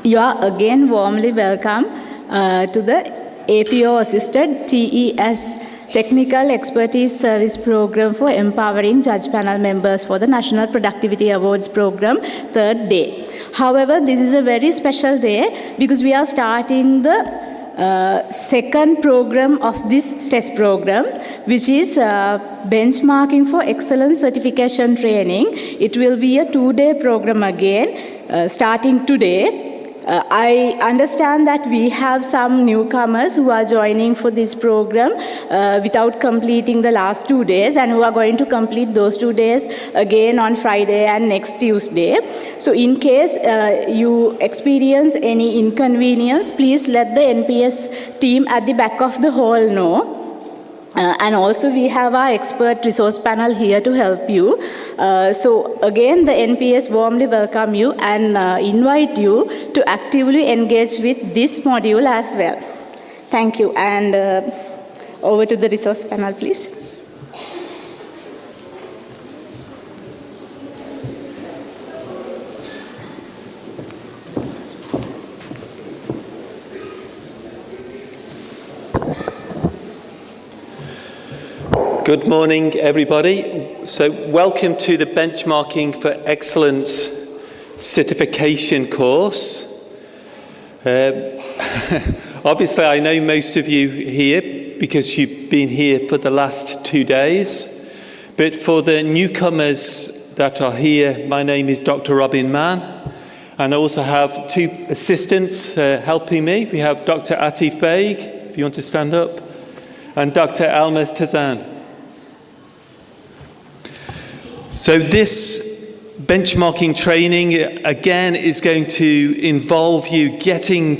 You are again warmly welcome to the APO Assisted TES Technical Expertise Service Program for Empowering Judge Panel Members for the National Productivity Awards Program, third day. However, this is a very special day because we are starting the second program of this test program, which is benchmarking for excellence certification training. It will be a 2-day program again, starting today. I understand that we have some newcomers who are joining for this program without completing the last 2 days, and who are going to complete those 2 days again on Friday and next Tuesday. So in case you experience any inconvenience, please let the NPS team at the back of the hall know. And also we have our expert resource panel here to help you. So again, the NPS warmly welcome you and invite you to actively engage with this module as well. Thank you, and over to the resource panel, please. Good morning, everybody. So welcome to the Benchmarking for Excellence certification course. Obviously, I know most of you here because you've been here for the last 2 days. But for the newcomers that are here, my name is Dr. Robin Mann. And I also have 2 assistants helping me. We have Dr. Atif Beg, if you want to stand up, and Dr. Almaz Tazan. So this benchmarking training, again, is going to involve you getting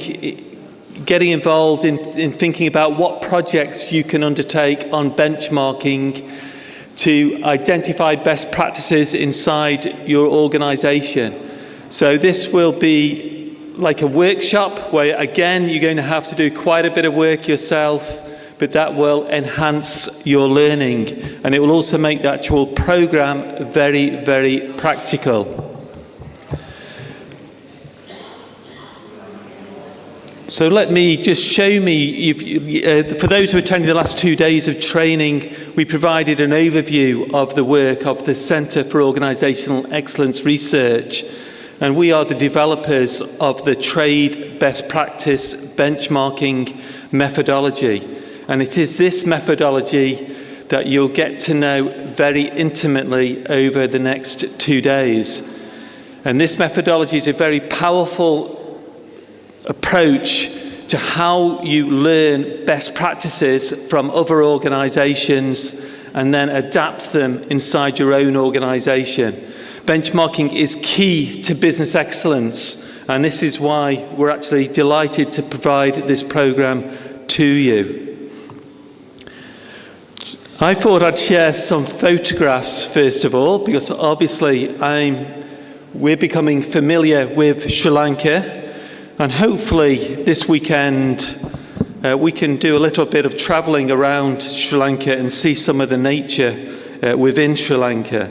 involved in thinking about what projects you can undertake on benchmarking to identify best practices inside your organization. So this will be like a workshop where, again, you're going to have to do quite a bit of work yourself, but that will enhance your learning, and it will also make the actual program very, very practical. So let me just show me, for those who attended the last 2 days of training, we provided an overview of the work of the Centre for Organisational Excellence Research, and we are the developers of the Trade Best Practice Benchmarking methodology. And it is this methodology that you'll get to know very intimately over the next 2 days. And this methodology is a very powerful approach to how you learn best practices from other organizations and then adapt them inside your own organization. Benchmarking is key to business excellence, and this is why we're actually delighted to provide this program to you. I thought I'd share some photographs first of all, because obviously we're becoming familiar with Sri Lanka, and hopefully this weekend we can do a little bit of travelling around Sri Lanka and see some of the nature within Sri Lanka.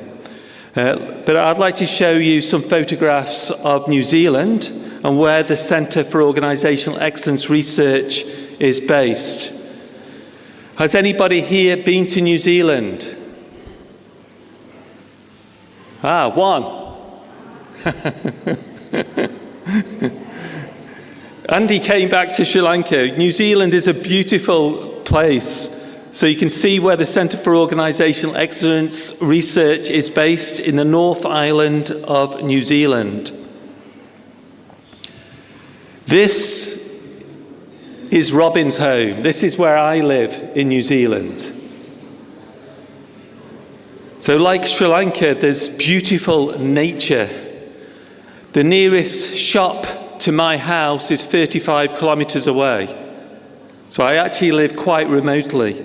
But I'd like to show you some photographs of New Zealand and where the Centre for Organisational Excellence Research is based. Has anybody here been to New Zealand? One. Andy came back to Sri Lanka. New Zealand is a beautiful place. So you can see where the Centre for Organisational Excellence Research is based in the North Island of New Zealand. This is Robin's home. This is where I live in New Zealand. So like Sri Lanka, there's beautiful nature. The nearest shop to my house is 35 kilometres away. So I actually live quite remotely.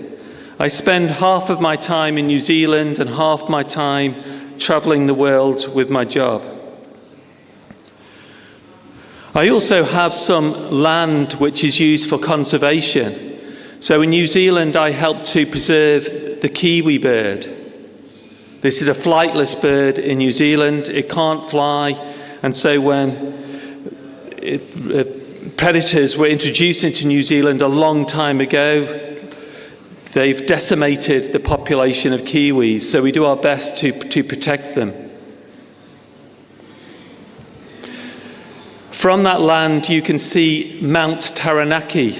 I spend half of my time in New Zealand and half my time travelling the world with my job. I also have some land which is used for conservation. So in New Zealand, I help to preserve the kiwi bird. This is a flightless bird in New Zealand. It can't fly, and so when predators were introduced into New Zealand a long time ago. They've decimated the population of kiwis, so we do our best to protect them. From that land, you can see Mount Taranaki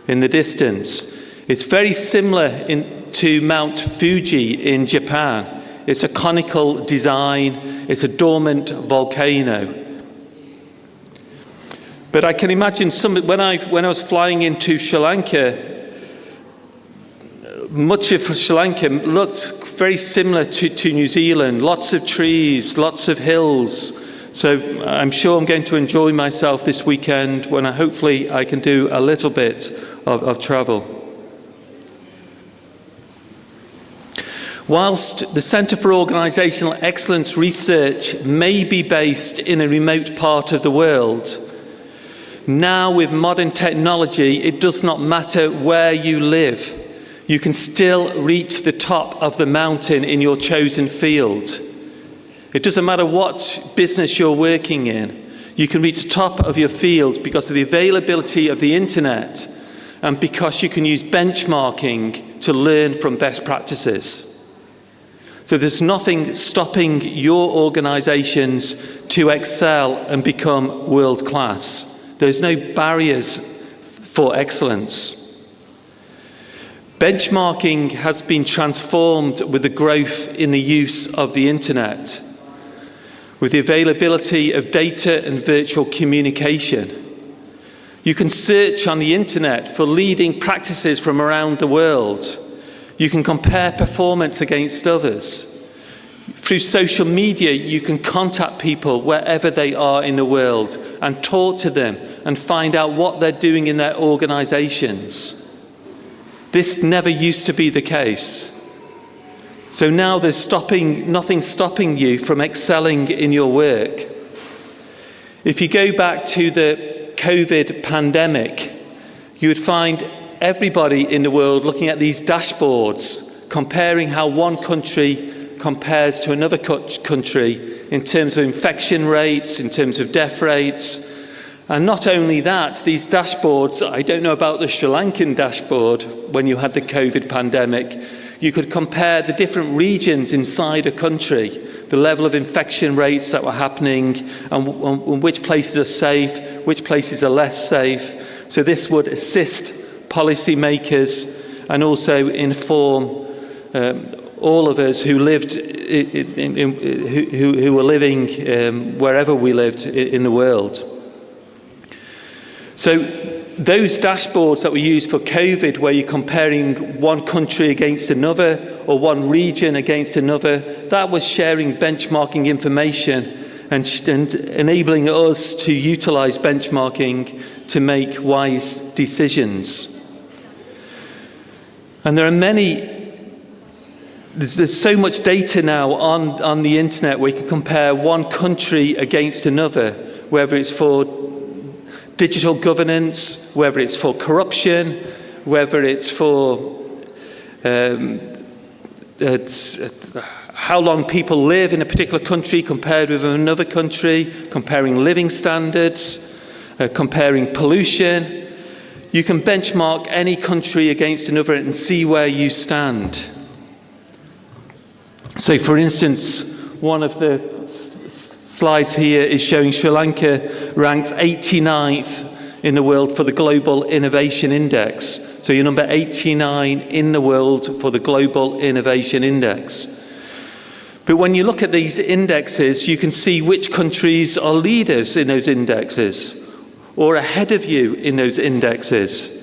in the distance. It's very similar to Mount Fuji in Japan. It's a conical design. It's a dormant volcano. But I can imagine when I was flying into Sri Lanka, much of Sri Lanka looked very similar to New Zealand. Lots of trees, lots of hills. So I'm sure I'm going to enjoy myself this weekend when hopefully I can do a little bit of travel. Whilst the Centre for Organisational Excellence research may be based in a remote part of the world, now with modern technology, it does not matter where you live. You can still reach the top of the mountain in your chosen field. It doesn't matter what business you're working in. You can reach the top of your field because of the availability of the internet and because you can use benchmarking to learn from best practices. So there's nothing stopping your organisations to excel and become world class. There's no barriers for excellence. Benchmarking has been transformed with the growth in the use of the internet, with the availability of data and virtual communication. You can search on the internet for leading practices from around the world. You can compare performance against others. Through social media, you can contact people wherever they are in the world and talk to them and find out what they're doing in their organisations. This never used to be the case. So now there's nothing stopping you from excelling in your work. If you go back to the COVID pandemic, you would find everybody in the world looking at these dashboards, comparing how one country compares to another country in terms of infection rates, in terms of death rates. And not only that, these dashboards, I don't know about the Sri Lankan dashboard when you had the COVID pandemic, you could compare the different regions inside a country, the level of infection rates that were happening, and which places are safe, which places are less safe. So this would assist policymakers and also inform all of us who lived who were living wherever we lived in the world. So those dashboards that were used for COVID, where you're comparing one country against another or one region against another, that was sharing benchmarking information and enabling us to utilise benchmarking to make wise decisions. And there are there's so much data now on the internet where you can compare one country against another, whether it's for digital governance, whether it's for corruption, whether it's for how long people live in a particular country compared with another country, comparing living standards, comparing pollution. You can benchmark any country against another and see where you stand. So, for instance, one of the slides here is showing Sri Lanka ranks 89th in the world for the Global Innovation Index. So you're number 89 in the world for the Global Innovation Index. But when you look at these indexes, you can see which countries are leaders in those indexes or ahead of you in those indexes.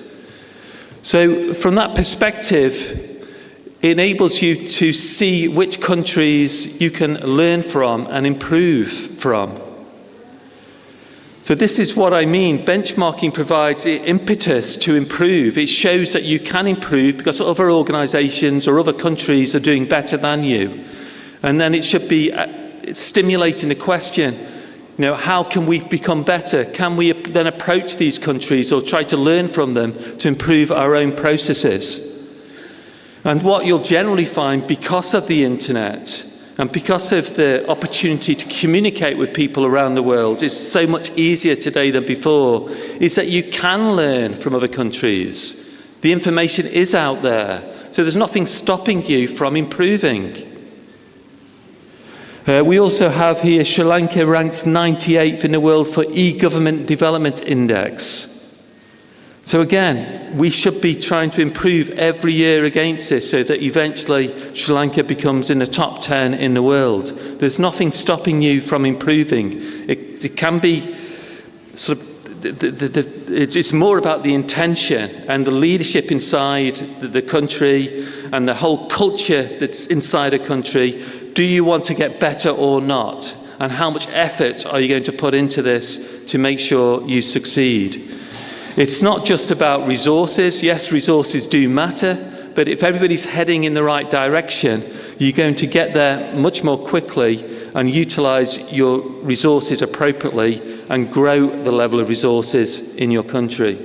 So from that perspective, it enables you to see which countries you can learn from and improve from. So this is what I mean. Benchmarking provides impetus to improve. It shows that you can improve because other organisations or other countries are doing better than you. And then it should be stimulating the question, how can we become better? Can we then approach these countries or try to learn from them to improve our own processes? And what you'll generally find because of the internet And because of the opportunity to communicate with people around the world is so much easier today than before, is that you can learn from other countries. The information is out there, so there's nothing stopping you from improving. We also have here Sri Lanka ranks 98th in the world for e-government development index. So again, we should be trying to improve every year against this so that eventually Sri Lanka becomes in the top 10 in the world. There's nothing stopping you from improving. It can be sort of, it's more about the intention and the leadership inside the country and the whole culture that's inside a country. Do you want to get better or not? And how much effort are you going to put into this to make sure you succeed? It's not just about resources. Yes, resources do matter, but if everybody's heading in the right direction, you're going to get there much more quickly and utilize your resources appropriately and grow the level of resources in your country.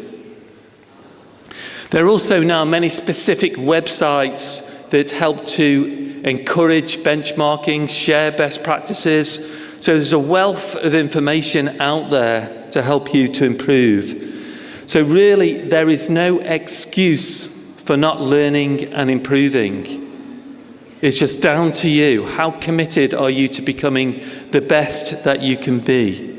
There are also now many specific websites that help to encourage benchmarking, share best practices. So there's a wealth of information out there to help you to improve. So really, there is no excuse for not learning and improving. It's just down to you. How committed are you to becoming the best that you can be?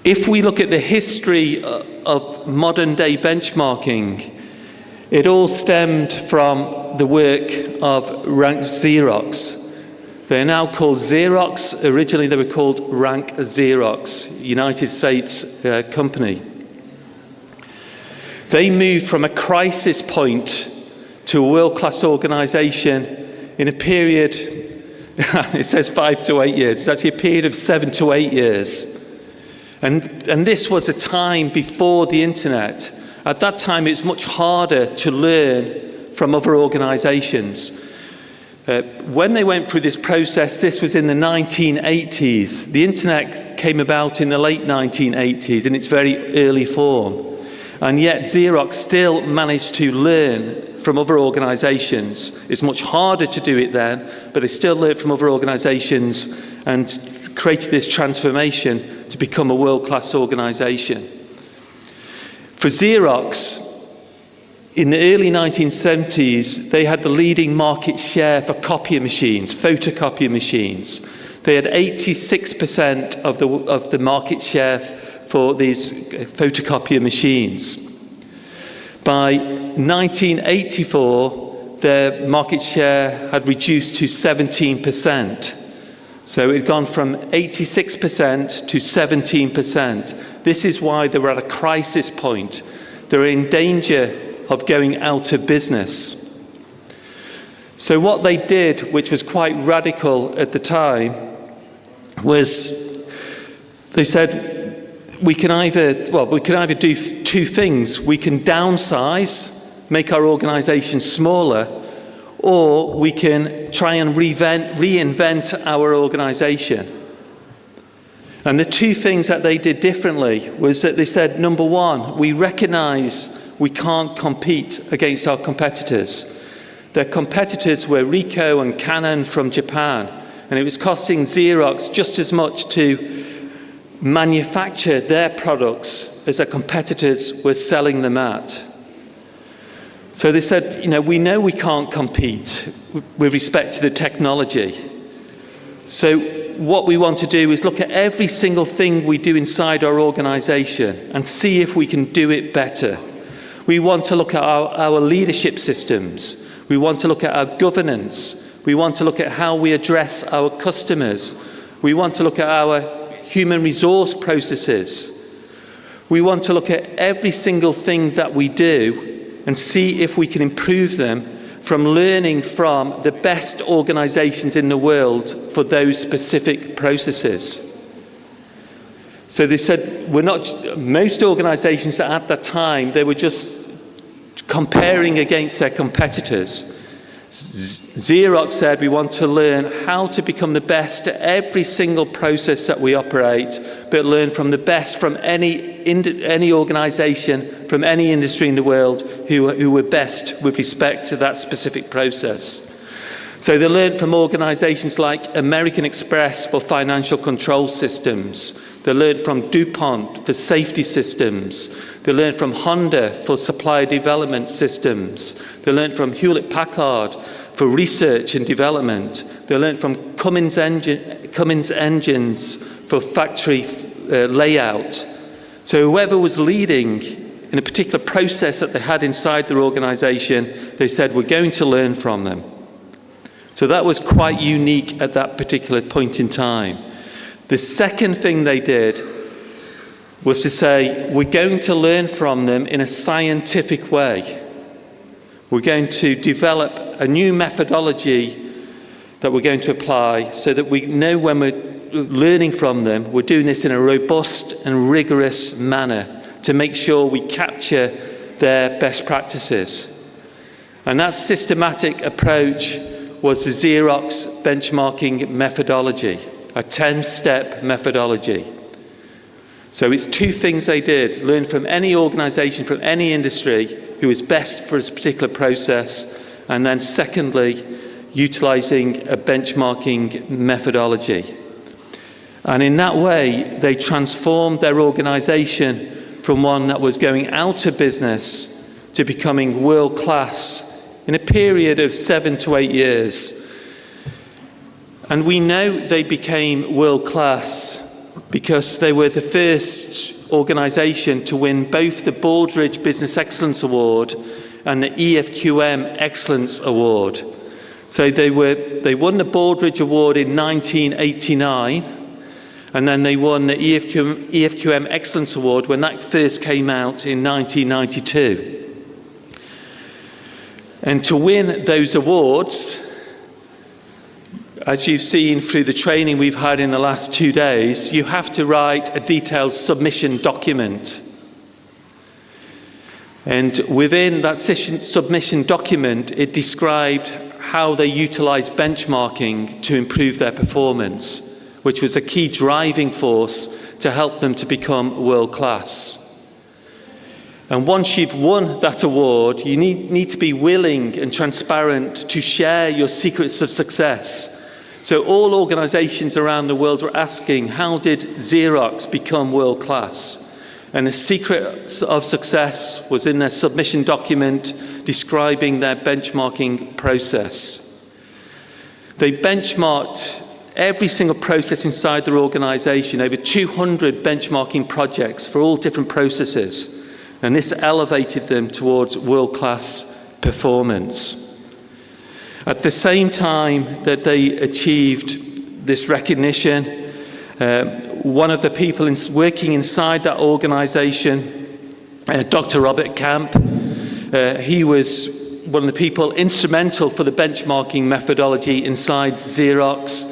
If we look at the history of modern-day benchmarking, it all stemmed from the work of Xerox. They're now called Xerox. Originally, they were called Rank Xerox, United States company. They moved from a crisis point to a world-class organization in a period, it says 5 to 8 years. It's actually a period of 7 to 8 years. And this was a time before the internet. At that time, it's much harder to learn from other organizations. When they went through this process, this was in the 1980s. The internet came about in the late 1980s in its very early form. And yet Xerox still managed to learn from other organizations. It's much harder to do it then, but they still learned from other organizations and created this transformation to become a world-class organization. For Xerox, in the early 1970s, they had the leading market share for copier machines, photocopier machines. They had 86% of the market share for these photocopier machines. By 1984, their market share had reduced to 17%. So it had gone from 86% to 17%. This is why they were at a crisis point. They were in danger of going out of business. So what they did, which was quite radical at the time, was they said, we can either do two things. We can downsize, make our organization smaller, or we can try and reinvent our organization. And the two things that they did differently was that they said, number one, we recognize we can't compete against our competitors. Their competitors were Ricoh and Canon from Japan, and it was costing Xerox just as much to manufacture their products as their competitors were selling them at. So they said, we know we can't compete with respect to the technology. So what we want to do is look at every single thing we do inside our organization and see if we can do it better. We want to look at our leadership systems. We want to look at our governance. We want to look at how we address our customers. We want to look at our human resource processes. We want to look at every single thing that we do and see if we can improve them from learning from the best organizations in the world for those specific processes. So they said, most organizations at that time, they were just comparing against their competitors. Xerox said we want to learn how to become the best at every single process that we operate, but learn from the best from any organisation, from any industry in the world who were best with respect to that specific process. So they learned from organisations like American Express for financial control systems. They learned from DuPont for safety systems. They learned from Honda for supplier development systems. They learned from Hewlett-Packard for research and development. They learned from Cummins Engines for factory layout. So whoever was leading in a particular process that they had inside their organisation, they said, we're going to learn from them. So that was quite unique at that particular point in time. The second thing they did was to say, we're going to learn from them in a scientific way. We're going to develop a new methodology that we're going to apply so that we know when we're learning from them, we're doing this in a robust and rigorous manner to make sure we capture their best practices. And that systematic approach was the Xerox benchmarking methodology, a 10-step methodology. So it's two things they did: learn from any organisation, from any industry who is best for a particular process, and then secondly, utilising a benchmarking methodology. And in that way, they transformed their organisation from one that was going out of business to becoming world-class in a period of 7 to 8 years. And we know they became world-class because they were the first organisation to win both the Baldrige Business Excellence Award and the EFQM Excellence Award. So they won the Baldrige Award in 1989, and then they won the EFQM Excellence Award when that first came out in 1992. And to win those awards, as you've seen through the training we've had in the last 2 days, you have to write a detailed submission document. And within that submission document, it described how they utilised benchmarking to improve their performance, which was a key driving force to help them to become world-class. And once you've won that award, you need to be willing and transparent to share your secrets of success. So all organisations around the world were asking, how did Xerox become world-class? And the secret of success was in their submission document describing their benchmarking process. They benchmarked every single process inside their organisation, over 200 benchmarking projects for all different processes. And this elevated them towards world-class performance. At the same time that they achieved this recognition, one of the people working inside that organisation, Dr. Robert Camp, he was one of the people instrumental for the benchmarking methodology inside Xerox,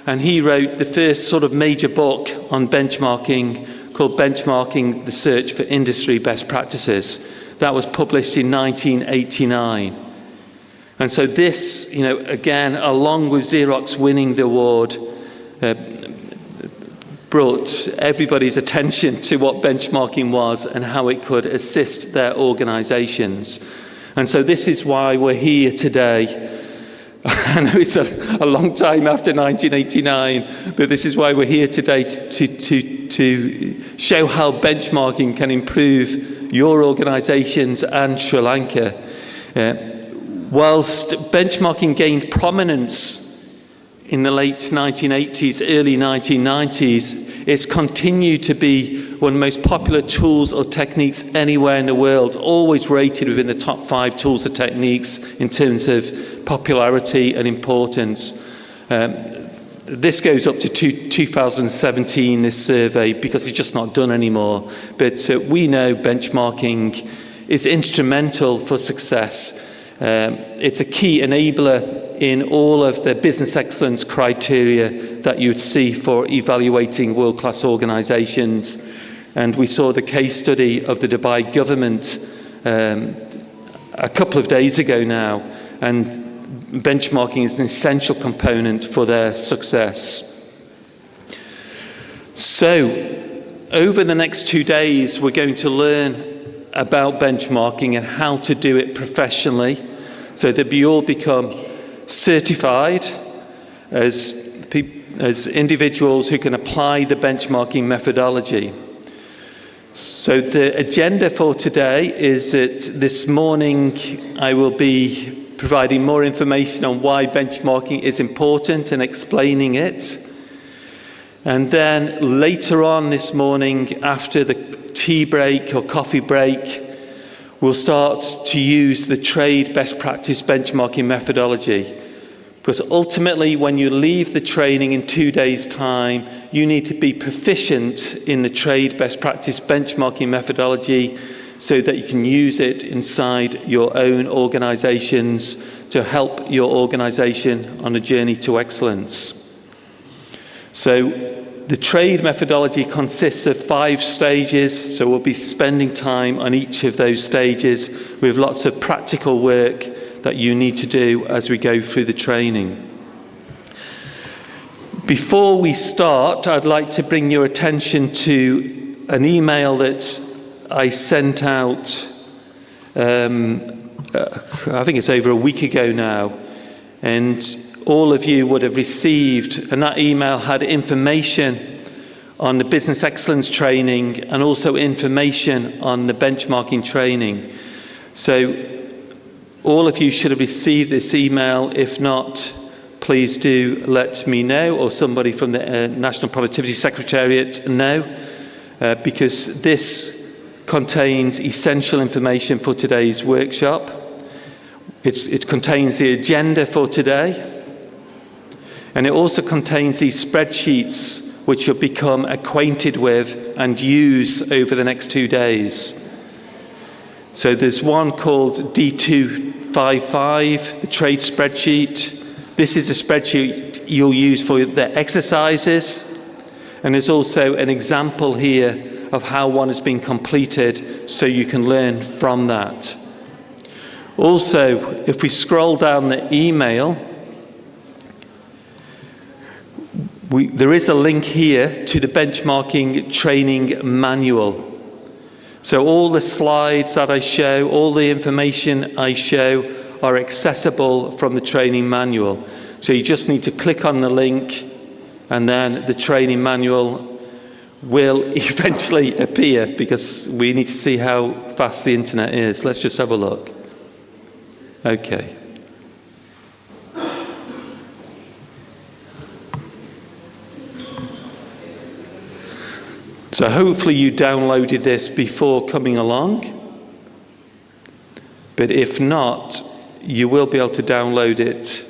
and he wrote the first sort of major book on benchmarking called Benchmarking: The Search for Industry Best Practices. That was published in 1989. And so this, again, along with Xerox winning the award, brought everybody's attention to what benchmarking was and how it could assist their organisations. And so this is why we're here today. I know it's a long time after 1989, but this is why we're here today to show how benchmarking can improve your organisations and Sri Lanka. Whilst benchmarking gained prominence in the late 1980s, early 1990s, it's continued to be one of the most popular tools or techniques anywhere in the world, always rated within the top 5 tools or techniques in terms of popularity and importance. This goes up to 2017, this survey, because it's just not done anymore. But we know benchmarking is instrumental for success. It's a key enabler in all of the business excellence criteria that you'd see for evaluating world-class organisations. And we saw the case study of the Dubai government a couple of days ago now, and benchmarking is an essential component for their success. So, over the next 2 days, we're going to learn about benchmarking and how to do it professionally so that we all become certified as individuals who can apply the benchmarking methodology. So the agenda for today is that this morning I will be providing more information on why benchmarking is important and explaining it. And then later on this morning, after the tea break or coffee break, we'll start to use the trade best practice benchmarking methodology. Because ultimately, when you leave the training in 2 days' time, you need to be proficient in the trade best practice benchmarking methodology so that you can use it inside your own organizations to help your organization on a journey to excellence. So the trade methodology consists of 5 stages, so we'll be spending time on each of those stages with lots of practical work that you need to do as we go through the training. Before we start, I'd like to bring your attention to an email that I sent out, I think it's over a week ago now, and all of you would have received, and that email had information on the business excellence training and also information on the benchmarking training. So all of you should have received this email. If not, please do let me know, or somebody from the National Productivity Secretariat know, because this contains essential information for today's workshop. It contains the agenda for today, and it also contains these spreadsheets which you'll become acquainted with and use over the next 2 days. So there's one called D255, the trade spreadsheet. This is a spreadsheet you'll use for the exercises. And there's also an example here of how one has been completed so you can learn from that. Also, if we scroll down the email, there is a link here to the benchmarking training manual. So all the slides that I show, all the information I show are accessible from the training manual. So you just need to click on the link and then the training manual will eventually appear, because we need to see how fast the internet is. Let's just have a look. Okay. So hopefully you downloaded this before coming along, but if not, you will be able to download it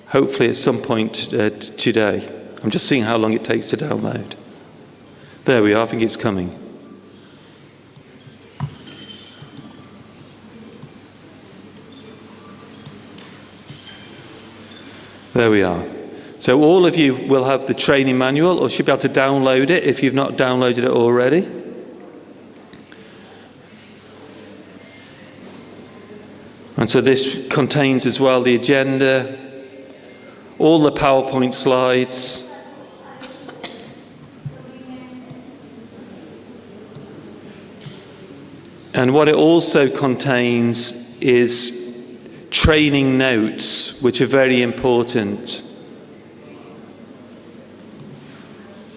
hopefully at some point today. I'm just seeing how long it takes to download. There we are, I think it's coming. There we are. So all of you will have the training manual, or should be able to download it if you've not downloaded it already. And so this contains as well the agenda, all the PowerPoint slides, and what it also contains is training notes, which are very important.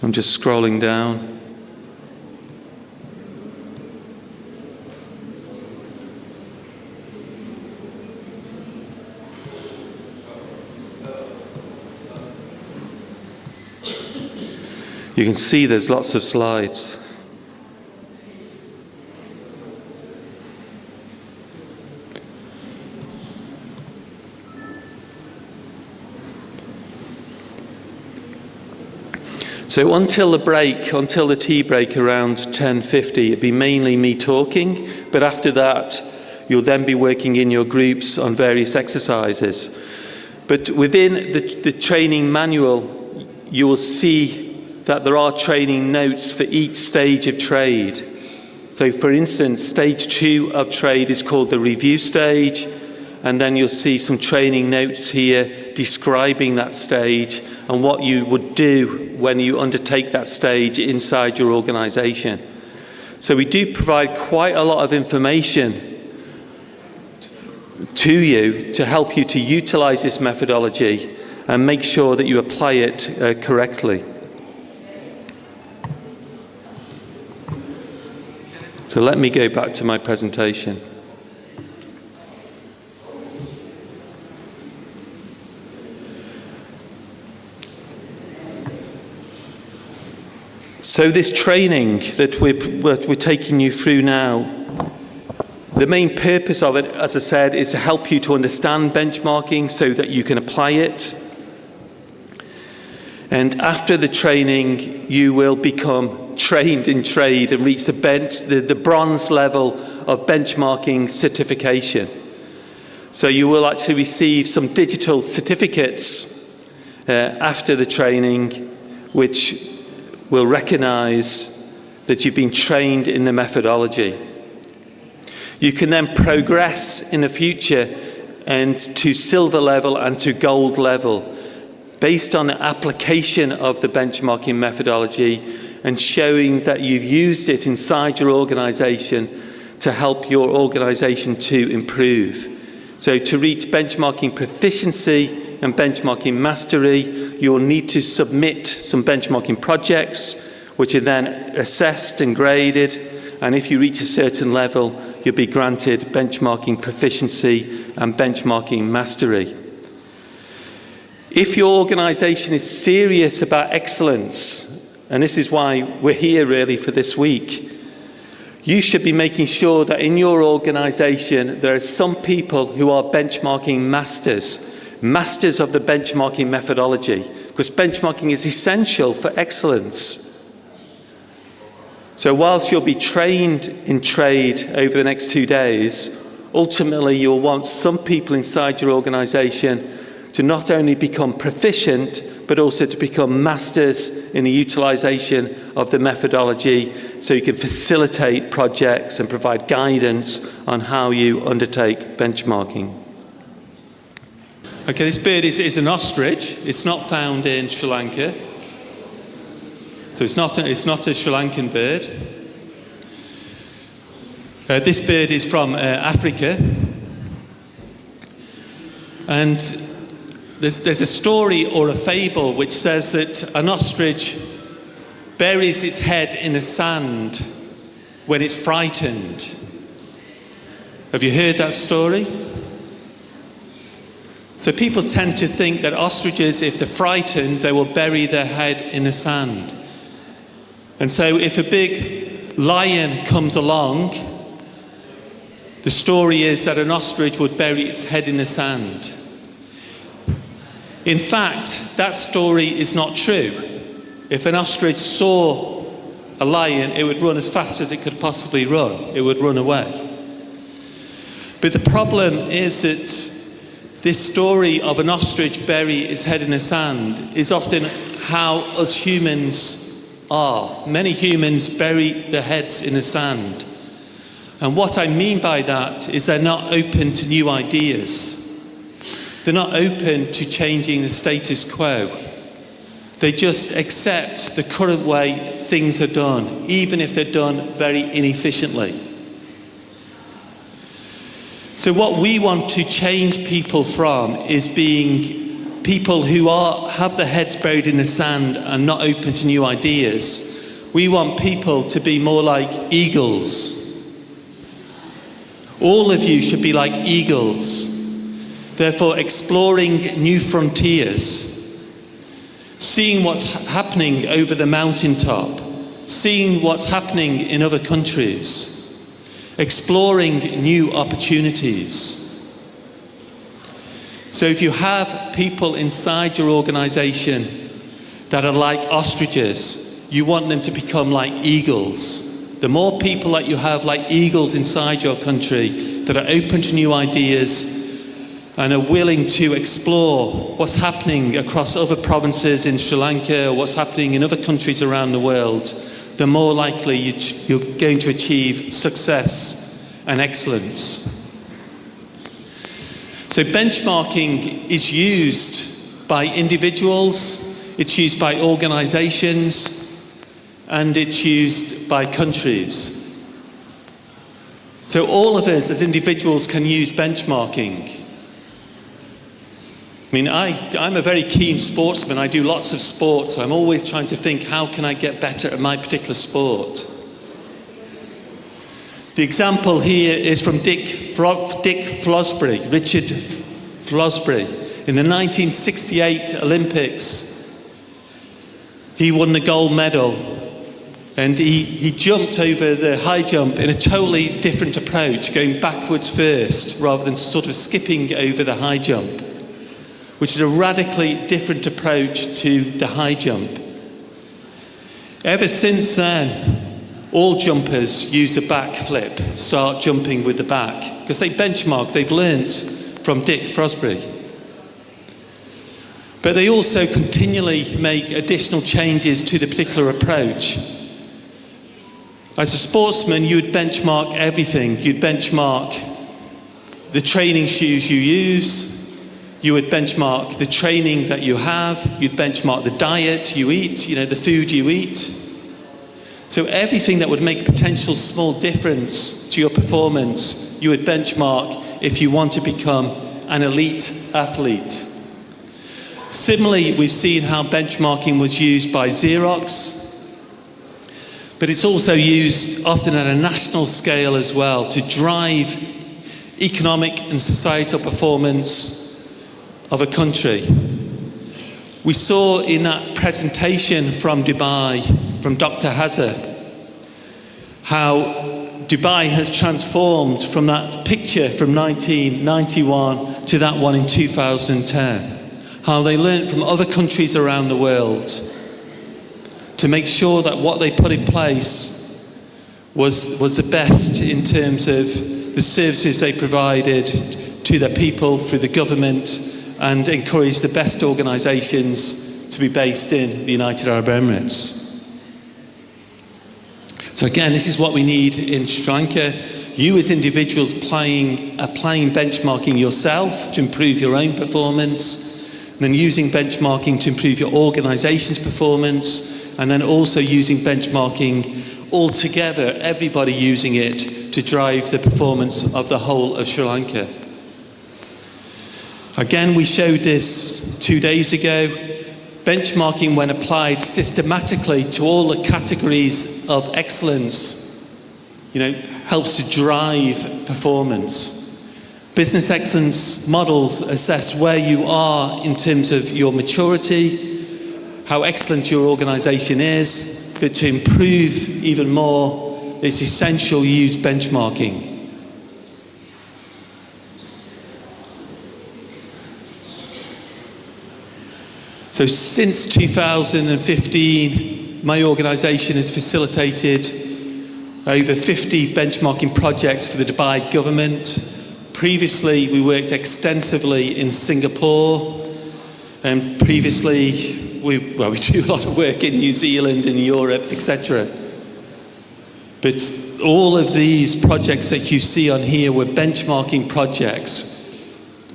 I'm just scrolling down. You can see there's lots of slides. So until the tea break around 10:50, it'd be mainly me talking, but after that, you'll then be working in your groups on various exercises. But within the training manual, you will see that there are training notes for each stage of trade. So for instance, stage 2 of trade is called the review stage, and then you'll see some training notes here describing that stage and what you would do when you undertake that stage inside your organisation. So we do provide quite a lot of information to you to help you to utilise this methodology and make sure that you apply it correctly. So let me go back to my presentation. So this training that we're taking you through now, the main purpose of it, as I said, is to help you to understand benchmarking so that you can apply it. And after the training, you will become trained in trade and reach the bronze level of benchmarking certification. So you will actually receive some digital certificates after the training, which will recognise that you've been trained in the methodology. You can then progress in the future and to silver level and to gold level based on the application of the benchmarking methodology and showing that you've used it inside your organisation to help your organisation to improve. So to reach benchmarking proficiency and benchmarking mastery, you'll need to submit some benchmarking projects, which are then assessed and graded. And if you reach a certain level, you'll be granted benchmarking proficiency and benchmarking mastery. If your organisation is serious about excellence, and this is why we're here really for this week, you should be making sure that in your organisation there are some people who are benchmarking masters of the benchmarking methodology, because benchmarking is essential for excellence. So whilst you'll be trained in trade over the next 2 days, ultimately you'll want some people inside your organisation to not only become proficient, but also to become masters in the utilisation of the methodology so you can facilitate projects and provide guidance on how you undertake benchmarking. Okay, this bird is an ostrich. It's not found in Sri Lanka. So it's not a Sri Lankan bird. This bird is from Africa. And there's a story or a fable which says that an ostrich buries its head in the sand when it's frightened. Have you heard that story? So people tend to think that ostriches, if they're frightened, they will bury their head in the sand. And so if a big lion comes along, the story is that an ostrich would bury its head in the sand. In fact, that story is not true. If an ostrich saw a lion, it would run as fast as it could possibly run. It would run away. But the problem is that this story of an ostrich bury its head in the sand is often how us humans are. Many humans bury their heads in the sand. And what I mean by that is they're not open to new ideas. They're not open to changing the status quo. They just accept the current way things are done, even if they're done very inefficiently. So what we want to change people from is being people who have their heads buried in the sand and not open to new ideas. We want people to be more like eagles. All of you should be like eagles. Therefore, exploring new frontiers, seeing what's happening over the mountaintop, seeing what's happening in other countries, exploring new opportunities. So if you have people inside your organisation that are like ostriches, you want them to become like eagles. The more people that you have like eagles inside your country that are open to new ideas and are willing to explore what's happening across other provinces in Sri Lanka or what's happening in other countries around the world, the more likely you're going to achieve success and excellence. So benchmarking is used by individuals, it's used by organisations, and it's used by countries. So all of us as individuals can use benchmarking. I mean, I'm a very keen sportsman. I do lots of sports, so I'm always trying to think, how can I get better at my particular sport? The example here is from Richard Flosbury. In the 1968 Olympics, he won the gold medal, and he jumped over the high jump in a totally different approach, going backwards first rather than sort of skipping over the high jump, which is a radically different approach to the high jump. Ever since then, all jumpers use a back flip, start jumping with the back, because they benchmark, they've learnt from Dick Frosbury. But they also continually make additional changes to the particular approach. As a sportsman, you would benchmark everything. You'd benchmark the training shoes you use, you would benchmark the training that you have, you'd benchmark the diet you eat, the food you eat. So everything that would make a potential small difference to your performance, you would benchmark if you want to become an elite athlete. Similarly, we've seen how benchmarking was used by Xerox, but it's also used often at a national scale as well to drive economic and societal performance of a country. We saw in that presentation from Dubai, from Dr. Hazza, how Dubai has transformed from that picture from 1991 to that one in 2010. How they learned from other countries around the world to make sure that what they put in place was the best in terms of the services they provided to their people through the government, and encourage the best organisations to be based in the United Arab Emirates. So again, this is what we need in Sri Lanka. You as individuals applying benchmarking yourself to improve your own performance, and then using benchmarking to improve your organisation's performance, and then also using benchmarking all together, everybody using it to drive the performance of the whole of Sri Lanka. Again, we showed this 2 days ago. Benchmarking, when applied systematically to all the categories of excellence, helps to drive performance. Business excellence models assess where you are in terms of your maturity, how excellent your organisation is, but to improve even more, it's essential you use benchmarking. So since 2015, my organisation has facilitated over 50 benchmarking projects for the Dubai government. Previously, we worked extensively in Singapore, and previously, we do a lot of work in New Zealand and Europe, etc. But all of these projects that you see on here were benchmarking projects.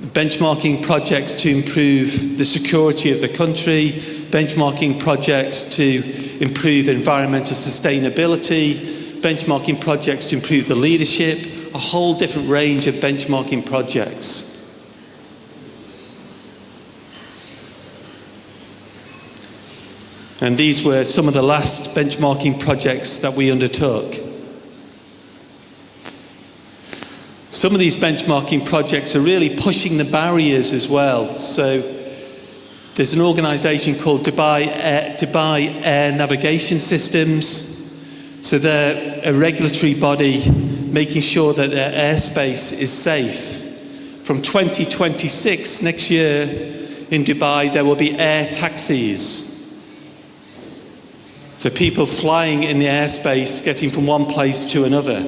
Benchmarking projects to improve the security of the country, benchmarking projects to improve environmental sustainability, benchmarking projects to improve the leadership, a whole different range of benchmarking projects. And these were some of the last benchmarking projects that we undertook. Some of these benchmarking projects are really pushing the barriers as well. So there's an organisation called Dubai Air Navigation Systems. So they're a regulatory body making sure that their airspace is safe. From 2026, next year, in Dubai, there will be air taxis. So people flying in the airspace, getting from one place to another.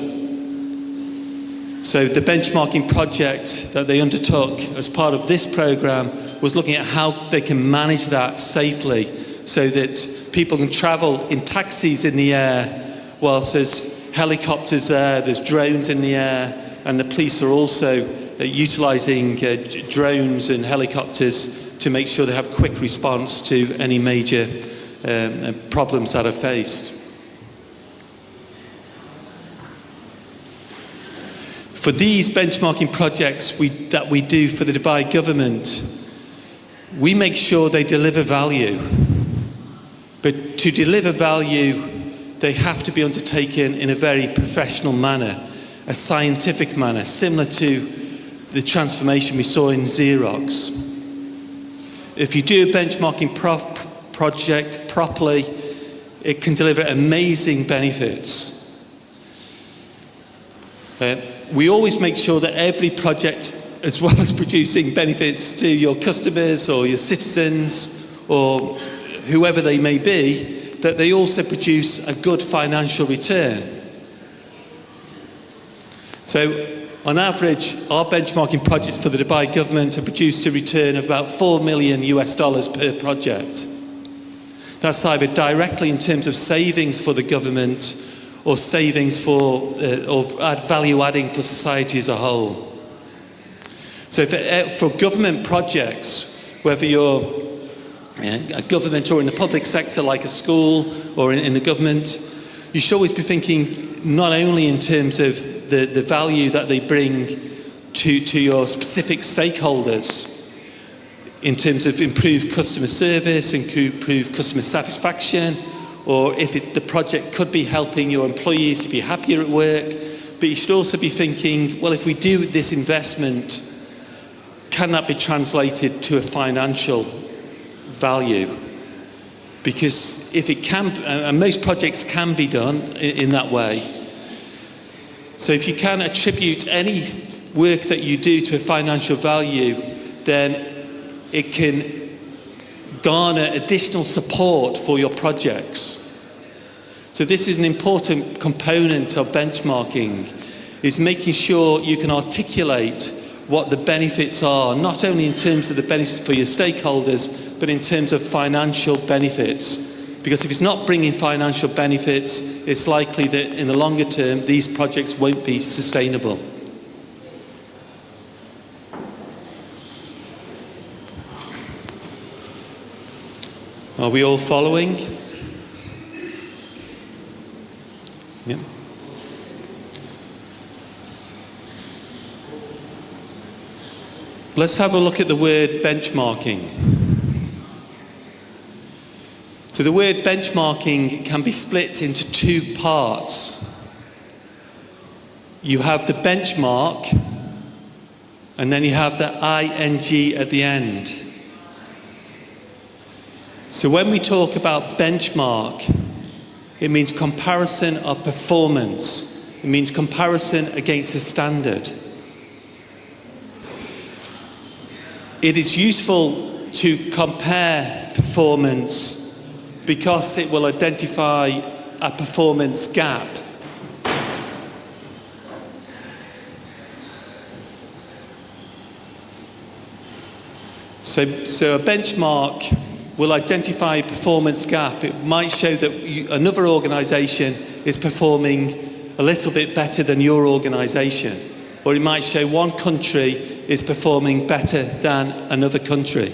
So the benchmarking project that they undertook as part of this programme was looking at how they can manage that safely so that people can travel in taxis in the air whilst there's helicopters there, there's drones in the air, and the police are also utilising drones and helicopters to make sure they have quick response to any major problems that are faced. For these benchmarking projects that we do for the Dubai government, we make sure they deliver value. But to deliver value, they have to be undertaken in a very professional manner, a scientific manner, similar to the transformation we saw in Xerox. If you do a benchmarking project properly, it can deliver amazing benefits. We always make sure that every project, as well as producing benefits to your customers or your citizens or whoever they may be, that they also produce a good financial return. So, on average, our benchmarking projects for the Dubai government have produced a return of about $4 million per project. That's either directly in terms of savings for the government or savings or value adding for society as a whole. So for government projects, whether you're a government or in the public sector like a school or in the government, you should always be thinking not only in terms of the value that they bring to your specific stakeholders in terms of improved customer service, improved customer satisfaction, or if the project could be helping your employees to be happier at work, but you should also be thinking, well, if we do this investment, can that be translated to a financial value? Because if it can, and most projects can be done in that way. So if you can attribute any work that you do to a financial value, then it can garner additional support for your projects. So this is an important component of benchmarking, is making sure you can articulate what the benefits are, not only in terms of the benefits for your stakeholders, but in terms of financial benefits. Because if it's not bringing financial benefits, it's likely that in the longer term, these projects won't be sustainable. Are we all following? Yeah. Let's have a look at the word benchmarking. So the word benchmarking can be split into two parts. You have the benchmark, and then you have the ing at the end. So when we talk about benchmark, it means comparison of performance. It means comparison against the standard. It is useful to compare performance because it will identify a performance gap. So a benchmark will identify a performance gap. It might show that another organisation is performing a little bit better than your organisation. Or it might show one country is performing better than another country.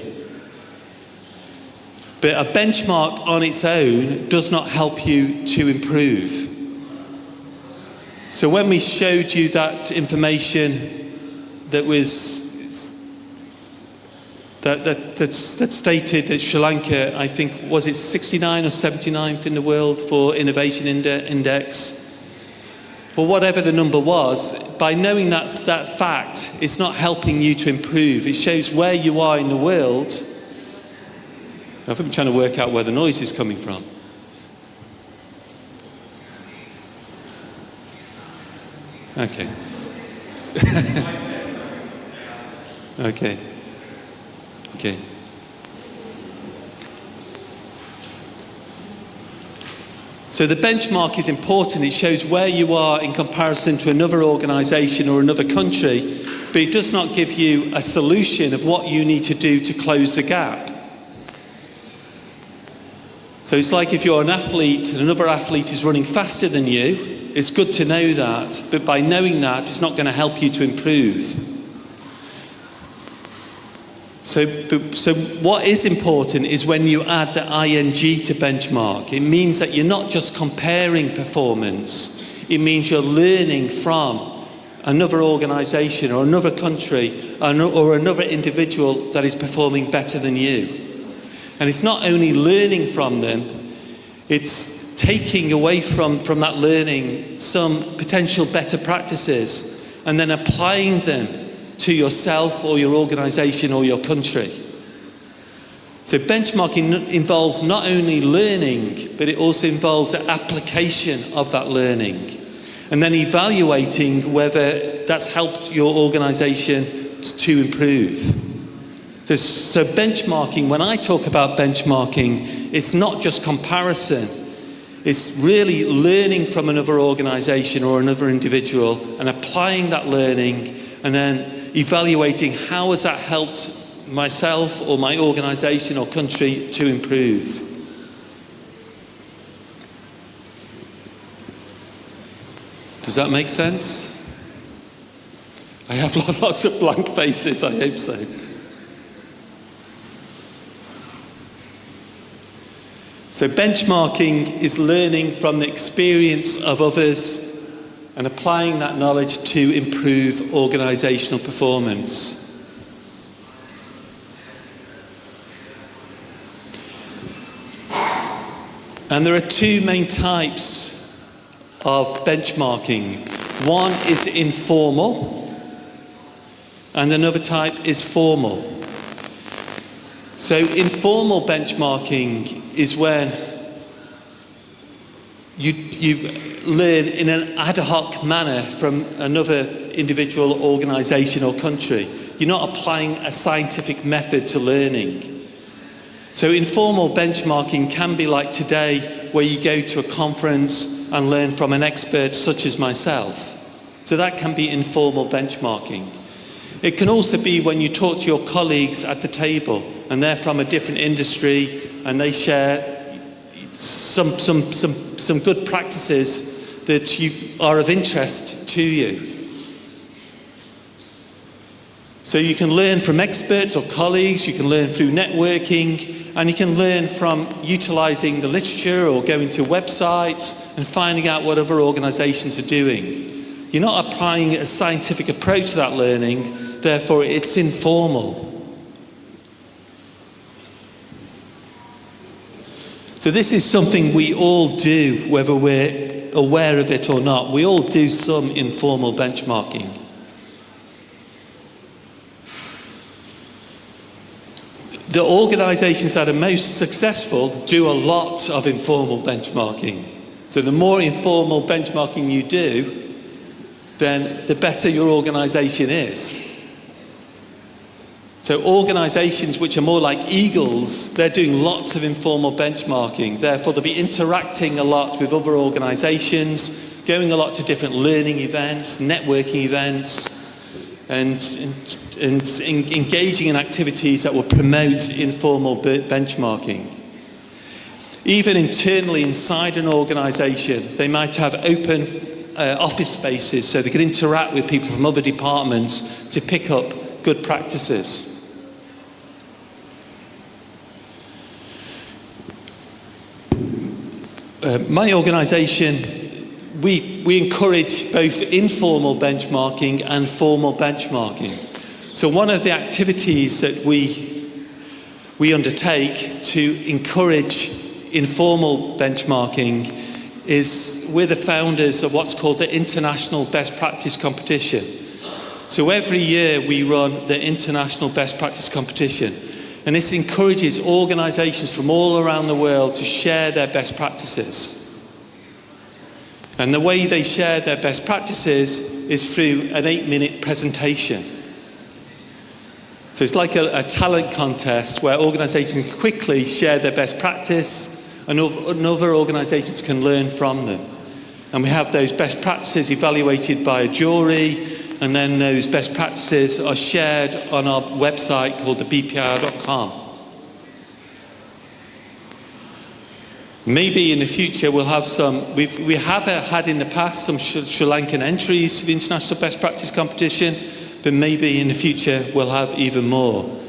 But a benchmark on its own does not help you to improve. So when we showed you that information that was that stated that Sri Lanka, I think, was it 69 or 79th in the world for innovation index? Well, whatever the number was, by knowing that fact, it's not helping you to improve. It shows where you are in the world. I think I'm trying to work out where the noise is coming from. Okay. Okay. Okay. So the benchmark is important. It shows where you are in comparison to another organisation or another country, but it does not give you a solution of what you need to do to close the gap. So it's like if you're an athlete and another athlete is running faster than you, it's good to know that, but by knowing that, it's not going to help you to improve. So what is important is when you add the ing to benchmark, it means that you're not just comparing performance, it means you're learning from another organisation or another country or another individual that is performing better than you. And it's not only learning from them, it's taking away from that learning some potential better practices and then applying them to yourself or your organisation or your country. So benchmarking involves not only learning, but it also involves the application of that learning and then evaluating whether that's helped your organisation to improve. So benchmarking, when I talk about benchmarking, it's not just comparison. It's really learning from another organisation or another individual and applying that learning and then evaluating how has that helped myself or my organisation or country to improve. Does that make sense? I have lots of blank faces, I hope so. So benchmarking is learning from the experience of others and applying that knowledge to improve organisational performance. And there are two main types of benchmarking. One is informal, and another type is formal. So informal benchmarking is when you learn in an ad hoc manner from another individual, organisation or country. You're not applying a scientific method to learning. So informal benchmarking can be like today, where you go to a conference and learn from an expert such as myself. So that can be informal benchmarking. It can also be when you talk to your colleagues at the table and they're from a different industry and they share some good practices that are of interest to you. So you can learn from experts or colleagues, you can learn through networking, and you can learn from utilising the literature or going to websites and finding out what other organisations are doing. You're not applying a scientific approach to that learning, therefore it's informal. So this is something we all do, whether we're aware of it or not. We all do some informal benchmarking. The organisations that are most successful do a lot of informal benchmarking. So the more informal benchmarking you do, then the better your organisation is. So organisations which are more like eagles, they're doing lots of informal benchmarking. Therefore, they'll be interacting a lot with other organisations, going a lot to different learning events, networking events, and engaging in activities that will promote informal benchmarking. Even internally inside an organisation, they might have open office spaces so they can interact with people from other departments to pick up good practices. My organisation, we encourage both informal benchmarking and formal benchmarking. So one of the activities that we undertake to encourage informal benchmarking is we're the founders of what's called the International Best Practice Competition. So every year we run the International Best Practice Competition, and this encourages organisations from all around the world to share their best practices. And the way they share their best practices is through an 8-minute presentation. So it's like a talent contest where organisations quickly share their best practice and other organisations can learn from them. And we have those best practices evaluated by a jury, and then those best practices are shared on our website called thebpr.com. Maybe in the future we'll have some, we have had in the past some Sri Lankan entries to the International Best Practice Competition, but maybe in the future we'll have even more.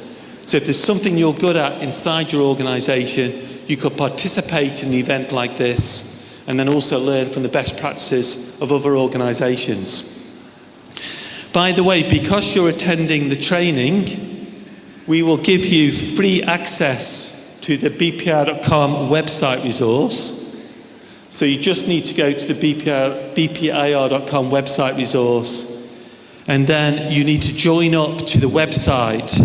So if there's something you're good at inside your organisation, you could participate in an event like this and then also learn from the best practices of other organisations. By the way, because you're attending the training, we will give you free access to the bpr.com website resource. So you just need to go to the bpir.com website resource, and then you need to join up to the website.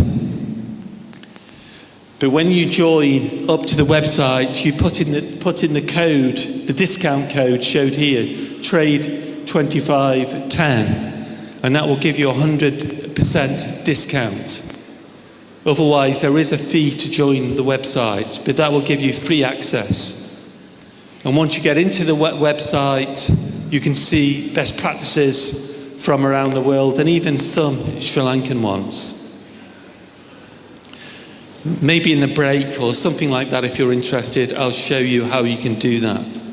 But when you join up to the website, you put in the code, the discount code showed here, trade2510, and that will give you 100% discount. Otherwise, there is a fee to join the website, but that will give you free access. And once you get into the website, you can see best practices from around the world, and even some Sri Lankan ones. Maybe in the break or something like that, if you're interested, I'll show you how you can do that.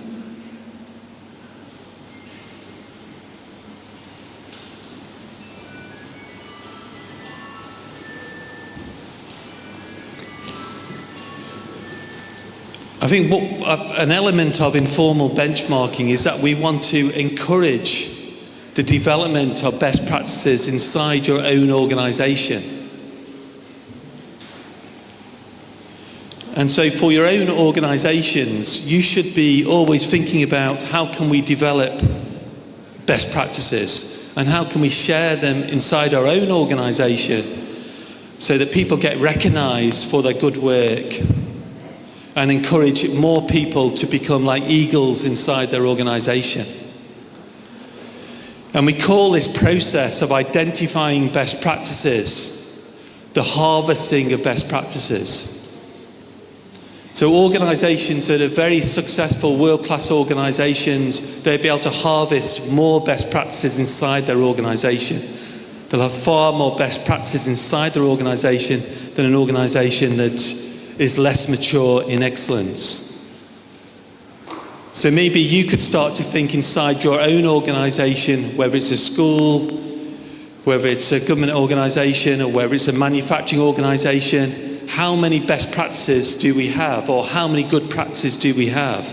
I think an element of informal benchmarking is that we want to encourage the development of best practices inside your own organisation. And so for your own organisations, you should be always thinking about how can we develop best practices and how can we share them inside our own organisation so that people get recognised for their good work and encourage more people to become like eagles inside their organisation. And we call this process of identifying best practices the harvesting of best practices. So organisations that are very successful, world-class organisations, they'll be able to harvest more best practices inside their organisation. They'll have far more best practices inside their organisation than an organisation that is less mature in excellence. So maybe you could start to think inside your own organisation, whether it's a school, whether it's a government organisation, or whether it's a manufacturing organisation, how many best practices do we have, or how many good practices do we have?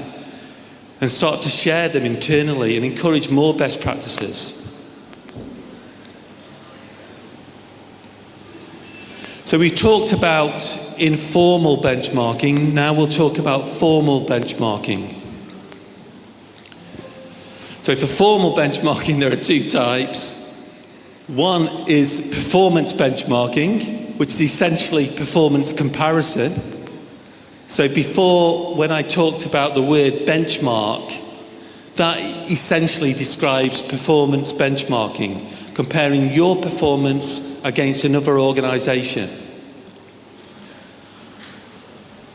And start to share them internally and encourage more best practices. So we've talked about informal benchmarking, now we'll talk about formal benchmarking. So for formal benchmarking, there are two types. One is performance benchmarking, which is essentially performance comparison. So before, when I talked about the word benchmark, that essentially describes performance benchmarking, comparing your performance against another organisation.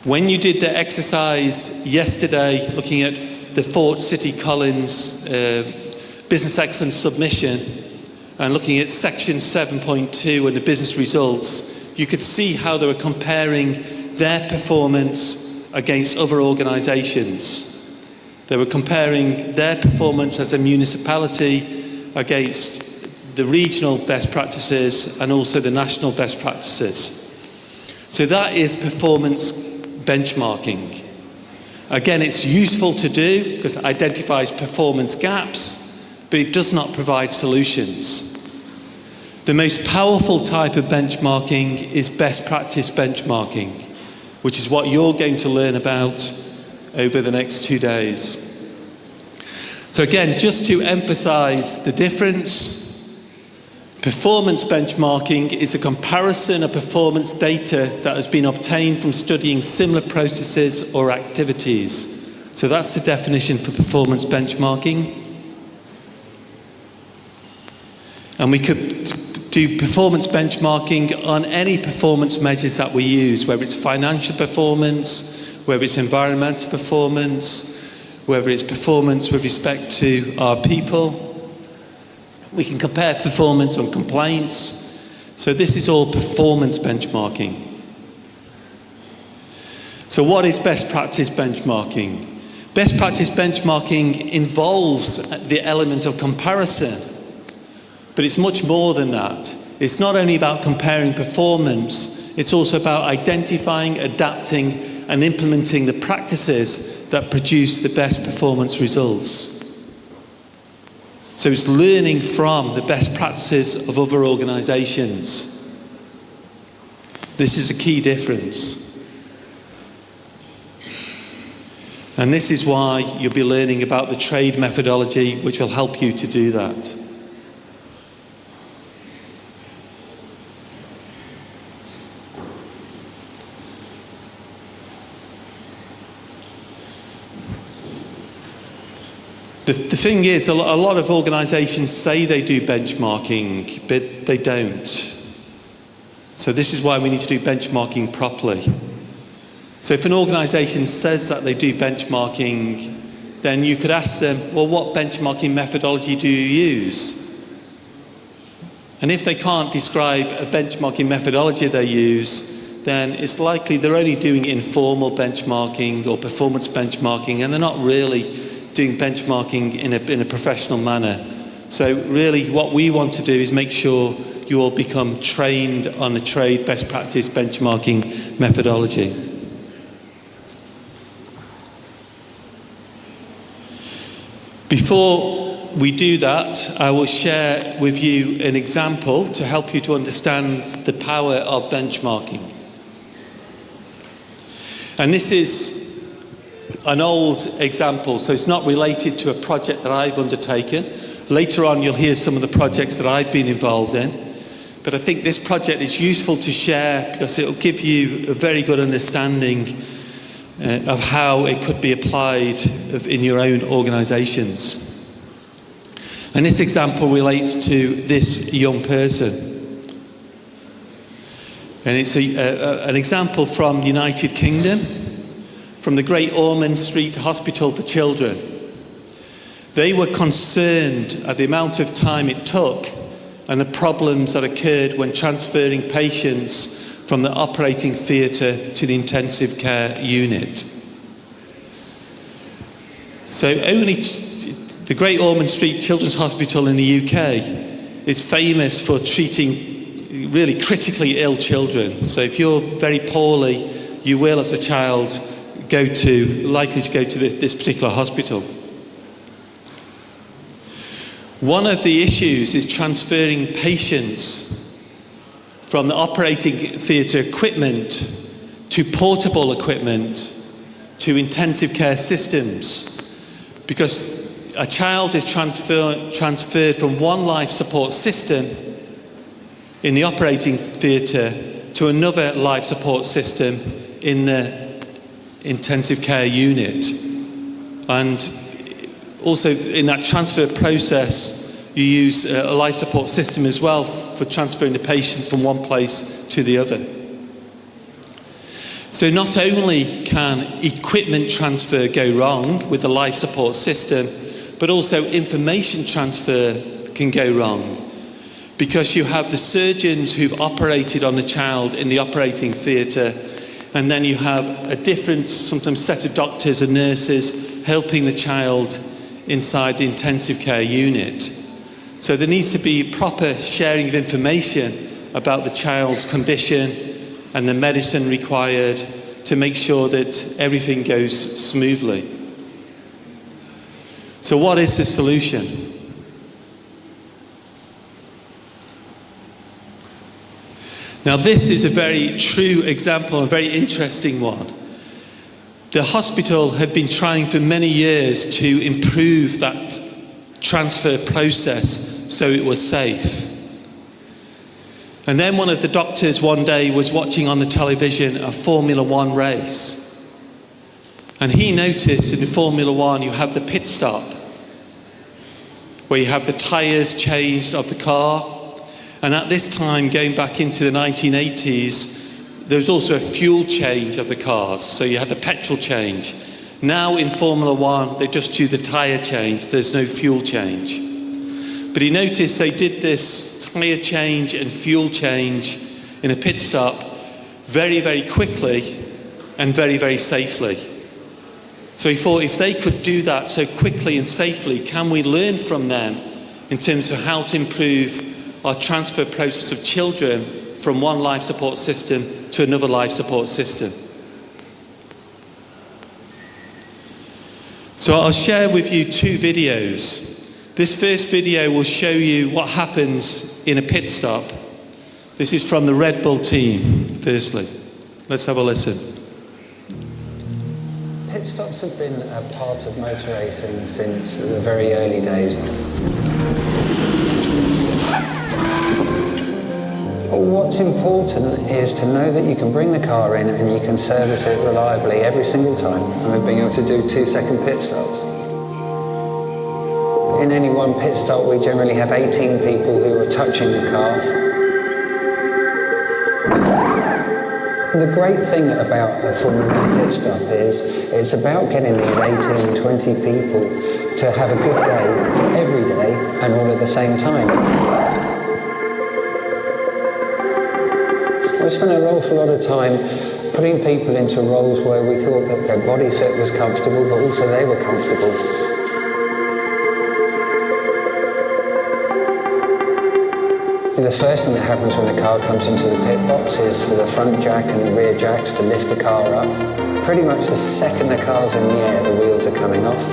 When you did the exercise yesterday, looking at the Fort City Collins Business Excellence Submission, and looking at section 7.2 and the business results, you could see how they were comparing their performance against other organisations. They were comparing their performance as a municipality against the regional best practices and also the national best practices. So that is performance benchmarking. Again, it's useful to do because it identifies performance gaps, but it does not provide solutions. The most powerful type of benchmarking is best practice benchmarking, which is what you're going to learn about over the next 2 days. So again, just to emphasize the difference, performance benchmarking is a comparison of performance data that has been obtained from studying similar processes or activities. So that's the definition for performance benchmarking. And we could do performance benchmarking on any performance measures that we use, whether it's financial performance, whether it's environmental performance, whether it's performance with respect to our people. We can compare performance on complaints. So this is all performance benchmarking. So what is best practice benchmarking? Best practice benchmarking involves the element of comparison, but it's much more than that. It's not only about comparing performance, it's also about identifying, adapting, and implementing the practices that produce the best performance results. So it's learning from the best practices of other organisations. This is a key difference. And this is why you'll be learning about the trade methodology, which will help you to do that. The thing is, a lot of organisations say they do benchmarking, but they don't. So this is why we need to do benchmarking properly. So if an organisation says that they do benchmarking, then you could ask them, well, what benchmarking methodology do you use? And if they can't describe a benchmarking methodology they use, then it's likely they're only doing informal benchmarking or performance benchmarking, and they're not really doing benchmarking in a professional manner. So really what we want to do is make sure you all become trained on the trade best practice benchmarking methodology. Before we do that, I will share with you an example to help you to understand the power of benchmarking. And this is an old example, so it's not related to a project that I've undertaken. Later on, you'll hear some of the projects that I've been involved in. But I think this project is useful to share because it will give you a very good understanding of how it could be applied in your own organisations. And this example relates to this young person. And it's an example from the United Kingdom, from the Great Ormond Street Hospital for Children. They were concerned at the amount of time it took and the problems that occurred when transferring patients from the operating theatre to the intensive care unit. So the Great Ormond Street Children's Hospital in the UK is famous for treating really critically ill children. So if you're very poorly, you will as a child likely to go to this particular hospital. One of the issues is transferring patients from the operating theatre equipment to portable equipment to intensive care systems, because a child is transferred from one life support system in the operating theatre to another life support system in the intensive care unit. And also in that transfer process, you use a life support system as well for transferring the patient from one place to the other. So not only can equipment transfer go wrong with the life support system, but also information transfer can go wrong, because you have the surgeons who've operated on the child in the operating theatre, and then you have a different, sometimes set of doctors and nurses helping the child inside the intensive care unit. So there needs to be proper sharing of information about the child's condition and the medicine required to make sure that everything goes smoothly. So what is the solution? Now this is a very true example, a very interesting one. The hospital had been trying for many years to improve that transfer process so it was safe. And then one of the doctors one day was watching on the television a Formula One race. And he noticed in the Formula One you have the pit stop, where you have the tyres changed of the car. And at this time, going back into the 1980s, there was also a fuel change of the cars. So you had the petrol change. Now in Formula One, they just do the tyre change. There's no fuel change. But he noticed they did this tyre change and fuel change in a pit stop very, very quickly and very, very safely. So he thought, if they could do that so quickly and safely, can we learn from them in terms of how to improve our transfer process of children from one life support system to another life support system. So I'll share with you two videos. This first video will show you what happens in a pit stop. This is from the Red Bull team, firstly. Let's have a listen. Pit stops have been a part of motor racing since the very early days. What's important is to know that you can bring the car in and you can service it reliably every single time. And we're being able to do 2-second pit stops. In any one pit stop, we generally have 18 people who are touching the car. The great thing about a Formula 1 pit stop is it's about getting these 18, 20 people to have a good day every day and all at the same time. We spent an awful lot of time putting people into roles where we thought that their body fit was comfortable, but also they were comfortable. The first thing that happens when a car comes into the pit box is for the front jack and the rear jacks to lift the car up. Pretty much the second the car's in the air, the wheels are coming off.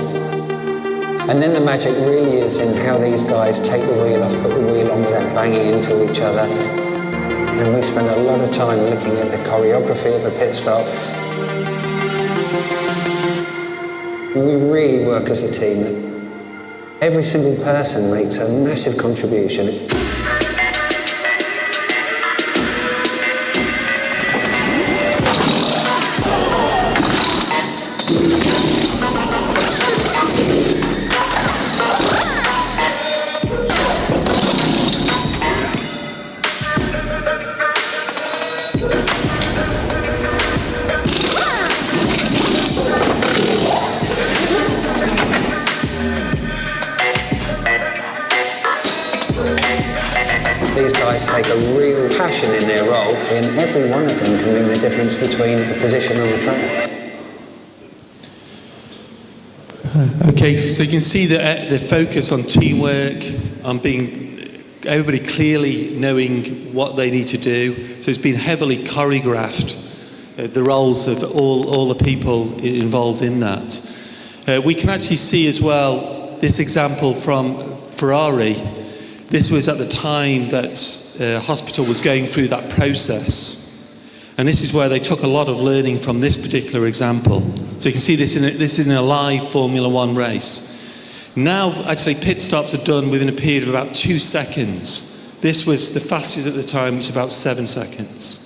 And then the magic really is in how these guys take the wheel off, put the wheel on without banging into each other. And we spend a lot of time looking at the choreography of a pit stop. We really work as a team. Every single person makes a massive contribution. These guys take a real passion in their role, and every one of them can make the difference between a position on the track. Okay, so you can see the focus on teamwork, on being everybody clearly knowing what they need to do. So it's been heavily choreographed, the roles of all the people involved in that. We can actually see as well this example from Ferrari. This was at the time that hospital was going through that process. And this is where they took a lot of learning from this particular example. So you can see this in a live Formula 1 race. Now, actually, pit stops are done within a period of about 2 seconds. This was the fastest at the time, which was about 7 seconds.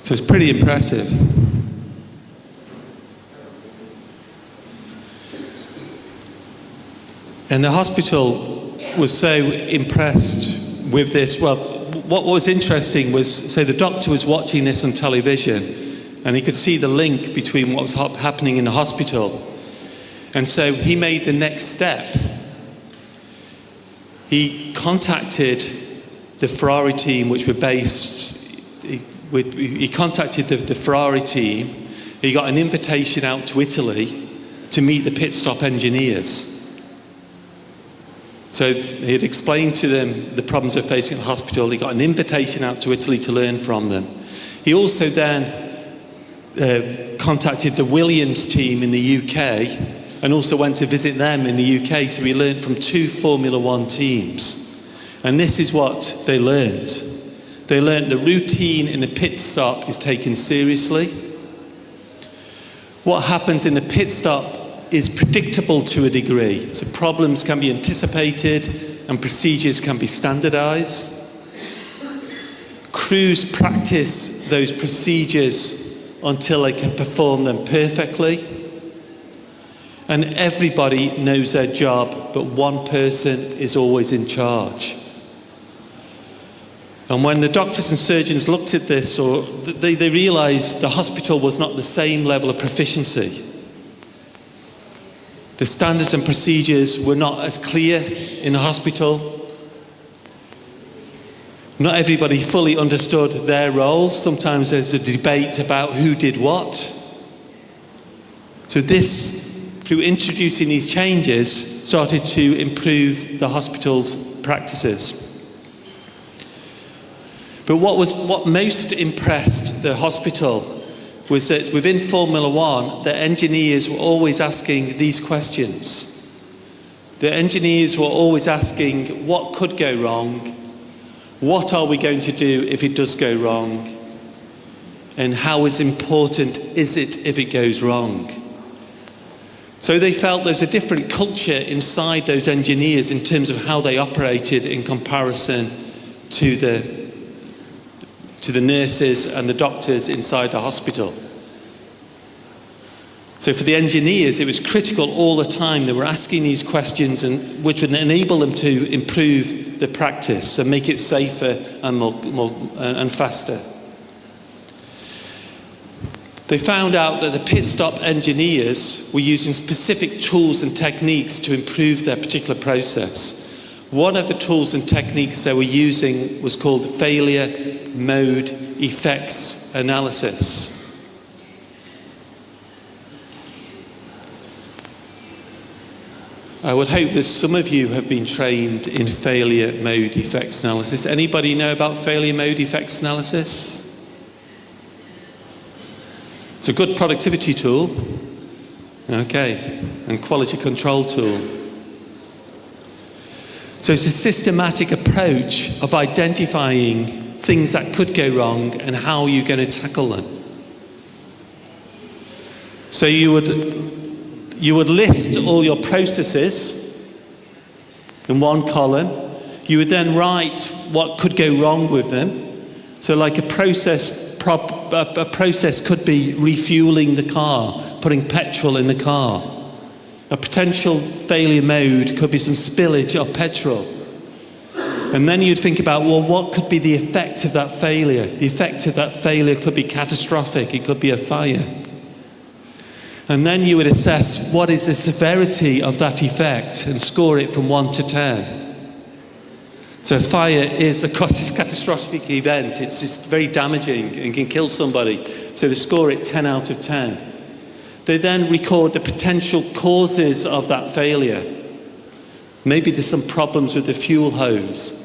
So it's pretty impressive. And the hospital was so impressed with this. Well, what was interesting was, so the doctor was watching this on television and he could see the link between what was happening in the hospital. And so he made the next step. He contacted the Ferrari team, which were based, he contacted the Ferrari team. He got an invitation out to Italy to meet the pit stop engineers. So he had explained to them the problems they're facing at the hospital. He got an invitation out to Italy to learn from them. He also then contacted the Williams team in the UK and also went to visit them in the UK. So he learned from 2 Formula 1 teams. And this is what they learned. They learned the routine in a pit stop is taken seriously. What happens in the pit stop is predictable to a degree. So problems can be anticipated and procedures can be standardised. Crews practice those procedures until they can perform them perfectly. And everybody knows their job, but one person is always in charge. And when the doctors and surgeons looked at this, they realised the hospital was not the same level of proficiency. The standards and procedures were not as clear in the hospital. Not everybody fully understood their role. Sometimes there's a debate about who did what. So this, through introducing these changes, started to improve the hospital's practices. But what most impressed the hospital was that within Formula One, the engineers were always asking these questions. The engineers were always asking, what could go wrong? What are we going to do if it does go wrong? And how important is it if it goes wrong? So they felt there was a different culture inside those engineers in terms of how they operated in comparison to the nurses and the doctors inside the hospital. So for the engineers, it was critical all the time. They were asking these questions, which would enable them to improve the practice and make it safer and more faster. They found out that the pit stop engineers were using specific tools and techniques to improve their particular process. One of the tools and techniques they were using was called failure mode effects analysis. I would hope that some of you have been trained in failure mode effects analysis. Anybody know about failure mode effects analysis? It's a good productivity tool, okay, and quality control tool. So it's a systematic approach of identifying things that could go wrong and how you're going to tackle them. So you would list all your processes in one column. You would then write what could go wrong with them. So like a process could be refueling the car, putting petrol in the car. A potential failure mode could be some spillage of petrol. And then you'd think about, well, what could be the effect of that failure? The effect of that failure could be catastrophic. It could be a fire. And then you would assess what is the severity of that effect and score it from 1 to 10. So fire is a catastrophic event. It's just very damaging and can kill somebody. So they score it 10 out of 10. They then record the potential causes of that failure. Maybe there's some problems with the fuel hose.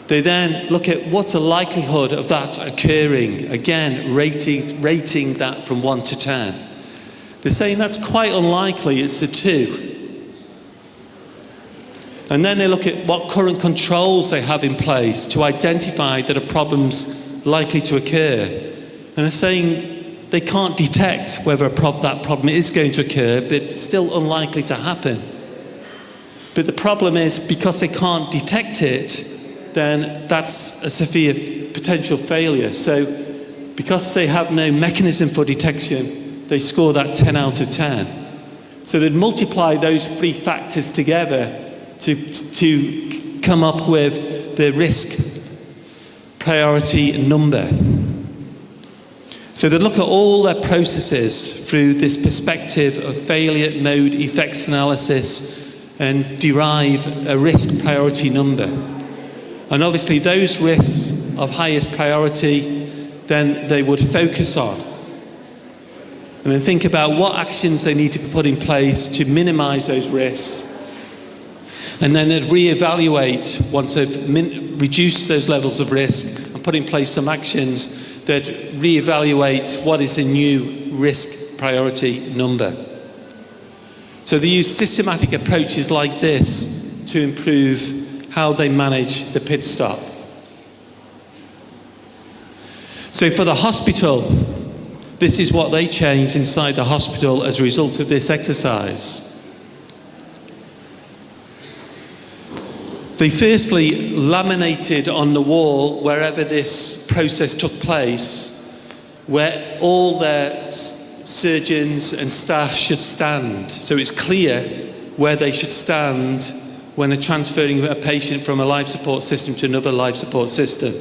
They then look at what's the likelihood of that occurring. Again, rating that from 1 to 10. They're saying that's quite unlikely, it's a 2. And then they look at what current controls they have in place to identify that a problem's likely to occur. And they're saying they can't detect whether that problem is going to occur, but it's still unlikely to happen. But the problem is, because they can't detect it, then that's a severe potential failure. So because they have no mechanism for detection, they score that 10 out of 10. So they'd multiply those 3 factors together to come up with the risk priority number. So they look at all their processes through this perspective of failure mode effects analysis and derive a risk priority number. And obviously those risks of highest priority, then they would focus on. And then think about what actions they need to put in place to minimize those risks. And then they'd reevaluate once they've reduced those levels of risk and put in place some actions that reevaluate what is a new risk priority number. So they use systematic approaches like this to improve how they manage the pit stop. So for the hospital, this is what they changed inside the hospital as a result of this exercise. They firstly laminated on the wall, wherever this process took place, where all their surgeons and staff should stand. So it's clear where they should stand when they're transferring a patient from a life support system to another life support system.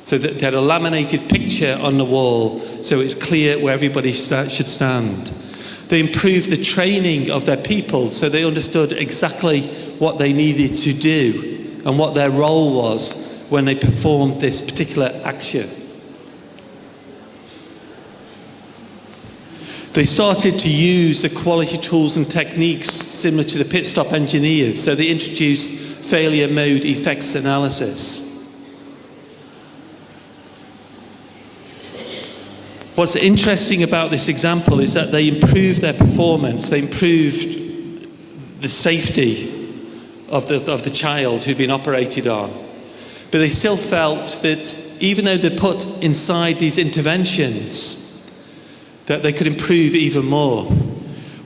So that they had a laminated picture on the wall, so it's clear where everybody should stand. They improved the training of their people, so they understood exactly what they needed to do and what their role was when they performed this particular action. They started to use the quality tools and techniques similar to the pit stop engineers, so they introduced failure mode effects analysis. What's interesting about this example is that they improved their performance, they improved the safety of the child who'd been operated on. But they still felt that even though they put inside these interventions, that they could improve even more.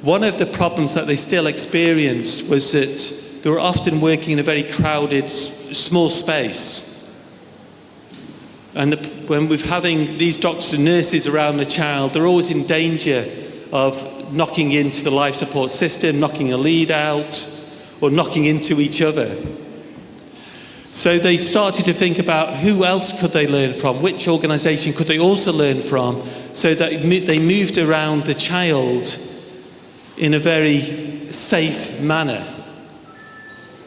One of the problems that they still experienced was that they were often working in a very crowded, small space. And when we're having these doctors and nurses around the child, they're always in danger of knocking into the life support system, knocking a lead out, or knocking into each other. So they started to think about who else could they learn from, which organisation could they also learn from, so that they moved around the child in a very safe manner.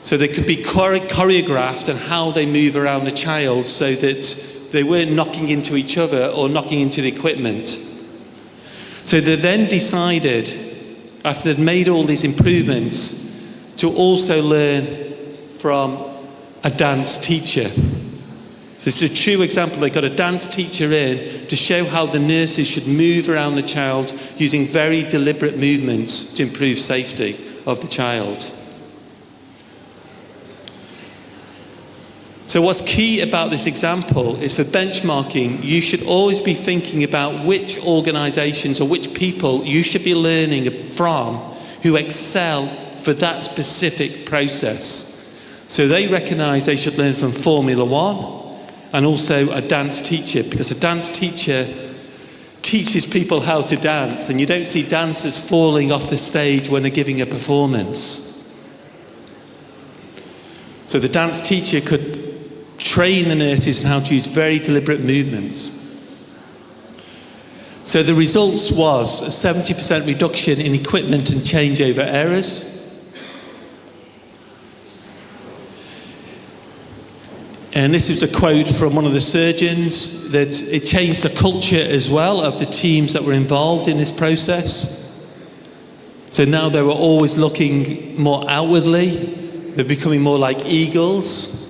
So they could be choreographed on how they move around the child so that they weren't knocking into each other or knocking into the equipment. So they then decided, after they'd made all these improvements, to also learn from a dance teacher. This is a true example. They got a dance teacher in to show how the nurses should move around the child using very deliberate movements to improve safety of the child. So what's key about this example is for benchmarking, you should always be thinking about which organisations or which people you should be learning from who excel for that specific process. So they recognise they should learn from Formula One and also a dance teacher, because a dance teacher teaches people how to dance, and you don't see dancers falling off the stage when they're giving a performance. So the dance teacher could train the nurses in how to use very deliberate movements. So the results was a 70% reduction in equipment and changeover errors. And this is a quote from one of the surgeons, that it changed the culture as well of the teams that were involved in this process. So now they were always looking more outwardly. They're becoming more like eagles.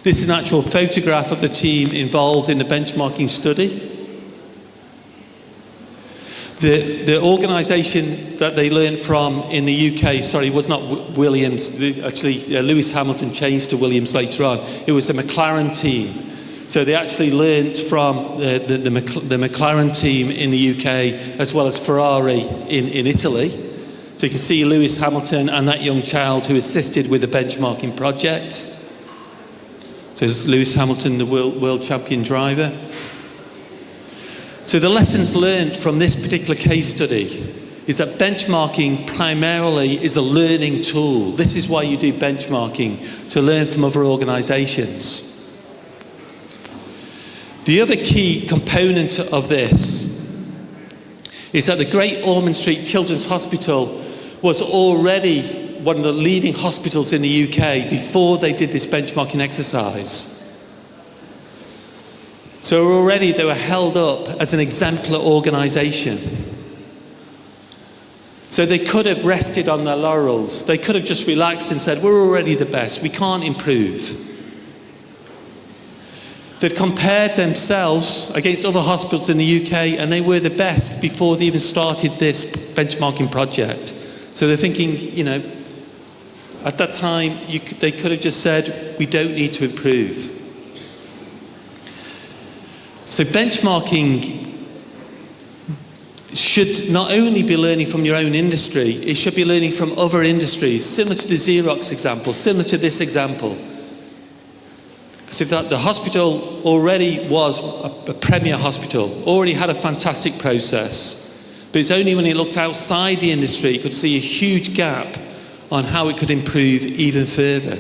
This is an actual photograph of the team involved in the benchmarking study. The organisation that they learned from in the UK, was not Williams. Actually, Lewis Hamilton changed to Williams later on. It was the McLaren team. So they actually learned from the McLaren team in the UK, as well as Ferrari in Italy. So you can see Lewis Hamilton and that young child who assisted with the benchmarking project. So Lewis Hamilton, the world champion driver. So the lessons learned from this particular case study is that benchmarking primarily is a learning tool. This is why you do benchmarking, to learn from other organisations. The other key component of this is that the Great Ormond Street Children's Hospital was already one of the leading hospitals in the UK before they did this benchmarking exercise. So already they were held up as an exemplar organisation. So they could have rested on their laurels. They could have just relaxed and said, we're already the best, we can't improve. They'd compared themselves against other hospitals in the UK, and they were the best before they even started this benchmarking project. So they're thinking, at that time, they could have just said, we don't need to improve. So benchmarking should not only be learning from your own industry, it should be learning from other industries, similar to the Xerox example, similar to this example. Because if the hospital already was a premier hospital, already had a fantastic process, but it's only when it looked outside the industry it could see a huge gap on how it could improve even further.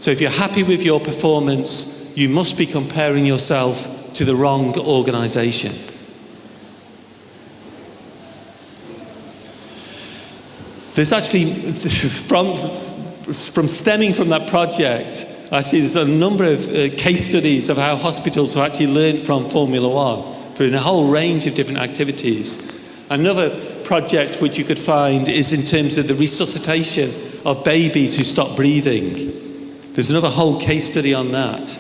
So if you're happy with your performance, you must be comparing yourself to the wrong organisation. There's actually, from stemming from that project, actually there's a number of case studies of how hospitals have actually learned from Formula One through a whole range of different activities. Another project which you could find is in terms of the resuscitation of babies who stop breathing. There's another whole case study on that.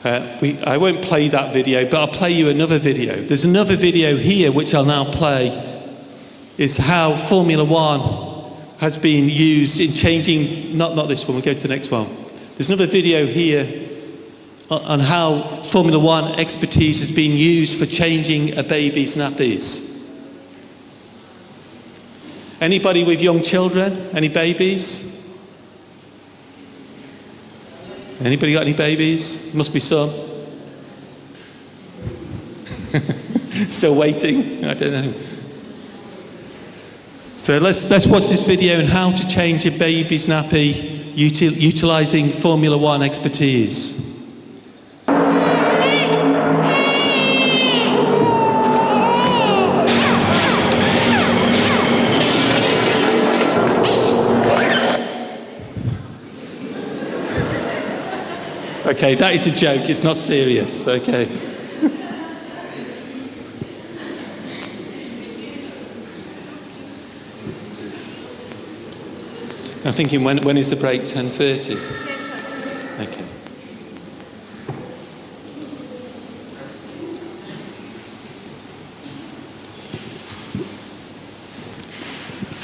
I won't play that video, but I'll play you another video. There's another video here which I'll now play. Is how Formula One has been used in changing, not this one, we'll go to the next one. There's another video here on how Formula One expertise has been used for changing a baby's nappies. Anybody with young children? Any babies? Anybody got any babies? Must be some. Still waiting? I don't know. So let's watch this video on how to change a baby's nappy utilising Formula One expertise. Okay, that is a joke, it's not serious, okay. I'm thinking, when is the break? 10:30? Okay.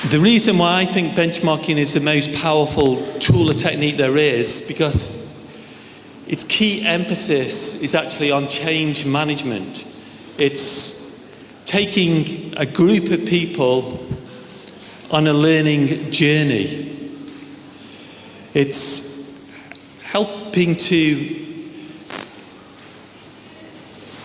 The reason why I think benchmarking is the most powerful tool or technique there is because its key emphasis is actually on change management. It's taking a group of people on a learning journey. It's helping to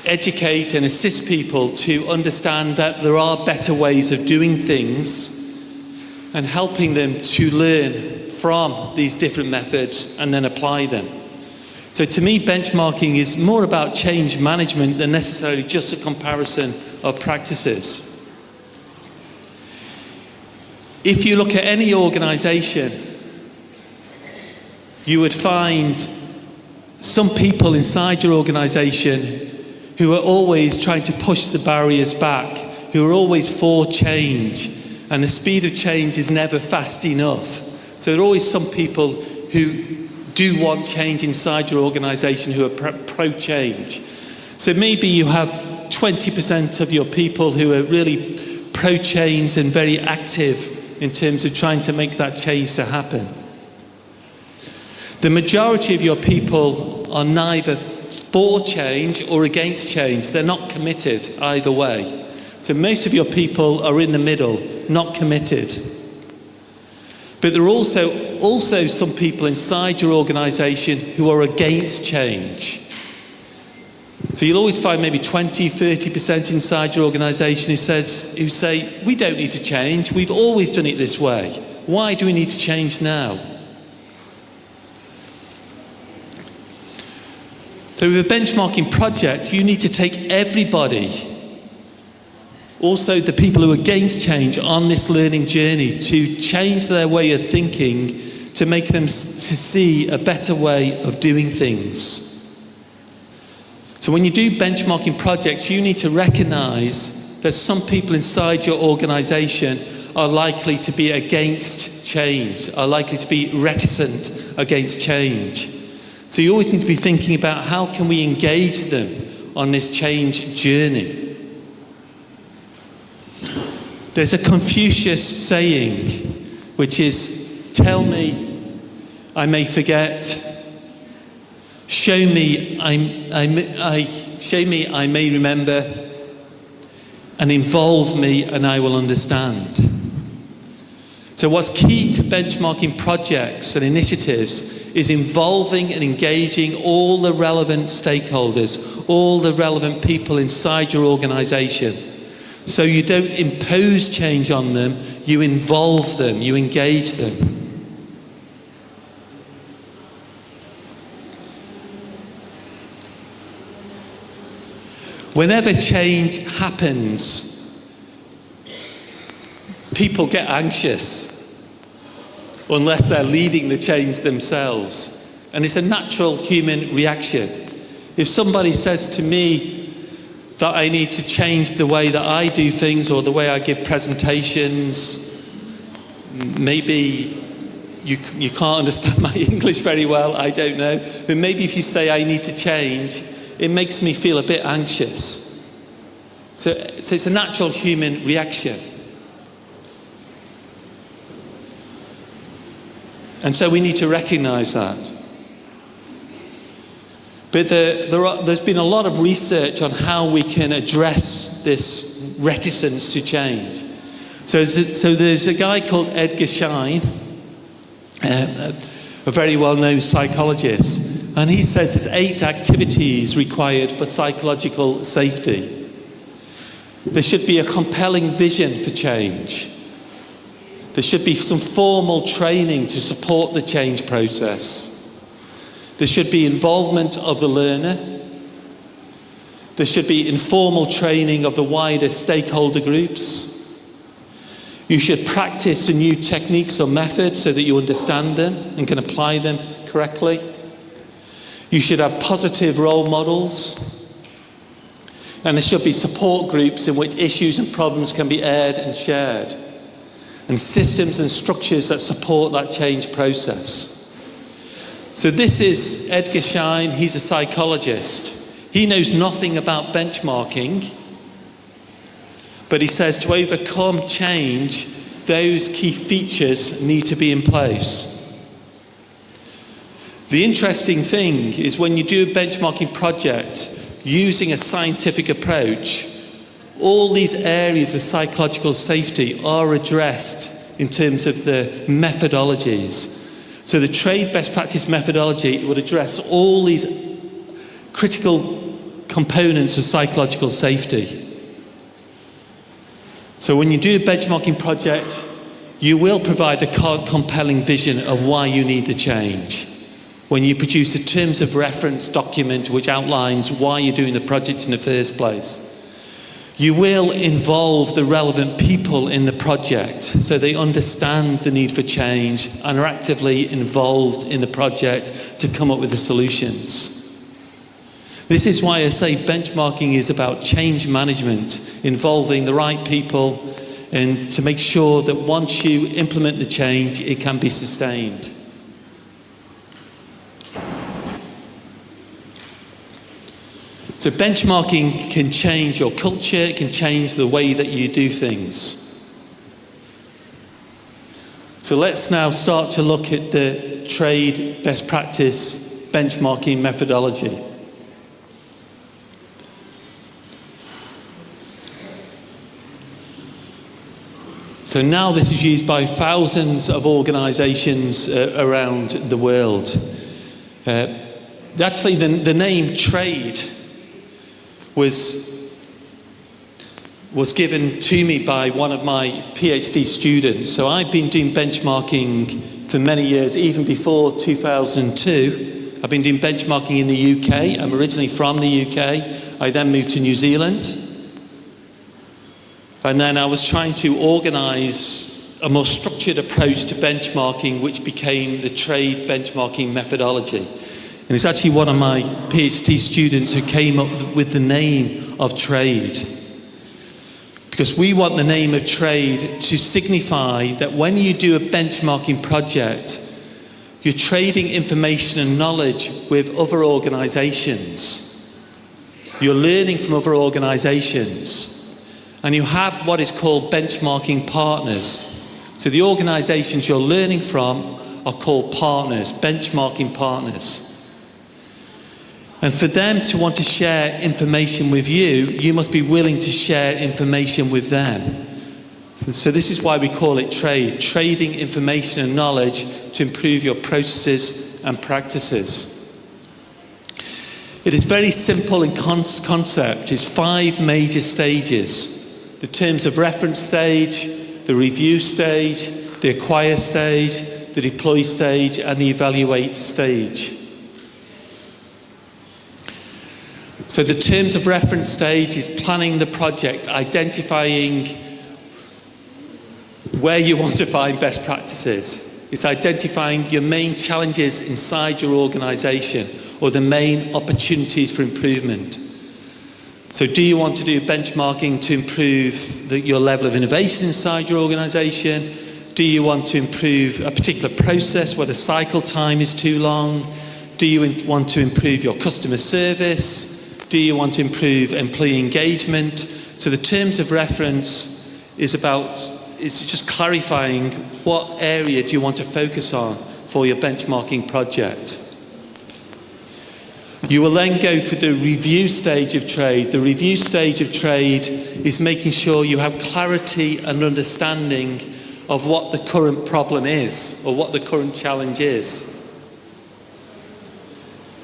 educate and assist people to understand that there are better ways of doing things and helping them to learn from these different methods and then apply them. So to me, benchmarking is more about change management than necessarily just a comparison of practices. If you look at any organisation, you would find some people inside your organisation who are always trying to push the barriers back, who are always for change, and the speed of change is never fast enough. So there are always some people who do want change inside your organisation, who are pro-change. So maybe you have 20% of your people who are really pro-change and very active in terms of trying to make that change to happen. The majority of your people are neither for change or against change. They're not committed either way. So most of your people are in the middle, not committed. But there are also some people inside your organisation who are against change. So you'll always find maybe 20, 30% inside your organisation who say, we don't need to change, we've always done it this way. Why do we need to change now? So with a benchmarking project, you need to take everybody, also the people who are against change, on this learning journey to change their way of thinking, to make them to see a better way of doing things. So when you do benchmarking projects, you need to recognise that some people inside your organisation are likely to be against change, are likely to be reticent against change. So you always need to be thinking about how can we engage them on this change journey. There's a Confucius saying, which is, tell me, I may forget. Show me, I may remember. and involve me and I will understand. So what's key to benchmarking projects and initiatives is involving and engaging all the relevant stakeholders, all the relevant people inside your organisation. So you don't impose change on them, you involve them, you engage them. Whenever change happens, people get anxious unless they're leading the change themselves. And it's a natural human reaction. If somebody says to me that I need to change the way that I do things or the way I give presentations, maybe you can't understand my English very well, I don't know. But maybe if you say I need to change, it makes me feel a bit anxious. So it's a natural human reaction. And so we need to recognise that. But there's been a lot of research on how we can address this reticence to change. So there's a guy called Edgar Schein, a very well-known psychologist, and he says there's 8 activities required for psychological safety. There should be a compelling vision for change. There should be some formal training to support the change process. There should be involvement of the learner. There should be informal training of the wider stakeholder groups. You should practice the new techniques or methods so that you understand them and can apply them correctly. You should have positive role models. And there should be support groups in which issues and problems can be aired and shared. And systems and structures that support that change process. So this is Edgar Schein. He's a psychologist. He knows nothing about benchmarking, but he says to overcome change, those key features need to be in place. The interesting thing is when you do a benchmarking project using a scientific approach, all these areas of psychological safety are addressed in terms of the methodologies. So the trade best practice methodology would address all these critical components of psychological safety. So when you do a benchmarking project, you will provide a compelling vision of why you need the change. When you produce a terms of reference document which outlines why you're doing the project in the first place. You will involve the relevant people in the project so they understand the need for change and are actively involved in the project to come up with the solutions. This is why I say benchmarking is about change management, involving the right people and to make sure that once you implement the change, it can be sustained. So benchmarking can change your culture, it can change the way that you do things. So let's now start to look at the trade best practice benchmarking methodology. So now this is used by thousands of organisations around the world. Actually, the name trade was given to me by one of my PhD students. So I've been doing benchmarking for many years, even before 2002. I've been doing benchmarking in the UK. I'm originally from the UK. I then moved to New Zealand. And then I was trying to organise a more structured approach to benchmarking, which became the trade benchmarking methodology. And it's actually one of my PhD students who came up with the name of trade. Because we want the name of trade to signify that when you do a benchmarking project, you're trading information and knowledge with other organisations. You're learning from other organisations. And you have what is called benchmarking partners. So the organisations you're learning from are called partners, benchmarking partners. And for them to want to share information with you, you must be willing to share information with them. So this is why we call it trade, trading information and knowledge to improve your processes and practices. It is very simple in concept. It's 5 major stages: the terms of reference stage, the review stage, the acquire stage, the deploy stage, and the evaluate stage. So the terms of reference stage is planning the project, identifying where you want to find best practices. It's identifying your main challenges inside your organisation or the main opportunities for improvement. So do you want to do benchmarking to improve your level of innovation inside your organisation? Do you want to improve a particular process where the cycle time is too long? Do you want to improve your customer service? Do you want to improve employee engagement? So the terms of reference is just clarifying what area do you want to focus on for your benchmarking project. You will then go for the review stage of trade. The review stage of trade is making sure you have clarity and understanding of what the current problem is or what the current challenge is.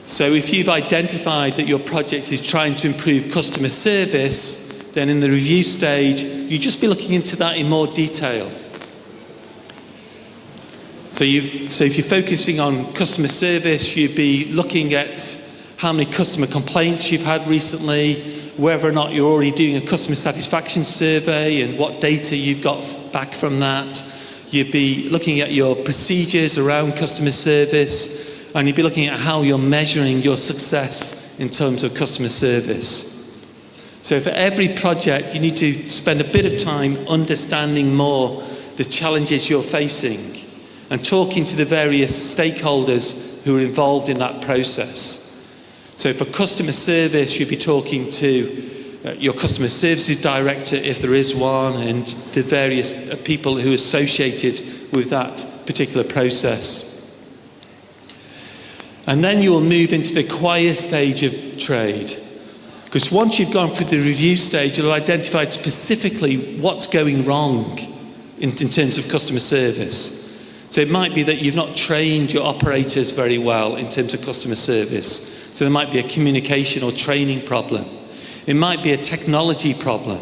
So if you've identified that your project is trying to improve customer service, then in the review stage, you just be looking into that in more detail. So if you're focusing on customer service, you'd be looking at how many customer complaints you've had recently, whether or not you're already doing a customer satisfaction survey and what data you've got back from that. You'd be looking at your procedures around customer service, and you'd be looking at how you're measuring your success in terms of customer service. So for every project, you need to spend a bit of time understanding more the challenges you're facing and talking to the various stakeholders who are involved in that process. So for customer service, you'd be talking to your customer services director, if there is one, and the various people who are associated with that particular process. And then you will move into the acquire stage of trade. Because once you've gone through the review stage, you'll have identified specifically what's going wrong in terms of customer service. So it might be that you've not trained your operators very well in terms of customer service. So there might be a communication or training problem. It might be a technology problem.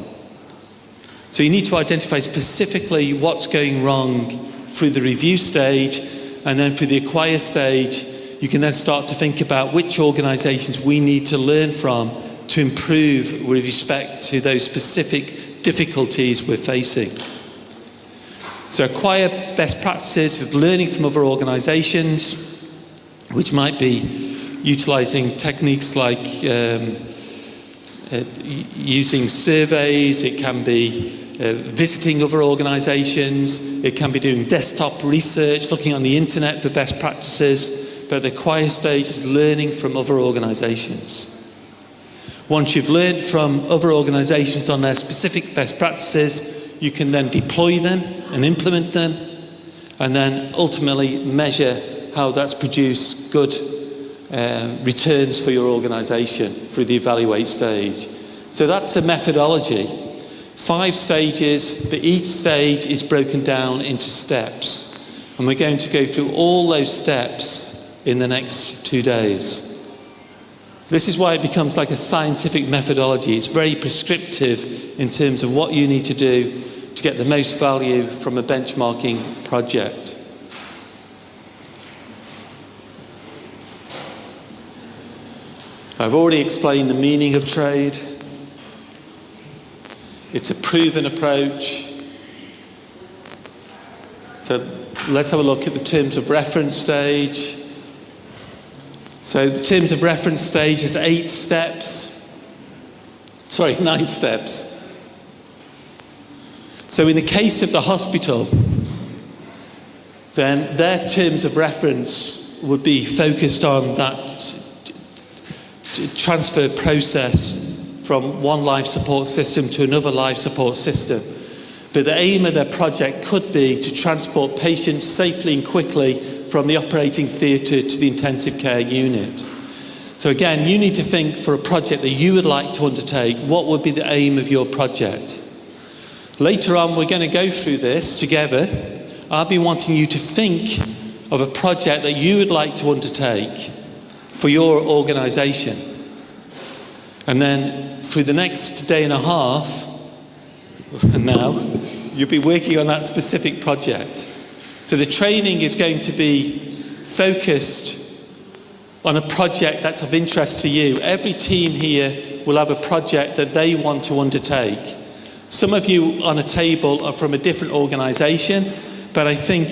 So you need to identify specifically what's going wrong through the review stage, and then through the acquire stage, you can then start to think about which organisations we need to learn from to improve with respect to those specific difficulties we're facing. So acquire best practices is learning from other organisations, which might be utilising techniques like using surveys. It can be visiting other organisations. It can be doing desktop research, looking on the internet for best practices. But the acquire stage is learning from other organisations. Once you've learned from other organisations on their specific best practices, you can then deploy them and implement them, and then ultimately measure how that's produced good returns for your organisation through the evaluate stage. So that's a methodology. 5 stages, but each stage is broken down into steps. And we're going to go through all those steps in the next 2 days. This is why it becomes like a scientific methodology. It's very prescriptive in terms of what you need to do to get the most value from a benchmarking project. I've already explained the meaning of trade. It's a proven approach. So let's have a look at the terms of reference stage. So the terms of reference stage is 9 steps. So in the case of the hospital, then their terms of reference would be focused on that transfer process from one life support system to another life support system. But the aim of their project could be to transport patients safely and quickly from the operating theatre to the intensive care unit. So again, you need to think for a project that you would like to undertake, what would be the aim of your project? Later on, we're going to go through this together. I'll be wanting you to think of a project that you would like to undertake for your organisation. And then through the next day and a half, and now, you'll be working on that specific project. So the training is going to be focused on a project that's of interest to you. Every team here will have a project that they want to undertake. Some of you on a table are from a different organisation, but I think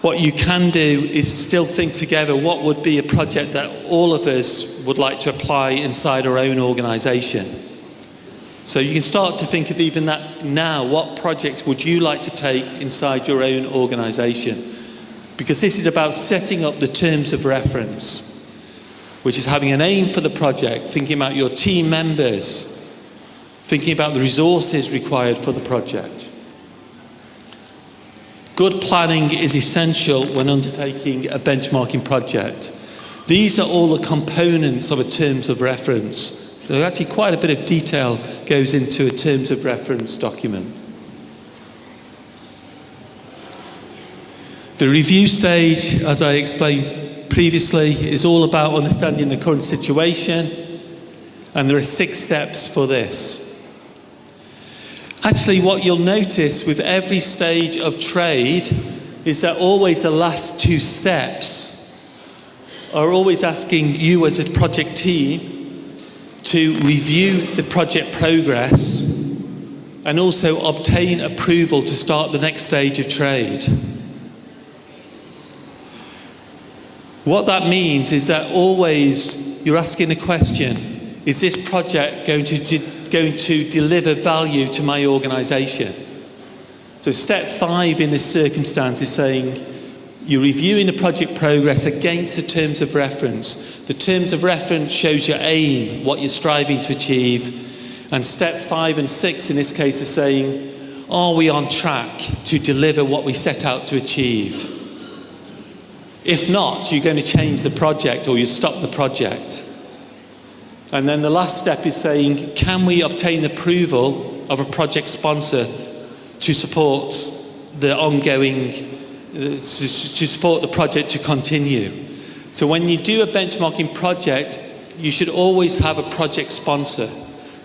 what you can do is still think together what would be a project that all of us would like to apply inside our own organisation. So you can start to think of even that now. What projects would you like to take inside your own organisation? Because this is about setting up the terms of reference, which is having an aim for the project, thinking about your team members, thinking about the resources required for the project. Good planning is essential when undertaking a benchmarking project. These are all the components of a terms of reference. So actually quite a bit of detail goes into a terms of reference document. The review stage, as I explained previously, is all about understanding the current situation, and there are 6 steps for this. Actually, what you'll notice with every stage of trade is that always the last 2 steps are always asking you as a project team to review the project progress and also obtain approval to start the next stage of trade. What that means is that always you're asking the question, is this project going to deliver value to my organisation? So step 5 in this circumstance is saying you're reviewing the project progress against the terms of reference. The terms of reference shows your aim, what you're striving to achieve. And step 5 and 6 in this case is saying, are we on track to deliver what we set out to achieve? If not, you're going to change the project or you stop the project. And then the last step is saying, can we obtain approval of a project sponsor to support the ongoing, to support the project to continue? So when you do a benchmarking project, you should always have a project sponsor,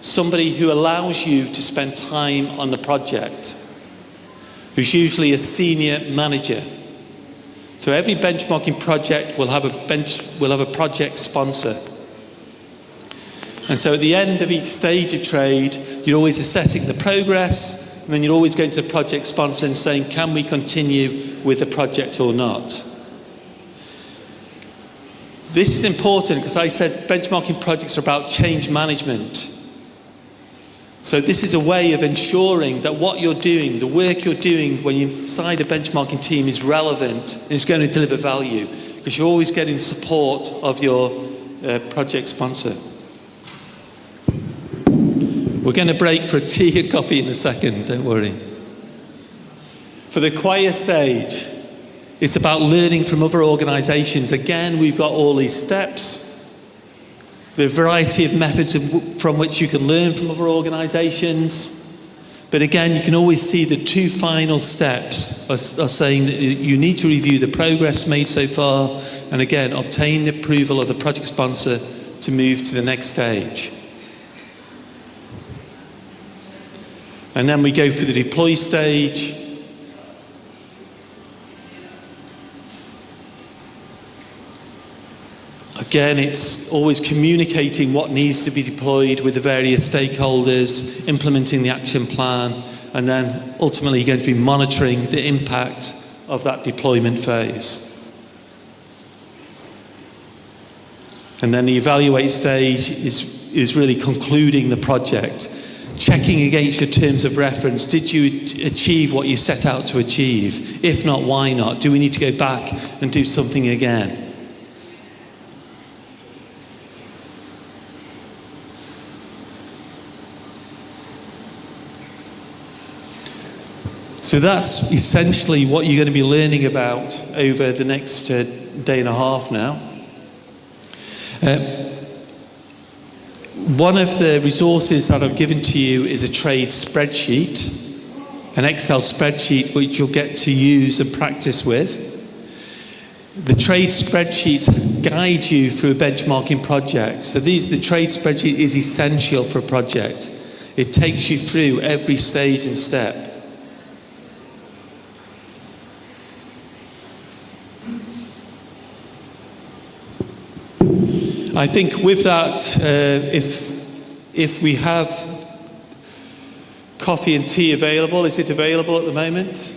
somebody who allows you to spend time on the project, who's usually a senior manager. So every benchmarking project will have a project sponsor. And so at the end of each stage of trade, you're always assessing the progress, and then you're always going to the project sponsor and saying, can we continue with the project or not? This is important because I said benchmarking projects are about change management. So this is a way of ensuring that what you're doing, the work you're doing when you're inside a benchmarking team is relevant and is going to deliver value, because you're always getting support of your project sponsor. We're going to break for a tea and coffee in a second, don't worry. For the acquire stage, it's about learning from other organisations. Again, we've got all these steps. There are a variety of methods from which you can learn from other organisations. But again, you can always see the 2 final steps are saying that you need to review the progress made so far, and again, obtain the approval of the project sponsor to move to the next stage. And then we go through the deploy stage. Again, it's always communicating what needs to be deployed with the various stakeholders, implementing the action plan, and then ultimately you're going to be monitoring the impact of that deployment phase. And then the evaluate stage is really concluding the project, checking against your terms of reference. Did you achieve what you set out to achieve? If not, why not? Do we need to go back and do something again? So that's essentially what you're going to be learning about over the next day and a half now. One of the resources that I've given to you is a trade spreadsheet, an Excel spreadsheet which you'll get to use and practice with. The trade spreadsheets guide you through a benchmarking project. So the trade spreadsheet is essential for a project. It takes you through every stage and step. I think with that, if we have coffee and tea available, is it available at the moment?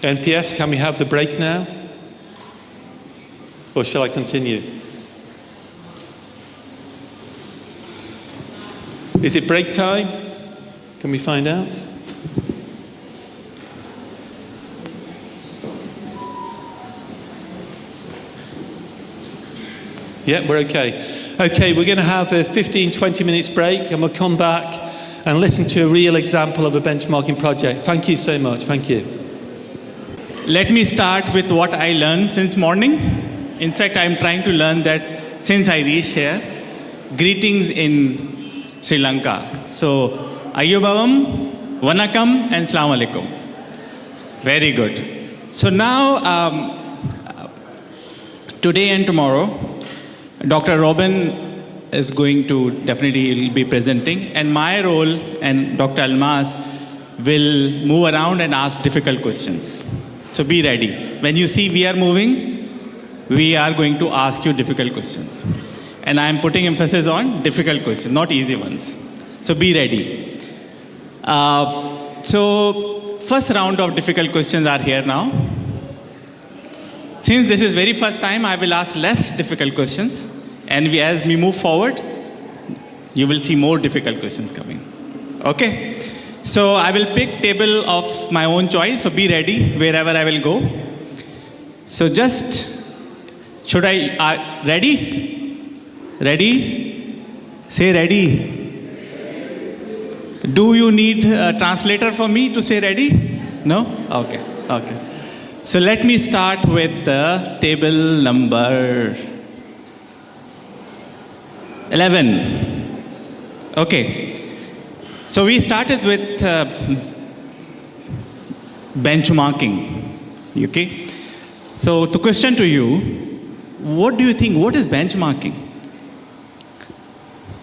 NPS, can we have the break now? Or shall I continue? Is it break time? Can we find out? Yeah, we're okay. Okay, we're going to have a 15-20 minutes break and we'll come back and listen to a real example of a benchmarking project. Thank you so much. Thank you. Let me start with what I learned since morning. In fact, I'm trying to learn that since I reached here. Greetings in Sri Lanka. So, Ayyubavam, Vanakam, and Assalamu Alaikum. Very good. So now, today and tomorrow, Dr. Robin is going to definitely be presenting, and my role and Dr. Almaz will move around and ask difficult questions. So be ready. When you see we are moving, we are going to ask you difficult questions. And I am putting emphasis on difficult questions, not easy ones. So be ready. So first round of difficult questions are here now. Since this is very first time, I will ask less difficult questions. And as we move forward, you will see more difficult questions coming. Okay? So I will pick table of my own choice. So be ready wherever I will go. So just, should I, ready? Ready? Say ready. Do you need a translator for me to say ready? No? Okay. Okay. So let me start with the table number 11. Okay. So we started with benchmarking. Okay. So the question to you, what do you think? What is benchmarking?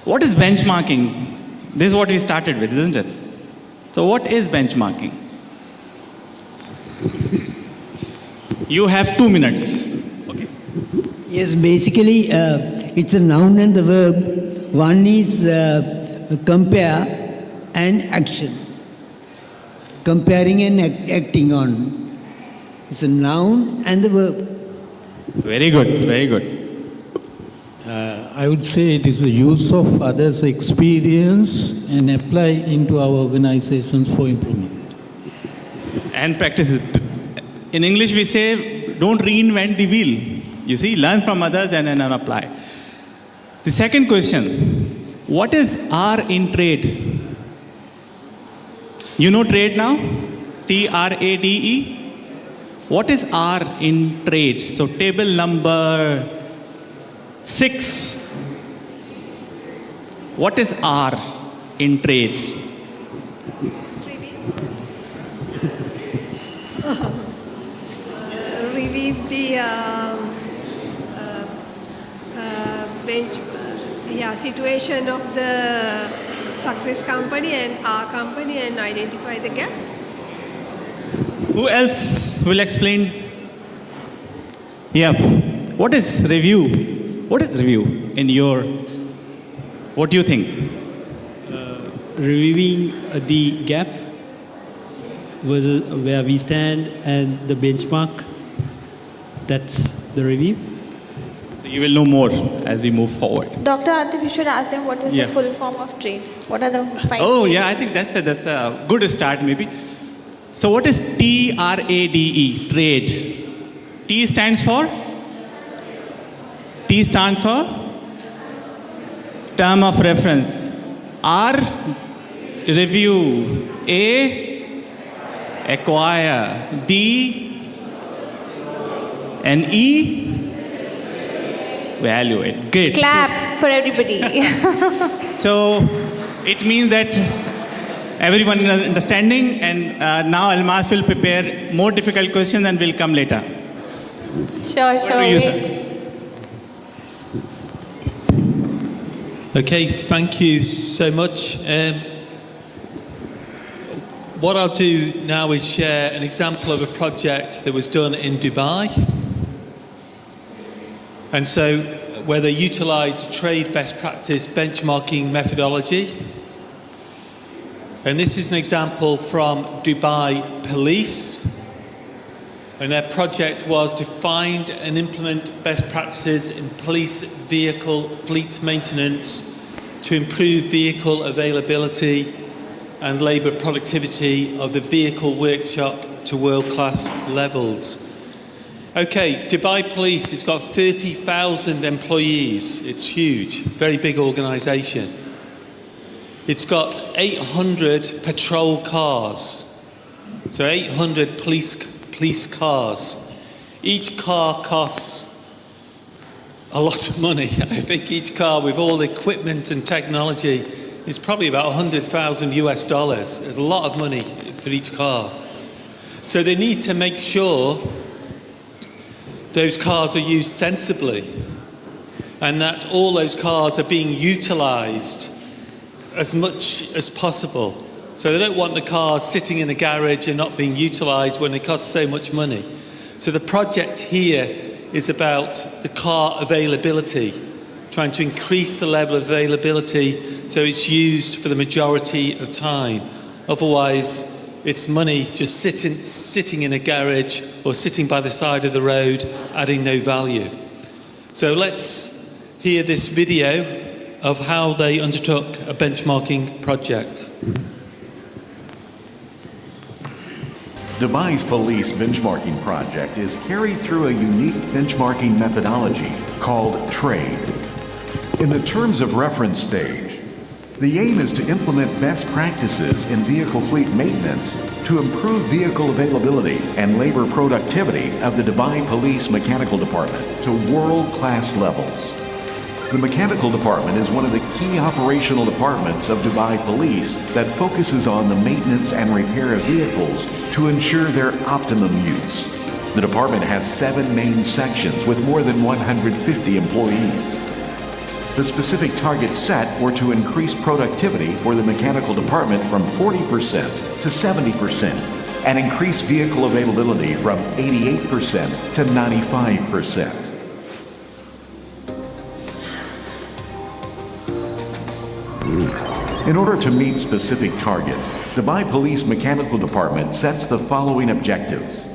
What is benchmarking? This is what we started with, isn't it? So what is benchmarking? You have 2 minutes. Okay. Yes, basically it's a noun and the verb. One is compare and action. Comparing and acting on. It's a noun and the verb. Very good, very good. I would say it is the use of others' experience and apply into our organizations for improvement. And practice it. In English we say, don't reinvent the wheel. You see, learn from others and then apply. The second question, what is R in trade? You know trade now? T-R-A-D-E? What is R in trade? So table number 6. What is R in trade? Review the situation of the success company and our company and identify the gap. Who else will explain? Yeah. What is review? What is review in your, what do you think? Reviewing the gap versus where we stand and the benchmark. That's the review. You will know more as we move forward. Dr. Atif, you should ask them what is the full form of trade. What are the 5 Oh, stages? yeah, I think that's a good start maybe. So what is T-R-A-D-E, trade? T stands for? T stands for? Term of reference. R, review. A, acquire. D, and E, evaluate. Great. Clap for everybody. So it means that everyone is understanding, and now Almas will prepare more difficult questions and will come later. Sure, Over to you, sir. wait. Okay, thank you so much. What I'll do now is share an example of a project that was done in Dubai. And so, where they utilised trade best practice benchmarking methodology. And this is an example from Dubai Police. And their project was to find and implement best practices in police vehicle fleet maintenance to improve vehicle availability and labour productivity of the vehicle workshop to world-class levels. Okay, Dubai Police has got 30,000 employees. It's huge, very big organisation. It's got 800 patrol cars, so 800 police cars. Each car costs a lot of money. I think each car with all the equipment and technology is probably about $100,000 US. There's a lot of money for each car. So they need to make sure those cars are used sensibly and that all those cars are being utilised as much as possible. So they don't want the cars sitting in a garage and not being utilised when they cost so much money. So the project here is about the car availability, trying to increase the level of availability so it's used for the majority of time. Otherwise, it's money just sitting in a garage or sitting by the side of the road, adding no value. So let's hear this video of how they undertook a benchmarking project. Dubai's police benchmarking project is carried through a unique benchmarking methodology called TRADE. In the terms of reference stage, the aim is to implement best practices in vehicle fleet maintenance to improve vehicle availability and labor productivity of the Dubai Police Mechanical Department to world-class levels. The Mechanical Department is one of the key operational departments of Dubai Police that focuses on the maintenance and repair of vehicles to ensure their optimum use. The department has 7 main sections with more than 150 employees. The specific targets set were to increase productivity for the Mechanical Department from 40% to 70% and increase vehicle availability from 88% to 95%. In order to meet specific targets, Dubai Police Mechanical Department sets the following objectives.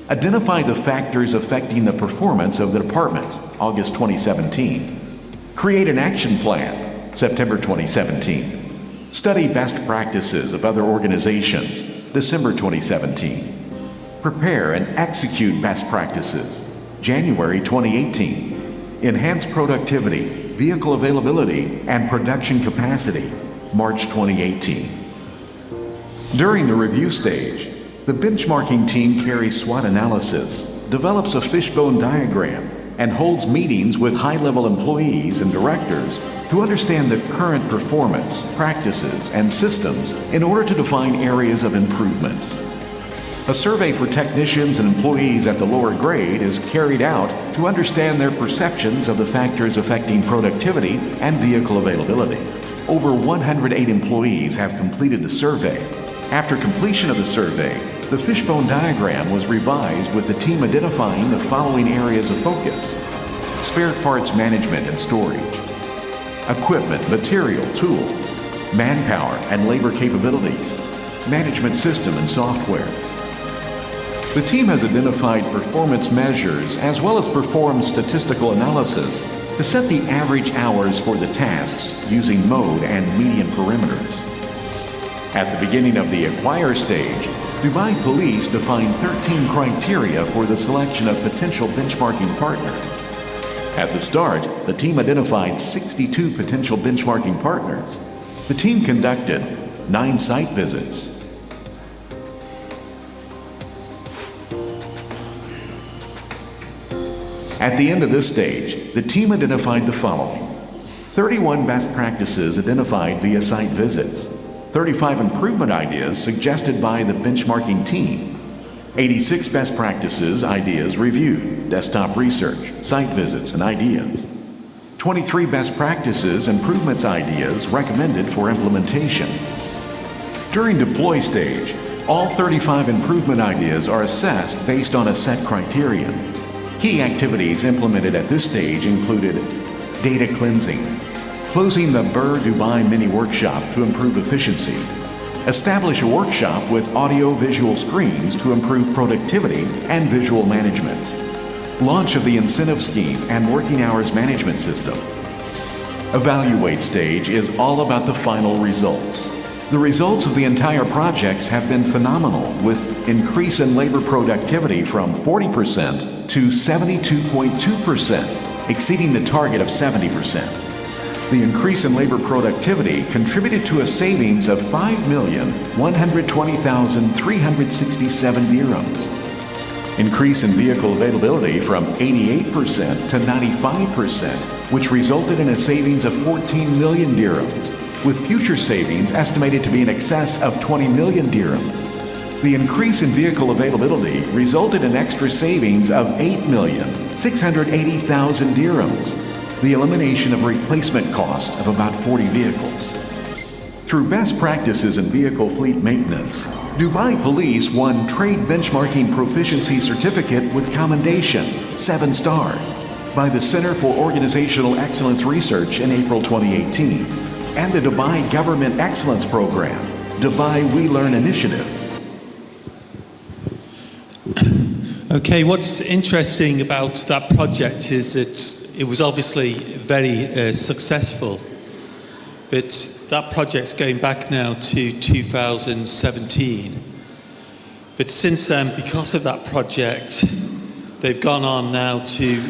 Identify the factors affecting the performance of the department, August 2017. Create an action plan, September 2017. Study best practices of other organizations, December 2017. Prepare and execute best practices, January 2018. Enhance productivity, vehicle availability, and production capacity, March 2018. During the review stage, the benchmarking team carries SWOT analysis, develops a fishbone diagram, and holds meetings with high-level employees and directors to understand the current performance, practices, and systems in order to define areas of improvement. A survey for technicians and employees at the lower grade is carried out to understand their perceptions of the factors affecting productivity and vehicle availability. Over 108 employees have completed the survey. After completion of the survey, the fishbone diagram was revised with the team identifying the following areas of focus: spare parts management and storage, equipment, material, tool, manpower and labor capabilities, management system and software. The team has identified performance measures as well as performed statistical analysis to set the average hours for the tasks using mode and median parameters. At the beginning of the acquire stage, Dubai Police defined 13 criteria for the selection of potential benchmarking partners. At the start, the team identified 62 potential benchmarking partners. The team conducted 9 site visits. At the end of this stage, the team identified the following: 31 best practices identified via site visits, 35 improvement ideas suggested by the benchmarking team, 86 best practices ideas reviewed, desktop research, site visits, and ideas, 23 best practices improvements ideas recommended for implementation. During deploy stage, all 35 improvement ideas are assessed based on a set criterion. Key activities implemented at this stage included data cleansing, closing the Burr Dubai mini workshop to improve efficiency, establish a workshop with audio-visual screens to improve productivity and visual management, launch of the incentive scheme and working hours management system. Evaluate stage is all about the final results. The results of the entire projects have been phenomenal, with increase in labor productivity from 40% to 72.2%, exceeding the target of 70%. The increase in labor productivity contributed to a savings of 5,120,367 dirhams. Increase in vehicle availability from 88% to 95%, which resulted in a savings of 14 million dirhams, with future savings estimated to be in excess of 20 million dirhams. The increase in vehicle availability resulted in extra savings of 8,680,000 dirhams, the elimination of replacement costs of about 40 vehicles. Through best practices in vehicle fleet maintenance, Dubai Police won Trade Benchmarking Proficiency Certificate with Commendation, 7 stars, by the Center for Organizational Excellence Research in April 2018, and the Dubai Government Excellence Program, Dubai We Learn Initiative. Okay, what's interesting about that project is that it was obviously very successful, but that project's going back now to 2017. But since then, because of that project, they've gone on now to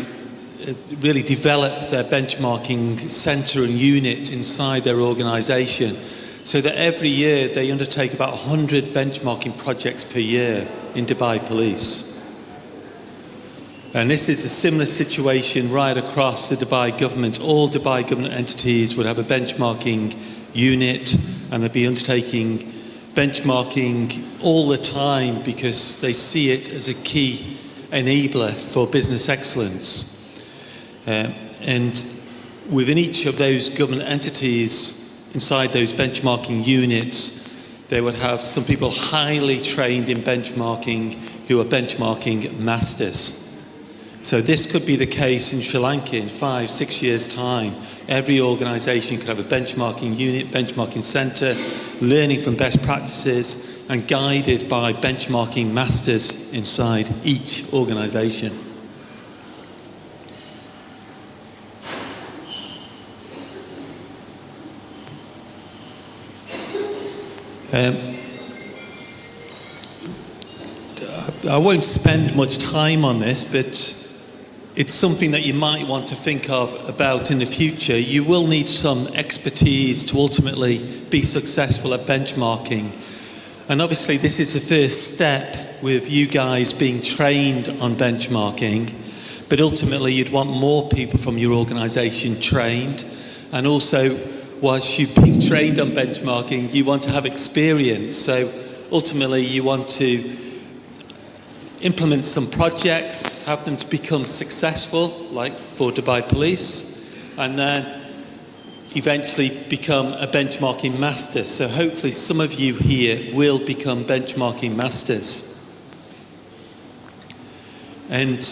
really develop their benchmarking centre and unit inside their organisation, so that every year they undertake about 100 benchmarking projects per year in Dubai Police. And this is a similar situation right across the Dubai government. All Dubai government entities would have a benchmarking unit, and they'd be undertaking benchmarking all the time because they see it as a key enabler for business excellence. And within each of those government entities, inside those benchmarking units, they would have some people highly trained in benchmarking who are benchmarking masters. So this could be the case in Sri Lanka in 5-6 years' time. Every organisation could have a benchmarking unit, benchmarking centre, learning from best practices and guided by benchmarking masters inside each organisation. I won't spend much time on this, but it's something that you might want to think of about in the future. You will need some expertise to ultimately be successful at benchmarking. And obviously this is the first step with you guys being trained on benchmarking, but ultimately you'd want more people from your organisation trained. And also, whilst you've been trained on benchmarking, you want to have experience. So ultimately you want to implement some projects, have them to become successful, like for Dubai Police, and then eventually become a benchmarking master. So hopefully some of you here will become benchmarking masters. And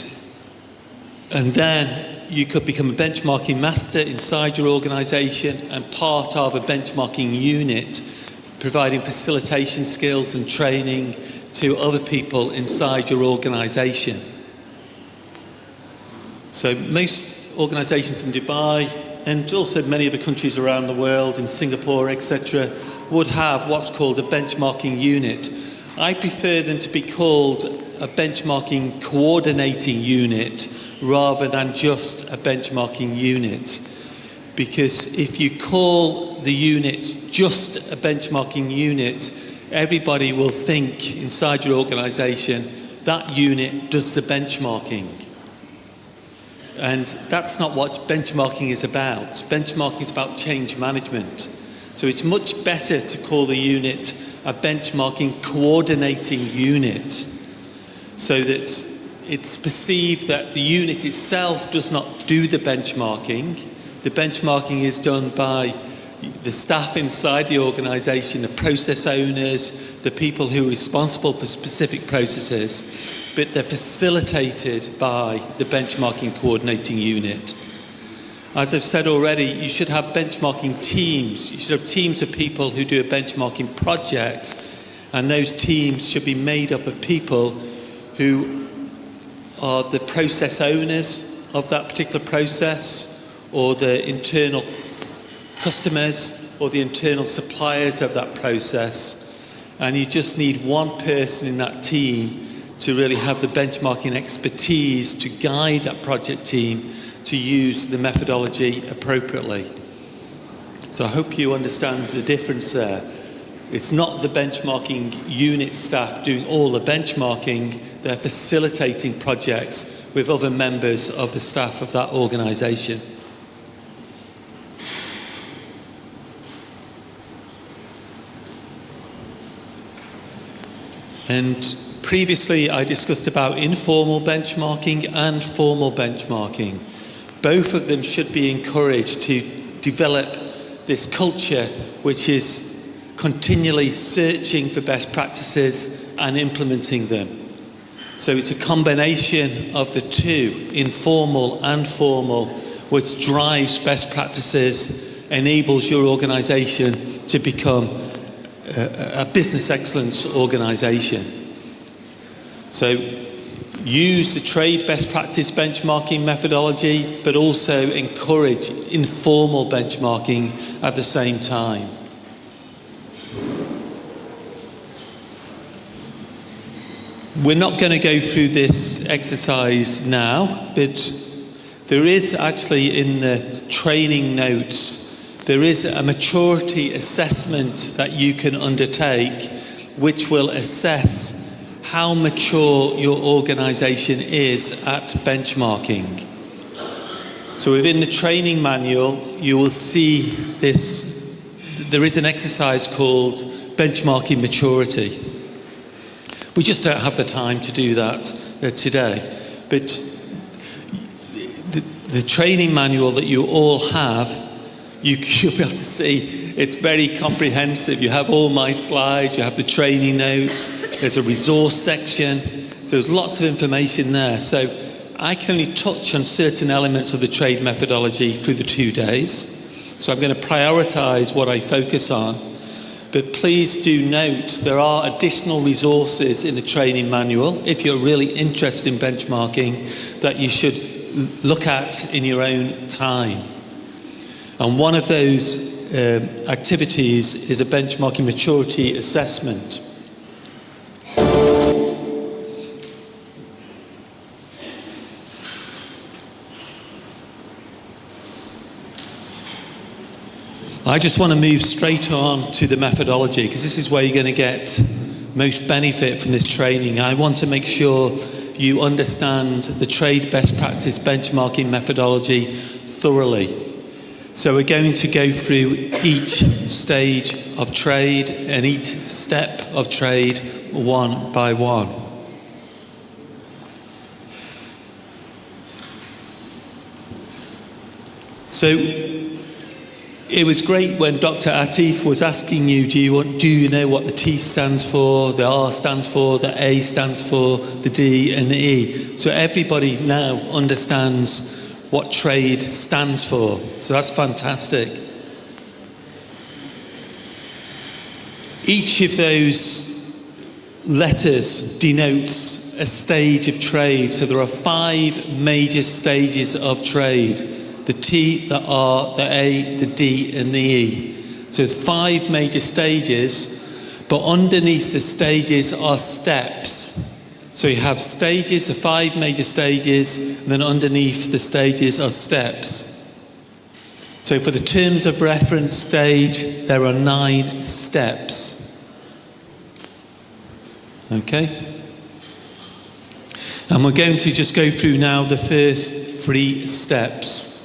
then you could become a benchmarking master inside your organisation and part of a benchmarking unit, providing facilitation skills and training to other people inside your organisation. So most organisations in Dubai, and also many other countries around the world, in Singapore, etc., would have what's called a benchmarking unit. I prefer them to be called a benchmarking coordinating unit rather than just a benchmarking unit. Because if you call the unit just a benchmarking unit, everybody will think inside your organisation that unit does the benchmarking. And that's not what benchmarking is about. Benchmarking is about change management. So it's much better to call the unit a benchmarking coordinating unit, so that it's perceived that the unit itself does not do the benchmarking. The benchmarking is done by the staff inside the organisation, the process owners, the people who are responsible for specific processes, but they're facilitated by the benchmarking coordinating unit. As I've said already, you should have benchmarking teams. You should have teams of people who do a benchmarking project, and those teams should be made up of people who are the process owners of that particular process, or the internal customers, or the internal suppliers of that process. And you just need one person in that team to really have the benchmarking expertise to guide that project team to use the methodology appropriately. So I hope you understand the difference there. It's not the benchmarking unit staff doing all the benchmarking, they're facilitating projects with other members of the staff of that organisation. And previously I discussed about informal benchmarking and formal benchmarking. Both of them should be encouraged to develop this culture which is continually searching for best practices and implementing them. So it's a combination of the two, informal and formal, which drives best practices, enables your organisation to become a business excellence organisation. So use the trade best practice benchmarking methodology, but also encourage informal benchmarking at the same time. We're not going to go through this exercise now, but there is actually in the training notes, there is a maturity assessment that you can undertake which will assess how mature your organisation is at benchmarking. So within the training manual, you will see this, there is an exercise called benchmarking maturity. We just don't have the time to do that today. But the training manual that you all have, you'll be able to see it's very comprehensive. You have all my slides, you have the training notes, there's a resource section, so there's lots of information there. So I can only touch on certain elements of the trade methodology through the 2 days. So I'm going to prioritise what I focus on. But please do note there are additional resources in the training manual if you're really interested in benchmarking that you should look at in your own time. And one of those activities is a benchmarking maturity assessment. I just want to move straight on to the methodology because this is where you're going to get most benefit from this training. I want to make sure you understand the trade best practice benchmarking methodology thoroughly. So we're going to go through each stage of trade and each step of trade one by one. So it was great when Dr. Atif was asking you, do you know what the T stands for, the R stands for, the A stands for, the D and the E. So everybody now understands what trade stands for. So that's fantastic. Each of those letters denotes a stage of trade. So there are 5 major stages of trade. The T, the R, the A, the D and the E. So 5 major stages, but underneath the stages are steps. So you have stages, the 5 major stages, and then underneath the stages are steps. So for the terms of reference stage, there are 9 steps. Okay? And we're going to just go through now the first 3 steps.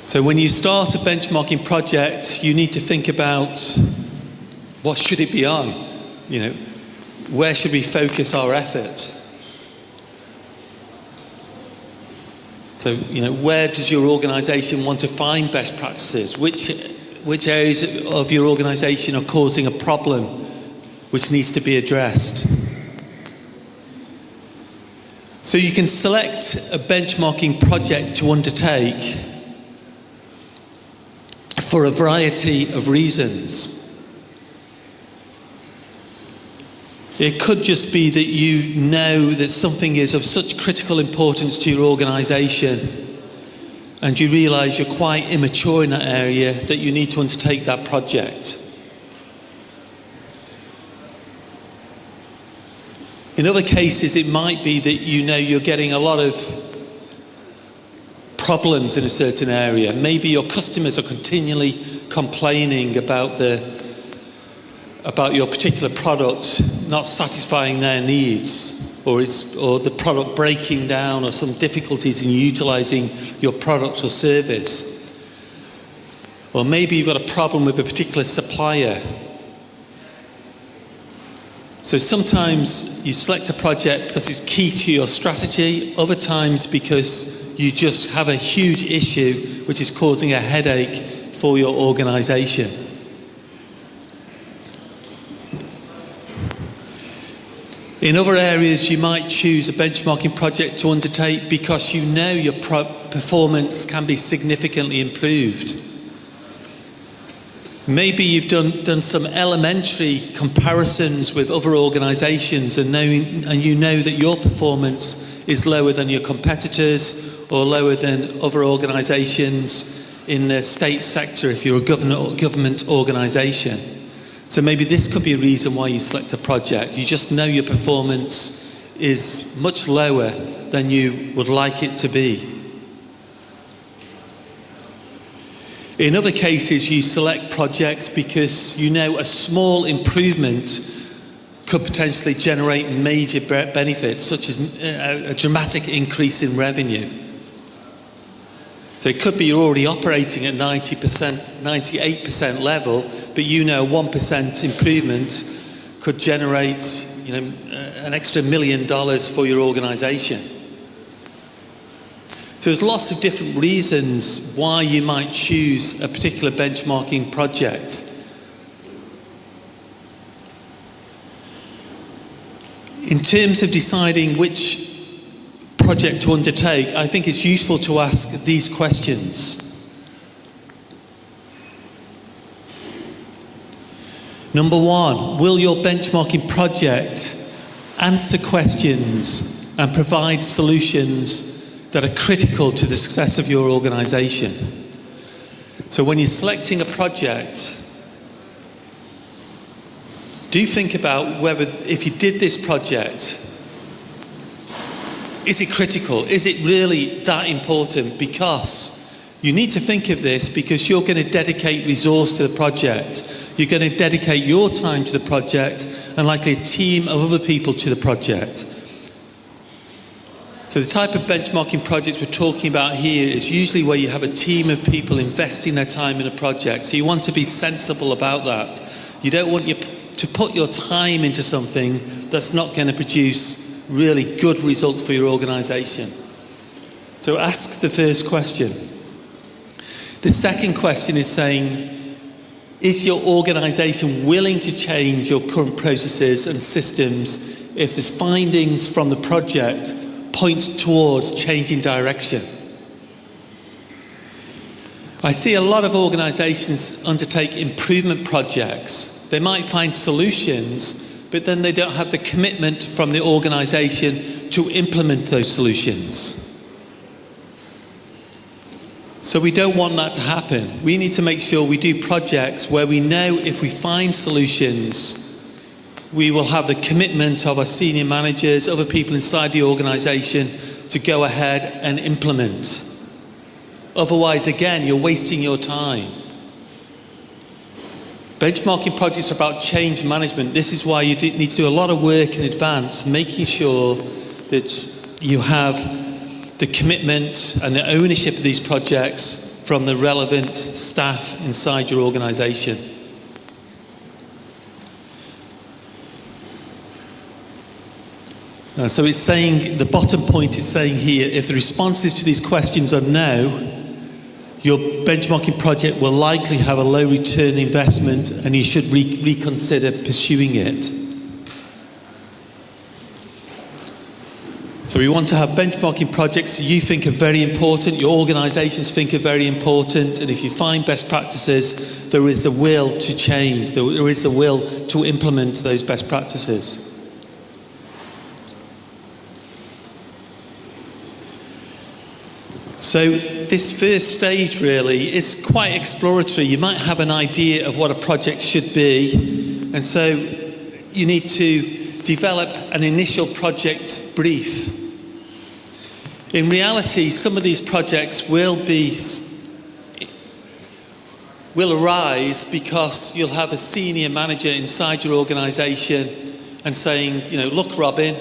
So when you start a benchmarking project, you need to think about what should it be on? You know, where should we focus our effort? So, you know, where does your organisation want to find best practices? Which areas of your organisation are causing a problem which needs to be addressed? So you can select a benchmarking project to undertake for a variety of reasons. It could just be that you know that something is of such critical importance to your organisation and you realise you're quite immature in that area that you need to undertake that project. In other cases, it might be that you know you're getting a lot of problems in a certain area. Maybe your customers are continually complaining about your particular product not satisfying their needs, or the product breaking down, or some difficulties in utilising your product or service. Or maybe you've got a problem with a particular supplier. So sometimes you select a project because it's key to your strategy, other times because you just have a huge issue which is causing a headache for your organisation. In other areas, you might choose a benchmarking project to undertake because you know your performance can be significantly improved. Maybe you've done some elementary comparisons with other organisations and you know that your performance is lower than your competitors or lower than other organisations in the state sector if you're a government organisation. So maybe this could be a reason why you select a project. You just know your performance is much lower than you would like it to be. In other cases, you select projects because you know a small improvement could potentially generate major benefits, such as a dramatic increase in revenue. So it could be you're already operating at 90%, 98% level, but you know 1% improvement could generate, an extra $1 million for your organisation. So there's lots of different reasons why you might choose a particular benchmarking project. In terms of deciding which project to undertake, I think it's useful to ask these questions. Number one, will your benchmarking project answer questions and provide solutions that are critical to the success of your organisation? So when you're selecting a project, do think about whether, if you did this project, is it critical? Is it really that important? Because you need to think of this because you're going to dedicate resource to the project. You're going to dedicate your time to the project and likely a team of other people to the project. So the type of benchmarking projects we're talking about here is usually where you have a team of people investing their time in a project. So you want to be sensible about that. You don't want to put your time into something that's not going to produce really good results for your organisation. So ask the first question. The second question is saying, is your organisation willing to change your current processes and systems if the findings from the project point towards changing direction? I see a lot of organisations undertake improvement projects. They might find solutions, but then they don't have the commitment from the organisation to implement those solutions. So we don't want that to happen. We need to make sure we do projects where we know if we find solutions, we will have the commitment of our senior managers, other people inside the organisation to go ahead and implement. Otherwise, again, you're wasting your time. Benchmarking projects are about change management. This is why you need to do a lot of work in advance, making sure that you have the commitment and the ownership of these projects from the relevant staff inside your organisation. So it's saying, the bottom point is saying here, if the responses to these questions are no, your benchmarking project will likely have a low return investment and you should reconsider pursuing it. So we want to have benchmarking projects that you think are very important, your organisations think are very important, and if you find best practices, there is a will to change, there is a will to implement those best practices. So this first stage really is quite exploratory. You might have an idea of what a project should be, and so you need to develop an initial project brief. In reality, some of these projects will arise because you'll have a senior manager inside your organisation and saying, you know, look, Robin,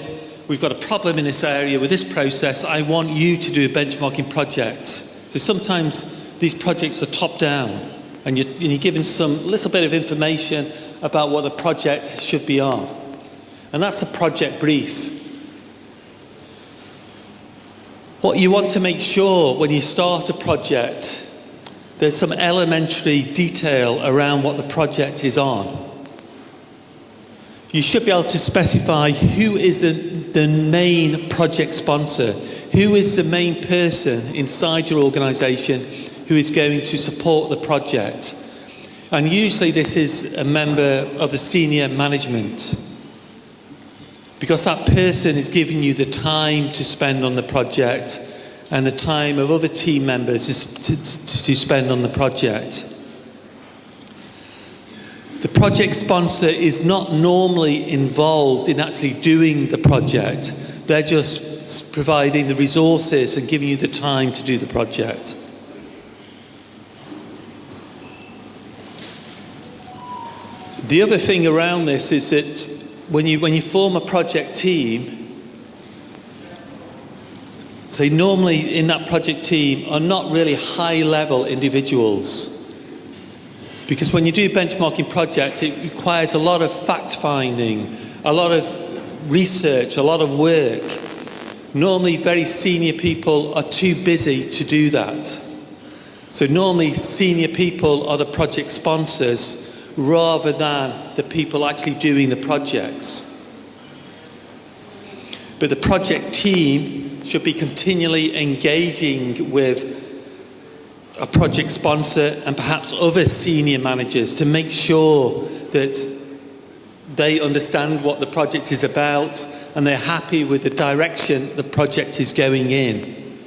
we've got a problem in this area with this process. I want you to do a benchmarking project. So sometimes these projects are top down and you're given some little bit of information about what the project should be on. And that's a project brief. What you want to make sure when you start a project, there's some elementary detail around what the project is on. You should be able to specify who is the main project sponsor, who is the main person inside your organisation who is going to support the project. And usually this is a member of the senior management, because that person is giving you the time to spend on the project and the time of other team members to spend on the project. The project sponsor is not normally involved in actually doing the project. They're just providing the resources and giving you the time to do the project. The other thing around this is that when you form a project team, so normally in that project team are not really high-level individuals. Because when you do a benchmarking project, it requires a lot of fact-finding, a lot of research, a lot of work. Normally very senior people are too busy to do that. So normally senior people are the project sponsors rather than the people actually doing the projects. But the project team should be continually engaging with a project sponsor and perhaps other senior managers to make sure that they understand what the project is about and they're happy with the direction the project is going in.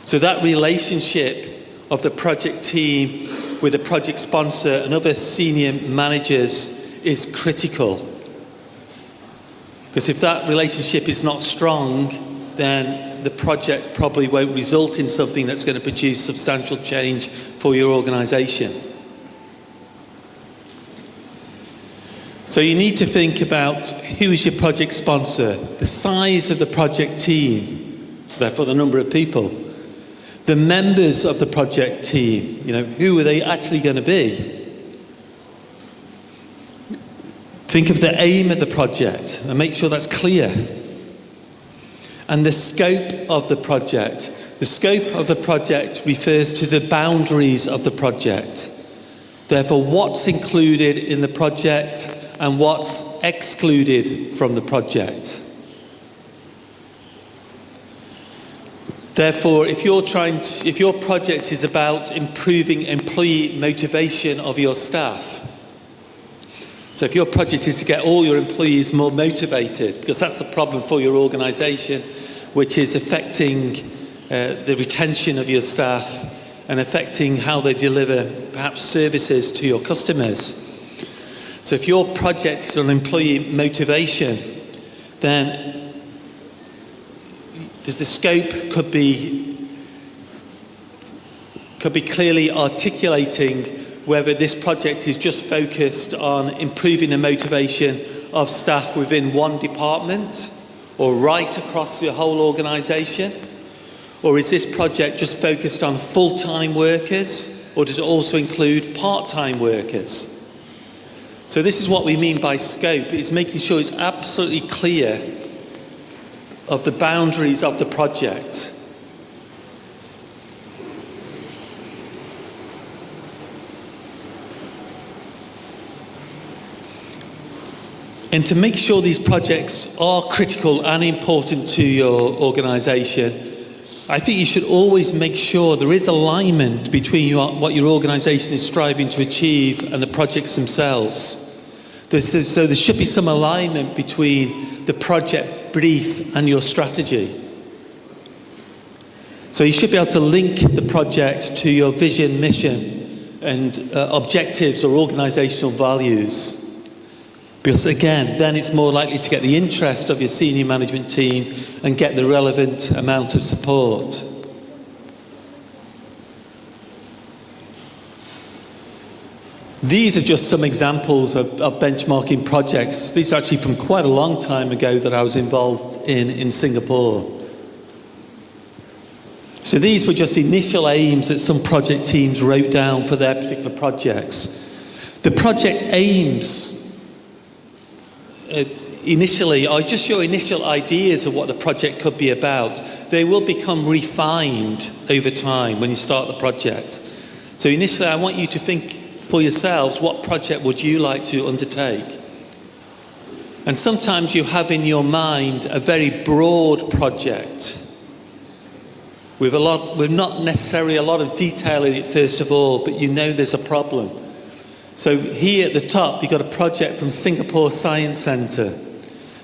So that relationship of the project team with the project sponsor and other senior managers is critical. Because if that relationship is not strong, then the project probably won't result in something that's going to produce substantial change for your organisation. So you need to think about who is your project sponsor, the size of the project team, therefore the number of people, the members of the project team, you know, who are they actually going to be? Think of the aim of the project and make sure that's clear. And the scope of the project. The scope of the project refers to the boundaries of the project. Therefore, what's included in the project and what's excluded from the project. Therefore, if your project is about improving employee motivation of your staff, so if your project is to get all your employees more motivated, because that's the problem for your organisation, which is affecting the retention of your staff and affecting how they deliver perhaps services to your customers. So if your project is on employee motivation, then the scope could be clearly articulating whether this project is just focused on improving the motivation of staff within one department or right across the whole organisation, or is this project just focused on full-time workers, or does it also include part-time workers? So this is what we mean by scope. It's making sure it's absolutely clear of the boundaries of the project. And to make sure these projects are critical and important to your organisation, I think you should always make sure there is alignment between what your organisation is striving to achieve and the projects themselves. So there should be some alignment between the project brief and your strategy. So you should be able to link the project to your vision, mission, and objectives or organisational values. Because again, then it's more likely to get the interest of your senior management team and get the relevant amount of support. These are just some examples of benchmarking projects. These are actually from quite a long time ago that I was involved in Singapore. So these were just initial aims that some project teams wrote down for their particular projects. The project aims initially are just your initial ideas of what the project could be about. They will become refined over time when you start the project. So initially I want you to think for yourselves, what project would you like to undertake? And sometimes you have in your mind a very broad project with not necessarily a lot of detail in it first of all, but you know there's a problem. So here at the top, you've got a project from Singapore Science Centre.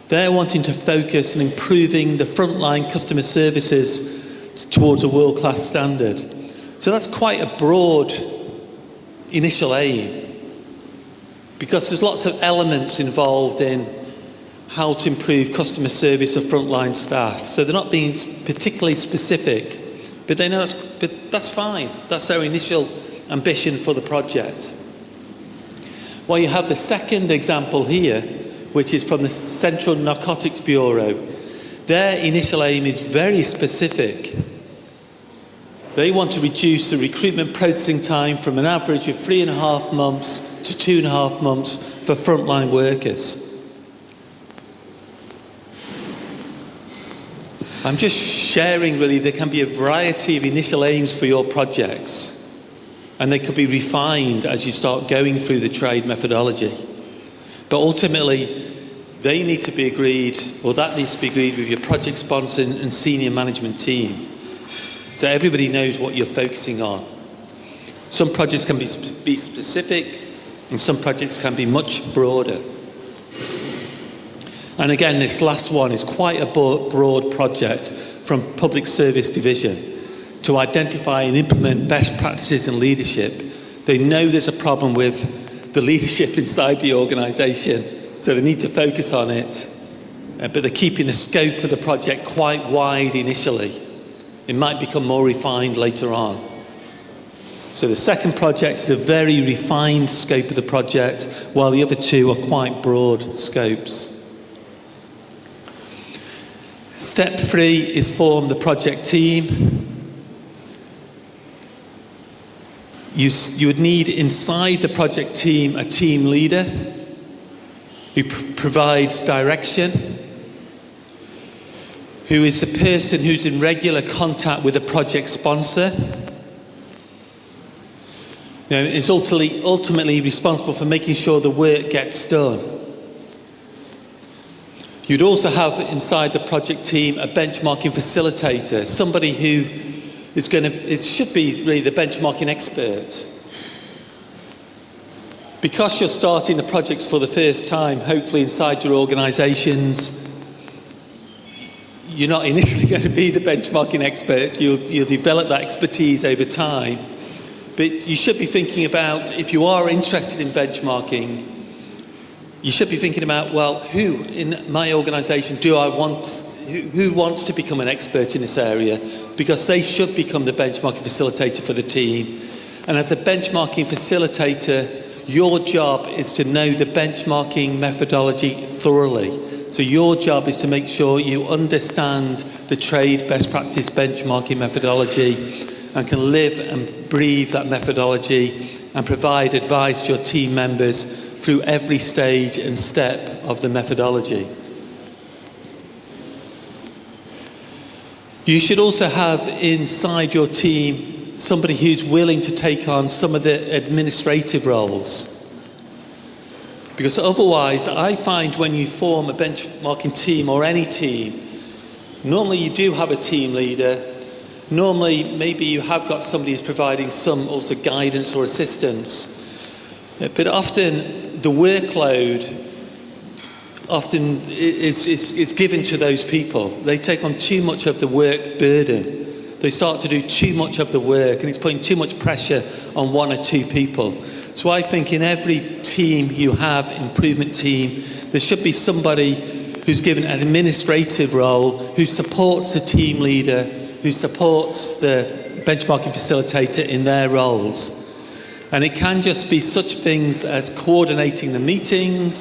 They're wanting to focus on improving the frontline customer services towards a world-class standard. So that's quite a broad initial aim, because there's lots of elements involved in how to improve customer service of frontline staff. So they're not being particularly specific, but they know that's fine. That's their initial ambition for the project. Well, you have the second example here, which is from the Central Narcotics Bureau. Their initial aim is very specific. They want to reduce the recruitment processing time from an average of 3.5 months to 2.5 months for frontline workers. I'm just sharing really there can be a variety of initial aims for your projects, and they could be refined as you start going through the trade methodology. But ultimately, they need to be agreed, or that needs to be agreed with your project sponsor and senior management team. So everybody knows what you're focusing on. Some projects can be specific, and some projects can be much broader. And again, this last one is quite a broad project from Public Service Division to identify and implement best practices in leadership. They know there's a problem with the leadership inside the organisation, so they need to focus on it, but they're keeping the scope of the project quite wide initially. It might become more refined later on. So the second project is a very refined scope of the project, while the other two are quite broad scopes. Step 3 is form the project team. You would need inside the project team a team leader who provides direction, who is the person who's in regular contact with the project sponsor. Is ultimately responsible for making sure the work gets done. You'd also have inside the project team a benchmarking facilitator, somebody who should be really the benchmarking expert. Because you're starting the projects for the first time, hopefully inside your organisations, you're not initially going to be the benchmarking expert. You'll develop that expertise over time. But you should be thinking about, if you are interested in benchmarking, you should be thinking about, well, who in my organisation who wants to become an expert in this area? Because they should become the benchmarking facilitator for the team. And as a benchmarking facilitator, your job is to know the benchmarking methodology thoroughly. So your job is to make sure you understand the trade best practice benchmarking methodology and can live and breathe that methodology and provide advice to your team members through every stage and step of the methodology. You should also have inside your team somebody who's willing to take on some of the administrative roles. Because otherwise, I find when you form a benchmarking team or any team, normally you do have a team leader. Normally, maybe you have got somebody who's providing some also guidance or assistance. But often the workload is given to those people. They take on too much of the work burden. They start to do too much of the work, and it's putting too much pressure on one or two people. So I think in every team you have, improvement team, there should be somebody who's given an administrative role, who supports the team leader, who supports the benchmarking facilitator in their roles. And it can just be such things as coordinating the meetings,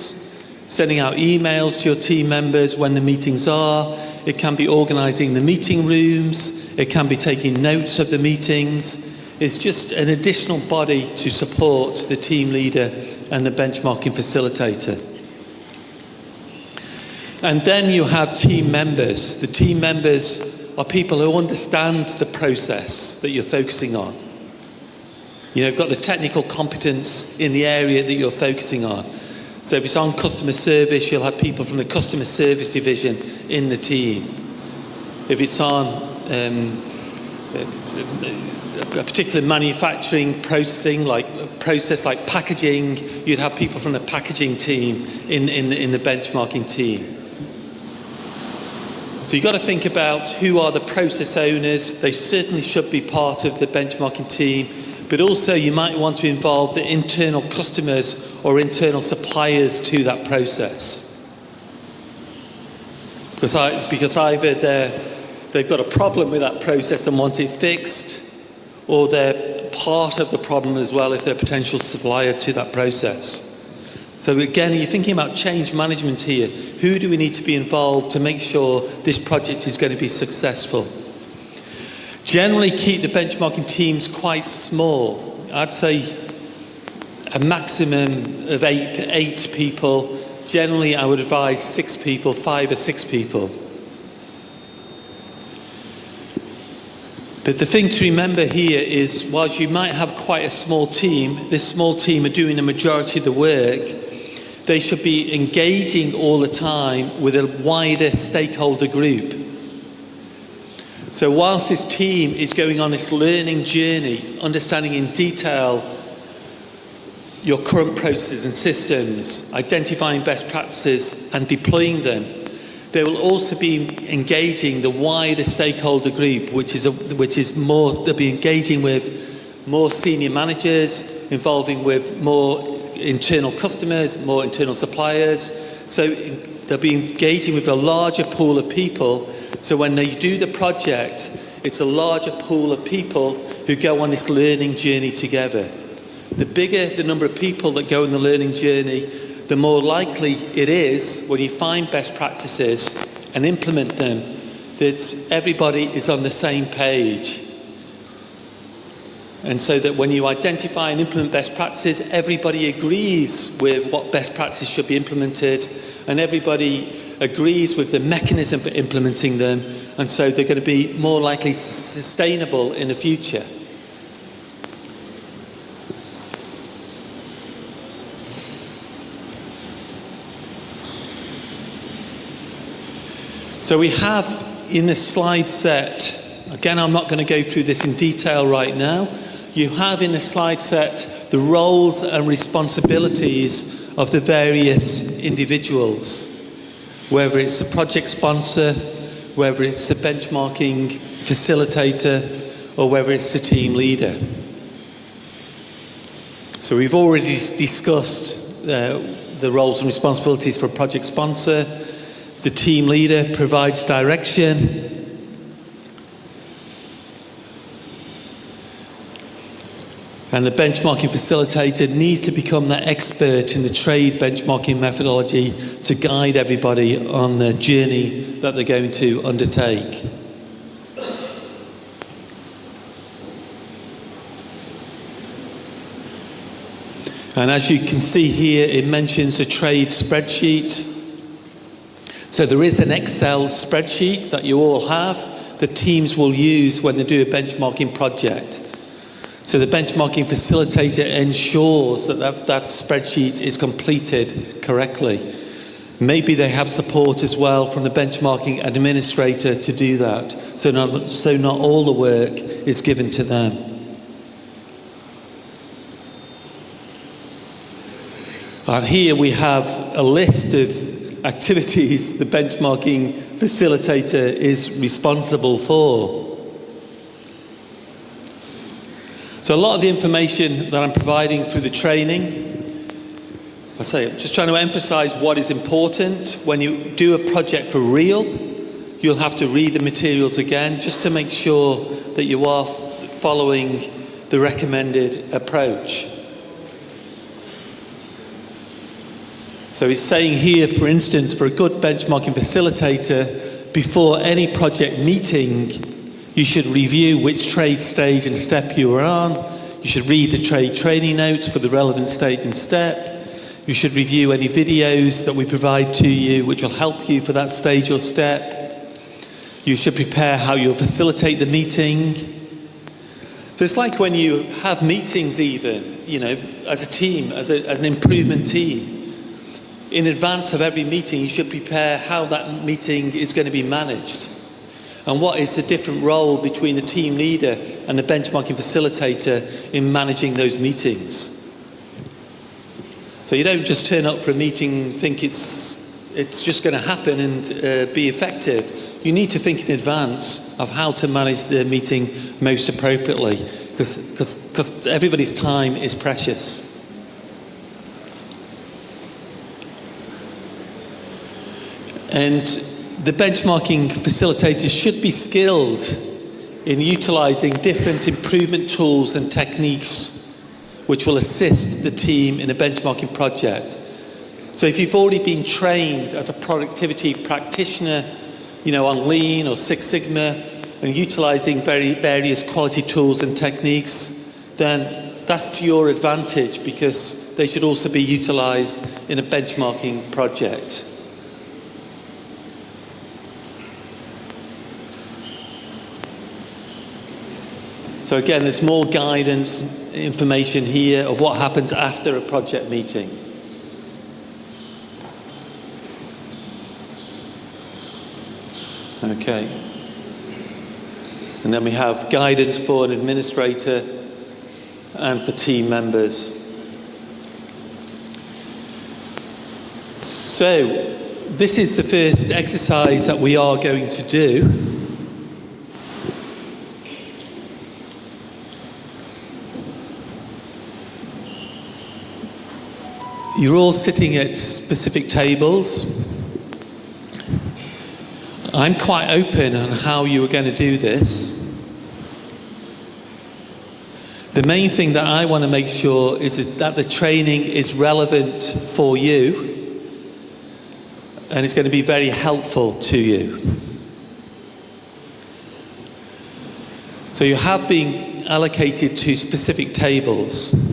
sending out emails to your team members when the meetings are. It can be organising the meeting rooms. It can be taking notes of the meetings. It's just an additional body to support the team leader and the benchmarking facilitator. And then you have team members. The team members are people who understand the process that you're focusing on. You know, you've got the technical competence in the area that you're focusing on. So if it's on customer service, you'll have people from the customer service division in the team. If it's on a particular manufacturing process like packaging, you'd have people from the packaging team in the benchmarking team. So you've got to think about who are the process owners. They certainly should be part of the benchmarking team, but also you might want to involve the internal customers or internal suppliers to that process. Because either they've got a problem with that process and want it fixed, or they're part of the problem as well if they're a potential supplier to that process. So again, you're thinking about change management here. Who do we need to be involved to make sure this project is going to be successful? Generally keep the benchmarking teams quite small. I'd say a maximum of eight people. Generally, I would advise 6 people, 5 or 6 people. But the thing to remember here is, whilst you might have quite a small team, this small team are doing the majority of the work, they should be engaging all the time with a wider stakeholder group. So whilst this team is going on this learning journey, understanding in detail your current processes and systems, identifying best practices and deploying them, they will also be engaging the wider stakeholder group, which is more, they'll be engaging with more senior managers, involving with more internal customers, more internal suppliers. So they'll be engaging with a larger pool of people. So when they do the project, it's a larger pool of people who go on this learning journey together. The bigger the number of people that go on the learning journey, the more likely it is, when you find best practices and implement them, that everybody is on the same page. And so that when you identify and implement best practices, everybody agrees with what best practices should be implemented, and everybody agrees with the mechanism for implementing them, and so they're going to be more likely sustainable in the future. So we have in the slide set, again, I'm not going to go through this in detail right now. You have in the slide set the roles and responsibilities of the various individuals, whether it's a project sponsor, whether it's a benchmarking facilitator, or whether it's the team leader. So we've already discussed the roles and responsibilities for a project sponsor. The team leader provides direction. And the benchmarking facilitator needs to become that expert in the trade benchmarking methodology to guide everybody on the journey that they're going to undertake. And as you can see here, it mentions a trade spreadsheet. So there is an Excel spreadsheet that you all have that teams will use when they do a benchmarking project. So the benchmarking facilitator ensures that that spreadsheet is completed correctly. Maybe they have support as well from the benchmarking administrator to do that. So not all the work is given to them. And here we have a list of activities the benchmarking facilitator is responsible for. So a lot of the information that I'm providing through the training, I'm just trying to emphasize what is important. When you do a project for real, you'll have to read the materials again just to make sure that you are following the recommended approach. So he's saying here, for instance, for a good benchmarking facilitator, before any project meeting, you should review which trade stage and step you are on. You should read the trade training notes for the relevant stage and step. You should review any videos that we provide to you which will help you for that stage or step. You should prepare how you'll facilitate the meeting. So it's like when you have meetings even, as a team, as an improvement team. In advance of every meeting, you should prepare how that meeting is going to be managed and what is the different role between the team leader and the benchmarking facilitator in managing those meetings. So you don't just turn up for a meeting and think it's just going to happen and be effective. You need to think in advance of how to manage the meeting most appropriately because everybody's time is precious. And the benchmarking facilitators should be skilled in utilising different improvement tools and techniques which will assist the team in a benchmarking project. So if you've already been trained as a productivity practitioner, on Lean or Six Sigma, and utilising various quality tools and techniques, then that's to your advantage because they should also be utilised in a benchmarking project. So again, there's more guidance, information here of what happens after a project meeting. Okay. And then we have guidance for an administrator and for team members. So, this is the first exercise that we are going to do. You're all sitting at specific tables. I'm quite open on how you are going to do this. The main thing that I want to make sure is that the training is relevant for you and it's going to be very helpful to you. So you have been allocated to specific tables.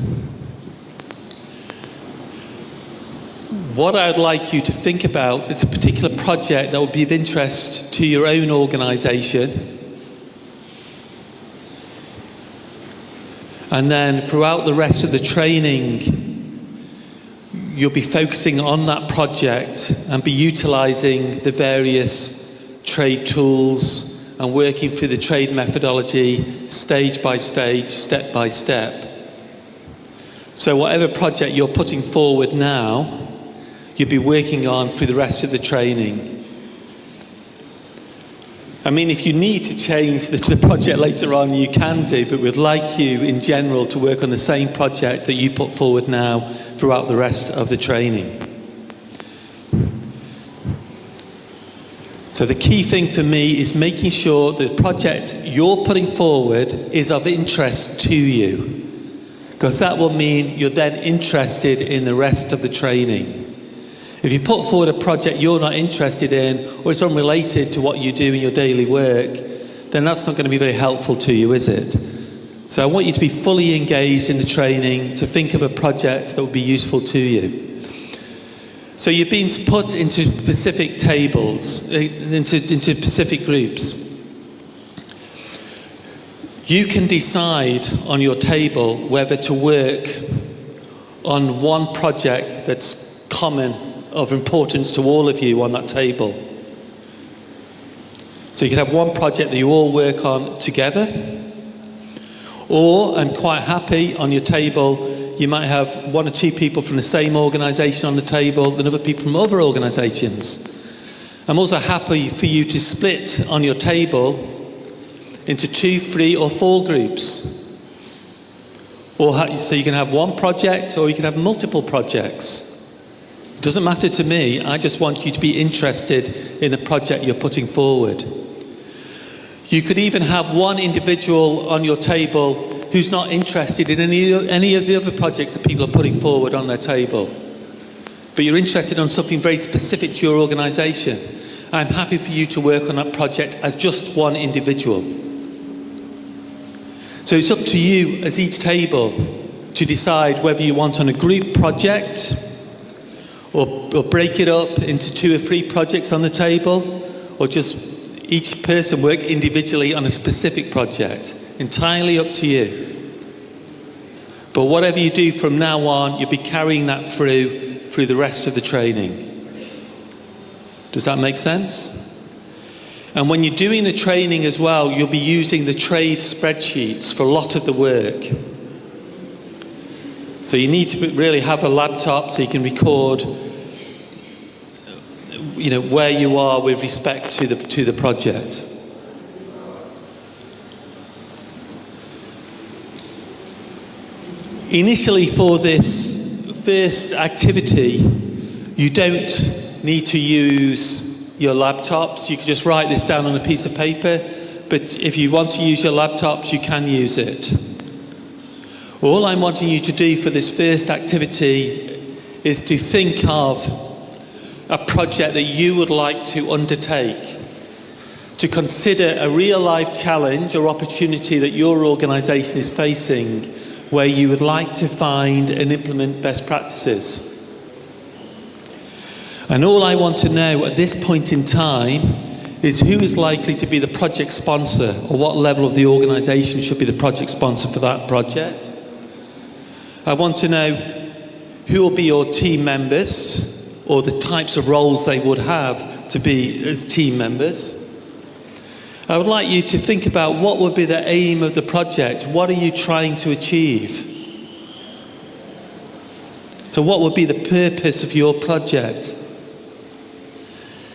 What I'd like you to think about is a particular project that would be of interest to your own organisation. And then throughout the rest of the training, you'll be focusing on that project and be utilising the various trade tools and working through the trade methodology stage by stage, step by step. So whatever project you're putting forward now, you'll be working on through the rest of the training. I mean, if you need to change the project later on, you can do, but we'd like you in general to work on the same project that you put forward now throughout the rest of the training. So the key thing for me is making sure the project you're putting forward is of interest to you. because that will mean you're then interested in the rest of the training. If you put forward a project you're not interested in, or it's unrelated to what you do in your daily work, then that's not going to be very helpful to you, is it? So I want you to be fully engaged in the training, to think of a project that would be useful to you. So you've been put into specific tables, into specific groups. You can decide on your table whether to work on one project that's common, of importance to all of you on that table. So you can have one project that you all work on together, or, and quite happy, on your table you might have one or two people from the same organisation on the table and other people from other organisations. I'm also happy for you to split on your table into 2, 3 or 4 groups. So you can have one project or you can have multiple projects. It doesn't matter to me, I just want you to be interested in the project you're putting forward. You could even have one individual on your table who's not interested in any of the other projects that people are putting forward on their table. But you're interested in something very specific to your organisation. I'm happy for you to work on that project as just one individual. So it's up to you as each table to decide whether you want on a group project or break it up into 2 or 3 projects on the table, or just each person work individually on a specific project. Entirely up to you. But whatever you do from now on, you'll be carrying that through the rest of the training. Does that make sense? And when you're doing the training as well, you'll be using the trade spreadsheets for a lot of the work. So you need to really have a laptop so you can record, where you are with respect to the project. Initially, for this first activity, you don't need to use your laptops. You can just write this down on a piece of paper, but if you want to use your laptops, you can use it. All I'm wanting you to do for this first activity is to think of a project that you would like to undertake, to consider a real-life challenge or opportunity that your organisation is facing, where you would like to find and implement best practices. And all I want to know at this point in time is who is likely to be the project sponsor, or what level of the organisation should be the project sponsor for that project. I want to know who will be your team members, or the types of roles they would have to be as team members. I would like you to think about what would be the aim of the project. What are you trying to achieve? So what would be the purpose of your project?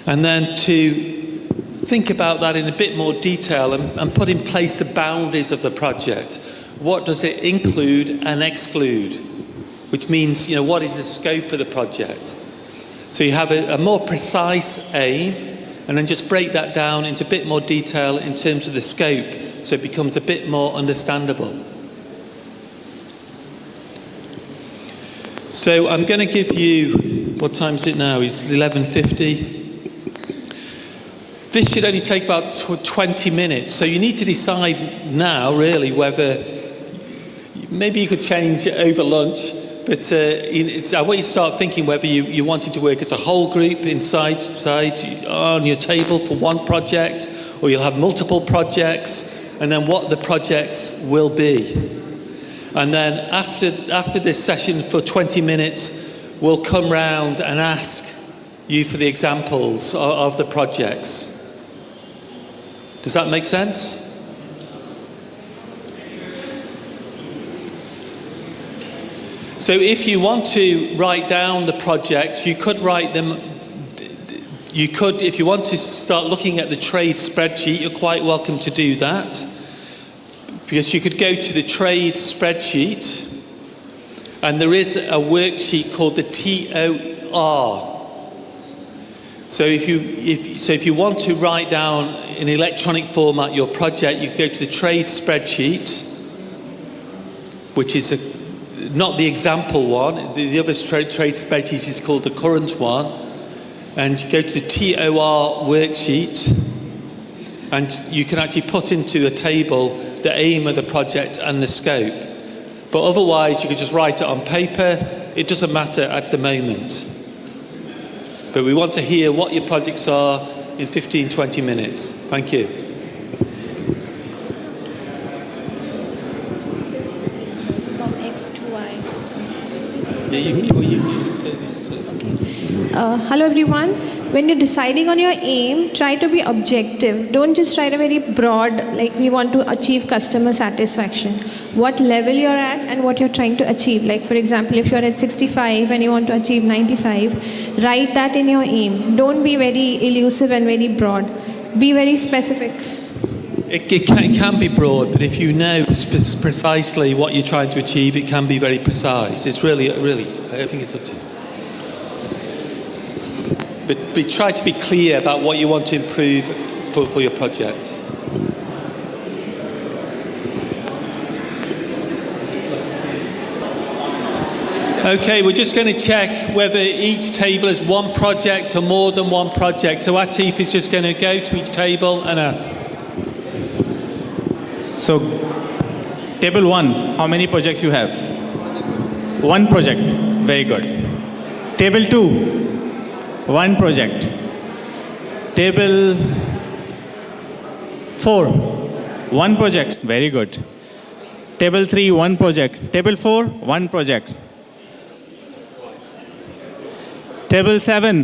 And then to think about that in a bit more detail and put in place the boundaries of the project. What does it include and exclude? Which means, what is the scope of the project? So you have a more precise aim, and then just break that down into a bit more detail in terms of the scope, so it becomes a bit more understandable. So I'm going to give you, what time is it now? It's 11:50. This should only take about 20 minutes, so you need to decide now, really, whether maybe you could change it over lunch. But I want you to start thinking whether you wanted to work as a whole group inside on your table for one project, or you'll have multiple projects, and then what the projects will be. And then after this session for 20 minutes, we'll come round and ask you for the examples of the projects. Does that make sense? So if you want to write down the projects, you could write them. You could, if you want to start looking at the trade spreadsheet, you're quite welcome to do that. Because you could go to the trade spreadsheet, and there is a worksheet called the TOR. So if you want to write down in electronic format your project, you go to the trade spreadsheet, which is not the example one. The other trade spreadsheet is called the current one. And you go to the TOR worksheet, and you can actually put into a table the aim of the project and the scope. But otherwise, you can just write it on paper. It doesn't matter at the moment. But we want to hear what your projects are in 15, 20 minutes. Thank you. From X to Y. Yeah, you say this. Hello everyone. When you're deciding on your aim, try to be objective. Don't just write a very broad, like we want to achieve customer satisfaction. What level you're at and what you're trying to achieve. Like for example, if you're at 65 and you want to achieve 95, write that in your aim. Don't be very elusive and very broad. Be very specific. It can be broad, but if you know precisely what you're trying to achieve, it can be very precise. It's really, I think it's up to you. But try to be clear about what you want to improve for your project. Okay, we're just going to check whether each table is one project or more than one project. So Atif is just going to go to each table and ask. So, table 1, how many projects you have? One project. Very good. Table 2, one project. Table 4, one project. Very good. Table 3, one project. Table 4, one project. Table 7,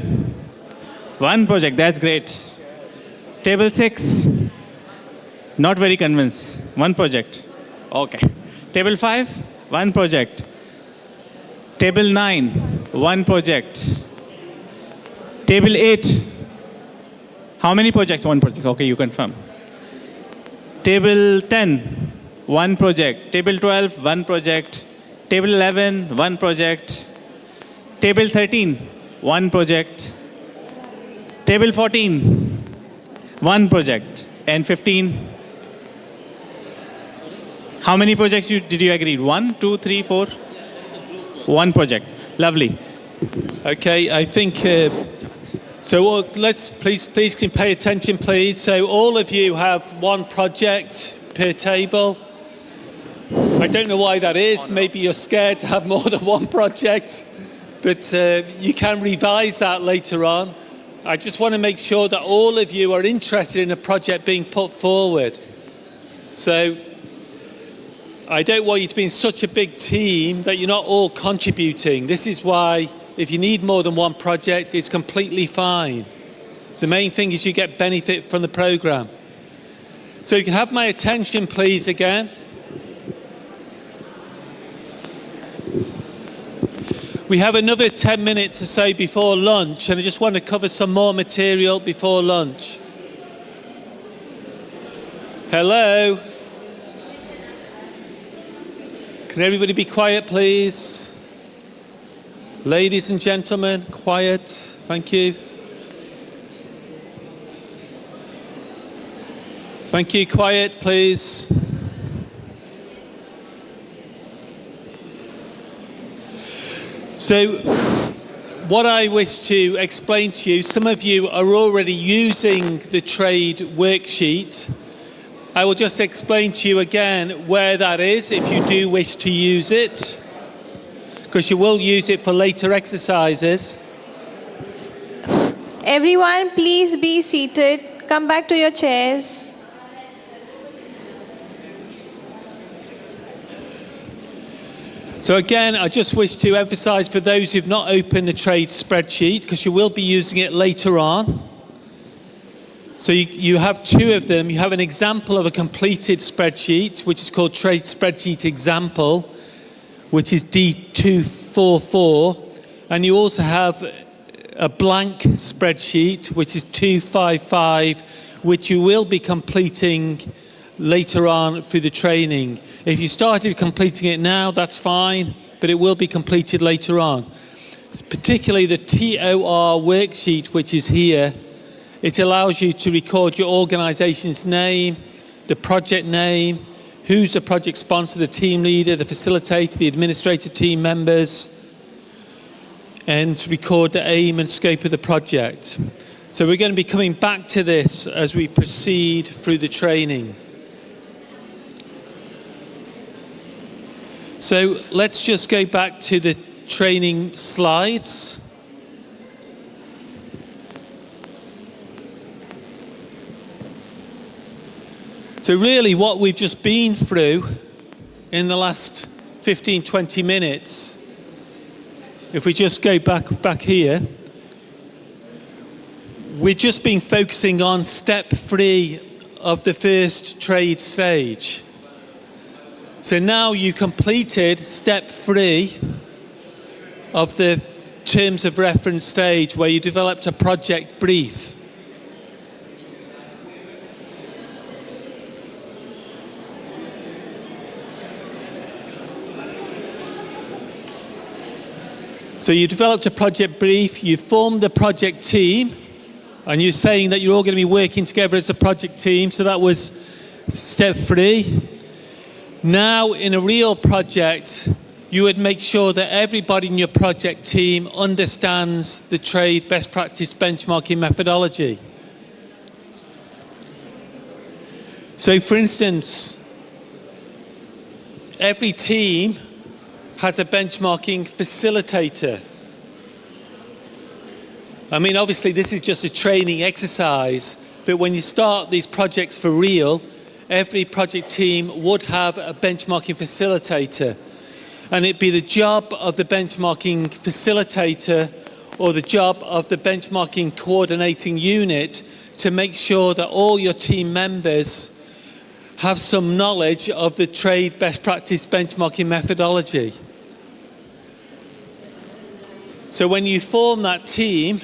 one project. That's great. Table 6, not very convinced. One project. Okay. Table 5, one project. Table 9, one project. Table 8, how many projects? One project. Okay, you confirm. Table 10, one project. Table 12, one project. Table 11, one project. Table 13, one project. Table 14, one project. And 15, how many projects did you agree? 1, 2, 3, 4? One project. Lovely. Okay, I think, so let's please can pay attention, please. So all of you have one project per table. I don't know why that is. Maybe you're scared to have more than one project, but you can revise that later on. I just want to make sure that all of you are interested in a project being put forward. So I don't want you to be in such a big team that you're not all contributing. This is why if you need more than one project, it's completely fine. The main thing is you get benefit from the program. So you can have my attention, please, again. We have another 10 minutes or so before lunch, and I just want to cover some more material before lunch. Hello? Can everybody be quiet, please? Ladies and gentlemen, quiet. Thank you. Thank you. Quiet, please. So, what I wish to explain to you, some of you are already using the trade worksheet. I will just explain to you again where that is if you do wish to use it, because you will use it for later exercises. Everyone, please be seated. Come back to your chairs. So again, I just wish to emphasize for those who've not opened the trade spreadsheet, because you will be using it later on. So you have two of them. You have an example of a completed spreadsheet, which is called Trade Spreadsheet Example, which is D244. And you also have a blank spreadsheet, which is 255, which you will be completing later on through the training. If you started completing it now, that's fine, but it will be completed later on. Particularly the TOR worksheet, which is here. It allows you to record your organization's name, the project name, who's the project sponsor, the team leader, the facilitator, the administrator team members, and record the aim and scope of the project. So we're going to be coming back to this as we proceed through the training. So let's just go back to the training slides. So really what we've just been through in the last 15, 20 minutes, if we just go back here, we've just been focusing on step 3 of the first trade stage. So now you completed step 3 of the terms of reference stage, where you developed a project brief. So you developed a project brief, you formed the project team, and you're saying that you're all going to be working together as a project team. So that was step 3. Now, in a real project, you would make sure that everybody in your project team understands the trade best practice benchmarking methodology. So, for instance, every team has a benchmarking facilitator. I mean, obviously, this is just a training exercise, but when you start these projects for real, every project team would have a benchmarking facilitator. And it'd be the job of the benchmarking facilitator or the job of the benchmarking coordinating unit to make sure that all your team members have some knowledge of the trade best practice benchmarking methodology. So when you form that team,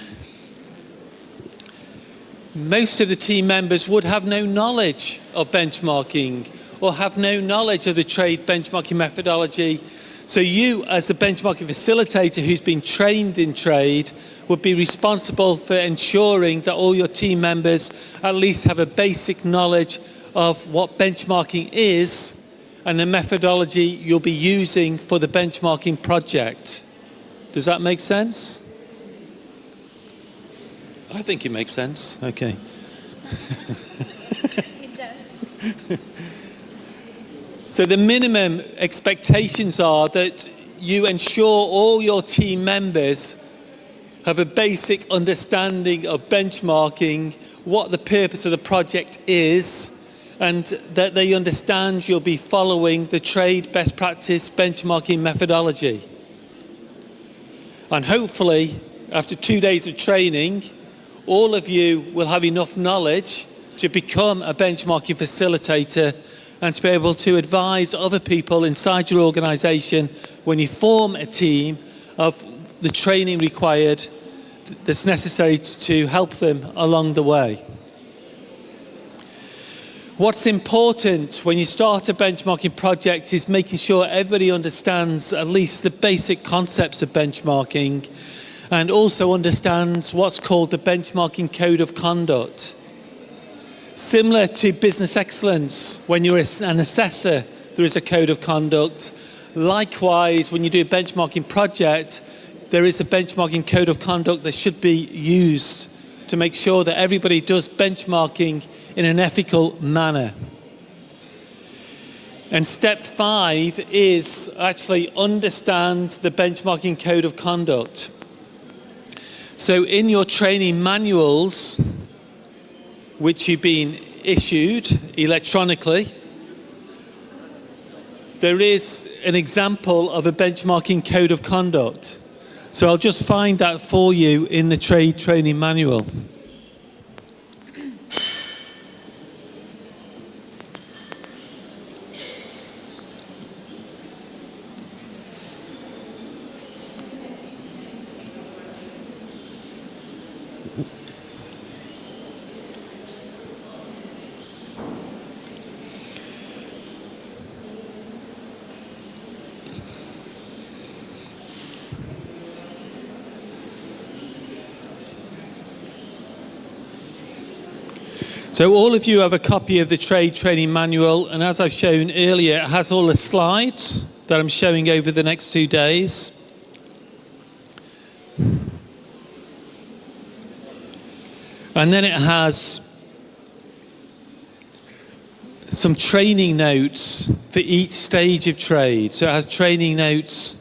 most of the team members would have no knowledge of benchmarking or have no knowledge of the trade benchmarking methodology. So you, as a benchmarking facilitator who's been trained in trade, would be responsible for ensuring that all your team members at least have a basic knowledge of what benchmarking is and the methodology you'll be using for the benchmarking project. Does that make sense? I think it makes sense. Okay. It does. So the minimum expectations are that you ensure all your team members have a basic understanding of benchmarking, what the purpose of the project is, and that they understand you'll be following the trade best practice benchmarking methodology. And hopefully, after 2 days of training, all of you will have enough knowledge to become a benchmarking facilitator and to be able to advise other people inside your organisation when you form a team of the training required that's necessary to help them along the way. What's important when you start a benchmarking project is making sure everybody understands at least the basic concepts of benchmarking and also understands what's called the benchmarking code of conduct. Similar to business excellence, when you're an assessor, there is a code of conduct. Likewise, when you do a benchmarking project, there is a benchmarking code of conduct that should be used to make sure that everybody does benchmarking in an ethical manner. And step 5 is actually understand the benchmarking code of conduct. So in your training manuals, which you've been issued electronically, there is an example of a benchmarking code of conduct. So I'll just find that for you in the trade training manual. So all of you have a copy of the trade training manual, and as I've shown earlier, it has all the slides that I'm showing over the next 2 days. And then it has some training notes for each stage of trade. So it has training notes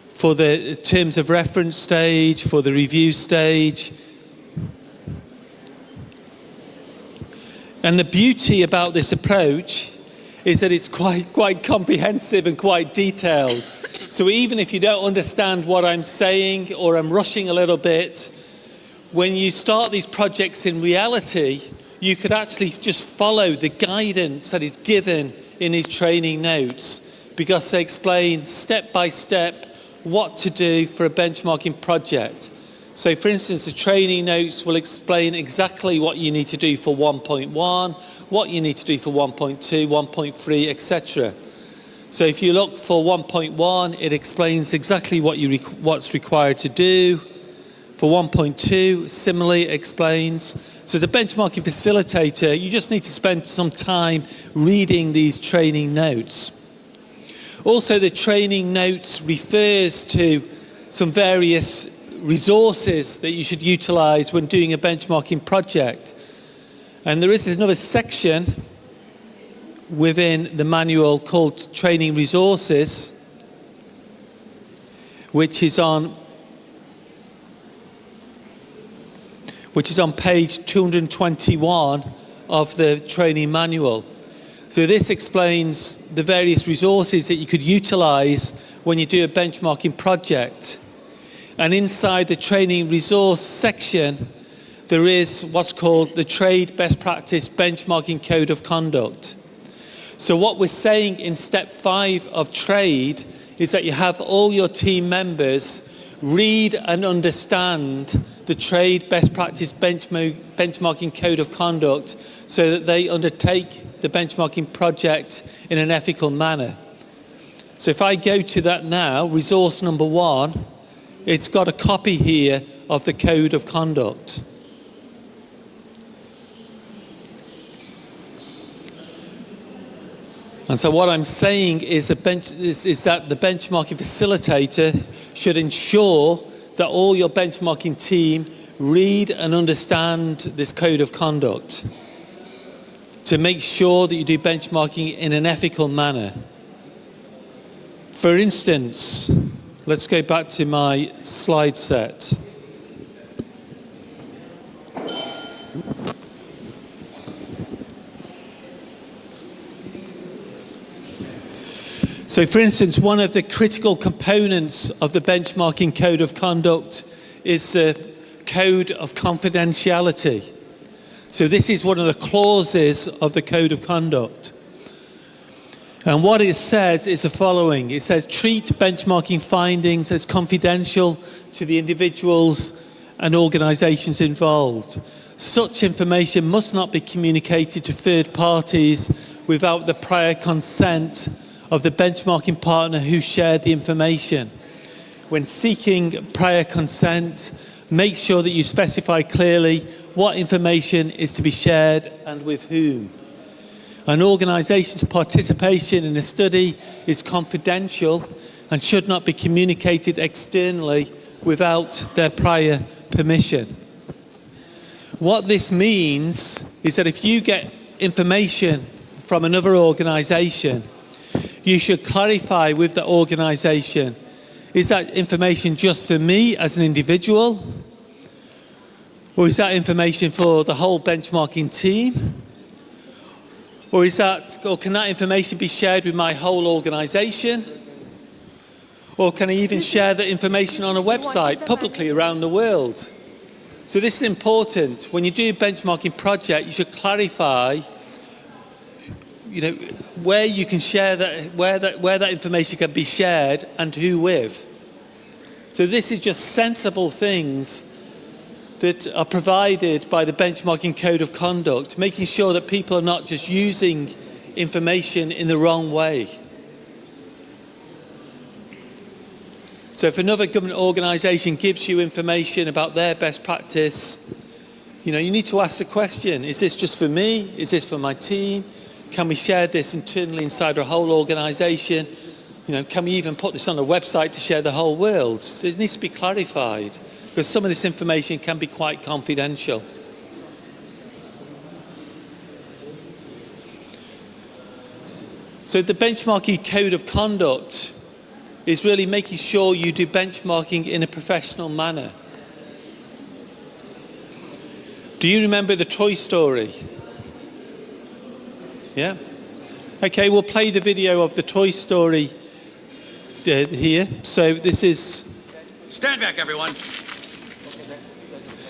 for the terms of reference stage, for the review stage. And the beauty about this approach is that it's quite comprehensive and quite detailed. So even if you don't understand what I'm saying or I'm rushing a little bit, when you start these projects in reality, you could actually just follow the guidance that is given in his training notes, because they explain step by step what to do for a benchmarking project. So for instance, the training notes will explain exactly what you need to do for 1.1, what you need to do for 1.2, 1.3, etc. So if you look for 1.1, it explains exactly what's required to do. For 1.2, similarly explains. So as a benchmarking facilitator, you just need to spend some time reading these training notes. Also, the training notes refers to some various resources that you should utilize when doing a benchmarking project. And there is another section within the manual called Training Resources, which is on page 221 of the training manual. So this explains the various resources that you could utilize when you do a benchmarking project. And inside the training resource section, there is what's called the Trade Best Practice Benchmarking Code of Conduct. So what we're saying in step 5 of trade is that you have all your team members read and understand the Trade Best Practice Benchmarking Code of Conduct so that they undertake the benchmarking project in an ethical manner. So if I go to that now, resource number 1, it's got a copy here of the Code of Conduct. And so what I'm saying is that the benchmarking facilitator should ensure that all your benchmarking team read and understand this Code of Conduct to make sure that you do benchmarking in an ethical manner. For instance, let's go back to my slide set. So for instance, one of the critical components of the benchmarking code of conduct is the code of confidentiality. So this is one of the clauses of the code of conduct. And what it says is the following. It says, treat benchmarking findings as confidential to the individuals and organisations involved. Such information must not be communicated to third parties without the prior consent of the benchmarking partner who shared the information. When seeking prior consent, make sure that you specify clearly what information is to be shared and with whom. An organisation's participation in a study is confidential and should not be communicated externally without their prior permission. What this means is that if you get information from another organisation, you should clarify with the organisation, is that information just for me as an individual? Or is that information for the whole benchmarking team? Or can that information be shared with my whole organisation? Or can I even share that information on a website publicly around the world? So this is important. When you do a benchmarking project, you should clarify, where you can share that, where that information can be shared and who with. So this is just sensible things that are provided by the benchmarking code of conduct, making sure that people are not just using information in the wrong way. So if another government organisation gives you information about their best practice, You need to ask the question, is this just for me? Is this for my team? Can we share this internally inside our whole organisation? Can we even put this on a website to share the whole world? So it needs to be clarified, because some of this information can be quite confidential. So the benchmarking code of conduct is really making sure you do benchmarking in a professional manner. Do you remember the Toy Story? Yeah? Okay, we'll play the video of the Toy Story here. So this is... Stand back, everyone.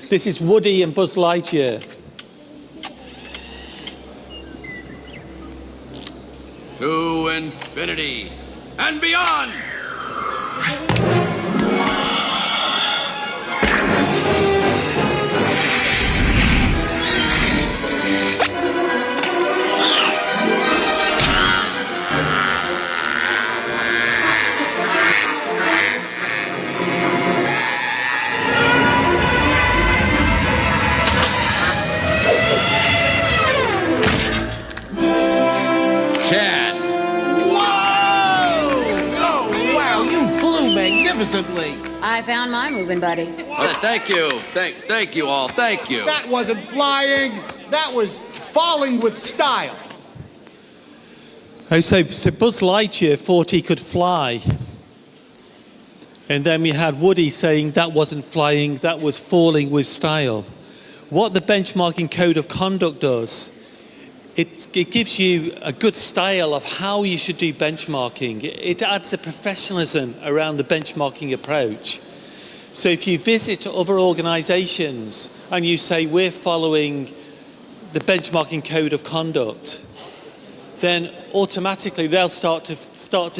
This is Woody and Buzz Lightyear. To infinity and beyond! I found my moving buddy. Thank you. Thank you all. Thank you. That wasn't flying. That was falling with style. Oh, so Buzz Lightyear thought he could fly. And then we had Woody saying that wasn't flying, that was falling with style. What the benchmarking code of conduct does, it gives you a good style of how you should do benchmarking. It adds a professionalism around the benchmarking approach. So if you visit other organisations and you say, we're following the benchmarking code of conduct, then automatically they'll start to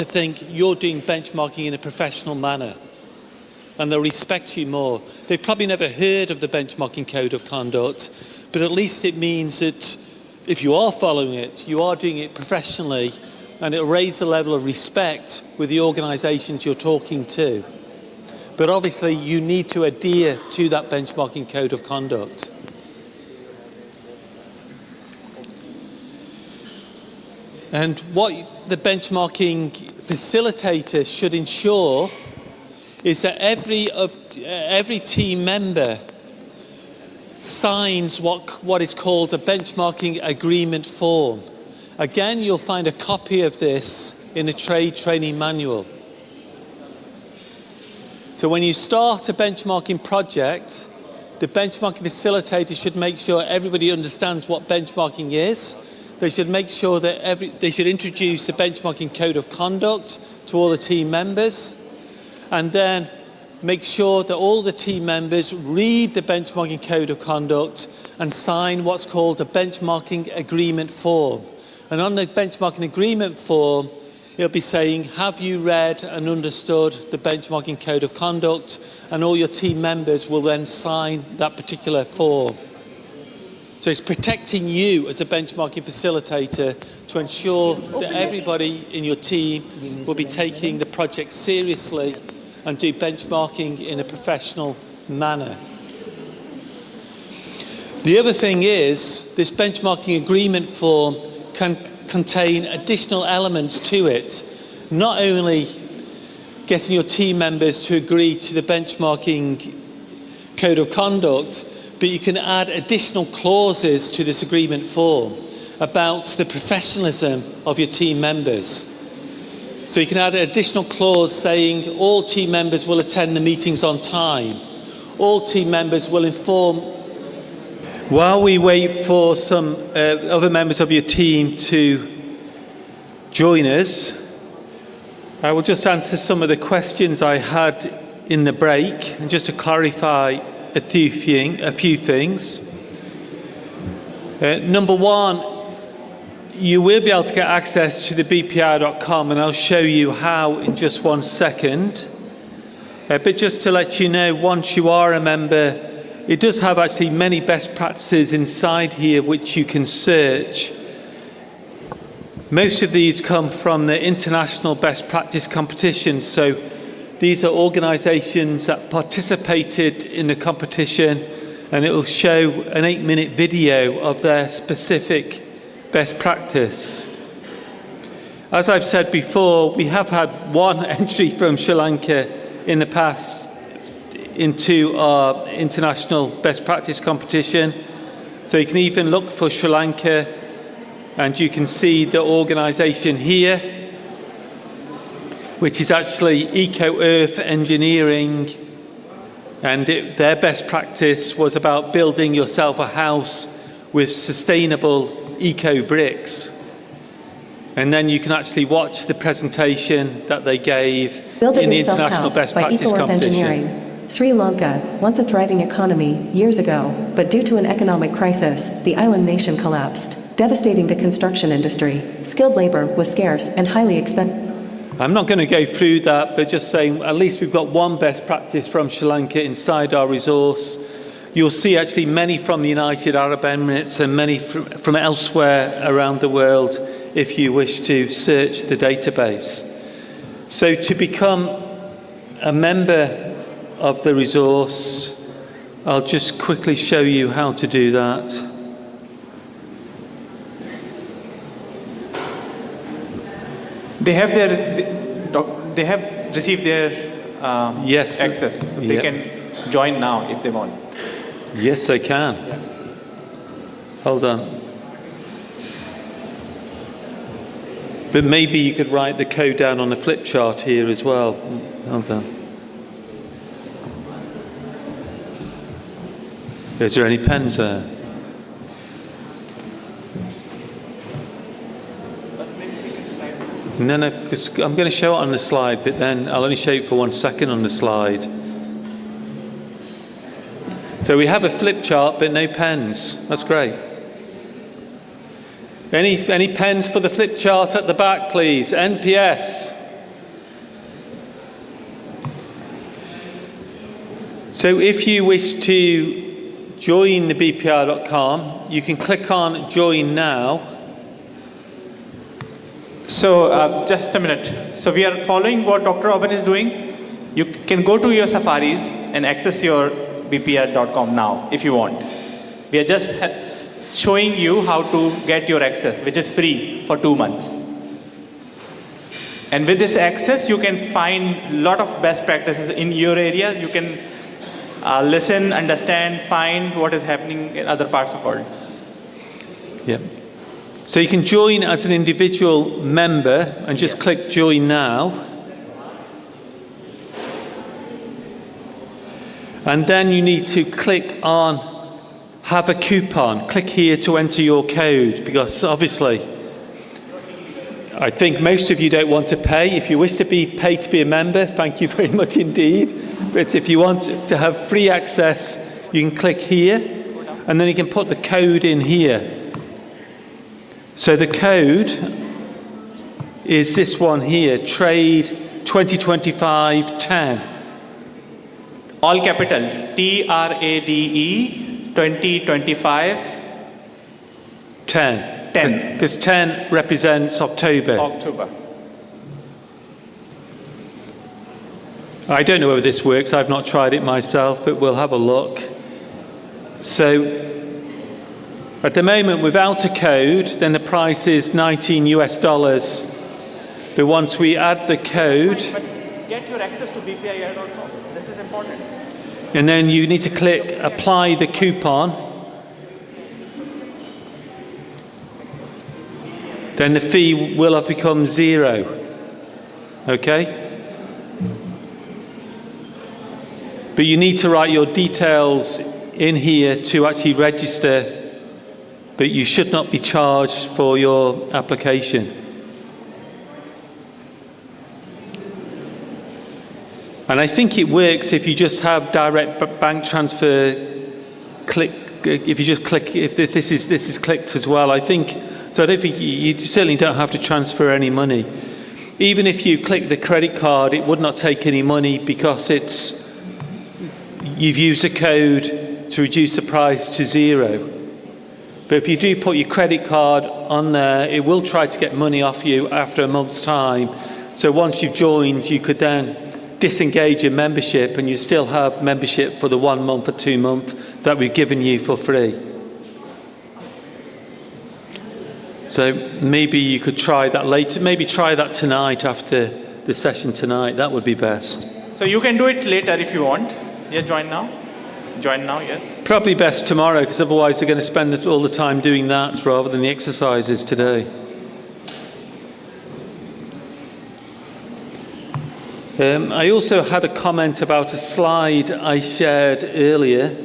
think you're doing benchmarking in a professional manner. And they'll respect you more. They've probably never heard of the benchmarking code of conduct, but at least it means that if you are following it, you are doing it professionally, and it'll raise the level of respect with the organisations you're talking to. But obviously, you need to adhere to that benchmarking code of conduct. And what the benchmarking facilitator should ensure is that every team member signs what is called a benchmarking agreement form. Again, you'll find a copy of this in a trade training manual. So when you start a benchmarking project, the benchmarking facilitator should make sure everybody understands what benchmarking is. They should make sure that they should introduce a benchmarking code of conduct to all the team members, and then make sure that all the team members read the benchmarking code of conduct and sign what's called a benchmarking agreement form. And on the benchmarking agreement form, it'll be saying, have you read and understood the benchmarking code of conduct? And all your team members will then sign that particular form. So it's protecting you as a benchmarking facilitator to ensure that everybody in your team will be taking the project seriously and do benchmarking in a professional manner. The other thing is, this benchmarking agreement form can contain additional elements to it. Not only getting your team members to agree to the benchmarking code of conduct, but you can add additional clauses to this agreement form about the professionalism of your team members. So you can add an additional clause saying all team members will attend the meetings on time. All team members will inform. While we wait for some other members of your team to join us, I will just answer some of the questions I had in the break, and just to clarify a few things. Number one, you will be able to get access to the bpr.com, and I'll show you how in just 1 second. But just to let you know, once you are a member, it does have actually many best practices inside here which you can search. Most of these come from the international best practice competition, so these are organisations that participated in the competition and it will show an 8-minute video of their specific best practice. As I've said before, we have had one entry from Sri Lanka in the past into our international best practice competition. So you can even look for Sri Lanka, and you can see the organisation here, which is actually Eco-Earth Engineering, and their best practice was about building yourself a house with sustainable eco-bricks. And then you can actually watch the presentation that they gave in the International Best Practice Competition. Sri Lanka, once a thriving economy, years ago, but due to an economic crisis, the island nation collapsed, devastating the construction industry. Skilled labor was scarce and highly expensive. I'm not going to go through that, but just saying at least we've got one best practice from Sri Lanka inside our resource. You'll see actually many from the United Arab Emirates and many from elsewhere around the world if you wish to search the database. So to become a member of the resource, I'll just quickly show you how to do that. They have received their yes, access, so they can join now if they want. Yes, they can. Yeah. Hold on. But maybe you could write the code down on the flip chart here as well. Hold on. Is there any pens there? No, because I'm going to show it on the slide, but then I'll only show it for 1 second on the slide. So we have a flip chart, but no pens. That's great. Any pens for the flip chart at the back, please? NPS. So if you wish to join the BPR.com, you can click on Join Now. So just a minute. So we are following what Dr. Oben is doing. You can go to your Safaris and access your BPR.com now if you want. We are just showing you how to get your access, which is free for 2 months. And with this access, you can find a lot of best practices in your area. You can listen, understand, find what is happening in other parts of the world. Yeah. So you can join as an individual member and just click Join Now. And then you need to click on Have a Coupon. Click here to enter your code, because obviously I think most of you don't want to pay. If you wish to be paid to be a member, thank you very much indeed. But if you want to have free access, you can click here, and then you can put the code in here. So the code is this one here, Trade 2025-10. All capitals, TRADE 2025 10. Because 10 represents October. I don't know whether this works. I've not tried it myself, but we'll have a look. So at the moment, without a code, then the price is $19 US. But once we add the code, get your access to bpir.com. This is important. And then you need to click Apply the Coupon. Then the fee will have become $0. Okay? But you need to write your details in here to actually register. But you should not be charged for your application. And I think it works if you just have direct bank transfer if you just click, if this is clicked as well. I think, so I don't think you certainly don't have to transfer any money. Even if you click the credit card, it would not take any money because you've used a code to reduce the price to $0. But if you do put your credit card on there, it will try to get money off you after a month's time. So once you've joined, you could then disengage your membership and you still have membership for the 1 month or 2 months that we've given you for free. So maybe you could try that later. Maybe try that tonight after the session tonight. That would be best. So you can do it later if you want. Yeah, join now. Join now, yeah. Probably best tomorrow, because otherwise they're going to spend all the time doing that rather than the exercises today. I also had a comment about a slide I shared earlier.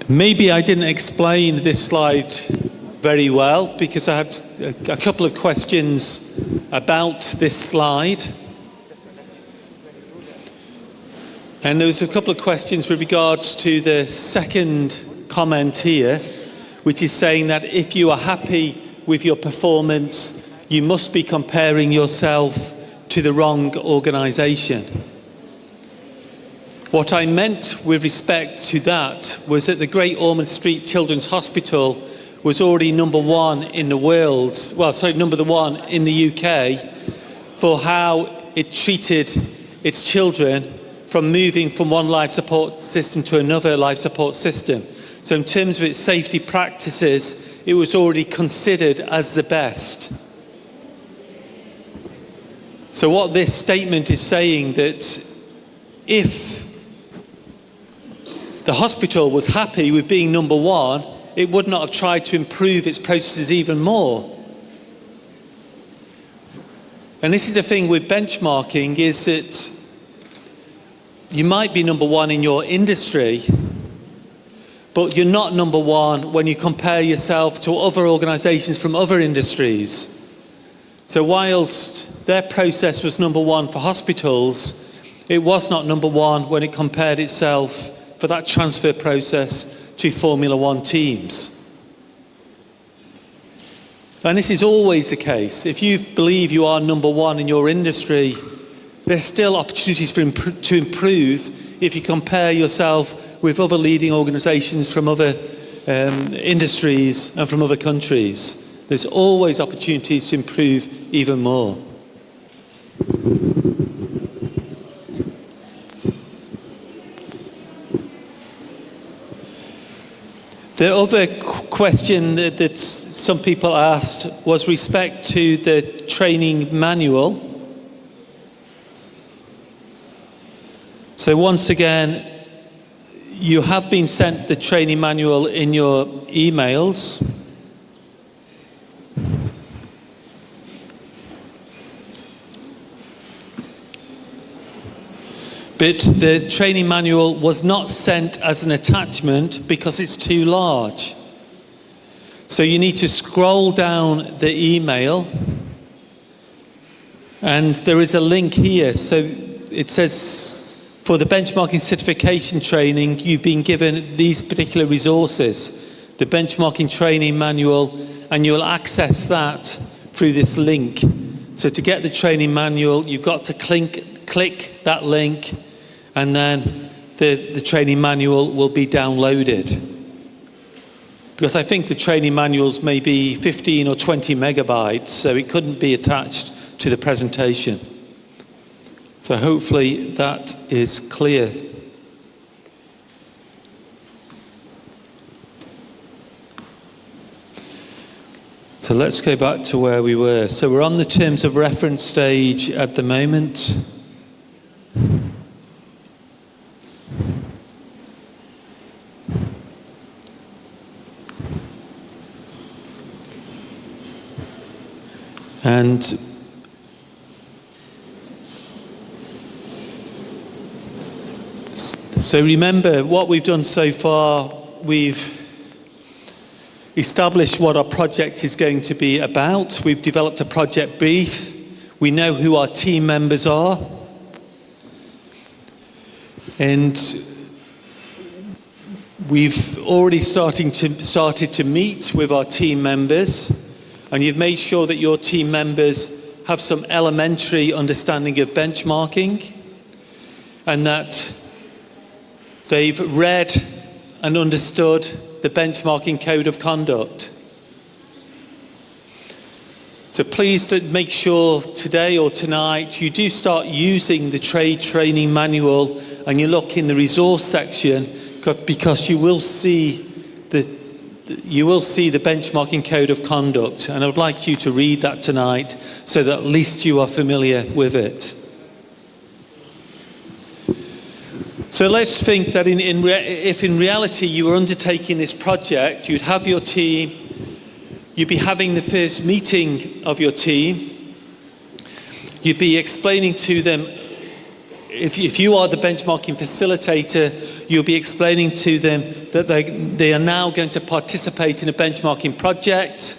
Maybe I didn't explain this slide very well because I had a couple of questions about this slide. And there was a couple of questions with regards to the second comment here, which is saying that if you are happy with your performance, you must be comparing yourself to the wrong organisation. What I meant with respect to that was that the Great Ormond Street Children's Hospital was already number one in the world, number one in the UK for how it treated its children from moving from one life support system to another life support system. So in terms of its safety practices, it was already considered as the best. So what this statement is saying that if the hospital was happy with being number one, it would not have tried to improve its processes even more. And this is the thing with benchmarking, is that you might be number one in your industry, but you're not number one when you compare yourself to other organisations from other industries. So whilst their process was number one for hospitals, it was not number one when it compared itself for that transfer process to Formula One teams. And this is always the case. If you believe you are number one in your industry, there's still opportunities to improve if you compare yourself with other leading organisations from other industries and from other countries. There's always opportunities to improve even more. The other question that some people asked was respect to the training manual. So once again, you have been sent the training manual in your emails. But the training manual was not sent as an attachment because it's too large. So you need to scroll down the email, and there is a link here. So it says, for the benchmarking certification training, you've been given these particular resources, the benchmarking training manual, and you'll access that through this link. So to get the training manual, you've got to click that link, and then the training manual will be downloaded. Because I think the training manuals may be 15 or 20 megabytes, so it couldn't be attached to the presentation. So hopefully that is clear. So let's go back to where we were. So we're on the terms of reference stage at the moment. And so remember what we've done so far. We've established what our project is going to be about. We've developed a project brief. We know who our team members are. And we've already started to meet with our team members. And you've made sure that your team members have some elementary understanding of benchmarking. and that they've read and understood the benchmarking code of conduct. So please make sure today or tonight you do start using the trade training manual and you look in the resource section, because you will see the benchmarking code of conduct, and I would like you to read that tonight so that at least you are familiar with it. So let's think that if in reality you were undertaking this project, you'd have your team, you'd be having the first meeting of your team, you'd be explaining to them, if you are the benchmarking facilitator, you'll be explaining to them that they are now going to participate in a benchmarking project.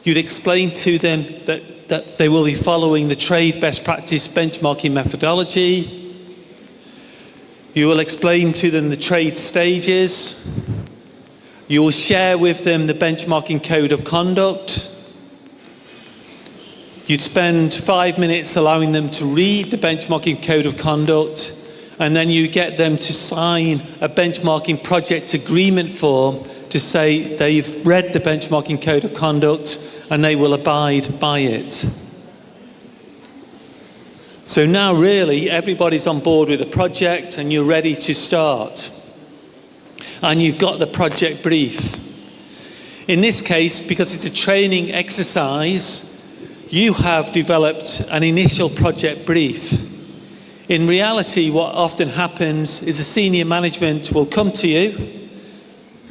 You'd explain to them that they will be following the trade best practice benchmarking methodology. You will explain to them the trade stages. You will share with them the benchmarking code of conduct. You'd spend 5 minutes allowing them to read the benchmarking code of conduct, and then you get them to sign a benchmarking project agreement form to say they've read the benchmarking code of conduct and they will abide by it. So now really everybody's on board with the project and you're ready to start. And you've got the project brief. In this case, because it's a training exercise, you have developed an initial project brief. In reality, what often happens is the senior management will come to you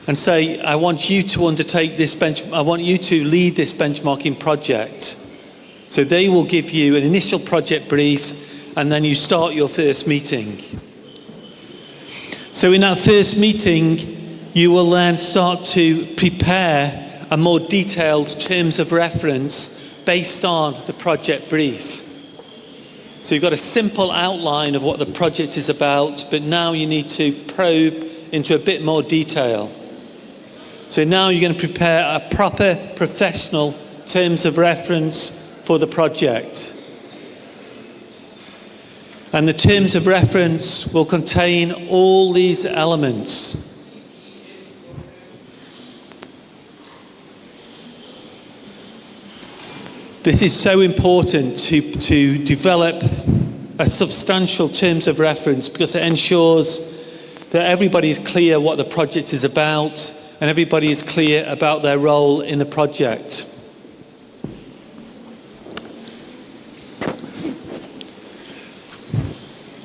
and say, I want you to undertake this I want you to lead this benchmarking project. So they will give you an initial project brief and then you start your first meeting. So in that first meeting, you will then start to prepare a more detailed terms of reference based on the project brief. So you've got a simple outline of what the project is about, but now you need to probe into a bit more detail. So now you're going to prepare a proper professional terms of reference for the project. And the terms of reference will contain all these elements. This is so important to develop a substantial terms of reference, because it ensures that everybody is clear what the project is about and everybody is clear about their role in the project.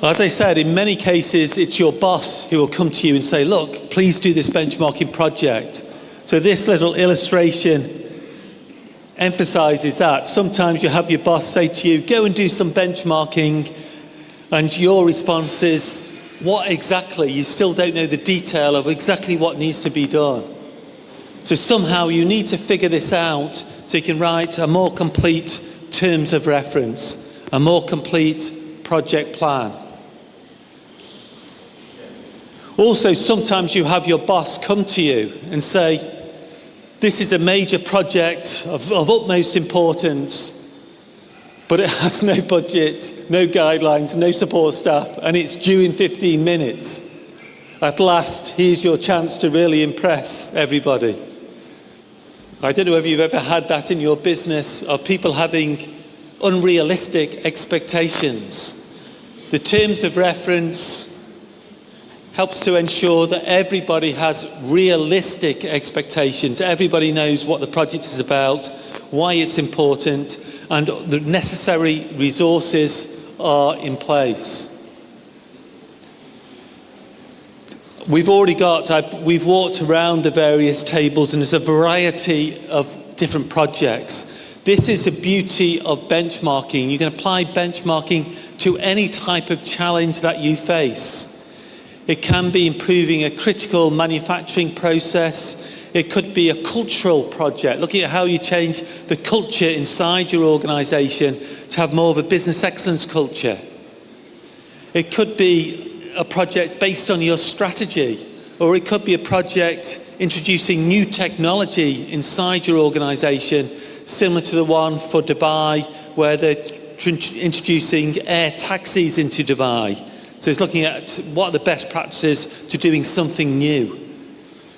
As I said, in many cases, it's your boss who will come to you and say, look, please do this benchmarking project. So this little illustration emphasizes that. Sometimes you have your boss say to you, go and do some benchmarking, and your response is, what exactly? You still don't know the detail of exactly what needs to be done. So somehow you need to figure this out so you can write a more complete terms of reference, a more complete project plan. Also, sometimes you have your boss come to you and say, this is a major project of utmost importance, but it has no budget, no guidelines, no support staff, and it's due in 15 minutes. At last, here's your chance to really impress everybody. I don't know if you've ever had that in your business, of people having unrealistic expectations. The terms of reference helps to ensure that everybody has realistic expectations. Everybody knows what the project is about, why it's important, and the necessary resources are in place. We've walked around the various tables, and there's a variety of different projects. This is the beauty of benchmarking. You can apply benchmarking to any type of challenge that you face. It can be improving a critical manufacturing process. It could be a cultural project, looking at how you change the culture inside your organisation to have more of a business excellence culture. It could be a project based on your strategy, or it could be a project introducing new technology inside your organisation, similar to the one for Dubai, where they're introducing air taxis into Dubai. So it's looking at what are the best practices to doing something new.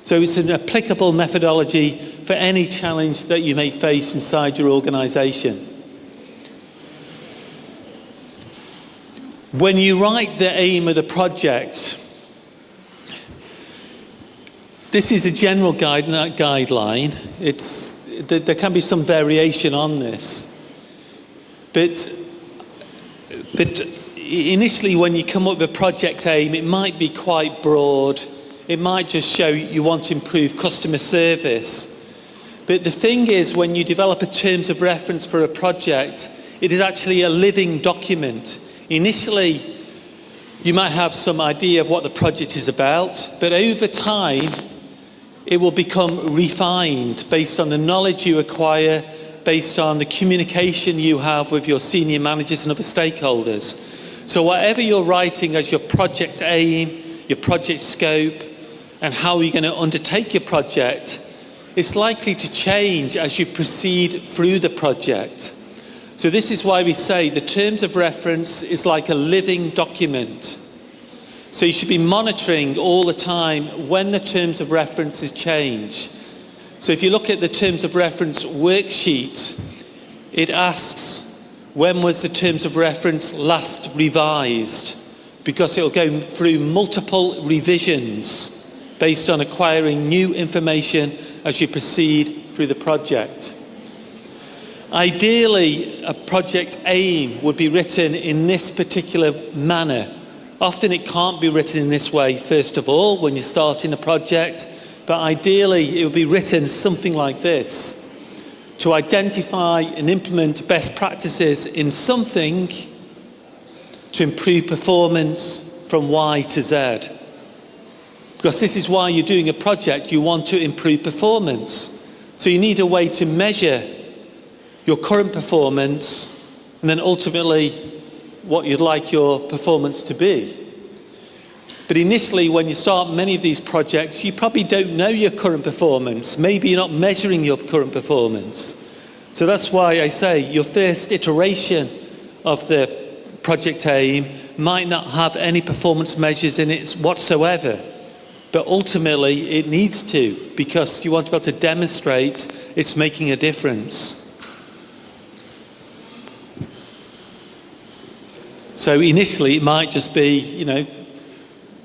So it's an applicable methodology for any challenge that you may face inside your organisation. When you write the aim of the project, this is a general guideline. There can be some variation on this. But initially when you come up with a project aim, it might be quite broad. It might just show you want to improve customer service. But the thing is, when you develop a terms of reference for a project, it is actually a living document. Initially, you might have some idea of what the project is about, but over time, it will become refined based on the knowledge you acquire, based on the communication you have with your senior managers and other stakeholders. So whatever you're writing as your project aim, your project scope, and how you're going to undertake your project, it's likely to change as you proceed through the project. So this is why we say the terms of reference is like a living document. So you should be monitoring all the time when the terms of references change. So if you look at the terms of reference worksheet, it asks when was the terms of reference last revised, because it will go through multiple revisions based on acquiring new information as you proceed through the project. Ideally, a project aim would be written in this particular manner. Often it can't be written in this way, first of all, when you're starting a project, but ideally it would be written something like this: to identify and implement best practices in something to improve performance from Y to Z. Because this is why you're doing a project, you want to improve performance. So you need a way to measure your current performance, and then ultimately what you'd like your performance to be. But initially, when you start many of these projects, you probably don't know your current performance. Maybe you're not measuring your current performance. So that's why I say your first iteration of the project aim might not have any performance measures in it whatsoever. But ultimately, it needs to, because you want to be able to demonstrate it's making a difference. So initially, it might just be,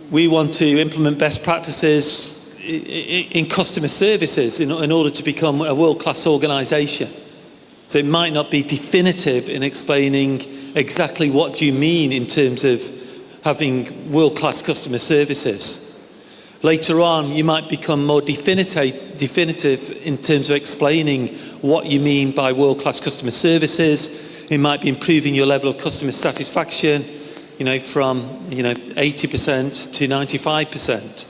we want to implement best practices in customer services in order to become a world-class organisation. So it might not be definitive in explaining exactly what do you mean in terms of having world-class customer services. Later on, you might become more definitive in terms of explaining what you mean by world-class customer services. It might be improving your level of customer satisfaction, from 80% to 95%.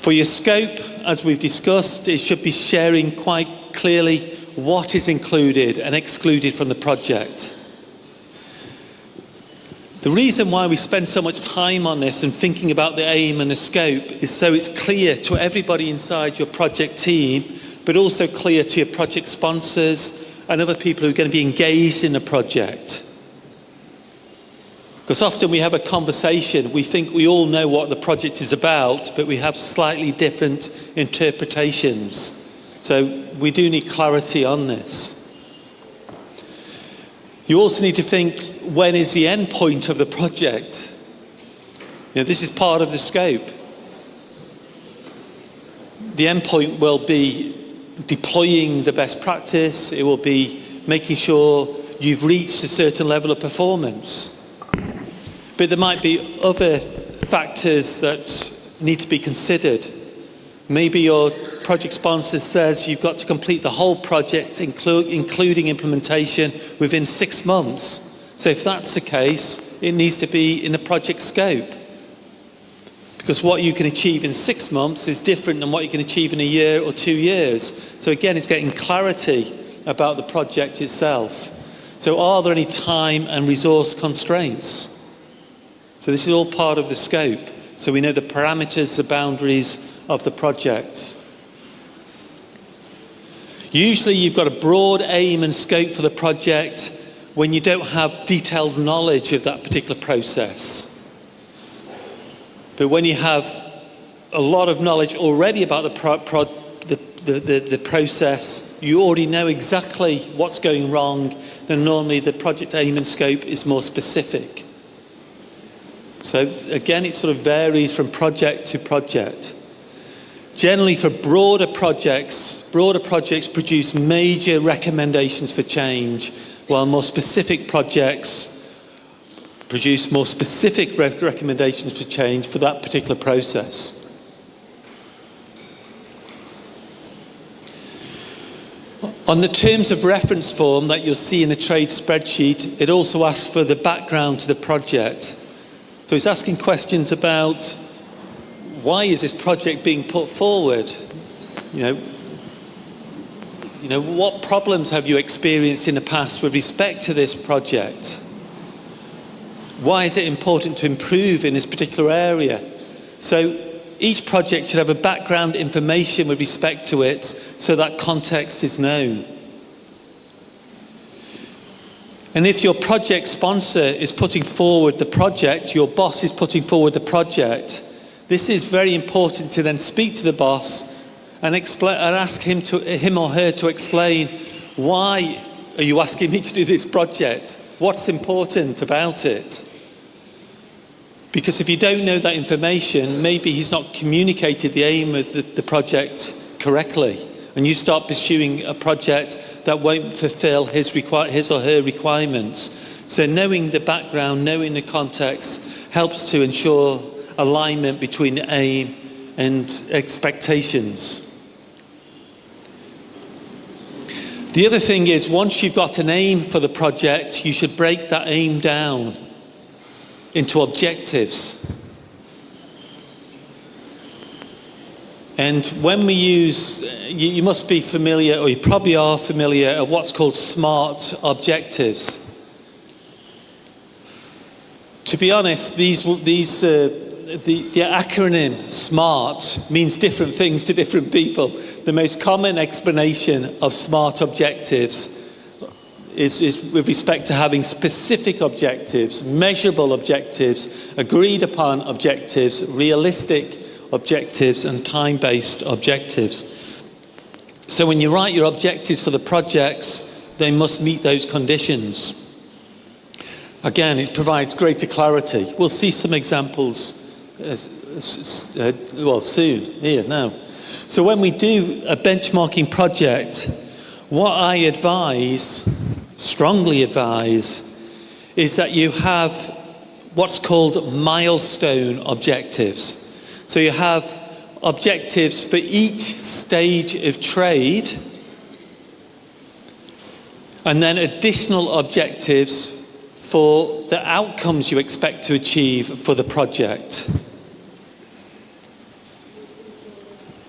For your scope, as we've discussed, it should be sharing quite clearly what is included and excluded from the project. The reason why we spend so much time on this and thinking about the aim and the scope is so it's clear to everybody inside your project team, but also clear to your project sponsors and other people who are going to be engaged in the project. Because often we have a conversation, we think we all know what the project is about, but we have slightly different interpretations. So we do need clarity on this. You also need to think, when is the end point of the project? This is part of the scope. The end point will be deploying the best practice. It will be making sure you've reached a certain level of performance. But there might be other factors that need to be considered. Maybe your project sponsor says you've got to complete the whole project, including implementation, within 6 months. So if that's the case, it needs to be in the project scope. Because what you can achieve in 6 months is different than what you can achieve in a year or 2 years. So again, it's getting clarity about the project itself. So are there any time and resource constraints? So this is all part of the scope. So we know the parameters, the boundaries of the project. Usually you've got a broad aim and scope for the project when you don't have detailed knowledge of that particular process. But when you have a lot of knowledge already about the process, you already know exactly what's going wrong, then normally the project aim and scope is more specific. So again, it sort of varies from project to project. Generally for broader projects produce major recommendations for change, while more specific projects produce more specific recommendations for change for that particular process. On the terms of reference form that you'll see in the trade spreadsheet, it also asks for the background to the project. So it's asking questions about why is this project being put forward? You know, what problems have you experienced in the past with respect to this project? Why is it important to improve in this particular area? So each project should have a background information with respect to it so that context is known. And if your project sponsor is putting forward the project, your boss is putting forward the project, this is very important to then speak to the boss and ask him or her to explain, why are you asking me to do this project? What's important about it? Because if you don't know that information, maybe he's not communicated the aim of the project correctly, and you start pursuing a project that won't fulfill his or her requirements. So knowing the background, knowing the context, helps to ensure alignment between aim and expectations. The other thing is, once you've got an aim for the project, you should break that aim down into objectives. And when we use, you must be familiar, or you probably are familiar, of what's called SMART objectives. To be honest, the acronym SMART means different things to different people. The most common explanation of SMART objectives is with respect to having specific objectives, measurable objectives, agreed upon objectives, realistic objectives, and time-based objectives. So when you write your objectives for the projects, they must meet those conditions. Again, it provides greater clarity. We'll see some examples soon, here, now. So when we do a benchmarking project, what I strongly advise, is that you have what's called milestone objectives. So you have objectives for each stage of trade, and then additional objectives for the outcomes you expect to achieve for the project.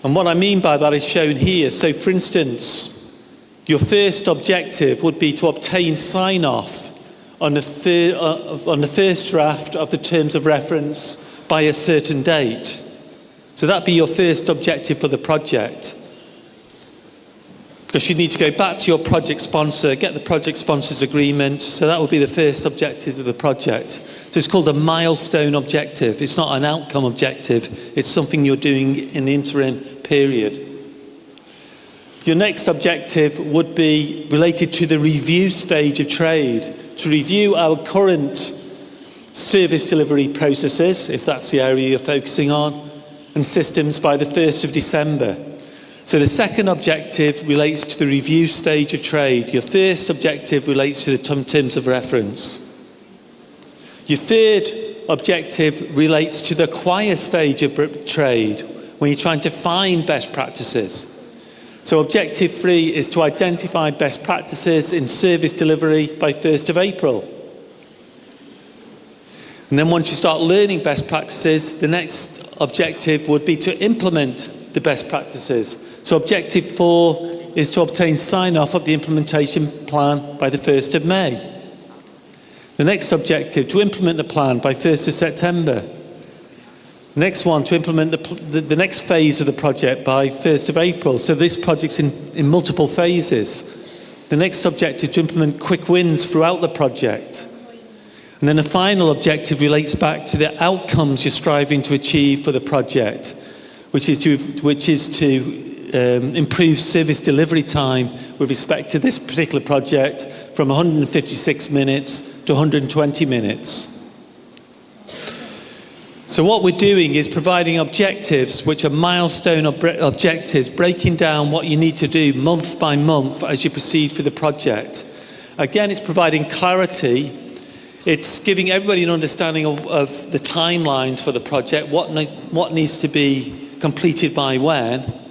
And what I mean by that is shown here. So for instance, your first objective would be to obtain sign-off on the first draft of the terms of reference by a certain date. So that'd be your first objective for the project. Because you need to go back to your project sponsor, get the project sponsor's agreement. So that would be the first objective of the project. So it's called a milestone objective. It's not an outcome objective. It's something you're doing in the interim period. Your next objective would be related to the review stage of trade, to review our current service delivery processes, if that's the area you're focusing on, and systems by the 1st of December. So the second objective relates to the review stage of trade. Your first objective relates to the terms of reference. Your third objective relates to the acquire stage of trade, when you're trying to find best practices. So objective 3 is to identify best practices in service delivery by 1st of April. And then once you start learning best practices, the next objective would be to implement the best practices. So objective 4 is to obtain sign-off of the implementation plan by the 1st of May. The next objective, to implement the plan by 1st of September. Next one, to implement the next phase of the project by 1st of April. So this project's in multiple phases. The next objective is to implement quick wins throughout the project. And then the final objective relates back to the outcomes you're striving to achieve for the project, which is to improve service delivery time with respect to this particular project from 156 minutes to 120 minutes. So what we're doing is providing objectives which are milestone objectives, breaking down what you need to do month by month as you proceed through the project. Again, it's providing clarity. It's giving everybody an understanding of the timelines for the project, what needs to be completed by when.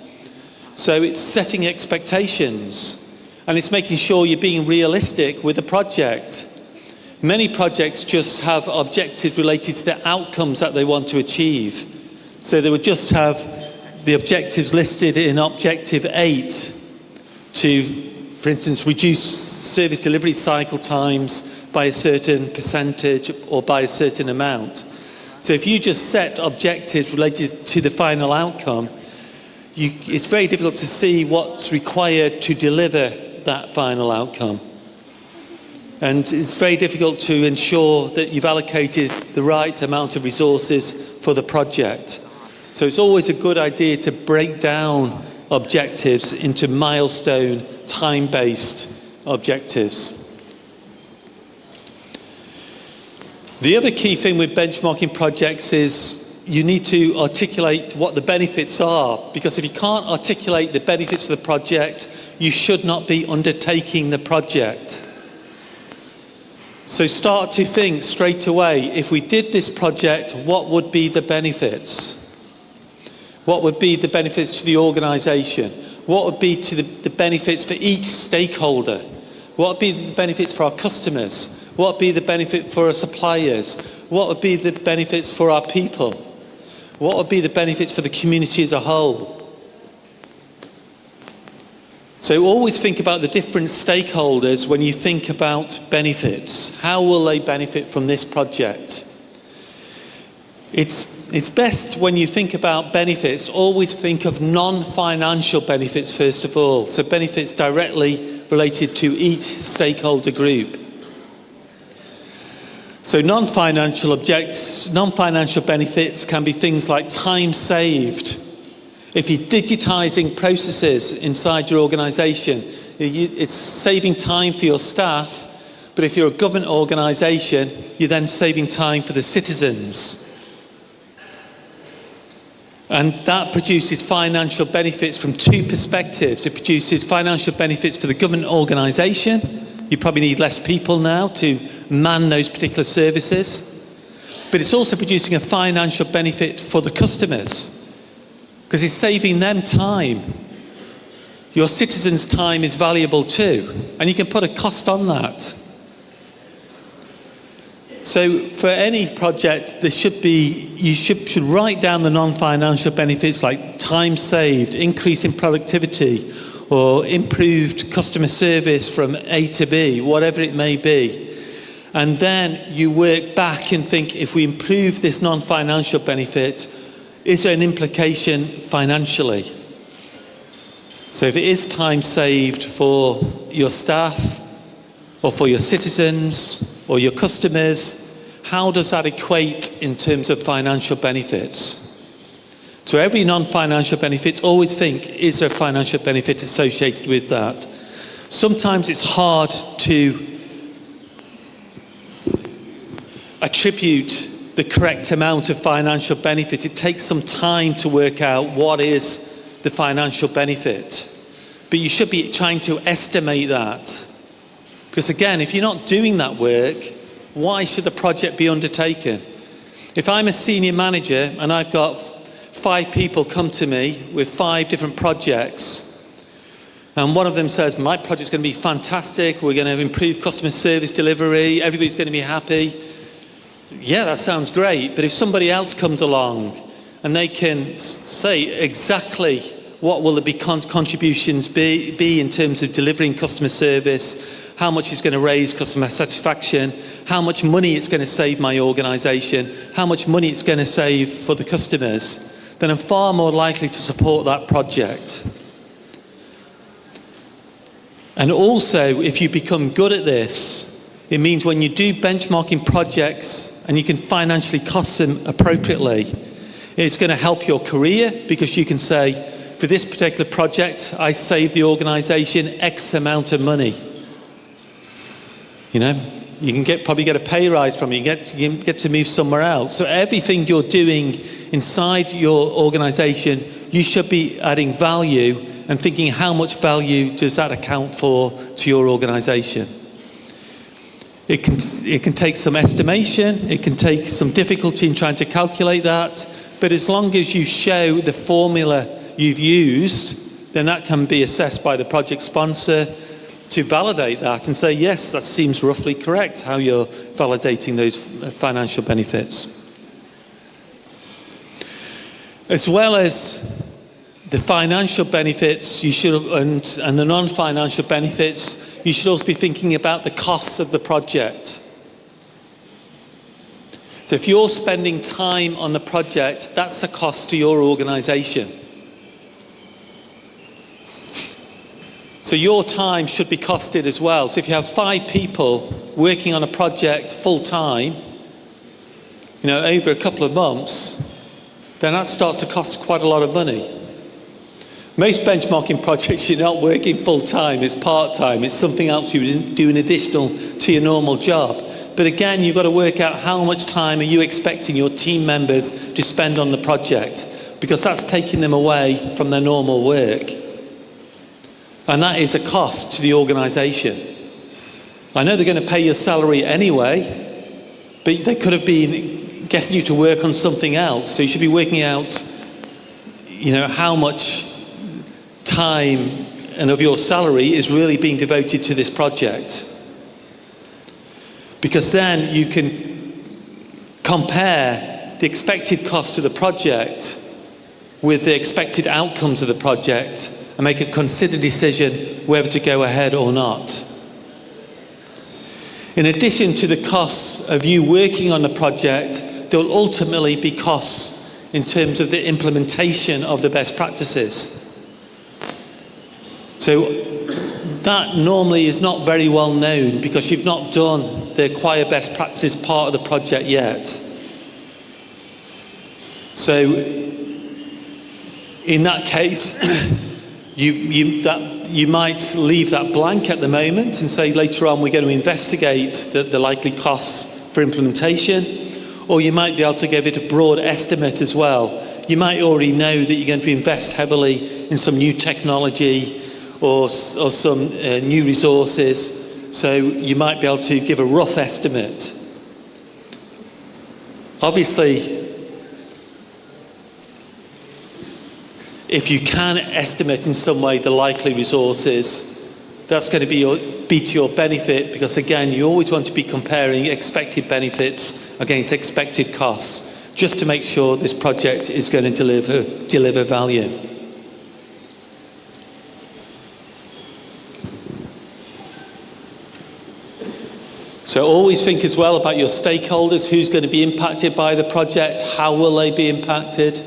So it's setting expectations, and it's making sure you're being realistic with the project. Many projects just have objectives related to the outcomes that they want to achieve. So they would just have the objectives listed in Objective 8 to, for instance, reduce service delivery cycle times by a certain percentage or by a certain amount. So if you just set objectives related to the final outcome, it's very difficult to see what's required to deliver that final outcome. And it's very difficult to ensure that you've allocated the right amount of resources for the project. So it's always a good idea to break down objectives into milestone, time-based objectives. The other key thing with benchmarking projects is you need to articulate what the benefits are, because if you can't articulate the benefits of the project, you should not be undertaking the project. So start to think straight away, if we did this project, what would be the benefits? What would be the benefits to the organisation? What would be to the benefits for each stakeholder? What would be the benefits for our customers? What would be the benefit for our suppliers? What would be the benefits for our people? What would be the benefits for the community as a whole? So always think about the different stakeholders when you think about benefits. How will they benefit from this project? It's best when you think about benefits, always think of non-financial benefits first of all. So benefits directly related to each stakeholder group. So non-financial benefits can be things like time saved. If you're digitising processes inside your organisation, it's saving time for your staff, but if you're a government organisation, you're then saving time for the citizens. And that produces financial benefits from two perspectives. It produces financial benefits for the government organisation. You probably need less people now to man those particular services. But it's also producing a financial benefit for the customers, because it's saving them time. Your citizens' time is valuable too, and you can put a cost on that. So for any project, you should write down the non-financial benefits like time saved, increase in productivity, or improved customer service from A to B, whatever it may be. And then you work back and think, if we improve this non-financial benefit, is there an implication financially? So if it is time saved for your staff, or for your citizens, or your customers, how does that equate in terms of financial benefits? So every non-financial benefit, always think, is there a financial benefit associated with that? Sometimes it's hard to attribute the correct amount of financial benefit. It takes some time to work out what is the financial benefit. But you should be trying to estimate that. Because again, if you're not doing that work, why should the project be undertaken? If I'm a senior manager and I've got 5 people come to me with 5 different projects, and one of them says, my project's going to be fantastic, we're going to improve customer service delivery, everybody's going to be happy. Yeah, that sounds great, but if somebody else comes along and they can say exactly what will the contributions be in terms of delivering customer service, how much it's going to raise customer satisfaction, how much money it's going to save my organisation, how much money it's going to save for the customers, then I'm far more likely to support that project. And also, if you become good at this, it means when you do benchmarking projects and you can financially cost them appropriately, it's going to help your career, because you can say, for this particular project, I saved the organisation X amount of money. You know, you can probably get a pay rise from it, you can get to move somewhere else. So everything you're doing inside your organisation, you should be adding value and thinking, how much value does that account for to your organisation? It can take some estimation, it can take some difficulty in trying to calculate that, but as long as you show the formula you've used, then that can be assessed by the project sponsor to validate that and say, yes, that seems roughly correct, how you're validating those financial benefits. As well as the financial benefits, you should, and the non-financial benefits, you should also be thinking about the costs of the project. So if you're spending time on the project, that's a cost to your organisation. So your time should be costed as well. So if you have 5 people working on a project full time, you know, over a couple of months, then that starts to cost quite a lot of money. Most benchmarking projects, you're not working full time, it's part time, it's something else you do in additional to your normal job. But again, you've got to work out how much time are you expecting your team members to spend on the project, because that's taking them away from their normal work. And that is a cost to the organisation. I know they're going to pay your salary anyway, but they could have been getting you to work on something else. So you should be working out, you know, how much time and of your salary is really being devoted to this project. Because then you can compare the expected cost of the project with the expected outcomes of the project and make a considered decision whether to go ahead or not. In addition to the costs of you working on the project, there will ultimately be costs in terms of the implementation of the best practices. So that normally is not very well known because you've not done the acquire best practices part of the project yet. So in that case, you might leave that blank at the moment and say later on we're going to investigate the likely costs for implementation, or you might be able to give it a broad estimate as well. You might already know that you're going to invest heavily in some new technology or some new resources, so you might be able to give a rough estimate. Obviously, if you can estimate in some way the likely resources, that's going to be to your benefit, because again, you always want to be comparing expected benefits against expected costs, just to make sure this project is going to deliver value. So always think as well about your stakeholders, who's going to be impacted by the project, how will they be impacted?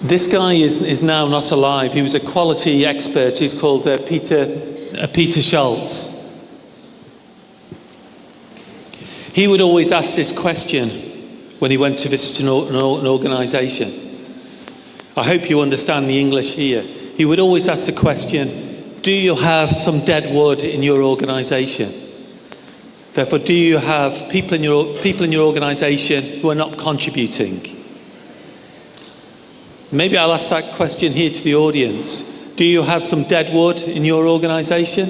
This guy is now not alive. He was a quality expert. He's called Peter Schultz. He would always ask this question when he went to visit an organisation. I hope you understand the English here. He would always ask the question, do you have some dead wood in your organisation? Therefore, do you have people in your organisation who are not contributing? Maybe I'll ask that question here to the audience. Do you have some dead wood in your organisation?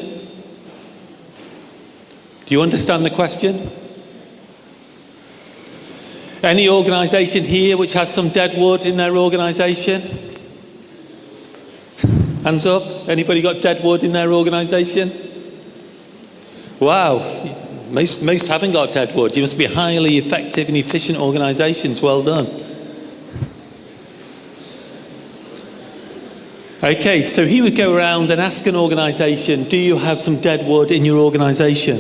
Do you understand the question? Any organisation here which has some dead wood in their organisation? Hands up. Anybody got dead wood in their organisation? Wow. Most haven't got dead wood. You must be highly effective and efficient organisations. Well done. Okay, so he would go around and ask an organisation, do you have some dead wood in your organisation?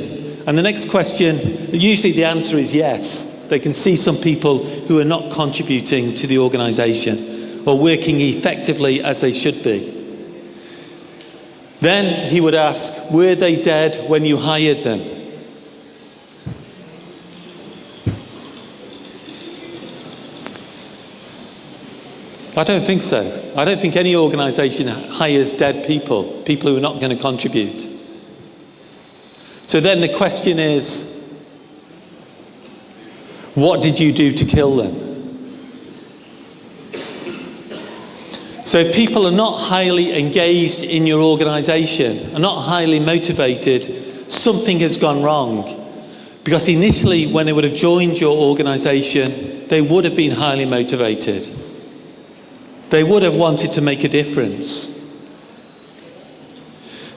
And the next question, usually the answer is yes. They can see some people who are not contributing to the organisation or working effectively as they should be. Then he would ask, were they dead when you hired them? I don't think so. I don't think any organisation hires dead people, people who are not going to contribute. So then the question is, what did you do to kill them? So if people are not highly engaged in your organisation, are not highly motivated, something has gone wrong. Because initially, when they would have joined your organisation, they would have been highly motivated. They would have wanted to make a difference.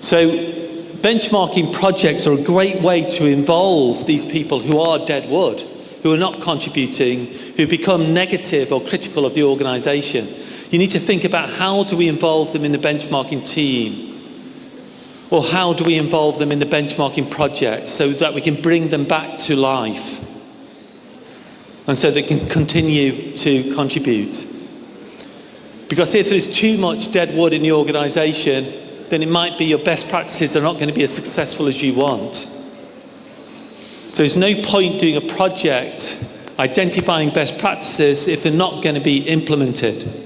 So benchmarking projects are a great way to involve these people who are dead wood, who are not contributing, who become negative or critical of the organisation. You need to think about, how do we involve them in the benchmarking team? Or how do we involve them in the benchmarking project so that we can bring them back to life and so they can continue to contribute? Because if there's too much dead wood in the organisation, then it might be your best practices are not going to be as successful as you want. So there's no point doing a project identifying best practices if they're not going to be implemented.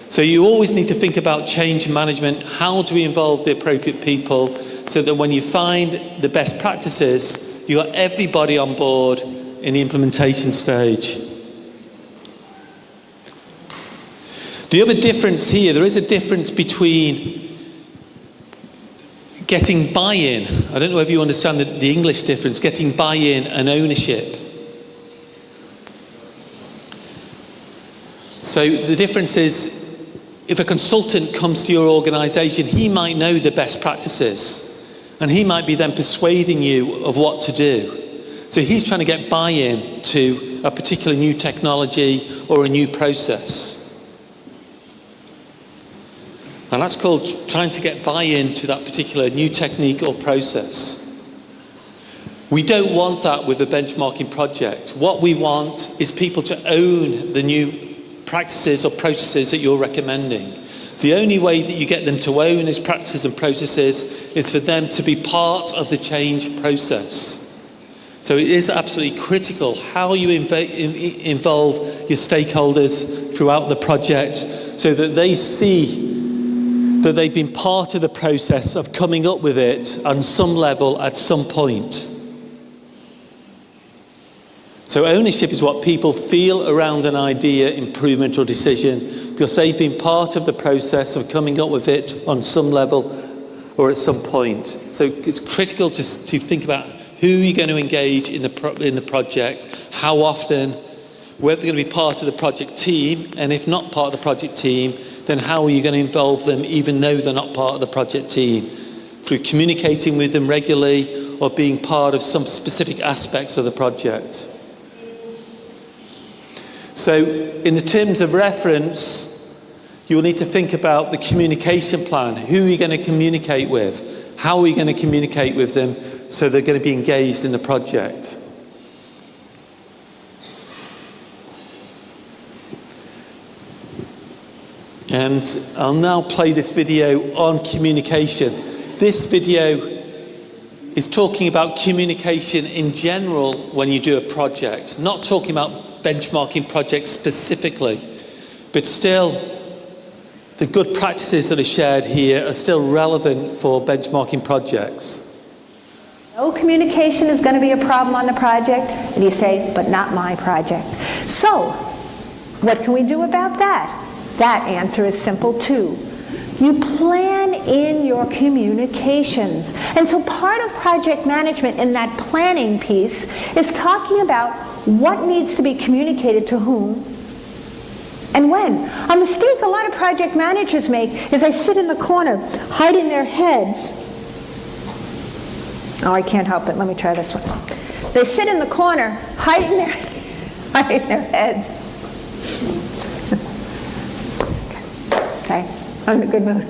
So you always need to think about change management. How do we involve the appropriate people so that when you find the best practices, you got everybody on board in the implementation stage? The other difference here, there is a difference between getting buy-in. I don't know if you understand the English difference, getting buy-in and ownership. So the difference is, if a consultant comes to your organisation, he might know the best practices and he might be then persuading you of what to do. So he's trying to get buy-in to a particular new technology or a new process. And that's called trying to get buy-in to that particular new technique or process. We don't want that with a benchmarking project. What we want is people to own the new practices or processes that you're recommending. The only way that you get them to own these practices and processes is for them to be part of the change process. So it is absolutely critical how you involve your stakeholders throughout the project so that they see that they've been part of the process of coming up with it on some level at some point. So ownership is what people feel around an idea, improvement or decision because they've been part of the process of coming up with it on some level or at some point. So it's critical to think about who you're going to engage in the project, how often, whether they're going to be part of the project team, and if not part of the project team, then how are you going to involve them even though they're not part of the project team? Through communicating with them regularly or being part of some specific aspects of the project. So in the terms of reference, you'll need to think about the communication plan. Who are you going to communicate with? How are you going to communicate with them so they're going to be engaged in the project? And I'll now play this video on communication. This video is talking about communication in general when you do a project, not talking about benchmarking projects specifically, but still the good practices that are shared here are still relevant for benchmarking projects. No communication is going to be a problem on the project, and you say, but not my project. So, what can we do about that? That answer is simple too. You plan in your communications. And so part of project management in that planning piece is talking about what needs to be communicated to whom and when. A mistake a lot of project managers make is they sit in the corner, hiding their heads. Oh, I can't help it. Let me try this one. They sit in the corner, hiding their heads. Okay, I'm in a good mood.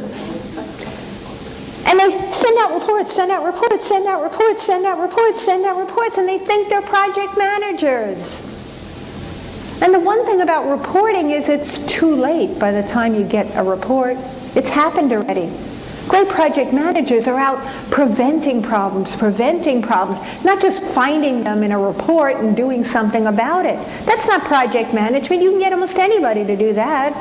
And they send send out reports, send out reports, send out reports, send out reports, send out reports, and they think they're project managers. And the one thing about reporting is it's too late by the time you get a report. It's happened already. Great project managers are out preventing problems, not just finding them in a report and doing something about it. That's not project management. You can get almost anybody to do that.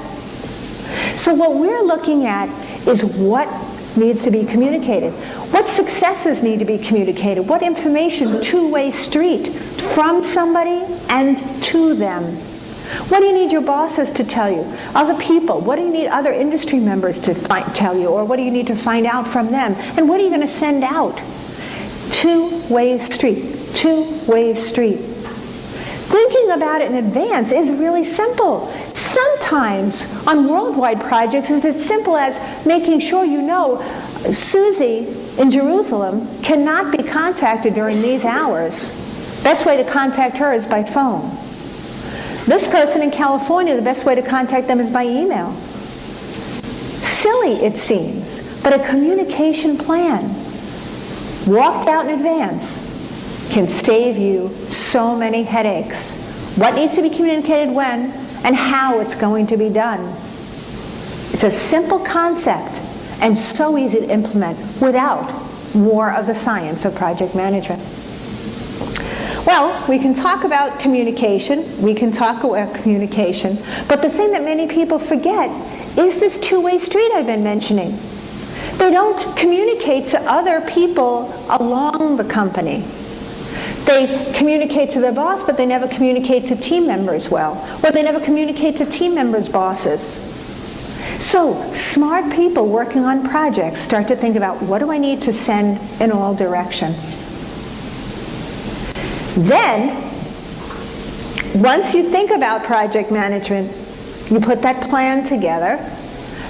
So what we're looking at is what needs to be communicated. What successes need to be communicated? What information, two-way street, from somebody and to them? What do you need your bosses to tell you? Other people? What do you need other industry members to tell you? Or what do you need to find out from them? And what are you going to send out? Two-way street. Two-way street. Thinking about it in advance is really simple. Sometimes on worldwide projects it's as simple as making sure you know Susie in Jerusalem cannot be contacted during these hours. Best way to contact her is by phone. This person in California, the best way to contact them is by email. Silly, it seems, but a communication plan walked out in advance can save you so many headaches. What needs to be communicated when and how it's going to be done. It's a simple concept and so easy to implement without more of the science of project management. Well, we can talk about communication, but the thing that many people forget is this two-way street I've been mentioning. They don't communicate to other people along the company. They communicate to their boss, but they never communicate to team members well, or they never communicate to team members' bosses. So, smart people working on projects start to think about, what do I need to send in all directions? Then, once you think about project management, you put that plan together.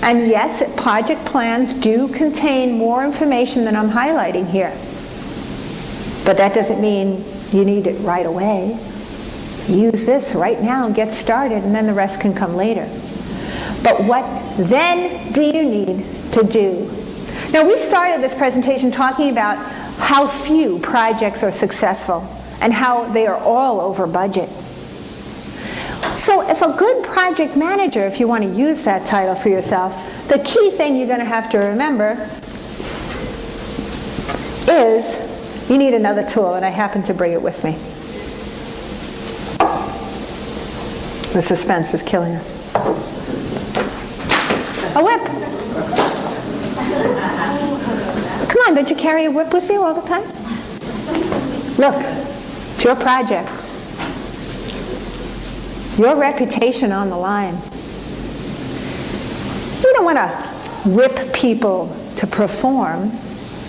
And yes, project plans do contain more information than I'm highlighting here. But that doesn't mean you need it right away. Use this right now and get started, and then the rest can come later. But what then do you need to do? Now, we started this presentation talking about how few projects are successful and how they are all over budget. So if a good project manager, if you want to use that title for yourself, the key thing you're going to have to remember is you need another tool, and I happen to bring it with me. The suspense is killing her. A whip. Come on, don't you carry a whip with you all the time? Look, it's your project. Your reputation on the line. We don't want to whip people to perform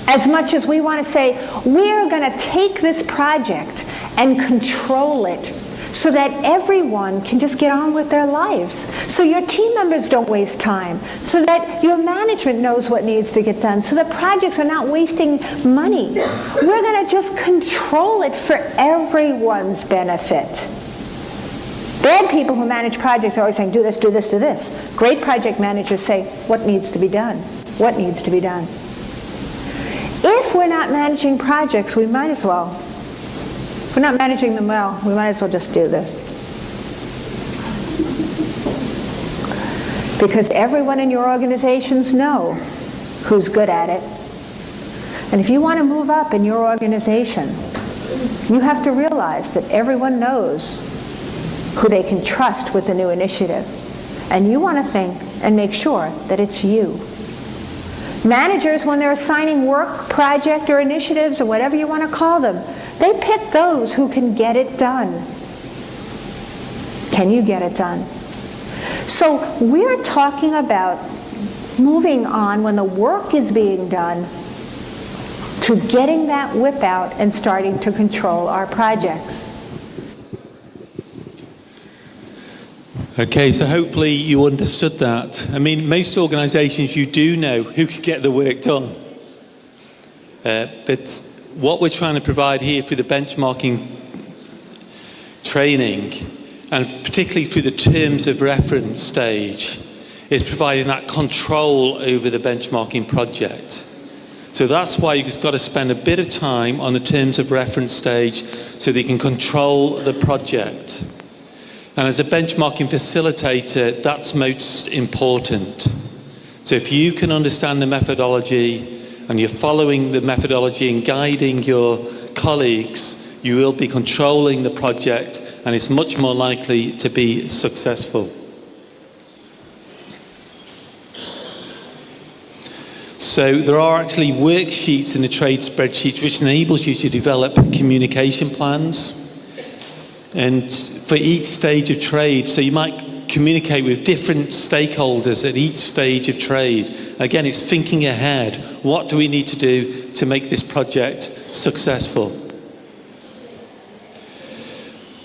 as much as we want to say, we're going to take this project and control it so that everyone can just get on with their lives, so your team members don't waste time, so that your management knows what needs to get done, so that projects are not wasting money. We're going to just control it for everyone's benefit. Bad people who manage projects are always saying, do this, do this, do this. Great project managers say, what needs to be done? What needs to be done? If we're not managing projects, we might as well. If we're not managing them well, we might as well just do this. Because everyone in your organizations know who's good at it. And if you want to move up in your organization, you have to realize that everyone knows who they can trust with the new initiative. And you want to think and make sure that it's you. Managers, when they're assigning work, project, or initiatives, or whatever you want to call them, they pick those who can get it done. Can you get it done? So we're talking about moving on when the work is being done to getting that whip out and starting to control our projects. Okay, so hopefully you understood that. I mean, most organisations, you do know who can get the work done. But what we're trying to provide here through the benchmarking training, and particularly through the terms of reference stage, is providing that control over the benchmarking project. So that's why you've got to spend a bit of time on the terms of reference stage so that you can control the project. And as a benchmarking facilitator, that's most important. So if you can understand the methodology and you're following the methodology and guiding your colleagues, you will be controlling the project and it's much more likely to be successful. So there are actually worksheets in the trade spreadsheet which enables you to develop communication plans and for each stage of trade. So you might communicate with different stakeholders at each stage of trade. Again, it's thinking ahead. What do we need to do to make this project successful?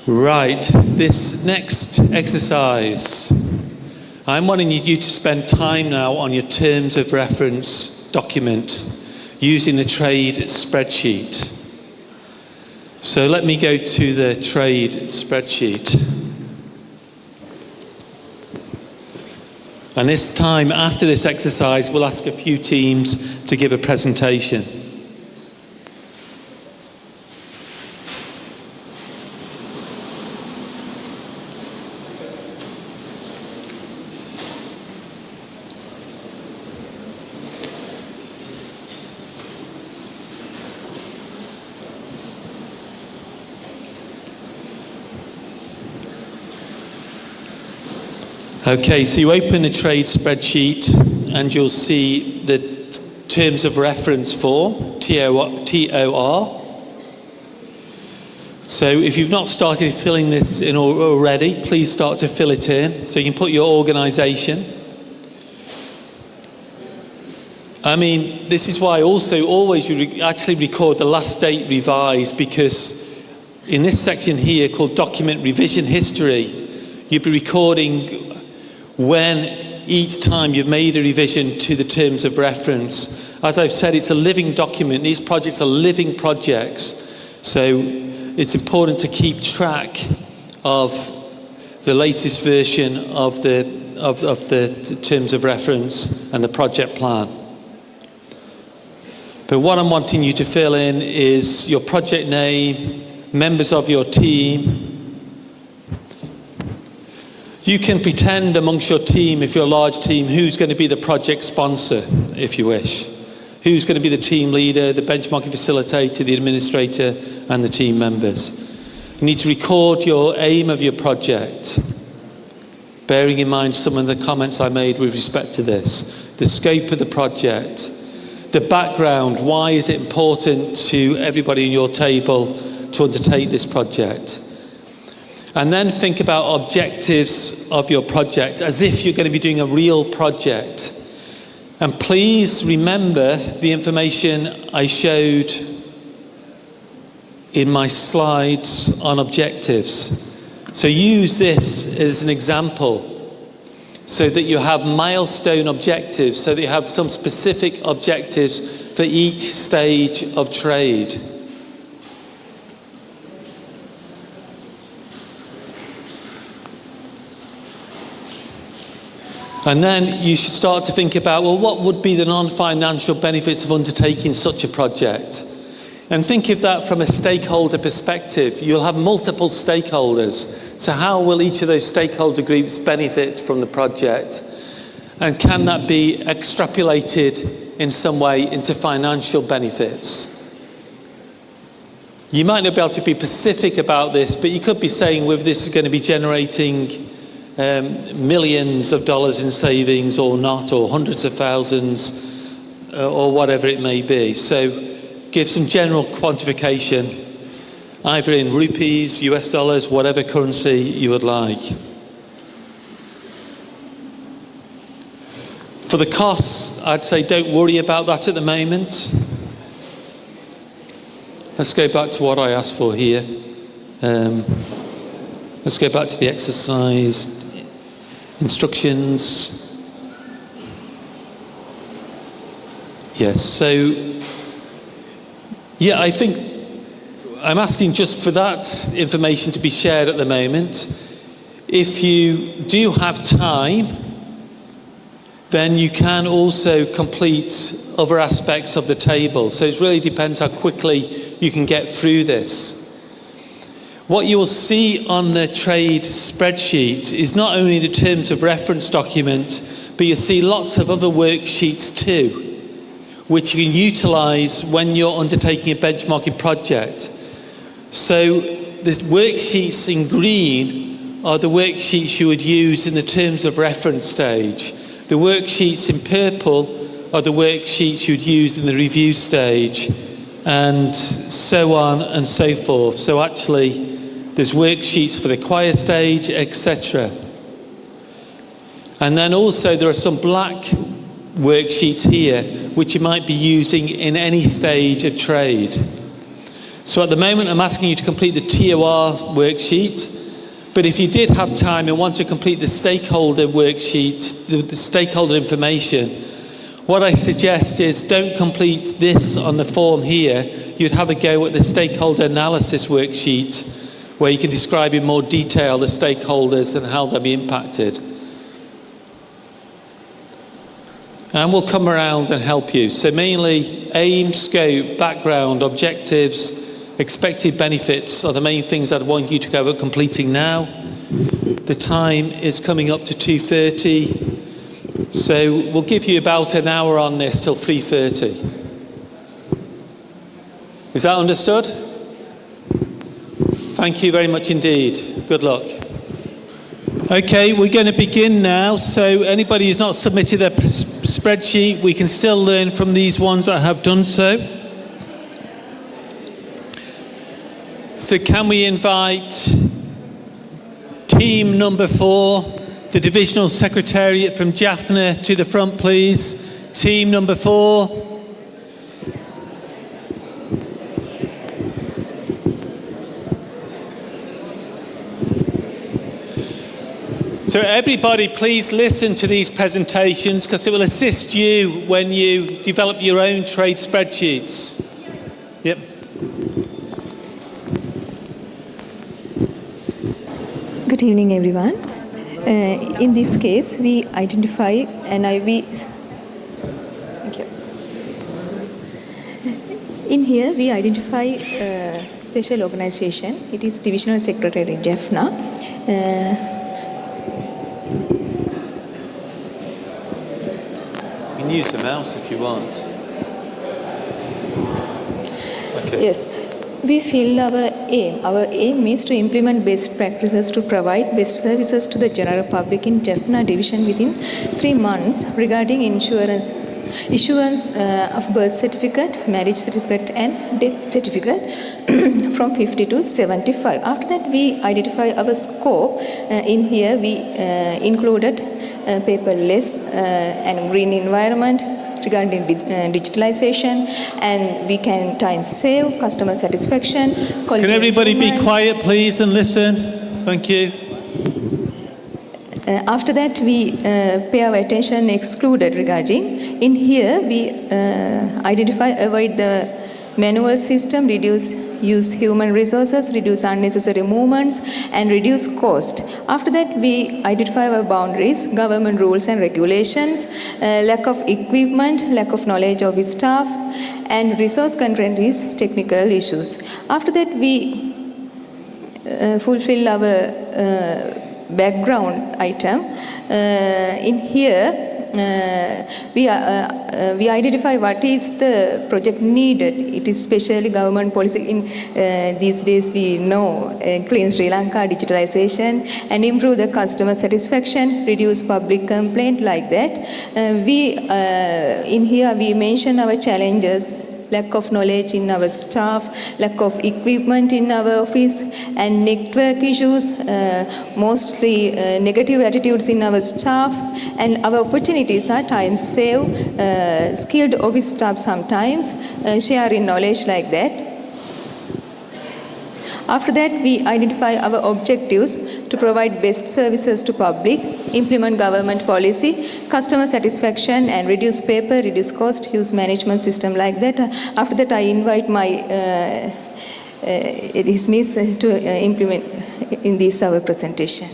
Right, this next exercise, I'm wanting you to spend time now on your terms of reference document using the trade spreadsheet. So let me go to the trade spreadsheet. And this time, after this exercise, we'll ask a few teams to give a presentation. Okay, so you open a trade spreadsheet and you'll see the terms of reference for TOR. So if you've not started filling this in already, please start to fill it in. So you can put your organisation. I mean, this is why also always you actually record the last date revised, because in this section here called document revision history, you'll be recording when each time you've made a revision to the terms of reference. As I've said, it's a living document. These projects are living projects. So it's important to keep track of the latest version of the terms of reference and the project plan. But what I'm wanting you to fill in is your project name, members of your team. You can pretend amongst your team, if you're a large team, who's going to be the project sponsor, if you wish. Who's going to be the team leader, the benchmarking facilitator, the administrator, and the team members. You need to record your aim of your project, bearing in mind some of the comments I made with respect to this. The scope of the project, the background, why is it important to everybody in your table to undertake this project? And then think about objectives of your project as if you're going to be doing a real project. And please remember the information I showed in my slides on objectives. So use this as an example so that you have milestone objectives, so that you have some specific objectives for each stage of trade. And then you should start to think about, well, what would be the non-financial benefits of undertaking such a project? And think of that from a stakeholder perspective. You'll have multiple stakeholders. So how will each of those stakeholder groups benefit from the project? And can that be extrapolated in some way into financial benefits? You might not be able to be specific about this, but you could be saying, well, this is going to be generating millions of dollars in savings or not, or hundreds of thousands, or whatever it may be. So give some general quantification, either in rupees, US dollars, whatever currency you would like. For the costs, I'd say don't worry about that at the moment. Let's go back to what I asked for here. Let's go back to the exercise instructions. Yes, so yeah, I think I'm asking just for that information to be shared at the moment. If you do have time, then you can also complete other aspects of the table. So it really depends how quickly you can get through this. What you will see on the trade spreadsheet is not only the terms of reference document, but you'll see lots of other worksheets too, which you can utilise when you're undertaking a benchmarking project. So the worksheets in green are the worksheets you would use in the terms of reference stage. The worksheets in purple are the worksheets you'd use in the review stage, and so on and so forth. So actually, there's worksheets for the acquire stage, etc. And then also there are some black worksheets here, which you might be using in any stage of trade. So at the moment, I'm asking you to complete the TOR worksheet, but if you did have time and want to complete the stakeholder worksheet, the stakeholder information, what I suggest is don't complete this on the form here. You'd have a go at the stakeholder analysis worksheet, where you can describe in more detail the stakeholders and how they'll be impacted. And we'll come around and help you. So mainly aim, scope, background, objectives, expected benefits are the main things I'd want you to go at completing now. The time is coming up to 2:30. So we'll give you about an hour on this till 3:30. Is that understood? Thank you very much indeed. Good luck. Okay, we're going to begin now. So anybody who's not submitted their spreadsheet, we can still learn from these ones that have done so. So can we invite team number 4, the Divisional Secretariat from Jaffna, to the front, please? Team number 4. So everybody, please listen to these presentations because it will assist you when you develop your own trade spreadsheets. Yep. Good evening, everyone. In this case, we identify NIV. Thank you. In here, we identify a special organization. It is Divisional Secretary Jaffna. You can use the mouse if you want. Okay. Yes. We feel our aim. Our aim is to implement best practices to provide best services to the general public in Jaffna division within 3 months regarding issuance of birth certificate, marriage certificate and death certificate from 50 to 75. After that, we identify our scope. In here, we included paperless and green environment, regarding digitalization, and we can time save, customer satisfaction. Can everybody be quiet, please, and listen? Thank you. After that, we pay our attention excluded regarding. In here, we identify, avoid the manual system, use human resources, reduce unnecessary movements, and reduce cost. After that, we identify our boundaries, government rules and regulations, lack of equipment, lack of knowledge of staff, and resource constraint is technical issues. After that, we fulfill our background item. In here, we identify what is the project needed. It is especially government policy. In these days, we know Clean Sri Lanka, digitalization, and improve the customer satisfaction, reduce public complaint, like that. In here, we mention our challenges: lack of knowledge in our staff, lack of equipment in our office, and network issues, mostly negative attitudes in our staff, and our opportunities are time save, skilled office staff sometimes, sharing knowledge, like that. After that, we identify our objectives to provide best services to public, implement government policy, customer satisfaction, and reduce paper, reduce cost, use management system, like that. After that, I invite my dismiss to implement in this our presentation.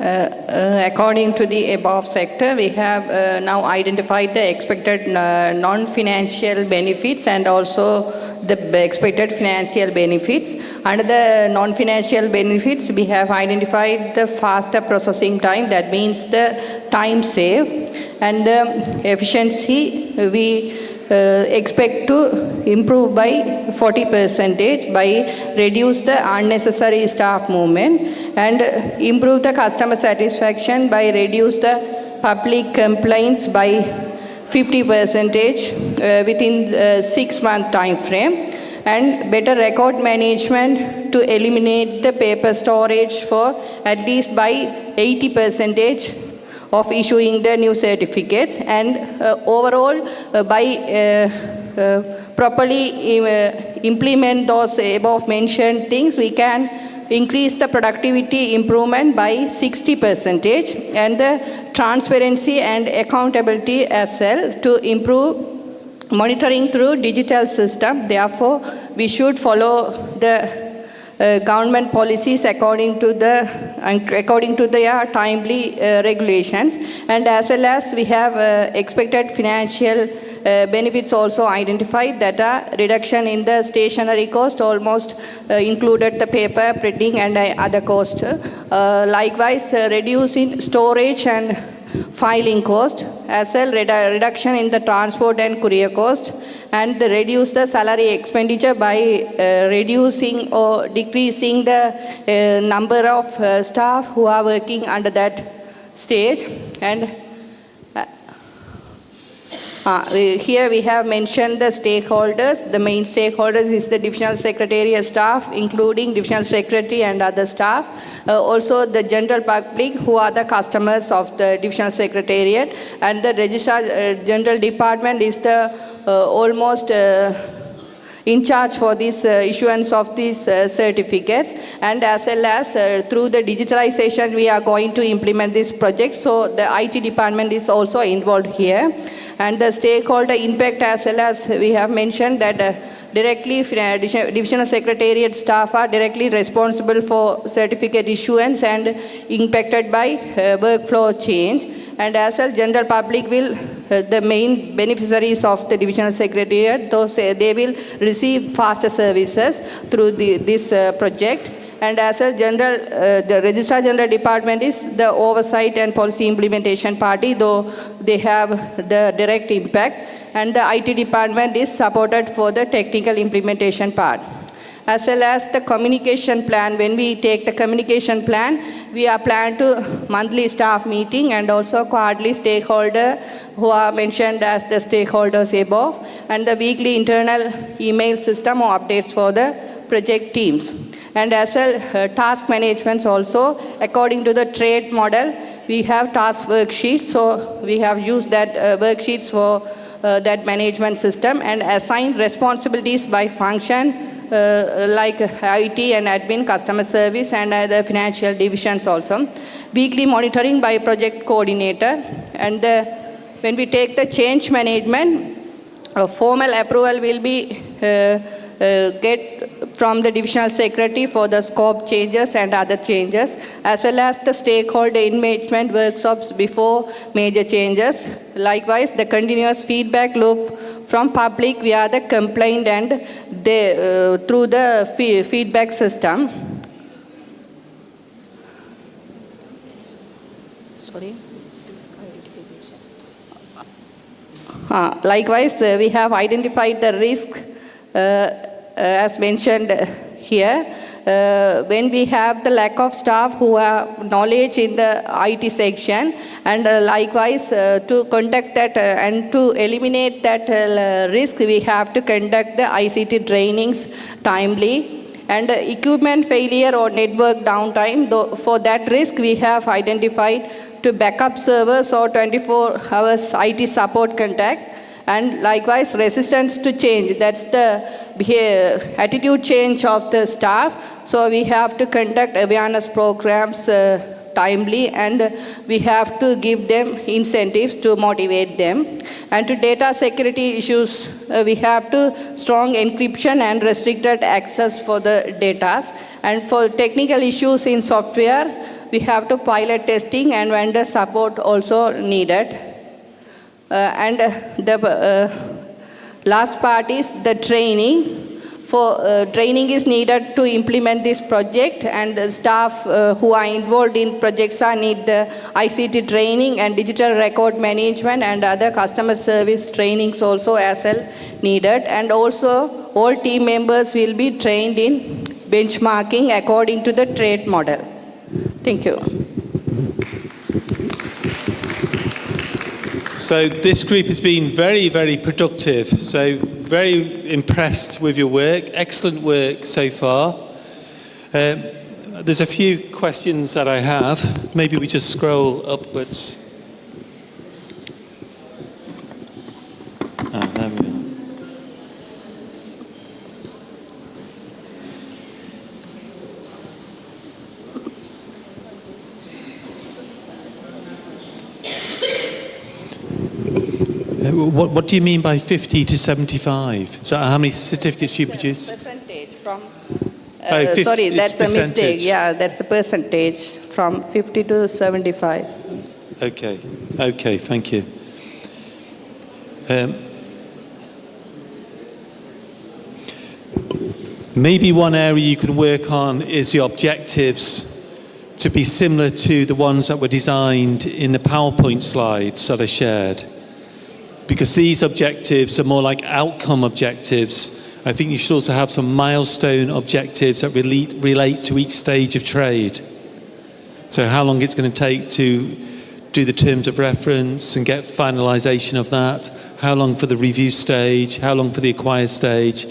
According to the above sector, we have now identified the expected non-financial benefits and also the expected financial benefits. Under the non-financial benefits, we have identified the faster processing time, that means the time saved, and the efficiency we expect to improve by 40% by reduce the unnecessary staff movement and improve the customer satisfaction by reduce the public complaints by 50% within 6-month time frame, and better record management to eliminate the paper storage for at least by 80% of issuing the new certificates, and overall by properly implement those above mentioned things, we can increase the productivity improvement by 60% and the transparency and accountability as well to improve monitoring through digital system. Therefore, we should follow the government policies according to their timely regulations, and as well as we have expected financial benefits also identified, that are reduction in the stationery cost, almost included the paper printing and other cost. Likewise, reducing storage and filing cost, as well reduction in the transport and courier cost, and reduce the salary expenditure by reducing or decreasing the number of staff who are working under that stage. And here we have mentioned the stakeholders. The main stakeholders is the divisional secretariat staff, including divisional secretary and other staff. Also the general public, who are the customers of the divisional secretariat, and the registrar general department is the almost in charge for this issuance of these certificates, and as well as through the digitalization we are going to implement this project, so the IT department is also involved here. And the stakeholder impact, as well as we have mentioned that directly divisional secretariat staff are directly responsible for certificate issuance and impacted by workflow change, and as well general public will the main beneficiaries of the divisional secretariat, those they will receive faster services through this project. And as well the registrar general department is the oversight and policy implementation party, though they have the direct impact, and the IT department is supported for the technical implementation part. As well as the communication plan, when we take the communication plan, we are planned to monthly staff meeting and also quarterly stakeholder who are mentioned as the stakeholders above, and the weekly internal email system or updates for the project teams. And as well task managements also, according to the trade model, we have task worksheets, so we have used that worksheets for that management system, and assign responsibilities by function like IT and admin, customer service, and the financial divisions also. Weekly monitoring by project coordinator. And when we take the change management, formal approval will be get from the divisional secretary for the scope changes and other changes, as well as the stakeholder engagement workshops before major changes. Likewise, the continuous feedback loop from public via the complaint and through the feedback system. Sorry. Likewise, we have identified the risk as mentioned here. When we have the lack of staff who have knowledge in the IT section, and likewise to conduct that and to eliminate that risk, we have to conduct the ICT trainings timely. And equipment failure or network downtime, for that risk we have identified to backup servers or 24 hours IT support contact. And likewise resistance to change, that's the attitude change of the staff. So we have to conduct awareness programs timely, and we have to give them incentives to motivate them. And to data security issues, we have to strong encryption and restricted access for the data. And for technical issues in software, we have to pilot testing and vendor support also needed. And the last part is the training. Training is needed to implement this project, and the staff who are involved in projects need the ICT training and digital record management and other customer service trainings also as well needed. And also all team members will be trained in benchmarking according to the trade model. Thank you. So this group has been very, very productive. So very impressed with your work. Excellent work so far. There's a few questions that I have. Maybe we just scroll upwards. There we go. What do you mean by 50 to 75? Is that how many certificates you produce? Percentage from. 50, sorry, that's a percentage. mistake. Yeah, that's a percentage from 50 to 75. Okay. Okay. Thank you. Maybe one area you can work on is the objectives to be similar to the ones that were designed in the PowerPoint slides that I shared. Because these objectives are more like outcome objectives. I think you should also have some milestone objectives that relate to each stage of trade. So how long it's going to take to do the terms of reference and get finalization of that, how long for the review stage, how long for the acquire stage.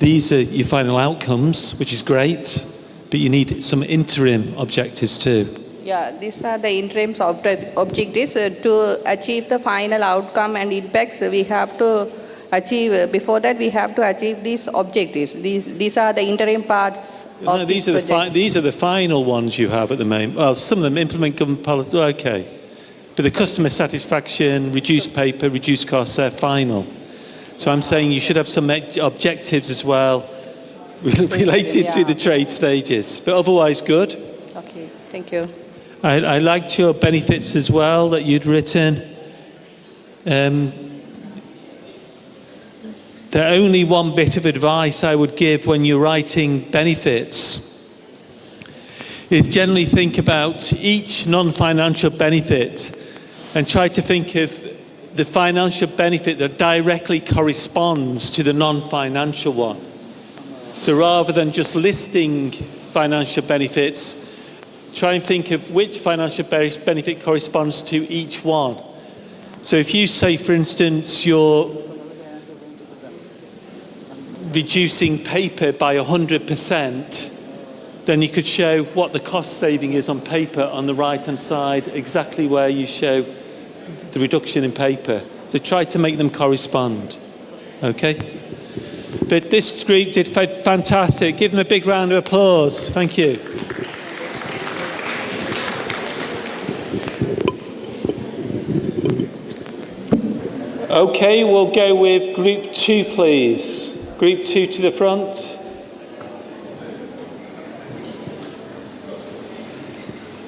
These are your final outcomes, which is great, but you need some interim objectives too. Yeah, these are the interim objectives. To achieve the final outcome and impacts, we have to achieve, before that we have to achieve these objectives. These are the interim parts of these are the final ones you have at the moment. Well, some of them implement government policy, okay. But the customer satisfaction, reduce paper, reduce costs, they're final. So I'm saying you should have some objectives as well related to the trade stages. But otherwise, good. Okay, thank you. I liked your benefits as well that you'd written. The only one bit of advice I would give when you're writing benefits is generally think about each non-financial benefit and try to think of the financial benefit that directly corresponds to the non-financial one. So rather than just listing financial benefits, try and think of which financial benefit corresponds to each one. So if you say, for instance, you're reducing paper by 100%, then you could show what the cost saving is on paper on the right-hand side, exactly where you show the reduction in paper. So try to make them correspond. Okay? But this group did fantastic. Give them a big round of applause. Thank you. Okay, we'll go with group 2, please. Group 2 to the front.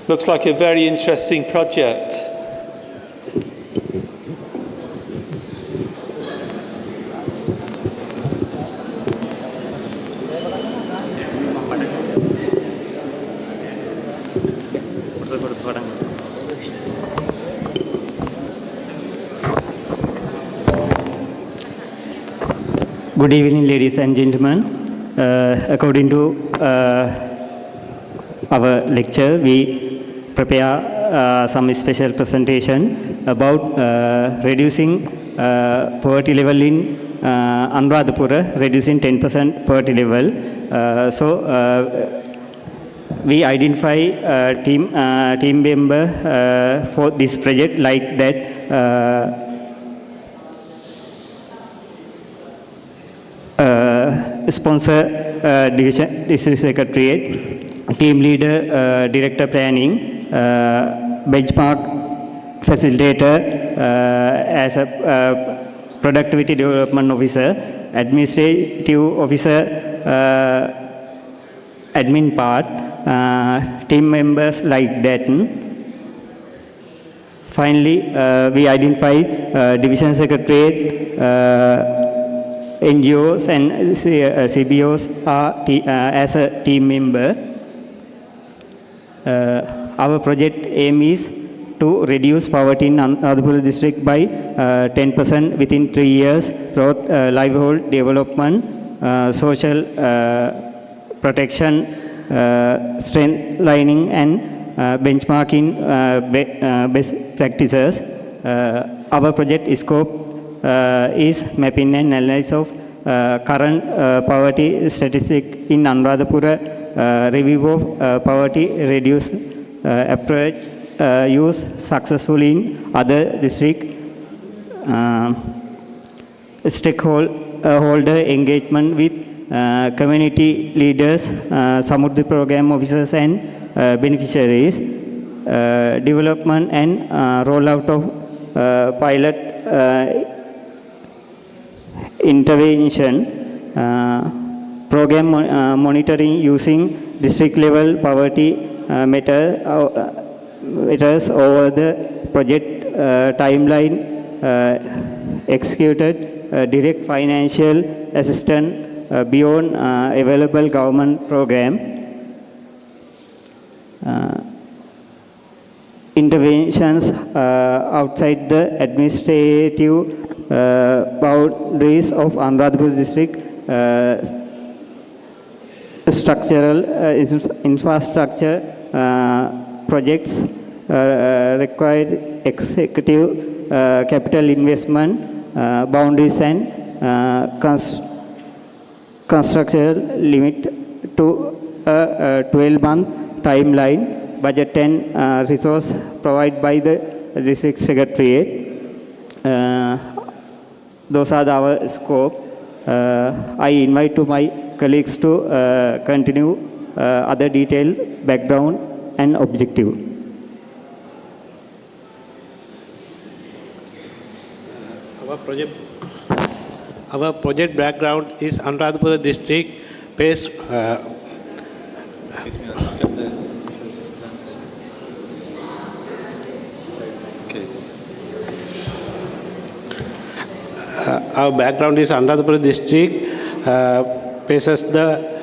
Looks like a very interesting project. Good evening, ladies and gentlemen. According to our lecture, we prepare some special presentation about reducing poverty level in Anuradhapura, reducing 10% poverty level. We identify team member for this project like that. Sponsor district secretariat, team leader, director planning, benchmark facilitator as a productivity development officer, administrative officer admin part, team members like that. Finally, we identify division secretariat, NGOs and CBOs as a team member. Our project aim is to reduce poverty in Anuradhapura district by 10% within 3 years through livelihood development, social protection, strengthening and benchmarking best practices. Our project scope is mapping and analysis of current poverty statistic in Anuradhapura, review of poverty reduce approach used successfully in other districts, stakeholder engagement with community leaders, Samurdhi program officers and beneficiaries, development and rollout of pilot intervention, program monitoring using district level poverty meters over the project timeline, executed direct financial assistance beyond available government program, interventions outside the administrative boundaries of Anuradhapura district, structural infrastructure projects required executive capital investment, boundaries and construction limit to a 12-month timeline, budget and resource provided by the district secretariat. Those are our scope. I invite to my colleagues to continue other detailed background and objective. Our project background is Anuradhapura district based. Our background is Anuradhapura district faces the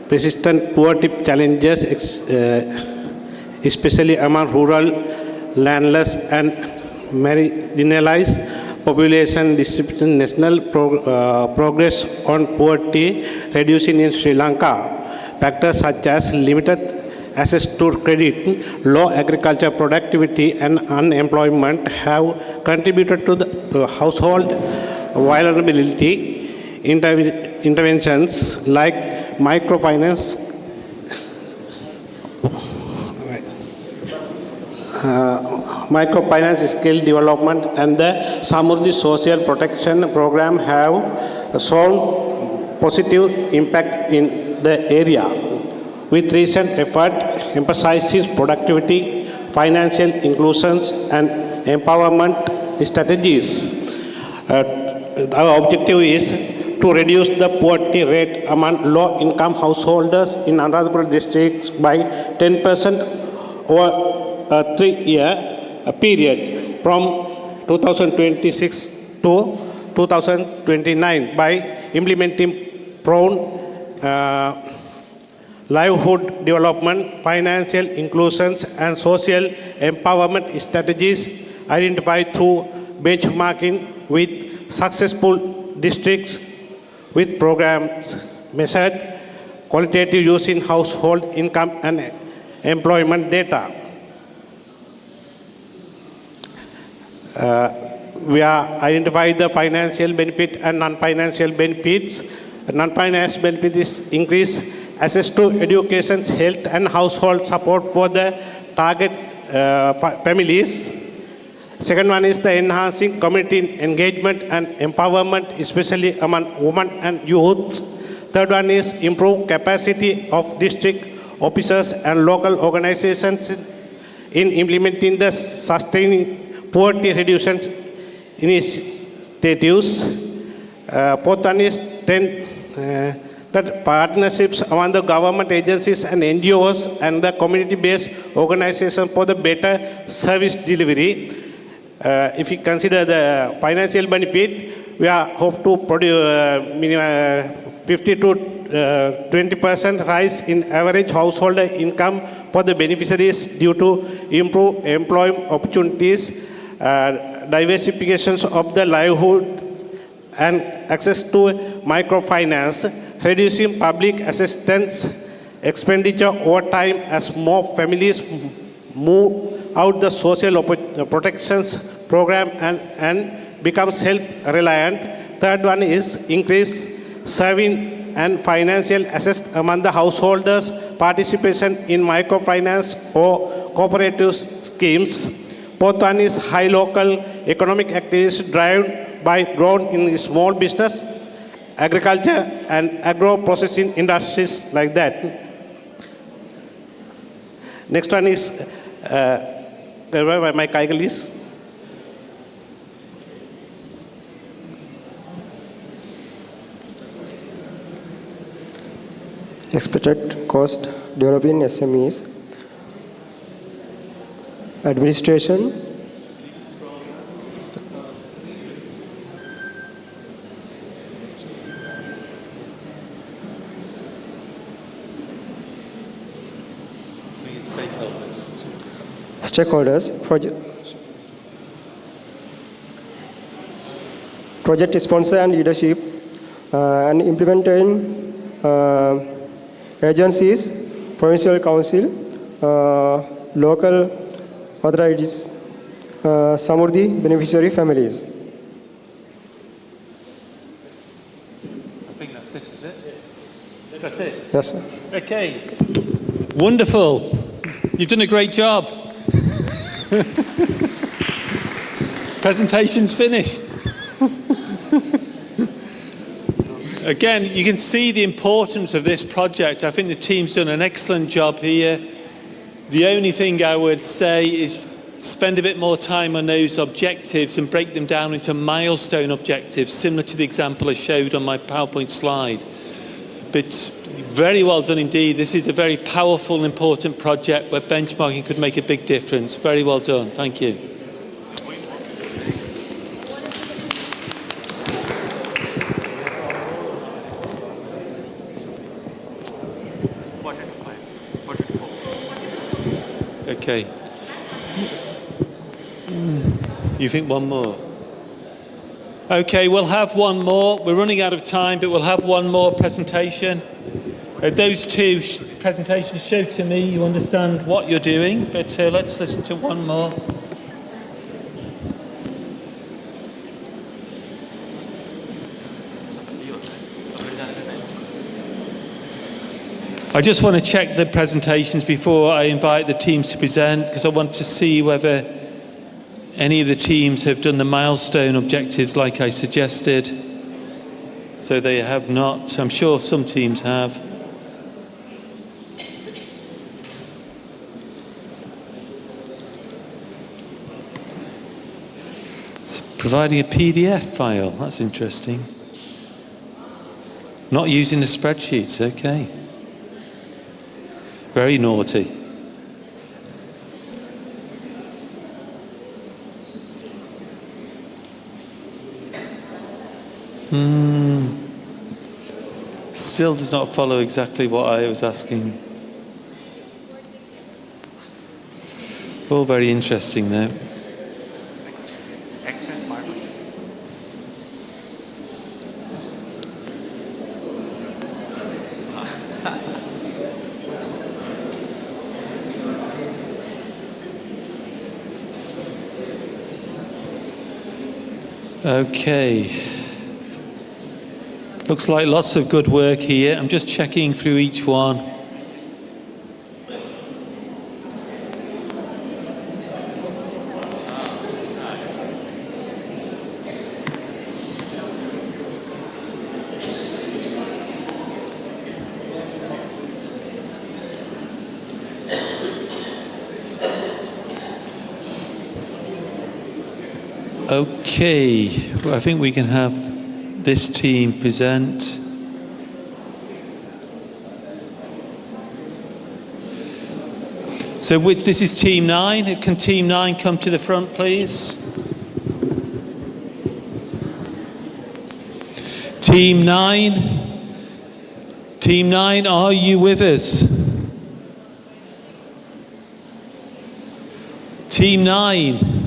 persistent poverty challenges, especially among rural, landless and marginalized population distribution. National progress on poverty reducing in Sri Lanka. Factors such as limited access to credit, low agriculture productivity and unemployment have contributed to the household vulnerability. Interventions like microfinance, microfinance skill development and the Samurdhi social protection program have shown positive impact in the area. With recent effort emphasizes productivity, financial inclusions and empowerment strategies. Our objective is to reduce the poverty rate among low-income householders in Anuradhapura districts by 10% over a 3-year period from 2026 to 2029 by implementing livelihood development, financial inclusions and social empowerment strategies identified through benchmarking with successful districts with programs measured qualitative using household income and employment data. We are identifying the financial benefit and non-financial benefits. Non-financial benefit is increased access to education, health and household support for the target families. Second one is the enhancing community engagement and empowerment, especially among women and youth. Third one is improve capacity of district officers and local organizations in implementing the sustaining poverty reduction initiatives. Fourth one is that partnerships among the government agencies and NGOs and the community-based organizations for the better service delivery. If you consider the financial benefit, we are hope to produce 50 to 20% rise in average household income for the beneficiaries due to improved employment opportunities, diversifications of the livelihood, and access to microfinance, reducing public assistance expenditure over time as more families move out the social protections program and become self-reliant. Third one is increase saving and financial assist among the householders, participation in microfinance or cooperative schemes. Fourth one is high local economic activities driven by growth in small business, agriculture and agro-processing industries like that. Next one is where my Kaigal is. Expected cost developing SMEs, administration, stakeholders, project sponsor and leadership, and implementing agencies, provincial council, local authorities, some of the beneficiary families. I think that's it, is it? That's it? Yes, sir. Okay. Wonderful. You've done a great job. Presentation's finished. Again, you can see the importance of this project. I think the team's done an excellent job here. The only thing I would say is spend a bit more time on those objectives and break them down into milestone objectives, similar to the example I showed on my PowerPoint slide. But very well done indeed. This is a very powerful and important project where benchmarking could make a big difference. Very well done. Thank you. Okay. You think one more? Okay, we'll have one more. We're running out of time, but we'll have one more presentation. Those two presentations show to me you understand what you're doing, but let's listen to one more. I just want to check the presentations before I invite the teams to present, because I want to see whether any of the teams have done the milestone objectives like I suggested. So they have not. I'm sure some teams have. It's providing a PDF file. That's interesting. Not using the spreadsheets. Okay. Very naughty. Still does not follow exactly what I was asking. All very interesting though. Okay. Looks like lots of good work here. I'm just checking through each one. Okay, well, I think we can have this team present. So this is Team 9. Can Team 9 come to the front, please? Team 9. Team 9, are you with us? Team 9.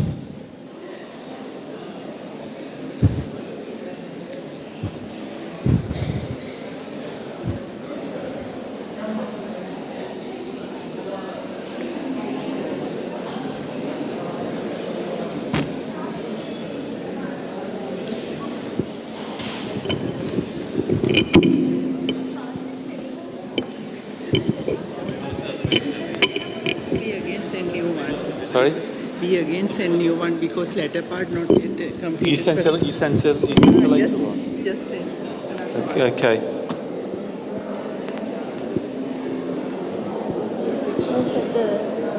Sorry? We again send new one because latter part not yet completed. You sent a later Yes, one? just send. Okay.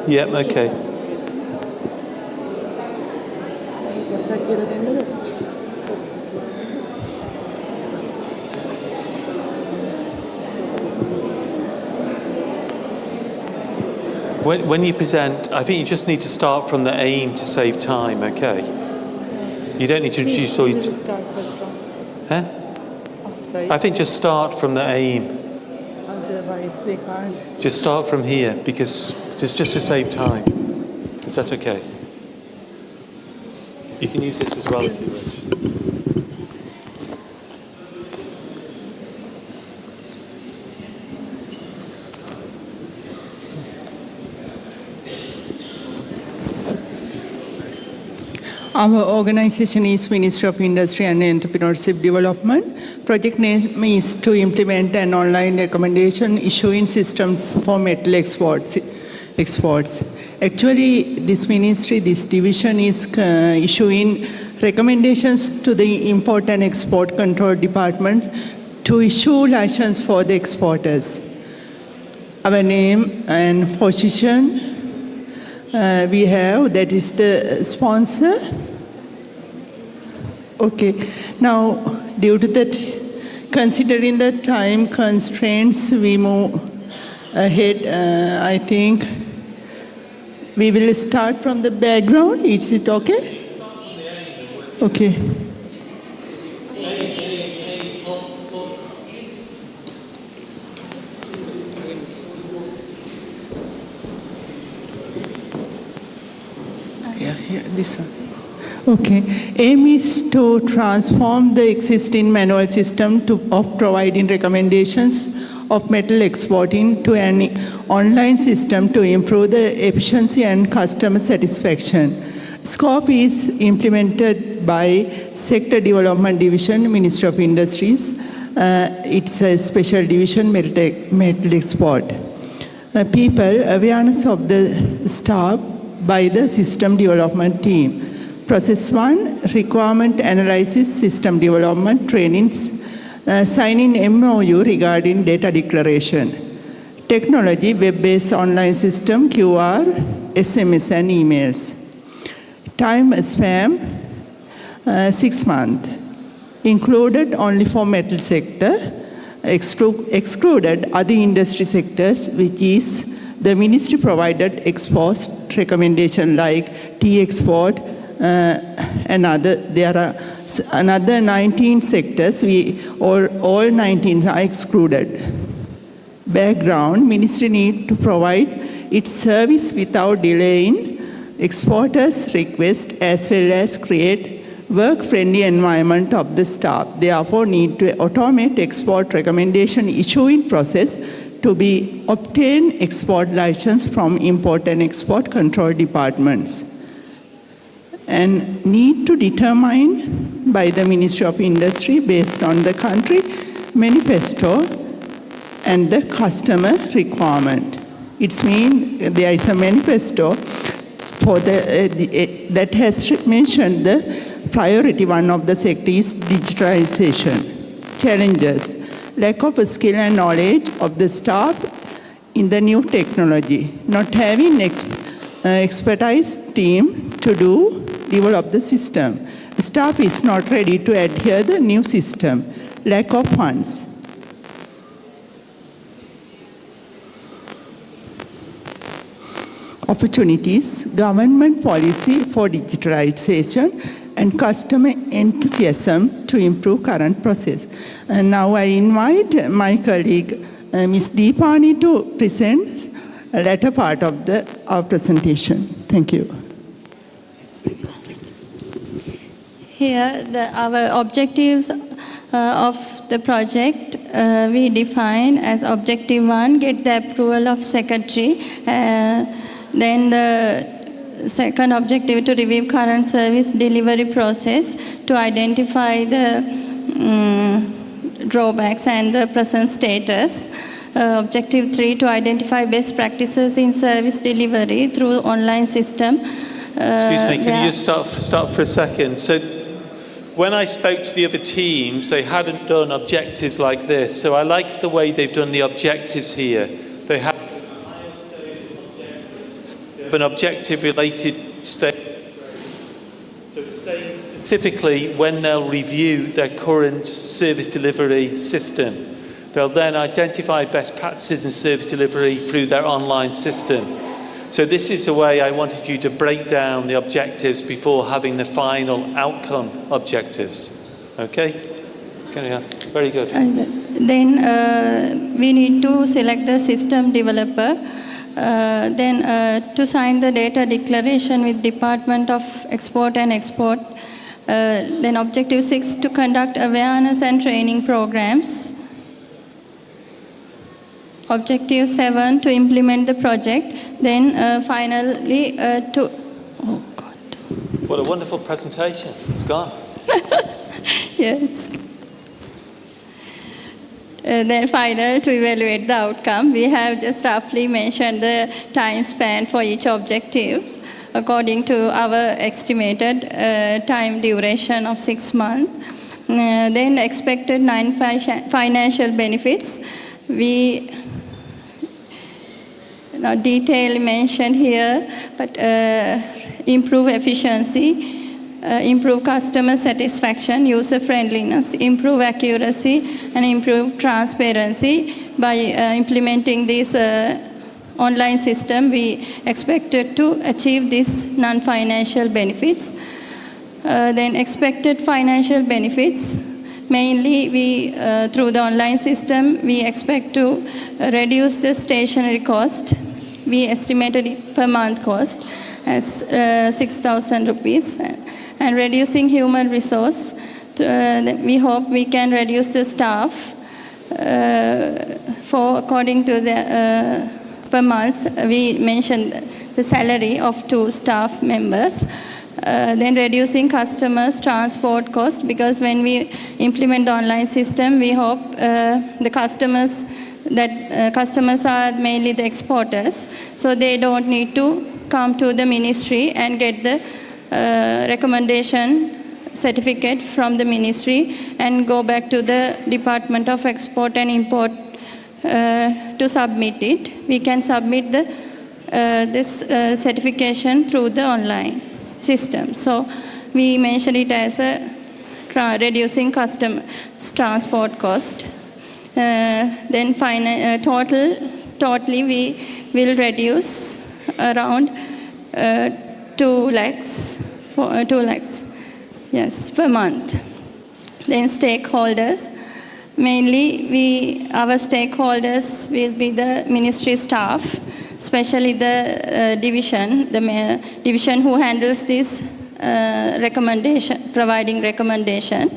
Yeah, okay. When you present, I think you just need to start from the aim to save time, okay? You don't need to introduce all your... Start first one. Huh? Oh, sorry. I think just start from the aim. Otherwise they can't. Just start from here, because just to save time. Is that okay? You can use this as well if you wish. Our organization is Ministry of Industry and Entrepreneurship Development. Project name is to implement an online recommendation issuing system for metal exports. Actually, this ministry, this division is issuing recommendations to the Import and Export Control Department to issue license for the exporters. Our name and position we have, that is the sponsor. Okay, now due to that, considering the time constraints, we move ahead. I think we will start from the background. Is it okay? Okay. Yeah, this one. Okay. Aim is to transform the existing manual system of providing recommendations of metal exporting to an online system to improve the efficiency and customer satisfaction. Scope is implemented by Sector Development Division, Ministry of Industries. It's a special division, metal export. People, awareness of the staff by the system development team. Process 1, requirement analysis, system development, trainings, signing MOU regarding data declaration. Technology, web-based online system, QR, SMS and emails. Time span, 6 months. Included only for metal sector, excluded other industry sectors, which is the ministry provided export recommendation like tea export, there are another 19 sectors, all 19 are excluded. Background, ministry need to provide its service without delaying exporters' request as well as create work-friendly environment of the staff. Therefore, need to automate export recommendation issuing process to be obtain export license from import and export control departments. And need to determine by the Ministry of Industry based on the country manifesto and the customer requirement. It means there is a manifesto for that has mentioned the priority one of the sector is digitalization. Challenges, lack of skill and knowledge of the staff in the new technology, not having expertise team to develop the system. Staff is not ready to adhere the new system. Lack of funds. opportunities, government policy for digitalization, and customer enthusiasm to improve current process. And now I invite my colleague, Ms. Deepani, to present a latter part of our presentation. Thank you. Here, our objectives of the project we define as objective 1, get the approval of secretary. Then the second objective to review current service delivery process to identify the drawbacks and the present status. Objective 3 to identify best practices in service delivery through online system. Excuse me, can you just stop for a second? So when I spoke to the other teams, they hadn't done objectives like this. So I like the way they've done the objectives here. They have an objective related statement. So it's saying specifically when they'll review their current service delivery system. They'll then identify best practices in service delivery through their online system. So this is the way I wanted you to break down the objectives before having the final outcome objectives. Okay? Very good. Then we need to select the system developer. Then to sign the data declaration with Department of Export and Export. Then objective 6 to conduct awareness and training programs. Objective 7 to implement the project. Then finally to, oh God. What a wonderful presentation. It's gone. Yes. Then final to evaluate the outcome. We have just roughly mentioned the time span for each objective according to our estimated time duration of 6 months. Then expected 9 financial benefits. We not detail mentioned here, but improve efficiency, improve customer satisfaction, user friendliness, improve accuracy, and improve transparency. By implementing this online system, we expected to achieve these non-financial benefits. Then expected financial benefits. Mainly, we through the online system, we expect to reduce the stationery cost. We estimated it per month cost as 6,000 rupees. And reducing human resource, we hope we can reduce the staff for according to the per month. We mentioned the salary of 2 staff members. Then reducing customers' transport cost, because when we implement the online system, we hope the customers are mainly the exporters, so they don't need to come to the ministry and get the recommendation certificate from the ministry and go back to the Department of Export and Import to submit it. We can submit this certification through the online system. So we mention it as a reducing customer transport cost. Then totally we will reduce around 2 lakhs yes, per month. Then stakeholders. Mainly our stakeholders will be the ministry staff, especially the division who handles this providing recommendation,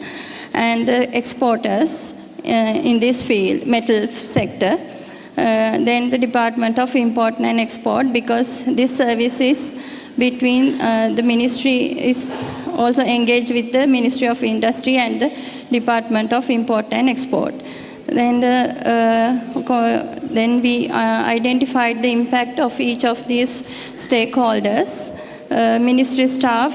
and the exporters in this field, metal sector. Then the Department of Import and Export, because this service is between the ministry is also engaged with the Ministry of Industry and the Department of Import and Export. Then we identified the impact of each of these stakeholders. Ministry staff,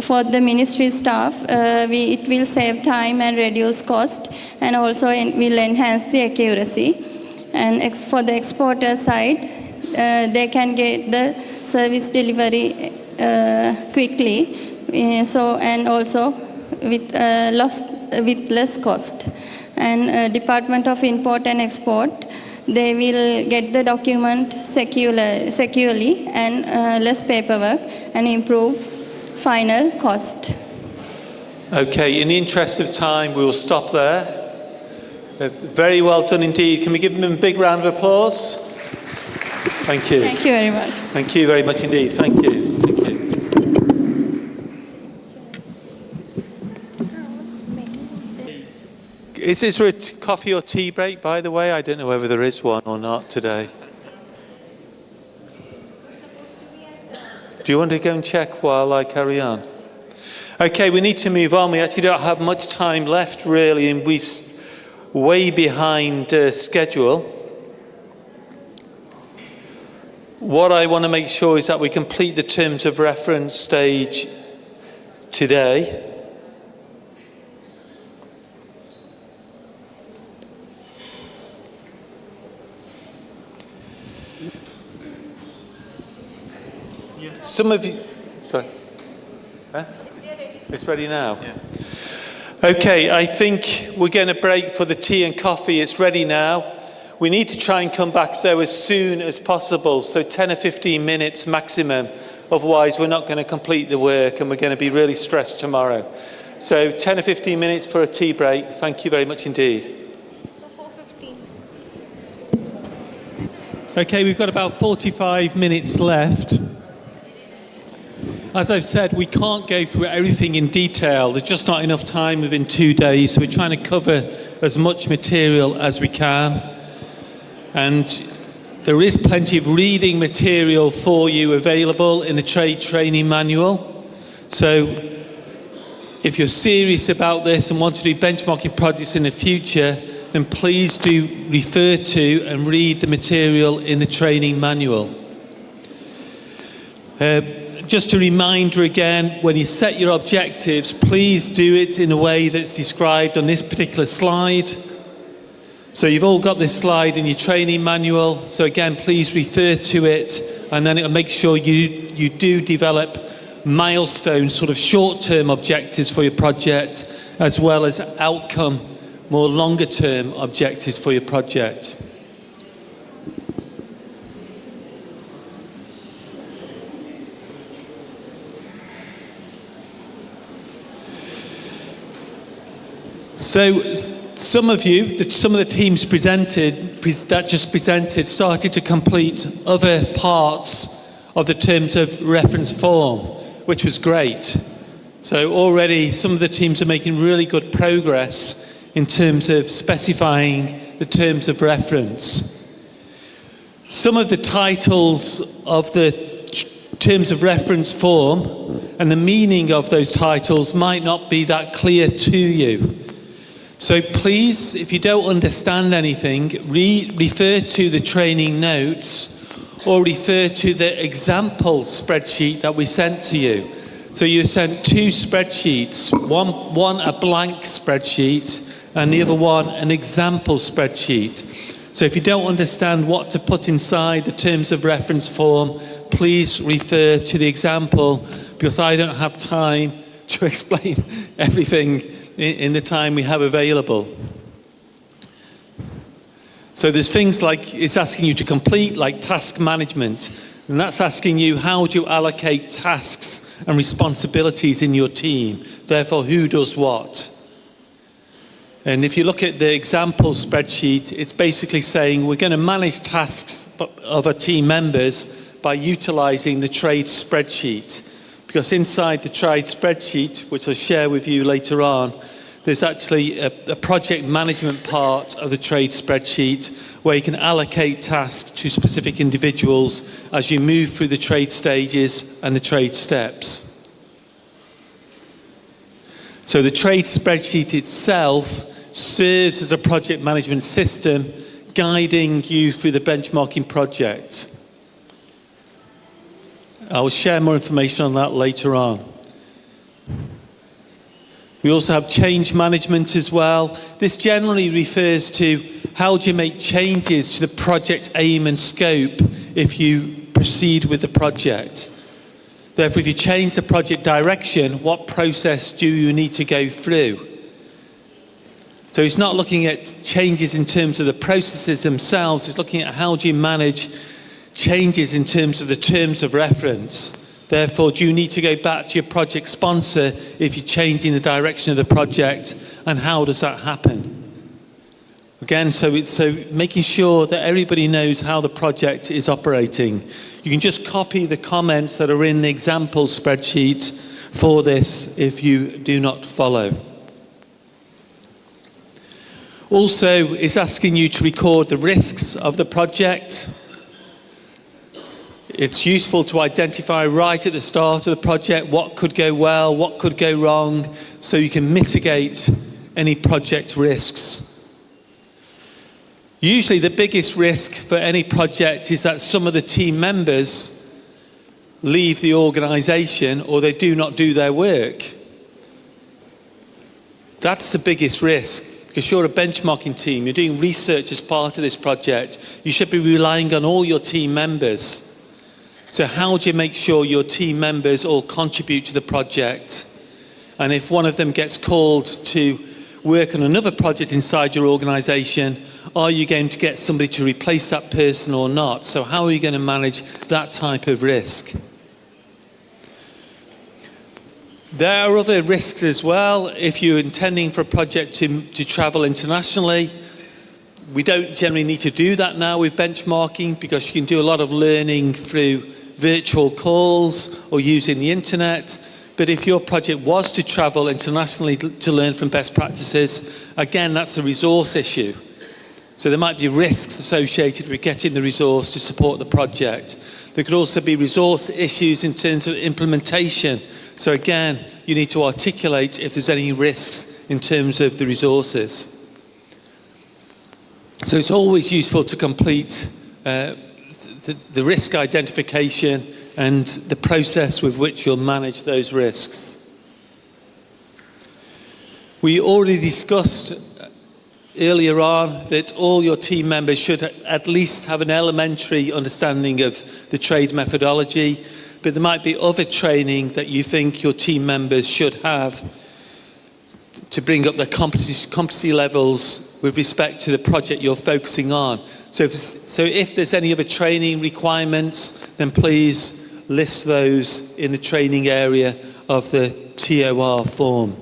for the ministry staff, it will save time and reduce cost, and also will enhance the accuracy. And for the exporter side, they can get the service delivery quickly, and also with less cost. And Department of Import and Export, they will get the document securely and less paperwork and improve final cost. Okay, in the interest of time, we will stop there. Very well done indeed. Can we give them a big round of applause? Thank you. Thank you very much. Thank you very much indeed. Thank you. Thank you. Is there a coffee or tea break, by the way? I don't know whether there is one or not today. Do you want to go and check while I carry on? Okay, we need to move on. We actually don't have much time left, really, and we're way behind schedule. What I want to make sure is that we complete the terms of reference stage today. Some of you, sorry. Huh? It's ready now? Yeah. Okay, I think we're going to break for the tea and coffee. It's ready now. We need to try and come back though as soon as possible, so 10 or 15 minutes maximum. Otherwise, we're not going to complete the work and we're going to be really stressed tomorrow. So 10 or 15 minutes for a tea break. Thank you very much indeed. So 4:15. Okay, we've got about 45 minutes left. As I've said, we can't go through everything in detail. There's just not enough time within 2 days, so we're trying to cover as much material as we can. And there is plenty of reading material for you available in the trade training manual. So if you're serious about this and want to do benchmarking projects in the future, then please do refer to and read the material in the training manual. Just a reminder again, when you set your objectives, please do it in a way that's described on this particular slide. So you've all got this slide in your training manual. So again, please refer to it, and then it'll make sure you do develop milestone, sort of short-term objectives for your project, as well as outcome, more longer-term objectives for your project. So some of the teams that just presented started to complete other parts of the terms of reference form, which was great. So already some of the teams are making really good progress in terms of specifying the terms of reference. Some of the titles of the terms of reference form and the meaning of those titles might not be that clear to you. So please, if you don't understand anything, refer to the training notes or refer to the example spreadsheet that we sent to you. So you sent 2 spreadsheets, one a blank spreadsheet and the other one an example spreadsheet. So if you don't understand what to put inside the terms of reference form, please refer to the example, because I don't have time to explain everything in the time we have available. So there's things like it's asking you to complete, like task management, and that's asking you how do you allocate tasks and responsibilities in your team, therefore who does what. And if you look at the example spreadsheet, it's basically saying we're going to manage tasks of our team members by utilizing the trade spreadsheet. Because inside the trade spreadsheet, which I'll share with you later on, there's actually a project management part of the trade spreadsheet where you can allocate tasks to specific individuals as you move through the trade stages and the trade steps. So the trade spreadsheet itself serves as a project management system guiding you through the benchmarking project. I will share more information on that later on. We also have change management as well. This generally refers to how do you make changes to the project aim and scope if you proceed with the project. Therefore, if you change the project direction, what process do you need to go through? So it's not looking at changes in terms of the processes themselves, it's looking at how do you manage changes in terms of the terms of reference. Therefore, do you need to go back to your project sponsor if you're changing the direction of the project, and how does that happen? Again, so making sure that everybody knows how the project is operating. You can just copy the comments that are in the example spreadsheet for this if you do not follow. Also, it's asking you to record the risks of the project. It's useful to identify right at the start of the project what could go well, what could go wrong, so you can mitigate any project risks. Usually the biggest risk for any project is that some of the team members leave the organisation or they do not do their work. That's the biggest risk, because you're a benchmarking team, you're doing research as part of this project. You should be relying on all your team members. So how do you make sure your team members all contribute to the project? And if one of them gets called to work on another project inside your organisation, are you going to get somebody to replace that person or not? So how are you going to manage that type of risk? There are other risks as well. If you're intending for a project to travel internationally, we don't generally need to do that now with benchmarking, because you can do a lot of learning through virtual calls or using the internet. But if your project was to travel internationally to learn from best practices, again, that's a resource issue. So there might be risks associated with getting the resource to support the project. There could also be resource issues in terms of implementation. So again, you need to articulate if there's any risks in terms of the resources. So it's always useful to complete the risk identification and the process with which you'll manage those risks. We already discussed earlier on that all your team members should at least have an elementary understanding of the trade methodology, but there might be other training that you think your team members should have to bring up their competency levels with respect to the project you're focusing on. So if there's any other training requirements, then please list those in the training area of the TOR form.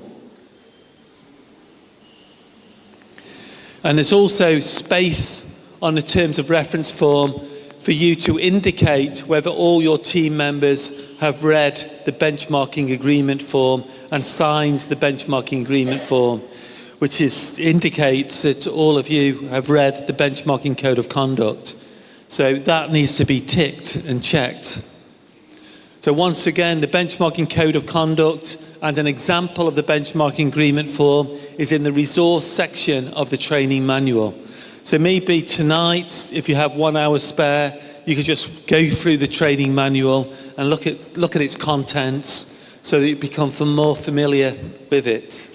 And there's also space on the terms of reference form for you to indicate whether all your team members have read the benchmarking agreement form and signed the benchmarking agreement form, which indicates that all of you have read the benchmarking code of conduct. So that needs to be ticked and checked. So once again, the benchmarking code of conduct and an example of the benchmarking agreement form is in the resource section of the training manual. So maybe tonight, if you have 1 hour spare, you could just go through the training manual and look at its contents so that you become more familiar with it.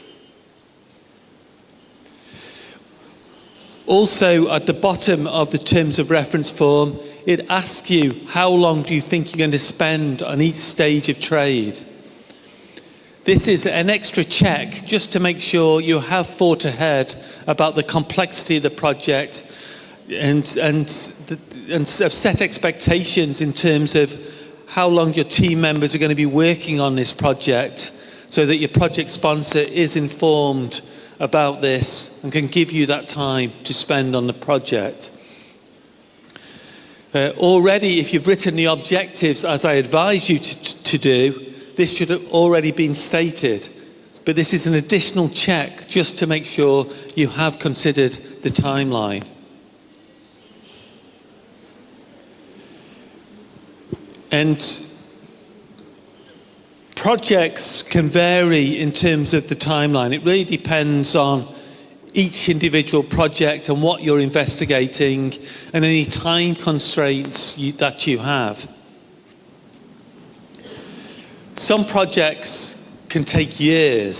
Also, at the bottom of the terms of reference form, it asks you how long do you think you're going to spend on each stage of trade. This is an extra check just to make sure you have thought ahead about the complexity of the project and have set expectations in terms of how long your team members are going to be working on this project, so that your project sponsor is informed about this and can give you that time to spend on the project. Already, if you've written the objectives as I advise you to do, this should have already been stated. But this is an additional check just to make sure you have considered the timeline. And projects can vary in terms of the timeline. It really depends on each individual project and what you're investigating and any time constraints that you have. Some projects can take years.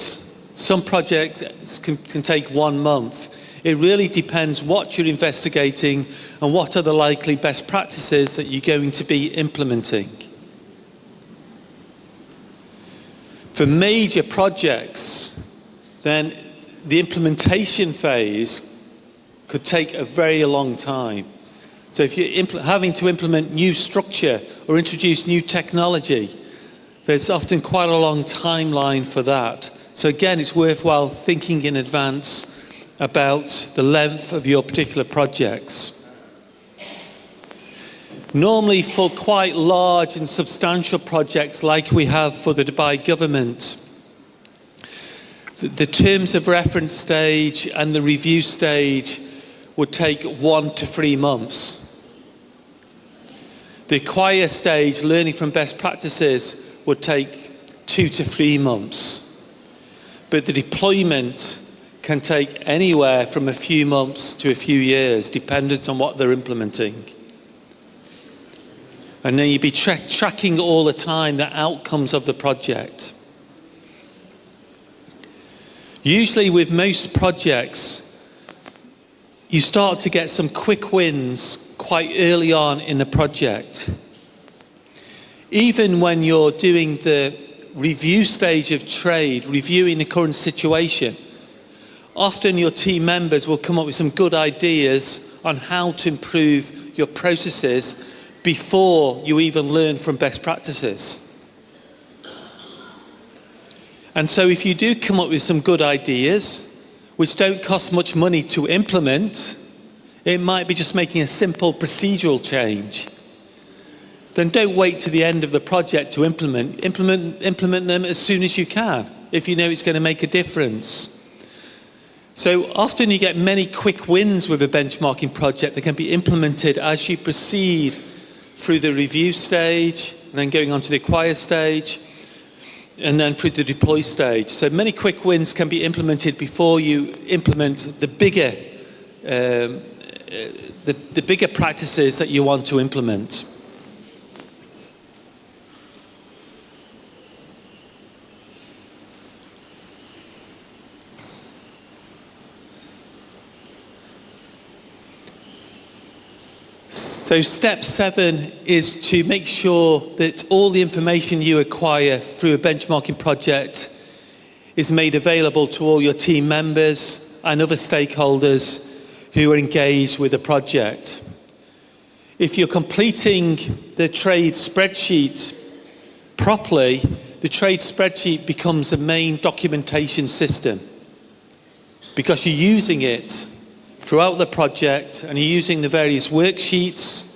Some projects can take 1 month. It really depends what you're investigating and what are the likely best practices that you're going to be implementing. For major projects, then the implementation phase could take a very long time. So if you're having to implement new structure or introduce new technology, there's often quite a long timeline for that. So again, it's worthwhile thinking in advance about the length of your particular projects. Normally for quite large and substantial projects like we have for the Dubai government, the terms of reference stage and the review stage would take 1 to 3 months. The acquire stage, learning from best practices, would take 2 to 3 months. But the deployment can take anywhere from a few months to a few years, dependent on what they're implementing. And then you'd be tracking all the time the outcomes of the project. Usually with most projects, you start to get some quick wins quite early on in the project. Even when you're doing the review stage of trade, reviewing the current situation, often your team members will come up with some good ideas on how to improve your processes before you even learn from best practices. And so if you do come up with some good ideas, which don't cost much money to implement, it might be just making a simple procedural change, then don't wait to the end of the project to implement them as soon as you can, if you know it's going to make a difference. So often you get many quick wins with a benchmarking project that can be implemented as you proceed through the review stage, and then going on to the acquire stage, and then through the deploy stage. So many quick wins can be implemented before you implement the bigger practices that you want to implement. So step 7 is to make sure that all the information you acquire through a benchmarking project is made available to all your team members and other stakeholders who are engaged with the project. If you're completing the trade spreadsheet properly, the trade spreadsheet becomes the main documentation system because you're using it throughout the project and you're using the various worksheets.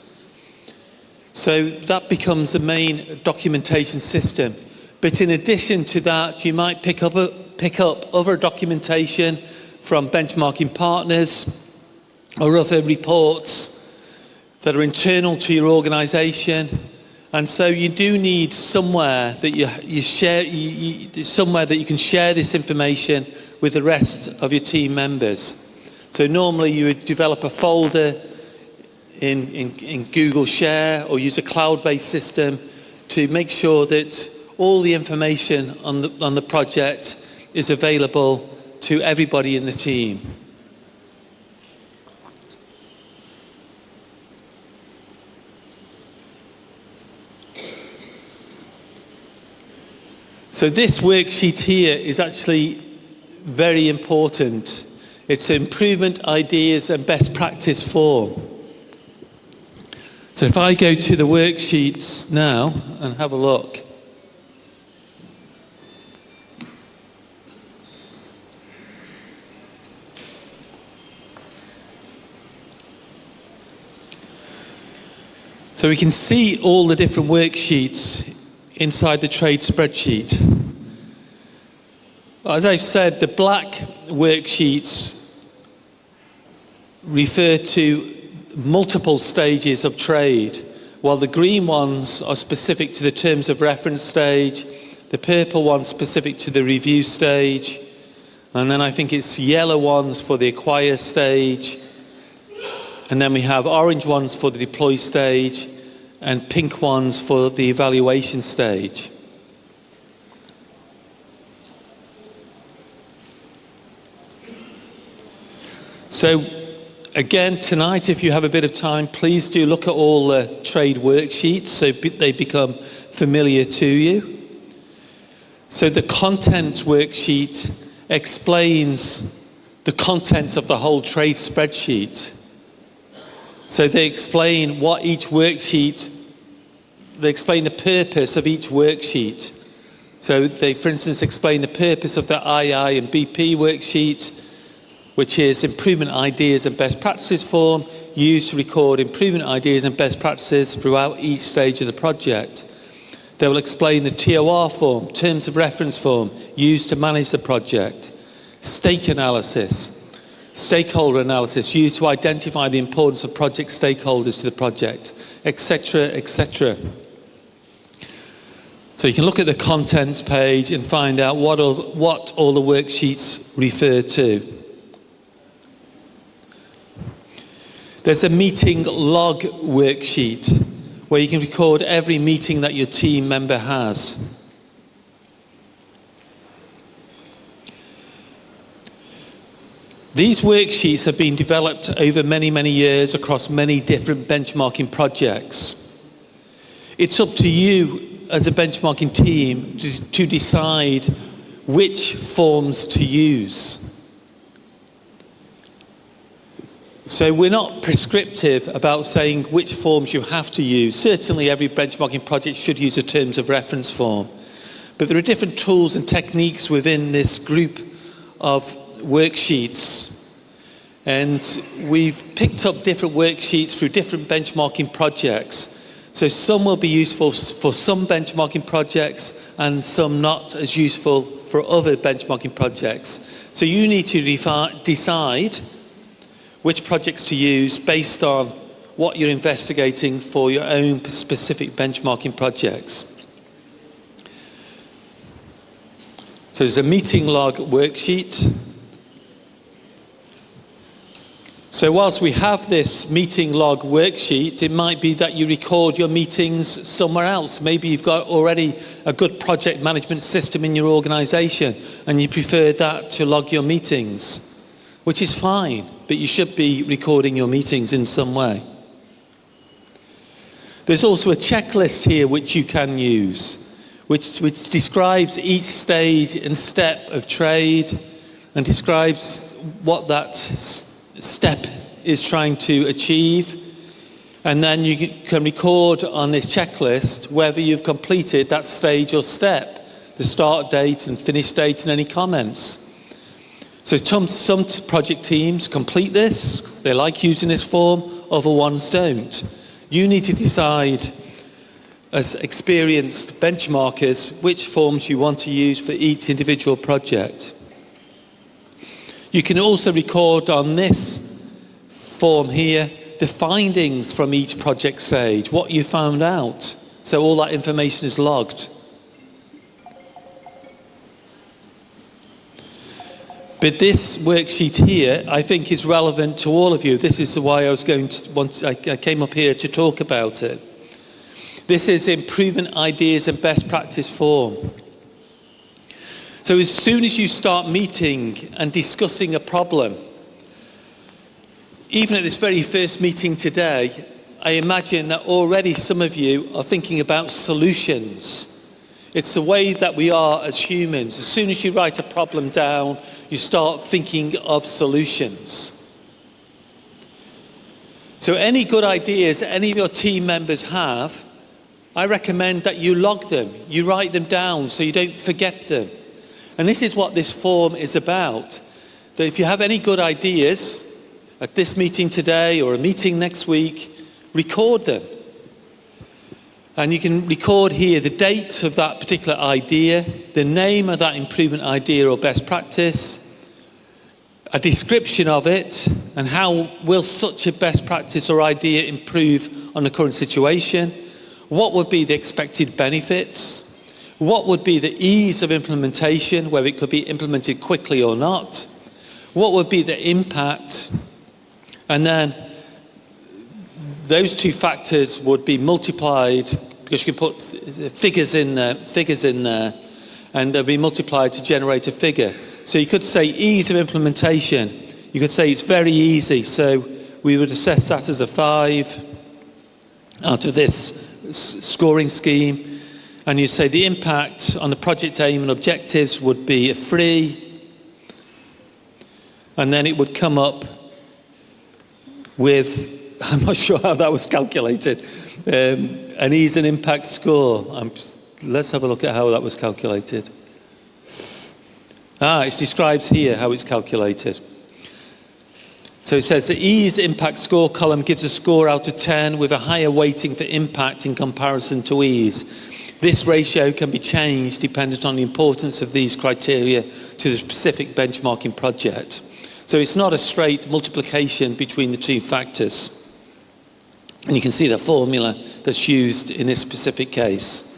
So that becomes the main documentation system. But in addition to that, you might pick up other documentation from benchmarking partners or other reports that are internal to your organization. And so you do need somewhere that you share, somewhere that you can share this information with the rest of your team members. So normally you would develop a folder in Google Share or use a cloud-based system to make sure that all the information on the project is available to everybody in the team. So this worksheet here is actually very important. It's improvement ideas and best practice form. So if I go to the worksheets now and have a look. So we can see all the different worksheets inside the trade spreadsheet. As I've said, the black worksheets refer to multiple stages of trade, while the green ones are specific to the terms of reference stage, the purple ones specific to the review stage, and then I think it's yellow ones for the acquire stage, and then we have orange ones for the deploy stage, and pink ones for the evaluation stage. So again, tonight, if you have a bit of time, please do look at all the trade worksheets so they become familiar to you. So the contents worksheet explains the contents of the whole trade spreadsheet. So they explain what each worksheet, they explain the purpose of each worksheet. So they, for instance, explain the purpose of the II and BP worksheet, which is improvement ideas and best practices form, used to record improvement ideas and best practices throughout each stage of the project. They will explain the TOR form, terms of reference form, used to manage the project. Stake analysis, stakeholder analysis, used to identify the importance of project stakeholders to the project, etc., etc. So you can look at the contents page and find out what all the worksheets refer to. There's a meeting log worksheet where you can record every meeting that your team member has. These worksheets have been developed over many, many years across many different benchmarking projects. It's up to you as a benchmarking team to decide which forms to use. So we're not prescriptive about saying which forms you have to use. Certainly every benchmarking project should use a terms of reference form. But there are different tools and techniques within this group of worksheets. And we've picked up different worksheets through different benchmarking projects. So some will be useful for some benchmarking projects and some not as useful for other benchmarking projects. So you need to decide which projects to use based on what you're investigating for your own specific benchmarking projects. So there's a meeting log worksheet. So whilst we have this meeting log worksheet, it might be that you record your meetings somewhere else. Maybe you've got already a good project management system in your organisation and you prefer that to log your meetings, which is fine, but you should be recording your meetings in some way. There's also a checklist here which you can use, which describes each stage and step of trade and describes what that step is trying to achieve. And then you can record on this checklist whether you've completed that stage or step, the start date and finish date and any comments. So some project teams complete this, they like using this form, other ones don't. You need to decide as experienced benchmarkers which forms you want to use for each individual project. You can also record on this form here the findings from each project stage, what you found out. So all that information is logged. But this worksheet here, I think, is relevant to all of you. This is why I came up here to talk about it. This is improvement ideas and best practice form. So as soon as you start meeting and discussing a problem, even at this very first meeting today, I imagine that already some of you are thinking about solutions. It's the way that we are as humans. As soon as you write a problem down, you start thinking of solutions. So any good ideas any of your team members have, I recommend that you log them. You write them down so you don't forget them. And this is what this form is about. That if you have any good ideas at this meeting today or a meeting next week, record them. And you can record here the date of that particular idea, the name of that improvement idea or best practice, a description of it, and how will such a best practice or idea improve on the current situation, what would be the expected benefits, what would be the ease of implementation, whether it could be implemented quickly or not, what would be the impact, and then those two factors would be multiplied, because you can put figures in there, and they'll be multiplied to generate a figure. So you could say ease of implementation. You could say it's very easy. So we would assess that as a 5 out of this scoring scheme. And you'd say the impact on the project aim and objectives would be a 3. and then it would come up with, I'm not sure how that was calculated, an ease and impact score. Let's have a look at how that was calculated. It describes here how it's calculated. So it says the ease impact score column gives a score out of 10 with a higher weighting for impact in comparison to ease. This ratio can be changed dependent on the importance of these criteria to the specific benchmarking project. So it's not a straight multiplication between the two factors. And you can see the formula that's used in this specific case.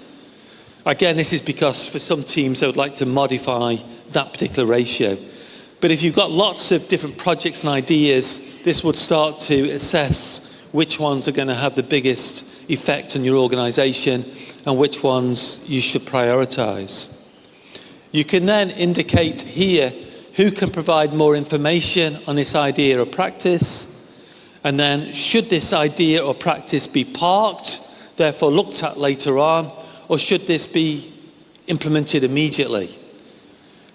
Again, this is because for some teams they would like to modify that particular ratio. But if you've got lots of different projects and ideas, this would start to assess which ones are going to have the biggest effect on your organisation and which ones you should prioritise. You can then indicate here who can provide more information on this idea or practice, and then should this idea or practice be parked, therefore looked at later on, or should this be implemented immediately?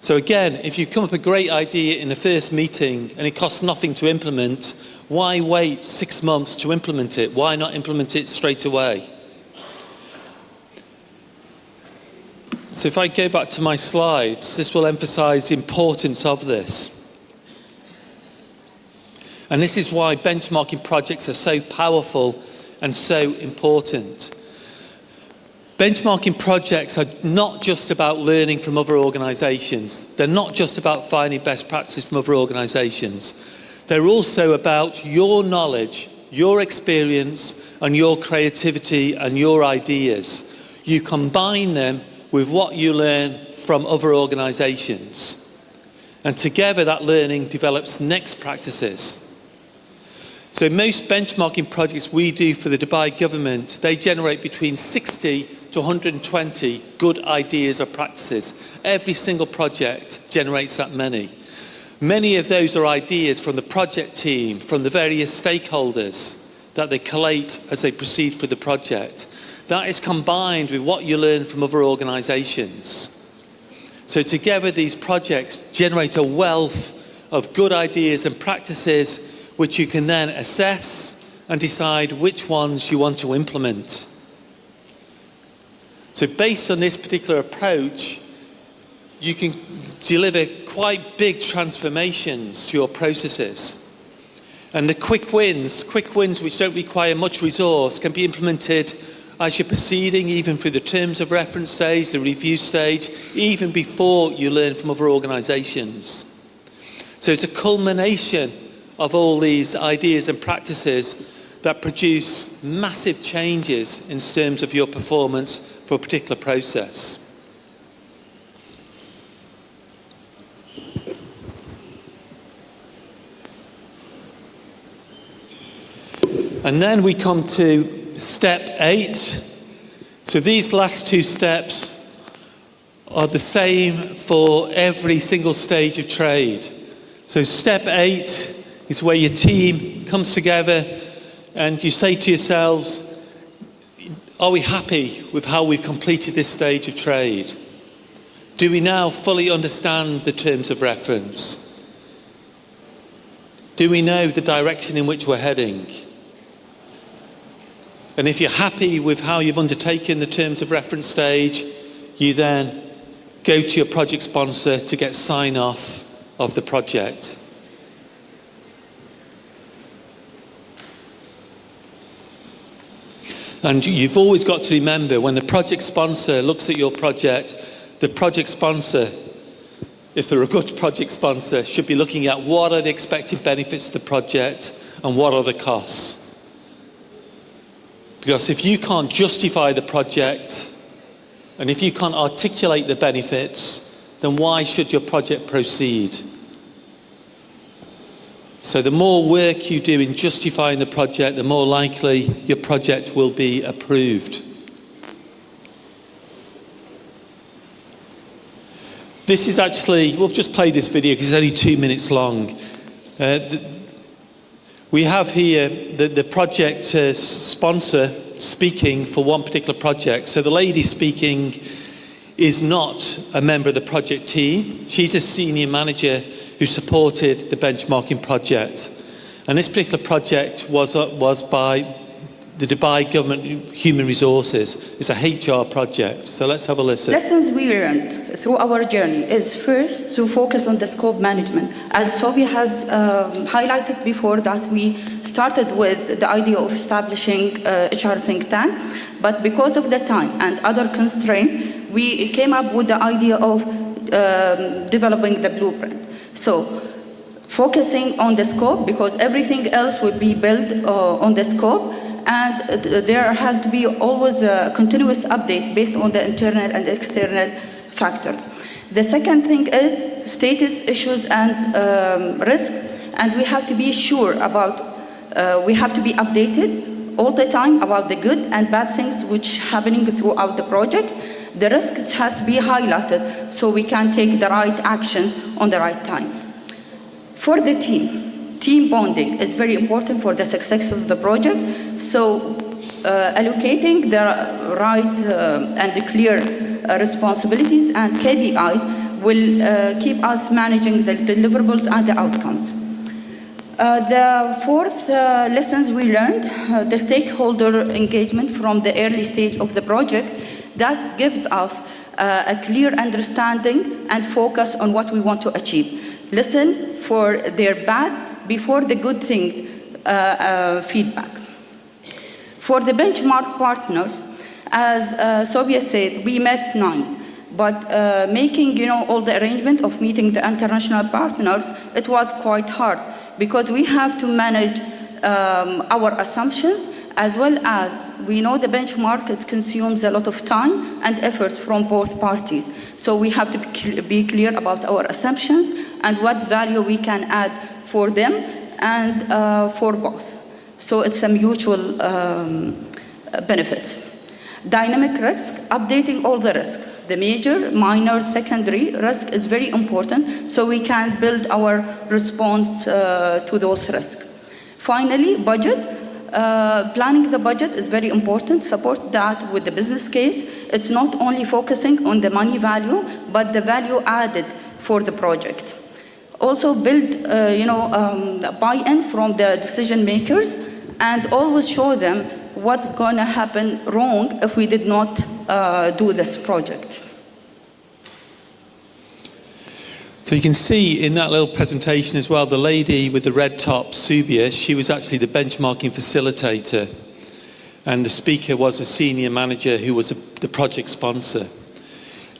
So again, if you come up with a great idea in the first meeting and it costs nothing to implement, why wait 6 months to implement it? Why not implement it straight away? So if I go back to my slides, this will emphasize the importance of this. And this is why benchmarking projects are so powerful and so important. Benchmarking projects are not just about learning from other organisations. They're not just about finding best practices from other organisations. They're also about your knowledge, your experience, and your creativity and your ideas. You combine them with what you learn from other organisations. And together that learning develops next practices. So most benchmarking projects we do for the Dubai government, they generate between 60 to 120 good ideas or practices. Every single project generates that many. Many of those are ideas from the project team, from the various stakeholders that they collate as they proceed through the project. That is combined with what you learn from other organisations. So together these projects generate a wealth of good ideas and practices which you can then assess and decide which ones you want to implement. So based on this particular approach, you can deliver quite big transformations to your processes. And the quick wins which don't require much resource, can be implemented as you're proceeding, even through the terms of reference stage, the review stage, even before you learn from other organisations. So it's a culmination of all these ideas and practices that produce massive changes in terms of your performance for a particular process. And then we come to step 8. So these last 2 steps are the same for every single stage of trade. So step 8 is where your team comes together and you say to yourselves, are we happy with how we've completed this stage of trade? Do we now fully understand the terms of reference? Do we know the direction in which we're heading? And if you're happy with how you've undertaken the terms of reference stage, you then go to your project sponsor to get sign-off of the project. And you've always got to remember, when the project sponsor looks at your project, the project sponsor, if they're a good project sponsor, should be looking at what are the expected benefits of the project and what are the costs. Because if you can't justify the project and if you can't articulate the benefits, then why should your project proceed? So the more work you do in justifying the project, the more likely your project will be approved. This is actually, we'll just play this video because it's only 2 minutes long. We have here the project sponsor speaking for one particular project. So the lady speaking is not a member of the project team. She's a senior manager who supported the benchmarking project. And this particular project was by the Dubai Government Human Resources. It's a HR project. So let's have a listen. Lessons we learned through our journey is first to focus on the scope management. As Sobi has highlighted before, that we started with the idea of establishing HR think tank, but because of the time and other constraints, we came up with the idea of developing the blueprint. So focusing on the scope, because everything else would be built on the scope, and there has to be always a continuous update based on the internal and external factors. The second thing is status, issues, and risk, and we have to be sure about, we have to be updated all the time about the good and bad things which happening throughout the project. The risk has to be highlighted so we can take the right actions on the right time. For the team bonding is very important for the success of the project. So allocating the right and the clear responsibilities and KPIs will keep us managing the deliverables and the outcomes. The fourth lessons we learned, the stakeholder engagement from the early stage of the project, that gives us a clear understanding and focus on what we want to achieve. Listen for their bad before the good things feedback. For the benchmark partners, as Sobia said, we met 9, but making all the arrangement of meeting the international partners, it was quite hard because we have to manage our assumptions, as well as we know the benchmark, it consumes a lot of time and efforts from both parties. So we have to be clear about our assumptions and what value we can add for them and for both. So it's a mutual benefits. Dynamic risk, updating all the risk. The major, minor, secondary risk is very important so we can build our response to those risks. Finally, budget. Planning the budget is very important. Support that with the business case. It's not only focusing on the money value, but the value added for the project. Also build, buy-in from the decision makers and always show them what's going to happen wrong if we did not do this project. So you can see in that little presentation as well, the lady with the red top, Subia, she was actually the benchmarking facilitator. And the speaker was a senior manager who was the project sponsor.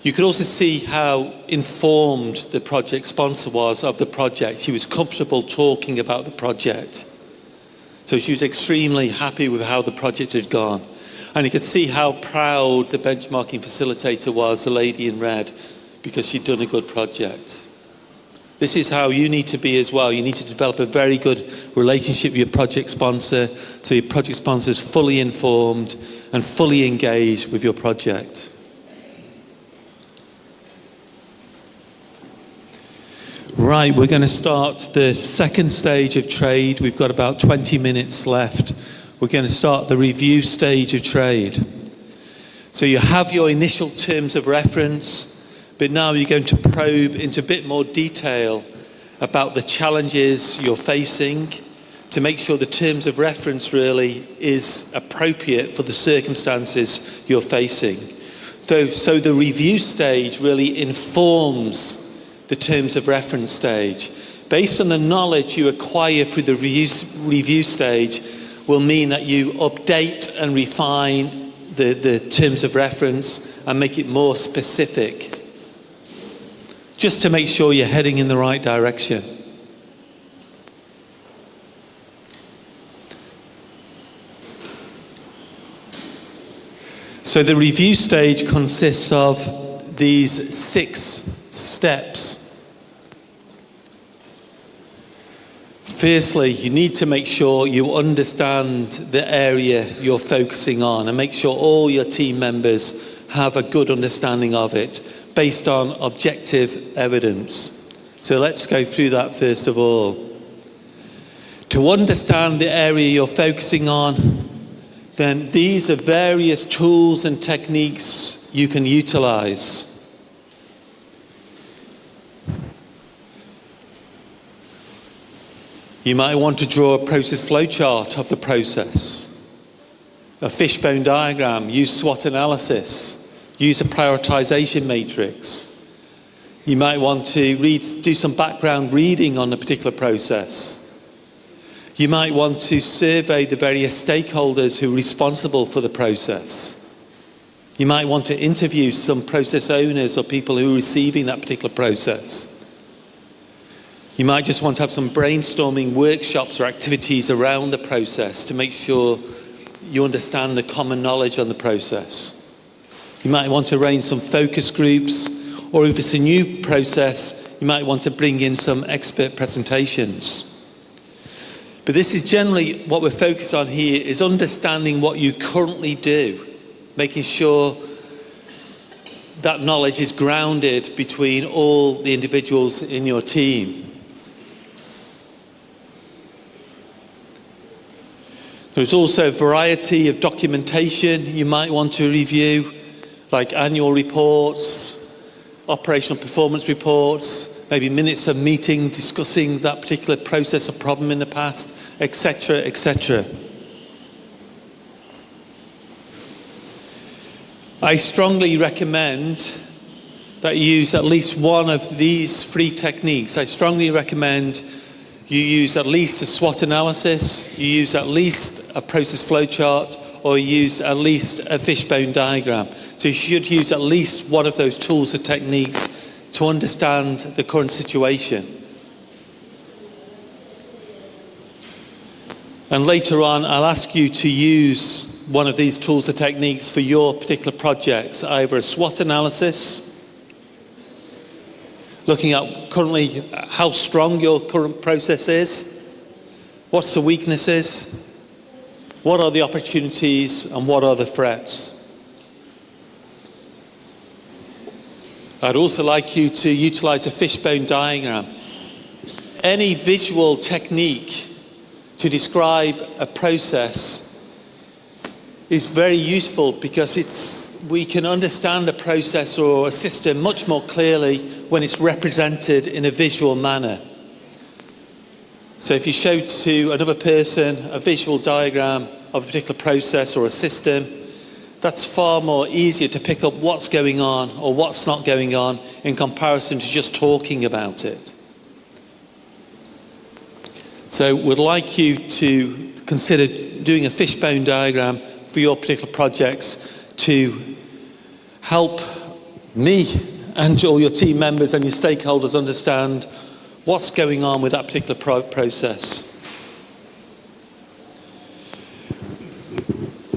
You could also see how informed the project sponsor was of the project. She was comfortable talking about the project. So she was extremely happy with how the project had gone. And you could see how proud the benchmarking facilitator was, the lady in red, because she'd done a good project. This is how you need to be as well. You need to develop a very good relationship with your project sponsor, so your project sponsor is fully informed and fully engaged with your project. Right, we're going to start the second stage of trade. We've got about 20 minutes left. We're going to start the review stage of trade. So you have your initial terms of reference, but now you're going to probe into a bit more detail about the challenges you're facing to make sure the terms of reference really is appropriate for the circumstances you're facing. So the review stage really informs the terms of reference stage. Based on the knowledge you acquire through the review stage will mean that you update and refine the terms of reference and make it more specific, just to make sure you're heading in the right direction. So the review stage consists of these 6 steps. Firstly, you need to make sure you understand the area you're focusing on and make sure all your team members have a good understanding of it based on objective evidence. So let's go through that first of all. To understand the area you're focusing on, then these are various tools and techniques you can utilize. You might want to draw a process flowchart of the process, a fishbone diagram, use SWOT analysis, use a prioritization matrix. You might want to do some background reading on a particular process. You might want to survey the various stakeholders who are responsible for the process. You might want to interview some process owners or people who are receiving that particular process. You might just want to have some brainstorming workshops or activities around the process to make sure you understand the common knowledge on the process. You might want to arrange some focus groups, or if it's a new process, you might want to bring in some expert presentations. But this is generally what we're focused on here, is understanding what you currently do, making sure that knowledge is grounded between all the individuals in your team. There's also a variety of documentation you might want to review, like annual reports, operational performance reports, maybe minutes of meeting discussing that particular process or problem in the past, etc., etc. I strongly recommend that you use at least one of these 3 techniques. I strongly recommend you use at least a SWOT analysis, you use at least a process flowchart, or you use at least a fishbone diagram. So you should use at least one of those tools or techniques to understand the current situation. And later on, I'll ask you to use one of these tools or techniques for your particular projects, either a SWOT analysis, looking at currently how strong your current process is, what's the weaknesses, what are the opportunities, and what are the threats. I'd also like you to utilize a fishbone diagram. Any visual technique to describe a process is very useful because we can understand a process or a system much more clearly when it's represented in a visual manner. So if you show to another person a visual diagram of a particular process or a system, that's far more easier to pick up what's going on or what's not going on in comparison to just talking about it. So we'd like you to consider doing a fishbone diagram for your particular projects to help me and all your team members and your stakeholders understand what's going on with that particular process.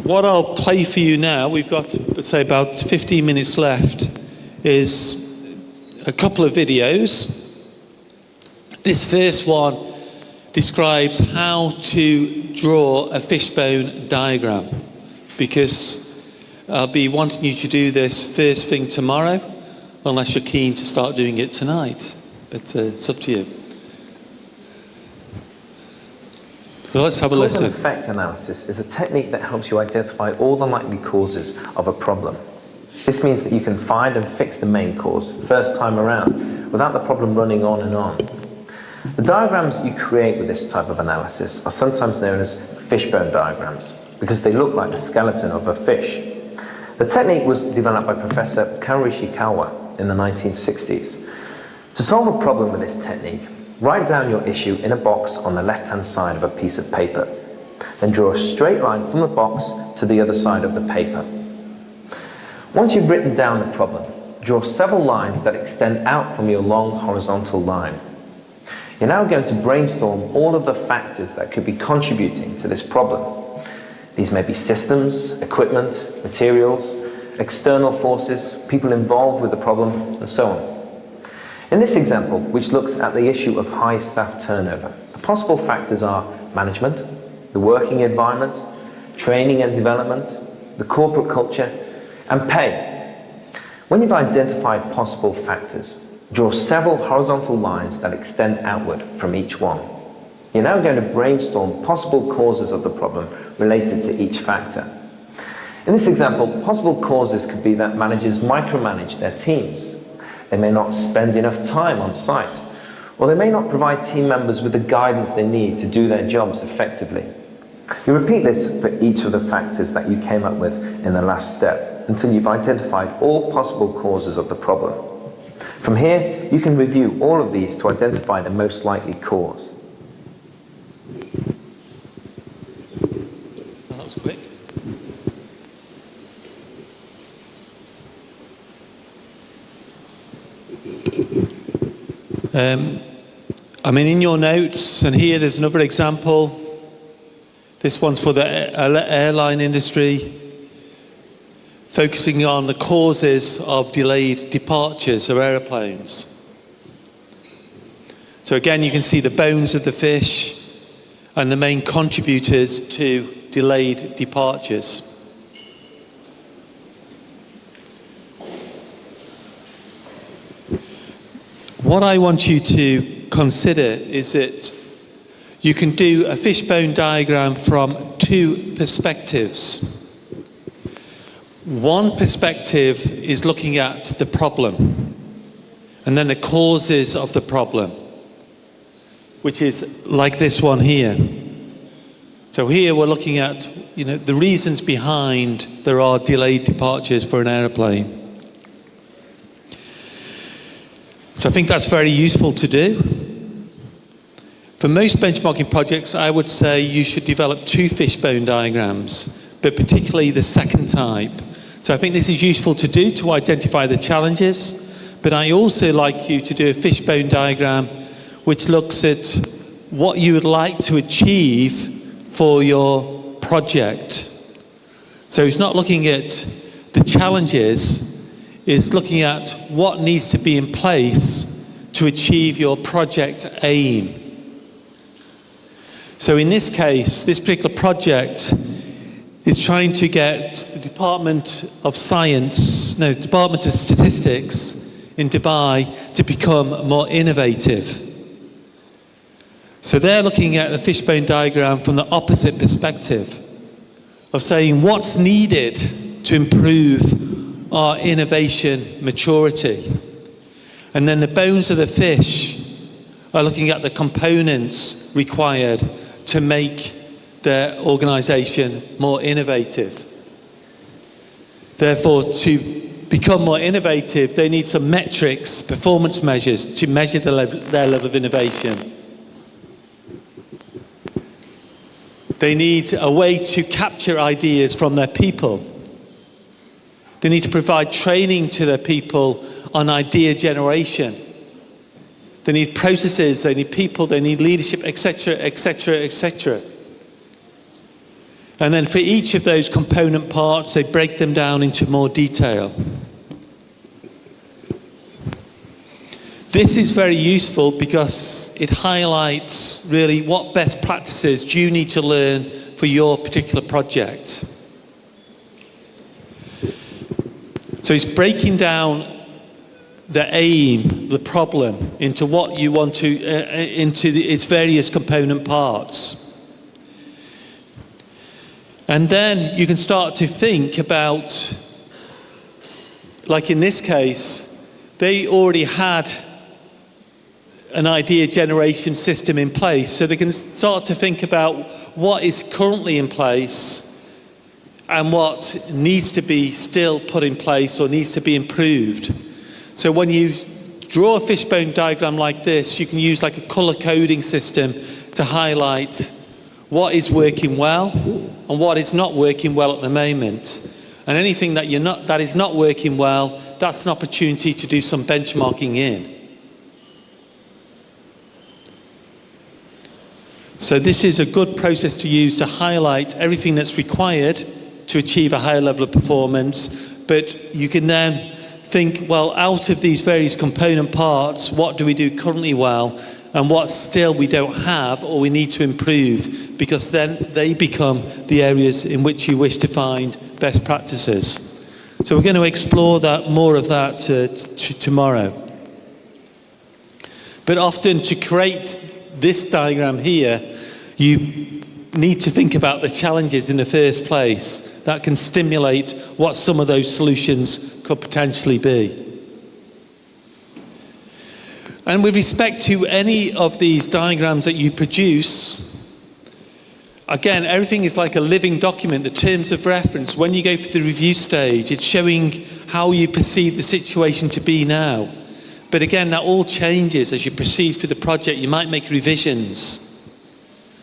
What I'll play for you now, we've got, let's say, about 15 minutes left, is a couple of videos. This first one describes how to draw a fishbone diagram, because I'll be wanting you to do this first thing tomorrow, unless you're keen to start doing it tonight. But it's up to you. So let's have a listen. Cause and effect analysis is a technique that helps you identify all the likely causes of a problem. This means that you can find and fix the main cause first time around, without the problem running on and on. The diagrams you create with this type of analysis are sometimes known as fishbone diagrams, because they look like the skeleton of a fish. The technique was developed by Professor Karishikawa in the 1960s. To solve a problem with this technique, write down your issue in a box on the left-hand side of a piece of paper. Then draw a straight line from the box to the other side of the paper. Once you've written down the problem, draw several lines that extend out from your long horizontal line. You're now going to brainstorm all of the factors that could be contributing to this problem. These may be systems, equipment, materials, external forces, people involved with the problem, and so on. In this example, which looks at the issue of high staff turnover, the possible factors are management, the working environment, training and development, the corporate culture, and pay. When you've identified possible factors, draw several horizontal lines that extend outward from each one. You're now going to brainstorm possible causes of the problem related to each factor. In this example, possible causes could be that managers micromanage their teams. They may not spend enough time on site, or they may not provide team members with the guidance they need to do their jobs effectively. You repeat this for each of the factors that you came up with in the last step until you've identified all possible causes of the problem. From here, you can review all of these to identify the most likely cause. That was quick. I mean, in your notes, and here there's another example. This one's for the airline industry, focusing on the causes of delayed departures of aeroplanes. So again, you can see the bones of the fish and the main contributors to delayed departures. What I want you to consider is that you can do a fishbone diagram from two perspectives. One perspective is looking at the problem and then the causes of the problem, which is like this one here. So here we're looking at, the reasons behind there are delayed departures for an aeroplane. So I think that's very useful to do. For most benchmarking projects, I would say you should develop two fishbone diagrams, but particularly the second type. So I think this is useful to do to identify the challenges, but I also like you to do a fishbone diagram which looks at what you would like to achieve for your project. So it's not looking at the challenges, it's looking at what needs to be in place to achieve your project aim. So in this case, this particular project is trying to get the Department of Statistics in Dubai to become more innovative. So they're looking at the fishbone diagram from the opposite perspective of saying what's needed to improve our innovation maturity. And then the bones of the fish are looking at the components required to make their organisation more innovative. Therefore, to become more innovative, they need some metrics, performance measures, to measure their level of innovation. They need a way to capture ideas from their people. They need to provide training to their people on idea generation. They need processes, they need people, they need leadership, etc., etc., etc. And then for each of those component parts, they break them down into more detail. This is very useful because it highlights really what best practices do you need to learn for your particular project. So it's breaking down the aim, the problem, into what you want to, into its various component parts. And then you can start to think about, like in this case, they already had an idea generation system in place, so they can start to think about what is currently in place and what needs to be still put in place or needs to be improved. So when you draw a fishbone diagram like this, you can use like a color coding system to highlight what is working well and what is not working well at the moment. And anything that is not working well, that's an opportunity to do some benchmarking in. So this is a good process to use to highlight everything that's required to achieve a higher level of performance, but you can then think, well, out of these various component parts, what do we do currently well, and what still we don't have or we need to improve, because then they become the areas in which you wish to find best practices. So we're going to explore that, more of that tomorrow. But often to create this diagram here, you need to think about the challenges in the first place that can stimulate what some of those solutions could potentially be. And with respect to any of these diagrams that you produce, again, everything is like a living document, the terms of reference. When you go for the review stage, it's showing how you perceive the situation to be now. But again, that all changes as you proceed through the project. You might make revisions.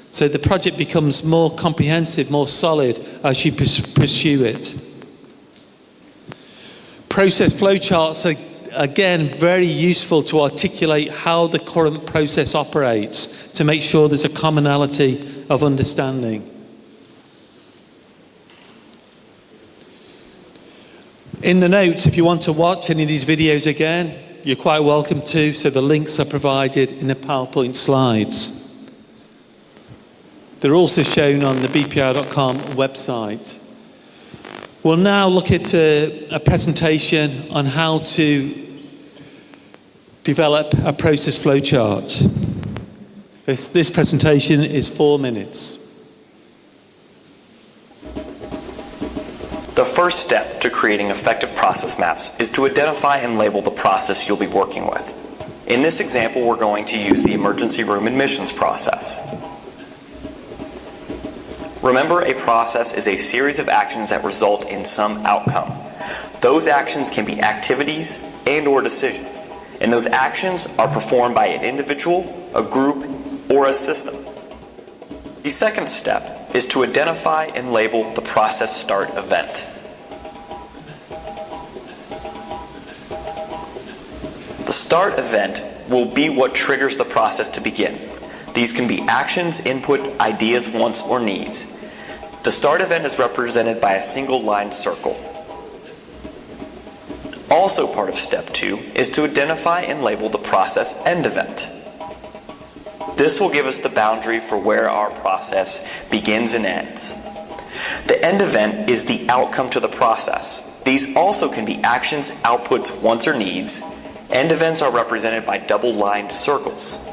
So the project becomes more comprehensive, more solid as you pursue it. Process flowcharts are, again, very useful to articulate how the current process operates to make sure there's a commonality of understanding. In the notes, if you want to watch any of these videos again, you're quite welcome to, so the links are provided in the PowerPoint slides. They're also shown on the bpr.com website. We'll now look at a presentation on how to develop a process flowchart. This presentation is 4 minutes. The first step to creating effective process maps is to identify and label the process you'll be working with. In this example, we're going to use the emergency room admissions process. Remember, a process is a series of actions that result in some outcome. Those actions can be activities and/or decisions, and those actions are performed by an individual, a group, or a system. The second step is to identify and label the process start event. The start event will be what triggers the process to begin. These can be actions, inputs, ideas, wants, or needs. The start event is represented by a single line circle. Also part of step 2 is to identify and label the process end event. This will give us the boundary for where our process begins and ends. The end event is the outcome to the process. These also can be actions, outputs, wants, or needs. End events are represented by double-lined circles.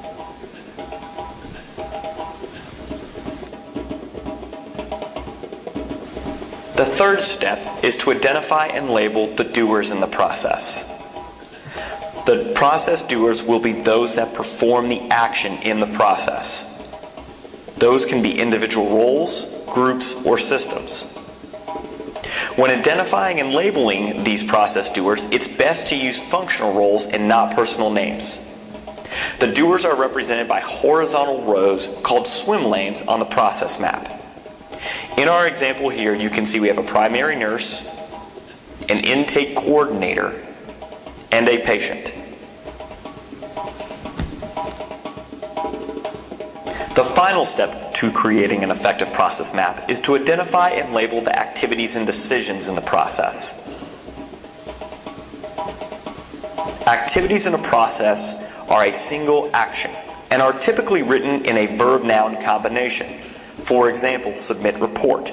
The third step is to identify and label the doers in the process. The process doers will be those that perform the action in the process. Those can be individual roles, groups, or systems. When identifying and labeling these process doers, it's best to use functional roles and not personal names. The doers are represented by horizontal rows called swim lanes on the process map. In our example here, you can see we have a primary nurse, an intake coordinator, and a patient. The final step to creating an effective process map is to identify and label the activities and decisions in the process. Activities in a process are a single action and are typically written in a verb-noun combination. For example, submit report.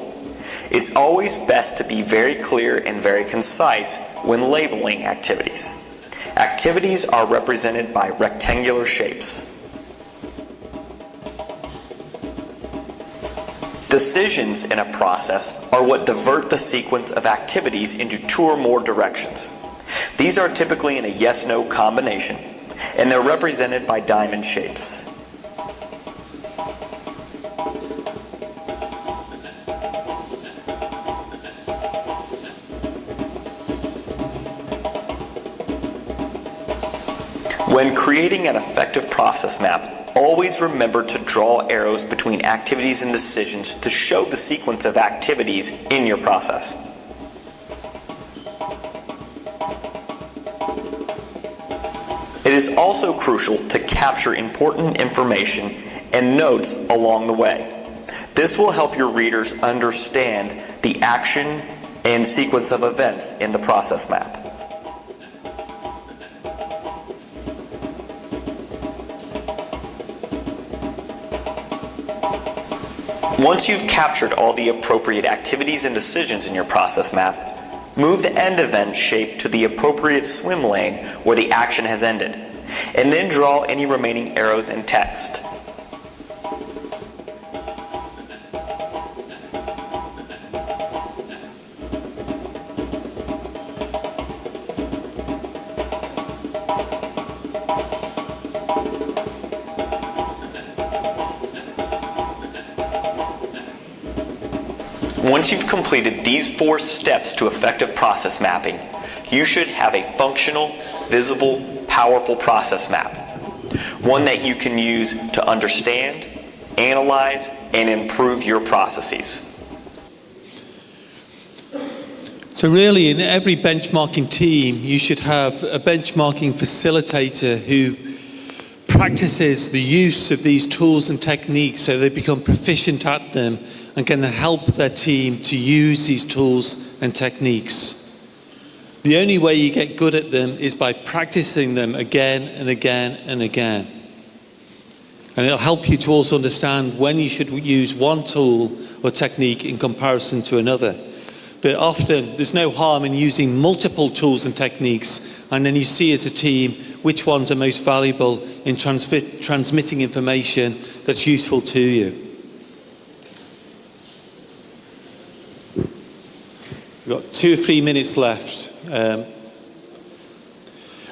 It's always best to be very clear and very concise when labeling activities. Activities are represented by rectangular shapes. Decisions in a process are what divert the sequence of activities into 2 or more directions. These are typically in a yes-no combination, and they're represented by diamond shapes. When creating an effective process map, always remember to draw arrows between activities and decisions to show the sequence of activities in your process. It is also crucial to capture important information and notes along the way. This will help your readers understand the action and sequence of events in the process map. Once you've captured all the appropriate activities and decisions in your process map, move the end event shape to the appropriate swim lane where the action has ended, and then draw any remaining arrows and text. Once you've completed these 4 steps to effective process mapping, you should have a functional, visible, powerful process map. One that you can use to understand, analyze, and improve your processes. So really, in every benchmarking team, you should have a benchmarking facilitator who practices the use of these tools and techniques so they become proficient at them and can help their team to use these tools and techniques. The only way you get good at them is by practicing them again and again and again. And it'll help you to also understand when you should use one tool or technique in comparison to another. But often there's no harm in using multiple tools and techniques, and then you see as a team which ones are most valuable in transmitting information that's useful to you. We've got 2 or 3 minutes left.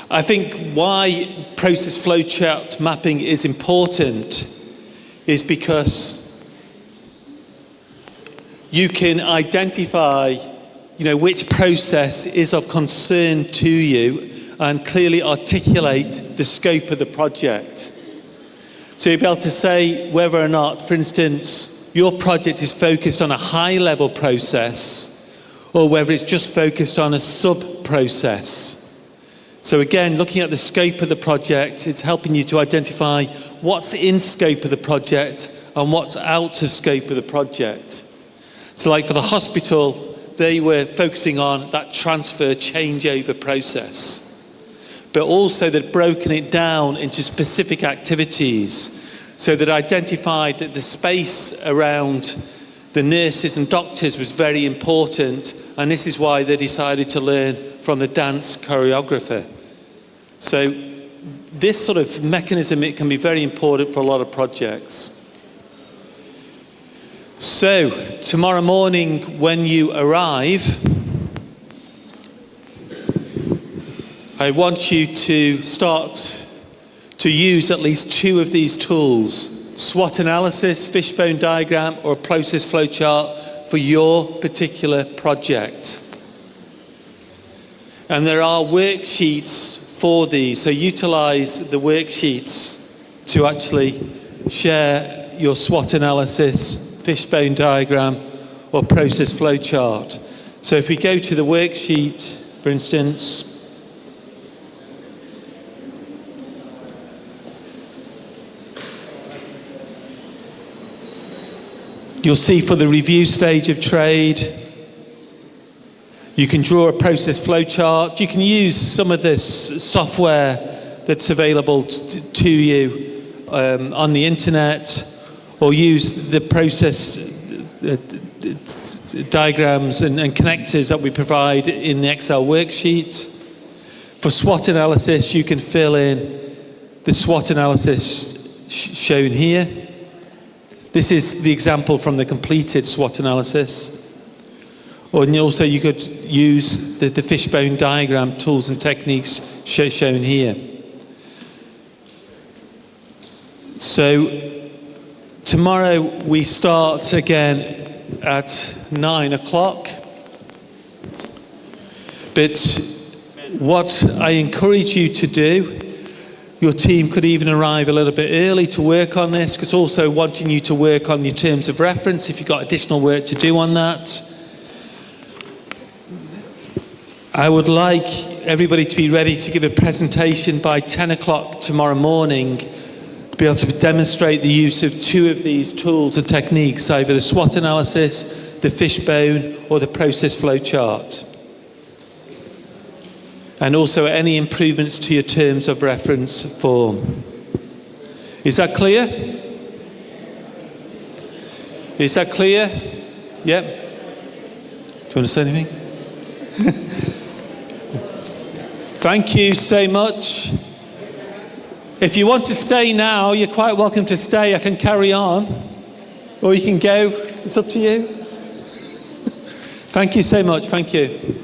I think why process flowchart mapping is important is because you can identify, which process is of concern to you and clearly articulate the scope of the project. So you'll be able to say whether or not, for instance, your project is focused on a high-level process or whether it's just focused on a sub-process. So again, looking at the scope of the project, it's helping you to identify what's in scope of the project and what's out of scope of the project. So like for the hospital, they were focusing on that transfer changeover process. But also they'd broken it down into specific activities. So they'd identified that the space around the nurses and doctors was very important, and this is why they decided to learn from the dance choreographer. So this sort of mechanism, it can be very important for a lot of projects. So tomorrow morning when you arrive, I want you to start to use at least 2 of these tools: SWOT analysis, fishbone diagram, or a process flowchart for your particular project. And there are worksheets for these, so utilize the worksheets to actually share your SWOT analysis, fishbone diagram, or process flowchart. So if we go to the worksheet, for instance, you'll see for the review stage of trade, you can draw a process flowchart. You can use some of this software that's available to you on the internet, or use the process diagrams and connectors that we provide in the Excel worksheet. For SWOT analysis, you can fill in the SWOT analysis shown here. This is the example from the completed SWOT analysis. Or also you could use the fishbone diagram tools and techniques shown here. So tomorrow we start again at 9 o'clock. But what I encourage you to do, your team could even arrive a little bit early to work on this, because also wanting you to work on your terms of reference if you've got additional work to do on that. I would like everybody to be ready to give a presentation by 10 o'clock tomorrow morning, to be able to demonstrate the use of 2 of these tools and techniques, either the SWOT analysis, the fishbone, or the process flowchart. And also any improvements to your terms of reference form. Is that clear? Is that clear? Yep. Do you want to say anything? Thank you so much. If you want to stay now, you're quite welcome to stay. I can carry on. Or you can go. It's up to you. Thank you so much. Thank you.